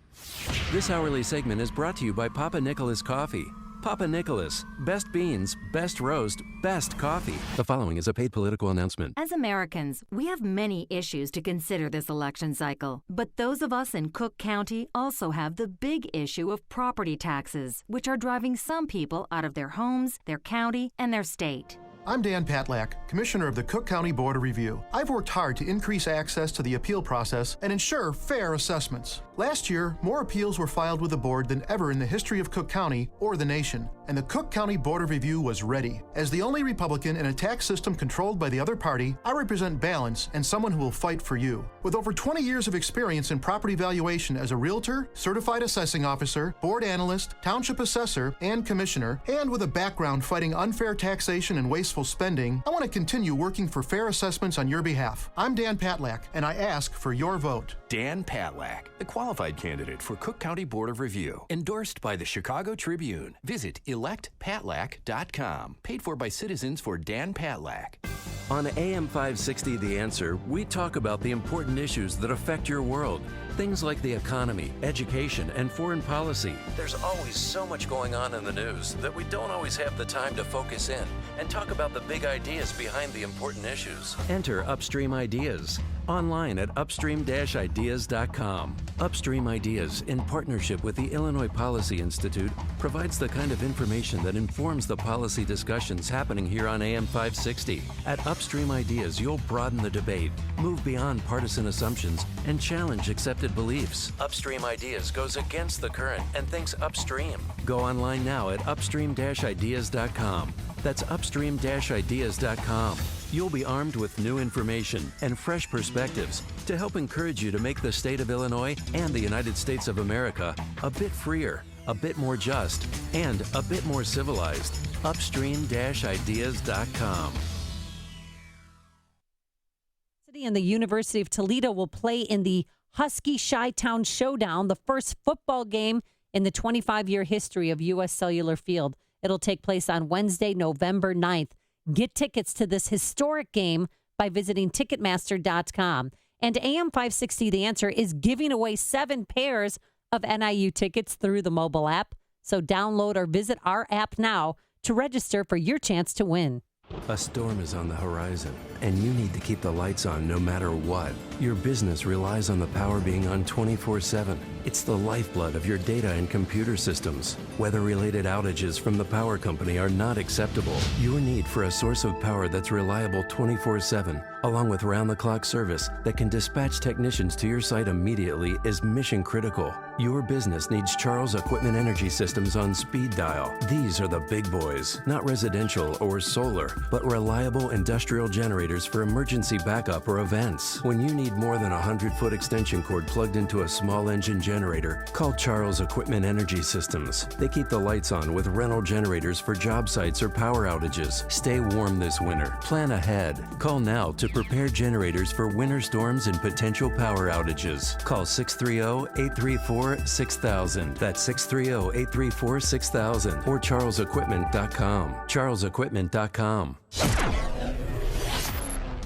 This hourly segment is brought to you by Papa Nicholas Coffee. Papa Nicholas, best beans, best roast, best coffee. The following is a paid political announcement. As Americans, we have many issues to consider this election cycle. But those of us in Cook County also have the big issue of property taxes, which are driving some people out of their homes, their county, and their state. I'm Dan Patlak, Commissioner of the Cook County Board of Review. I've worked hard to increase access to the appeal process and ensure fair assessments. Last year, more appeals were filed with the board than ever in the history of Cook County or the nation, and the Cook County Board of Review was ready. As the only Republican in a tax system controlled by the other party, I represent balance and someone who will fight for you. With over 20 years of experience in property valuation as a realtor, certified assessing officer, board analyst, township assessor, and commissioner, and with a background fighting unfair taxation and wasteful spending, I want to continue working for fair assessments on your behalf. I'm Dan Patlak, and I ask for your vote. Dan Patlak, the qualified candidate for Cook County Board of Review, endorsed by the Chicago Tribune. Visit electpatlak.com. Paid for by citizens for Dan Patlak. On AM 560 The Answer, we talk about the important issues that affect your world. Things like the economy, education, and foreign policy. There's always so much going on in the news that we don't always have the time to focus in and talk about the big ideas behind the important issues. Enter Upstream Ideas online at upstream-ideas.com. Upstream Ideas, in partnership with the Illinois Policy Institute, provides the kind of information that informs the policy discussions happening here on AM 560. At Upstream Ideas, you'll broaden the debate, move beyond partisan assumptions, and challenge accepted beliefs. Upstream Ideas goes against the current and thinks upstream. Go online now at upstream-ideas.com. That's upstream-ideas.com. You'll be armed with new information and fresh perspectives to help encourage you to make the state of Illinois and the United States of America a bit freer, a bit more just, and a bit more civilized. Upstream-ideas.com. And the University of Toledo will play in the Husky Chi-Town Showdown, the first football game in the 25-year history of U.S. Cellular Field. It'll take place on Wednesday, November 9th. Get tickets to this historic game by visiting Ticketmaster.com. And AM 560 The Answer is giving away 7 pairs of NIU tickets through the mobile app. So download or visit our app now to register for your chance to win. A storm is on the horizon, and you need to keep the lights on no matter what. Your business relies on the power being on 24/7. It's the lifeblood of your data and computer systems. Weather-related outages from the power company are not acceptable. Your need for a source of power that's reliable 24/7, along with round-the-clock service that can dispatch technicians to your site immediately, is mission critical. Your business needs Charles Equipment Energy Systems on speed dial. These are the big boys, not residential or solar, but reliable industrial generators for emergency backup or events. When you need more than a 100-foot extension cord plugged into a small engine generator, call Charles Equipment Energy Systems. They keep the lights on with rental generators for job sites or power outages. Stay warm this winter. Plan ahead. Call now to prepare generators for winter storms and potential power outages. Call 630-834-6000. That's 630-834-6000 or charlesequipment.com. charlesequipment.com.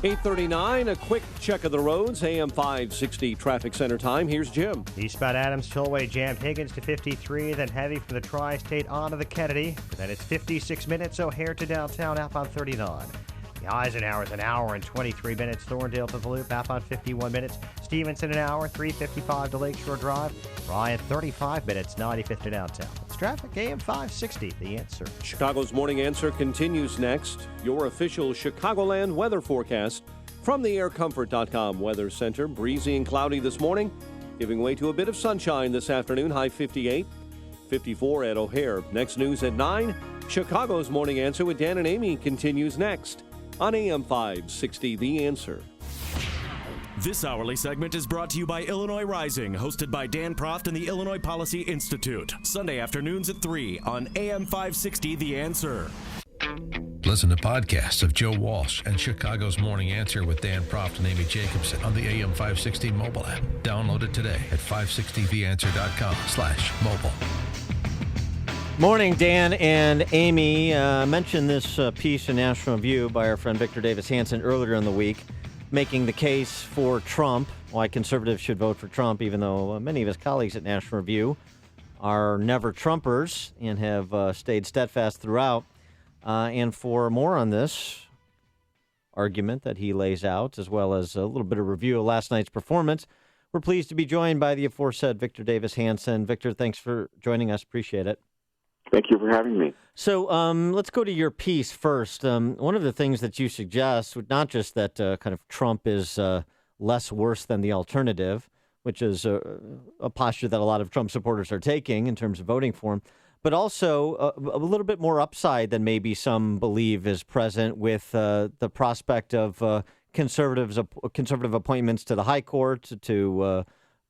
8:39, a quick check of the roads. AM 560 traffic center time. Here's Jim. Eastbound Adams Tollway jammed Higgins to 53, then heavy from the Tri-State onto the Kennedy. Then it's 56 minutes O'Hare to downtown outbound 39. The Eisenhower's an hour and 23 minutes. Thorndale to the Loop outbound 51 minutes. Stevenson an hour, 3:55 to Lakeshore Drive. Ryan 35 minutes, 95th to downtown. It's traffic, AM 560, The Answer. Chicago's Morning Answer continues next. Your official Chicagoland weather forecast from the aircomfort.com Weather Center. Breezy and cloudy this morning, giving way to a bit of sunshine this afternoon. High 58, 54 at O'Hare. Next news at 9. Chicago's Morning Answer with Dan and Amy continues next on AM 560, The Answer. This hourly segment is brought to you by Illinois Rising, hosted by Dan Proft and the Illinois Policy Institute. Sunday afternoons at 3 on AM 560, The Answer. Listen to podcasts of Joe Walsh and Chicago's Morning Answer with Dan Proft and Amy Jacobson on the AM 560 mobile app. Download it today at 560theanswer.com/mobile. Morning, Dan and Amy. Mentioned this piece in National Review by our friend Victor Davis Hanson earlier in the week, making the case for Trump, why conservatives should vote for Trump, even though many of his colleagues at National Review are never Trumpers and have stayed steadfast throughout. And for more on this argument that he lays out, as well as a little bit of review of last night's performance, we're pleased to be joined by the aforesaid Victor Davis Hanson. Victor, thanks for joining us. Appreciate it. Thank you for having me. So let's go to your piece first. One of the things that you suggest, not just that kind of Trump is less worse than the alternative, which is a posture that a lot of Trump supporters are taking in terms of voting for him, but also a little bit more upside than maybe some believe is present with the prospect of conservative appointments to the high court, to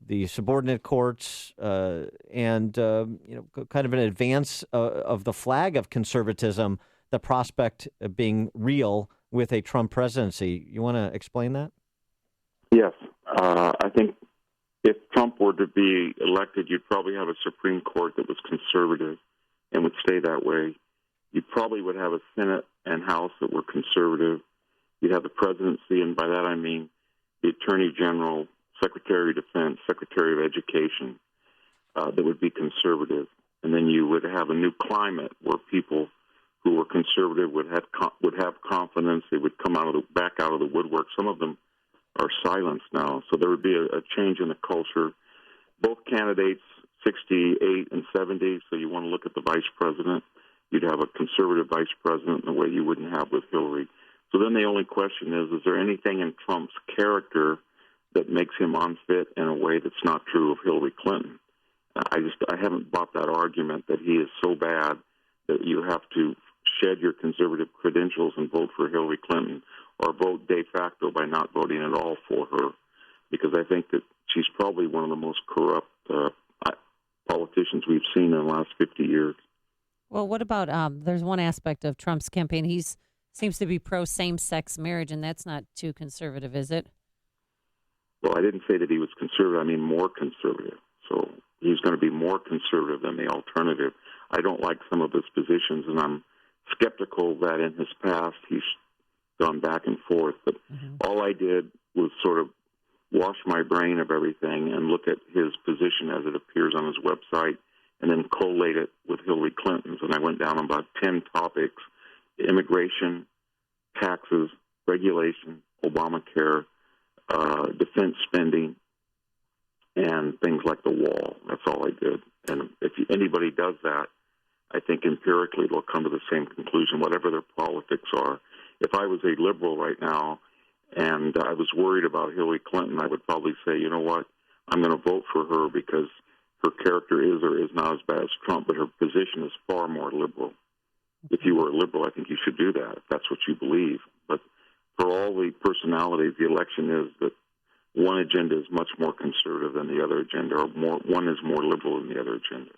the subordinate courts, and kind of an advance of the flag of conservatism, the prospect of being real with a Trump presidency. You want to explain that? Yes. I think if Trump were to be elected, you'd probably have a Supreme Court that was conservative and would stay that way. You probably would have a Senate and House that were conservative. You'd have the presidency, and by that I mean the Attorney General, Secretary of Defense, Secretary of Education, that would be conservative. And then you would have a new climate where people who were conservative would have confidence. They would come back out of the woodwork. Some of them are silenced now. So there would be a change in the culture. Both candidates, 68 and 70, so you want to look at the vice president. You'd have a conservative vice president in a way you wouldn't have with Hillary. So then the only question is there anything in Trump's character that makes him unfit in a way that's not true of Hillary Clinton? I haven't bought that argument that he is so bad that you have to shed your conservative credentials and vote for Hillary Clinton, or vote de facto by not voting at all for her, because I think that she's probably one of the most corrupt politicians we've seen in the last 50 years. Well, what about, there's one aspect of Trump's campaign. He seems to be pro same-sex marriage, and that's not too conservative, is it? Well, I didn't say that he was conservative. I mean more conservative. So he's going to be more conservative than the alternative. I don't like some of his positions, and I'm skeptical that in his past he's gone back and forth. But all I did was sort of wash my brain of everything and look at his position as it appears on his website and then collate it with Hillary Clinton's. And I went down on about 10 topics: immigration, taxes, regulation, Obamacare, defense spending, and things like the wall. That's all I did. And if anybody does that, I think empirically they'll come to the same conclusion, whatever their politics are. If I was a liberal right now and I was worried about Hillary Clinton, I would probably say, you know what, I'm going to vote for her because her character is or is not as bad as Trump, but her position is far more liberal. If you were a liberal, I think you should do that, if that's what you believe. But for all the personalities, the election is that one agenda is much more conservative than the other agenda, or one is more liberal than the other agenda.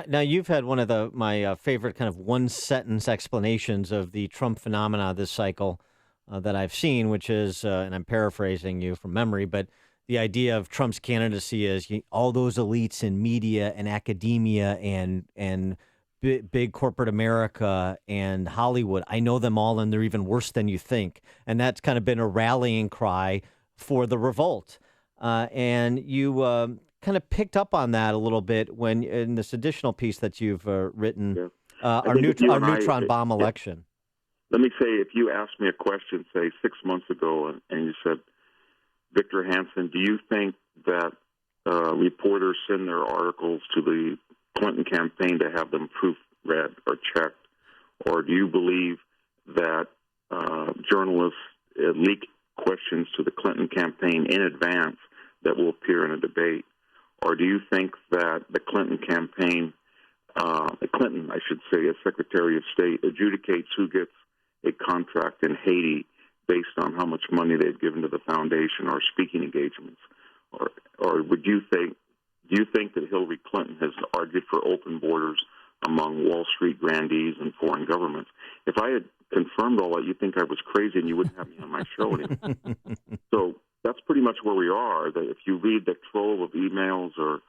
Now, you've had one of my favorite kind of one-sentence explanations of the Trump phenomena this cycle that I've seen, which is, and I'm paraphrasing you from memory, but the idea of Trump's candidacy is all those elites in media and academia and big corporate America and Hollywood. I know them all, and they're even worse than you think. And that's kind of been a rallying cry for the revolt. And you kind of picked up on that a little bit when in this additional piece that you've written, our neutron bomb election. Let me say, if you asked me a question, say 6 months ago, and you said, Victor Hansen, do you think that reporters send their articles to the Clinton campaign to have them proofread or checked? Or do you believe that journalists leak questions to the Clinton campaign in advance that will appear in a debate? Or do you think that the Clinton campaign, Clinton, I should say, as Secretary of State, adjudicates who gets a contract in Haiti based on how much money they've given to the foundation or speaking engagements? Or would you think, do you think that Hillary Clinton has argued for open borders among Wall Street grandees and foreign governments? If I had confirmed all that, you'd think I was crazy and you wouldn't have me on my show anymore. So that's pretty much where we are. That if you read the trove of emails or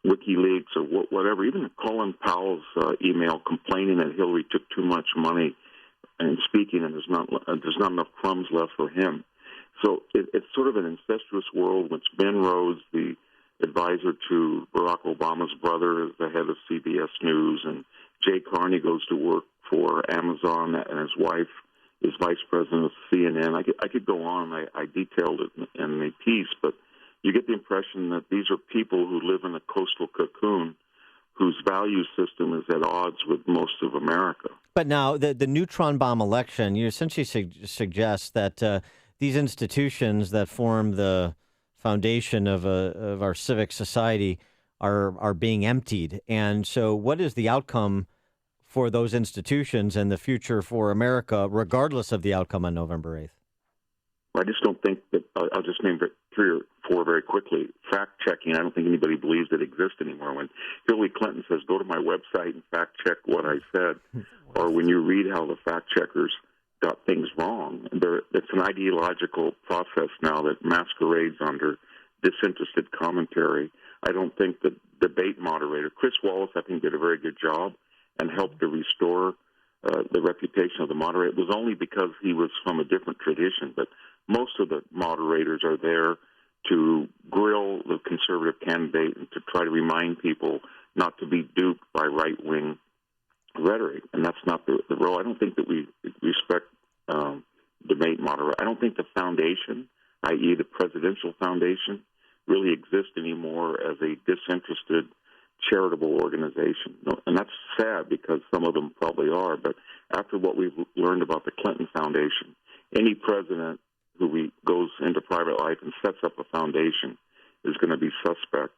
WikiLeaks or whatever, even Colin Powell's email complaining that Hillary took too much money and speaking, and there's not enough crumbs left for him. So it's sort of an incestuous world. Which Ben Rhodes, the advisor to Barack Obama's brother, is the head of CBS News, and Jay Carney goes to work for Amazon, and his wife is vice president of CNN. I could go on. I detailed it in the piece, but you get the impression that these are people who live in a coastal cocoon whose value system is at odds with most of America. But now, the neutron bomb election, you essentially suggest that these institutions that form the foundation of our civic society are being emptied. And so what is the outcome for those institutions and the future for America, regardless of the outcome on November 8th? I just don't think that, I'll just name 3 or 4 very quickly. Fact-checking, I don't think anybody believes it exists anymore. When Hillary Clinton says, go to my website and fact-check what I said, or when you read how the fact-checkers got things wrong, it's an ideological process now that masquerades under disinterested commentary. I don't think the debate moderator, Chris Wallace, I think did a very good job and helped to restore the reputation of the moderator. It was only because he was from a different tradition, but most of the moderators are there to grill the conservative candidate and to try to remind people not to be duped by right-wing rhetoric, and that's not the role. I don't think that we respect debate moderator. I don't think the foundation, i.e. the presidential foundation, really exists anymore as a disinterested charitable organization. And that's sad because some of them probably are, but after what we've learned about the Clinton Foundation, any president who goes into private life and sets up a foundation is going to be suspect.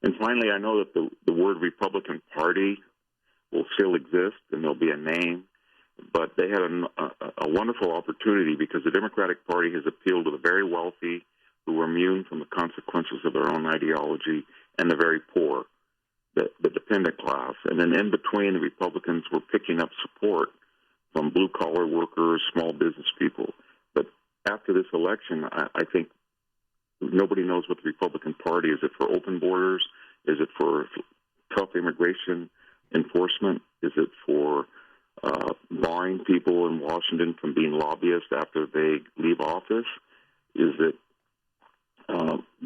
And finally, I know that the word Republican Party will still exist and there'll be a name, but they had a wonderful opportunity because the Democratic Party has appealed to the very wealthy who are immune from the consequences of their own ideology and the very poor, the dependent class. And then in between, the Republicans were picking up support from blue-collar workers, small business people. But after this election, I think nobody knows what the Republican Party is. Is it for open borders? Is it for tough immigration enforcement? Is it for barring people in Washington from being lobbyists after they leave office? Is it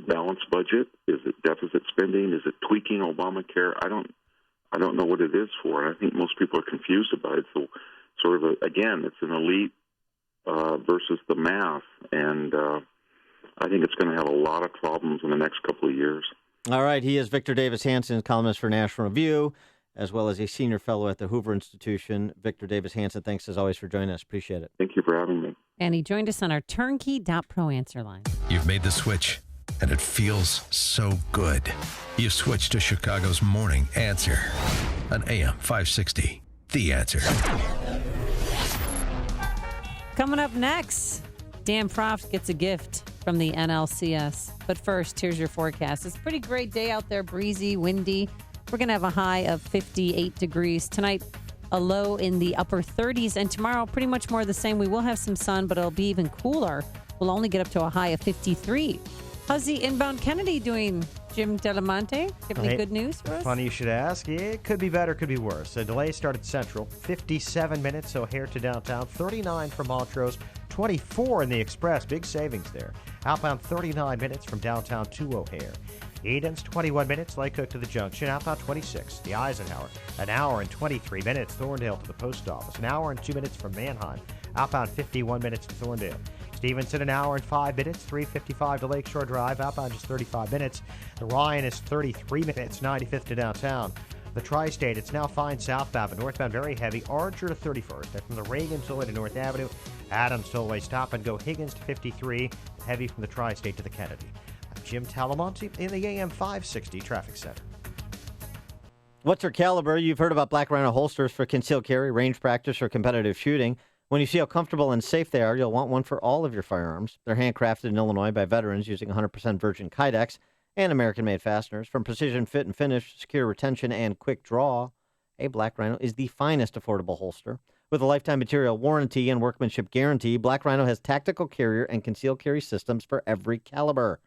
balanced budget? Is it deficit spending? Is it tweaking Obamacare? I don't know what it is for. I think most people are confused about it. So, sort of again, it's an elite versus the mass, and I think it's going to have a lot of problems in the next couple of years. All right, he is Victor Davis Hanson, columnist for National Review, as well as a senior fellow at the Hoover Institution. Victor Davis Hanson, thanks as always for joining us. Appreciate it. Thank you for having me. And he joined us on our turnkey.pro answer line. You've made the switch, and it feels so good. You've switched to Chicago's Morning Answer on AM 560. The Answer. Coming up next, Dan Proft gets a gift from the NLCS. But first, here's your forecast. It's a pretty great day out there, breezy, windy. We're going to have a high of 58 degrees. Tonight, a low in the upper 30s. And tomorrow, pretty much more of the same. We will have some sun, but it'll be even cooler. We'll only get up to a high of 53. How's the inbound Kennedy doing, Jim Delamonte? Do you have any good news for us? Funny you should ask. It could be better, could be worse. A delay started Central, 57 minutes O'Hare to downtown, 39 from Montrose, 24 in the Express. Big savings there. Outbound 39 minutes from downtown to O'Hare. Edens, 21 minutes, Lake Cook to the Junction. Outbound 26, the Eisenhower. An hour and 23 minutes, Thorndale to the post office. An hour and 2 minutes from Manheim. Outbound 51 minutes to Thorndale. Stevenson, an hour and 5 minutes, 3:55 to Lakeshore Drive. Outbound just 35 minutes. The Ryan is 33 minutes, 95th to downtown. The Tri-State, it's now fine southbound, but northbound very heavy. Archer to 31st. That's from the Reagan Tollway to North Avenue. Adams Tollway stop and go. Higgins to 53. Heavy from the Tri-State to the Kennedy. I'm Jim Talamonte in the AM 560 Traffic Center. What's your caliber? You've heard about Black Rhino holsters for concealed carry, range practice, or competitive shooting. When you see how comfortable and safe they are, you'll want one for all of your firearms. They're handcrafted in Illinois by veterans using 100% virgin Kydex and American-made fasteners. From precision fit and finish, secure retention, and quick draw, a Black Rhino is the finest affordable holster. With a lifetime material warranty and workmanship guarantee, Black Rhino has tactical carrier and concealed carry systems for every caliber.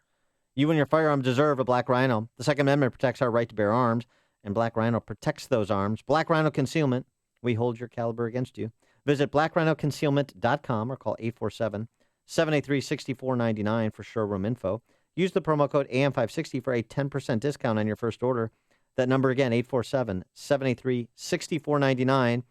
You and your firearm deserve a Black Rhino. The Second Amendment protects our right to bear arms, and Black Rhino protects those arms. Black Rhino Concealment, we hold your caliber against you. Visit blackrhinoconcealment.com or call 847-783-6499 for showroom info. Use the promo code AM560 for a 10% discount on your first order. That number again, 847-783-6499,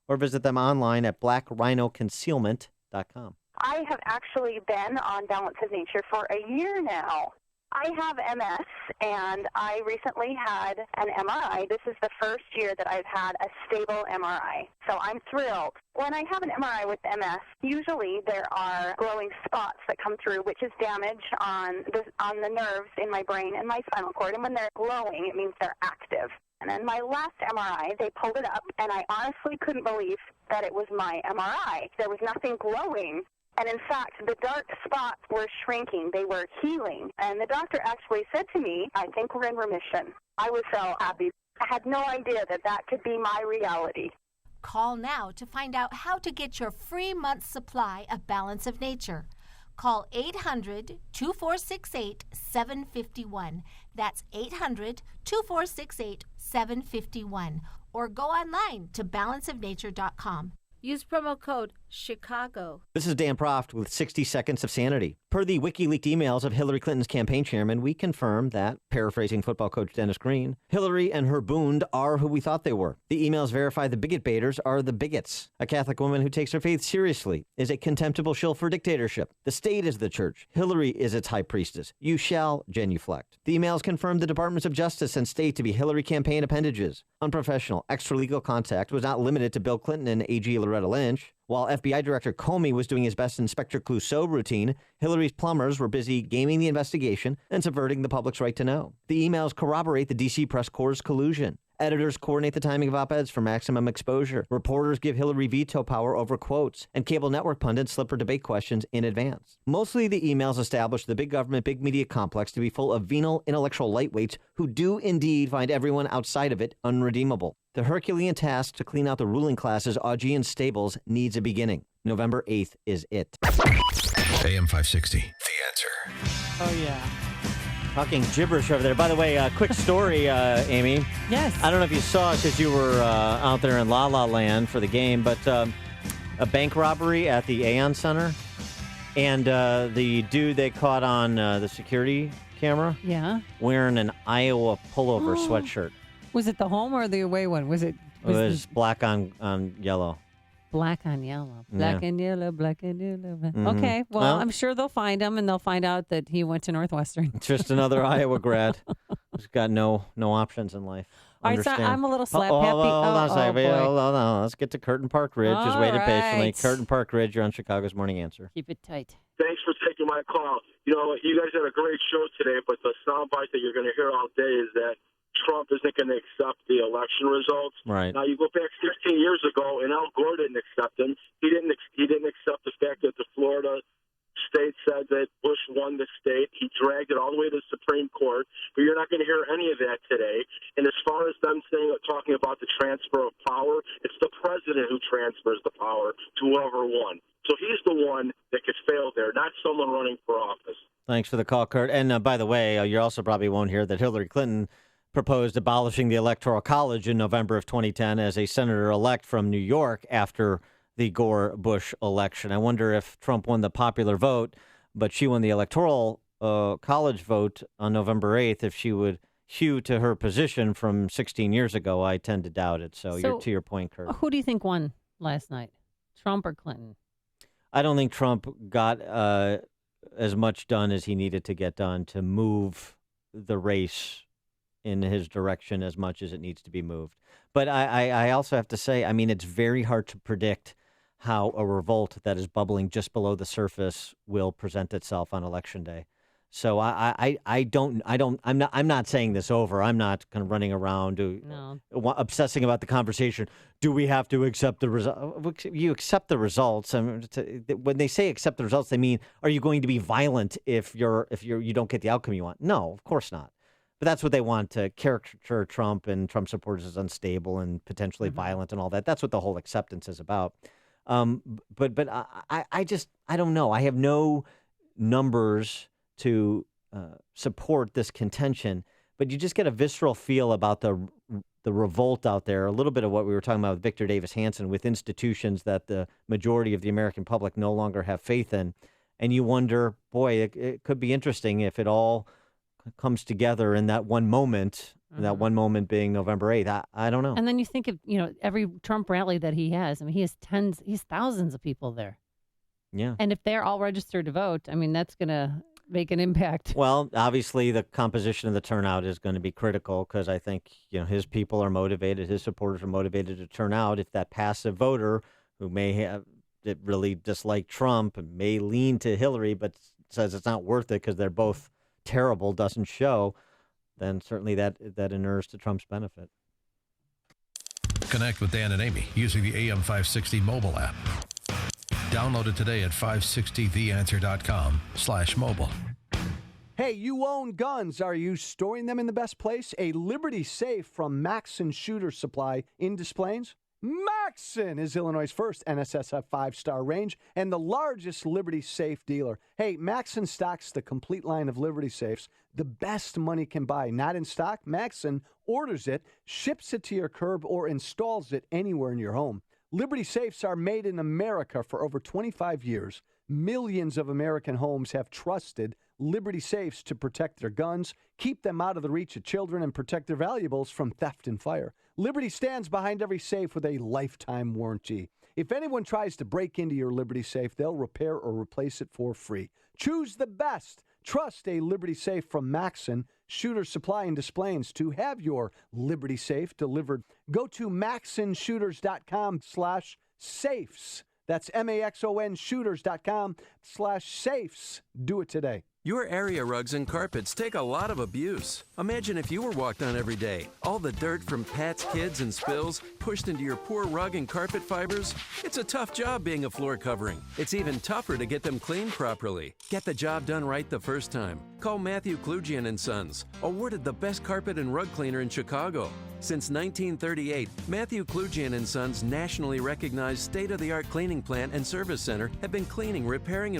or visit them online at blackrhinoconcealment.com. I have actually been on Balance of Nature for a year now. I have MS, and I recently had an MRI. This is the first year that I've had a stable MRI, so I'm thrilled. When I have an MRI with MS, usually there are glowing spots that come through, which is damage on the nerves in my brain and my spinal cord, and when they're glowing, it means they're active. And then my last MRI, they pulled it up, and I honestly couldn't believe that it was my MRI. There was nothing glowing. And in fact, the dark spots were shrinking. They were healing. And the doctor actually said to me, I think we're in remission. I was so happy. I had no idea that that could be my reality. Call now to find out how to get your free month's supply of Balance of Nature. Call 800-2468-751. That's 800-2468-751. Or go online to balanceofnature.com. Use promo code Chicago. This is Dan Proft with 60 Seconds of Sanity. Per the WikiLeaks emails of Hillary Clinton's campaign chairman, we confirm that, paraphrasing football coach Dennis Green, Hillary and her boond are who we thought they were. The emails verify the bigot baiters are the bigots. A Catholic woman who takes her faith seriously is a contemptible shill for dictatorship. The state is the church. Hillary is its high priestess. You shall genuflect. The emails confirm the Departments of Justice and State to be Hillary campaign appendages. Unprofessional, extralegal contact was not limited to Bill Clinton and AG Loretta Lynch. While FBI Director Comey was doing his best Inspector Clouseau routine, Hillary's plumbers were busy gaming the investigation and subverting the public's right to know. The emails corroborate the D.C. press corps' collusion. Editors coordinate the timing of op-eds for maximum exposure. Reporters give Hillary veto power over quotes, and cable network pundits slip her debate questions in advance. Mostly the emails establish the big government, big media complex to be full of venal intellectual lightweights who do indeed find everyone outside of it unredeemable. The Herculean task to clean out the ruling class's Augean stables needs a beginning. November 8th is it. AM 560, The Answer. Oh, yeah. Talking gibberish over there. By the way, quick story, Amy. Yes. I don't know if you saw it because you were out there in La La Land for the game, but a bank robbery at the Aon Center. And the dude they caught on the security camera wearing an Iowa pullover sweatshirt. Was it the home or the away one? It was black on yellow. Black on yellow. Black and yellow, black and yellow. Mm-hmm. Okay, well, I'm sure they'll find him, and they'll find out that he went to Northwestern. It's just another Iowa grad who's got no options in life. All right, so I'm a little slap happy. Hold on a second. Hold on. Let's get to Curtin Park Ridge. Just waited patiently. Curtin Park Ridge, you're on Chicago's Morning Answer. Keep it tight. Thanks for taking my call. You know, you guys had a great show today, but the soundbite that you're going to hear all day is that Trump isn't going to accept the election results. Right. Now, you go back 16 years ago, and Al Gore didn't accept them. He didn't accept the fact that the Florida state said that Bush won the state. He dragged it all the way to the Supreme Court. But you're not going to hear any of that today. And as far as them talking about the transfer of power, it's the president who transfers the power to whoever won. So he's the one that could fail there, not someone running for office. Thanks for the call, Kurt. And by the way, you also probably won't hear that Hillary Clinton proposed abolishing the Electoral College in November of 2010 as a senator-elect from New York after the Gore-Bush election. I wonder if Trump won the popular vote, but she won the Electoral College vote on November 8th, if she would hew to her position from 16 years ago. I tend to doubt it. So you're to your point, Kurt. Who do you think won last night, Trump or Clinton? I don't think Trump got as much done as he needed to get done to move the race in his direction as much as it needs to be moved. But I also have to say, I mean, it's very hard to predict how a revolt that is bubbling just below the surface will present itself on Election Day. So I'm not saying this over. I'm not kind of running around obsessing about the conversation. Do we have to accept the result? You accept the results. I mean, when they say accept the results, they mean, are you going to be violent if you don't get the outcome you want? No, of course not. But that's what they want, to caricature Trump and Trump supporters as unstable and potentially violent and all that. That's what the whole acceptance is about. But I don't know. I have no numbers to support this contention, but you just get a visceral feel about the revolt out there, a little bit of what we were talking about with Victor Davis Hanson, with institutions that the majority of the American public no longer have faith in. And you wonder, boy, it could be interesting if it all comes together in that one moment, that one moment being November 8th. I don't know. And then you think of, every Trump rally that he has. I mean, he has thousands of people there. Yeah. And if they're all registered to vote, I mean, that's going to make an impact. Well, obviously, the composition of the turnout is going to be critical because I think his people are motivated, his supporters are motivated to turn out. If that passive voter who may have really disliked Trump and may lean to Hillary, but says it's not worth it because they're both terrible, doesn't show, then certainly that inures to Trump's benefit. Connect with Dan and Amy using the AM560 mobile app. Download it today at 560theanswer.com/mobile. Hey, you own guns. Are you storing them in the best place? A Liberty Safe from Maxson Shooter Supply in Des Plaines? Maxson is Illinois' first NSSF 5-star range and the largest Liberty Safe dealer. Hey, Maxson stocks the complete line of Liberty Safes, the best money can buy. Not in stock? Maxson orders it, ships it to your curb, or installs it anywhere in your home. Liberty Safes are made in America for over 25 years. Millions of American homes have trusted Liberty Safes to protect their guns, keep them out of the reach of children, and protect their valuables from theft and fire. Liberty stands behind every safe with a lifetime warranty. If anyone tries to break into your Liberty Safe, they'll repair or replace it for free. Choose the best. Trust a Liberty Safe from Maxson Shooter Supply in Des Plaines to have your Liberty Safe delivered. Go to MaxsonShooters.com/safes. That's MAXON shooters.com/safes. Do it today. Your area rugs and carpets take a lot of abuse. Imagine if you were walked on every day. All the dirt from pets, kids, and spills pushed into your poor rug and carpet fibers. It's a tough job being a floor covering. It's even tougher to get them cleaned properly. Get the job done right the first time. Call Matthew Klugian and Sons, awarded the best carpet and rug cleaner in Chicago. Since 1938, Matthew Klugian and Sons nationally recognized state-of-the-art cleaning plant and service center have been cleaning, repairing, and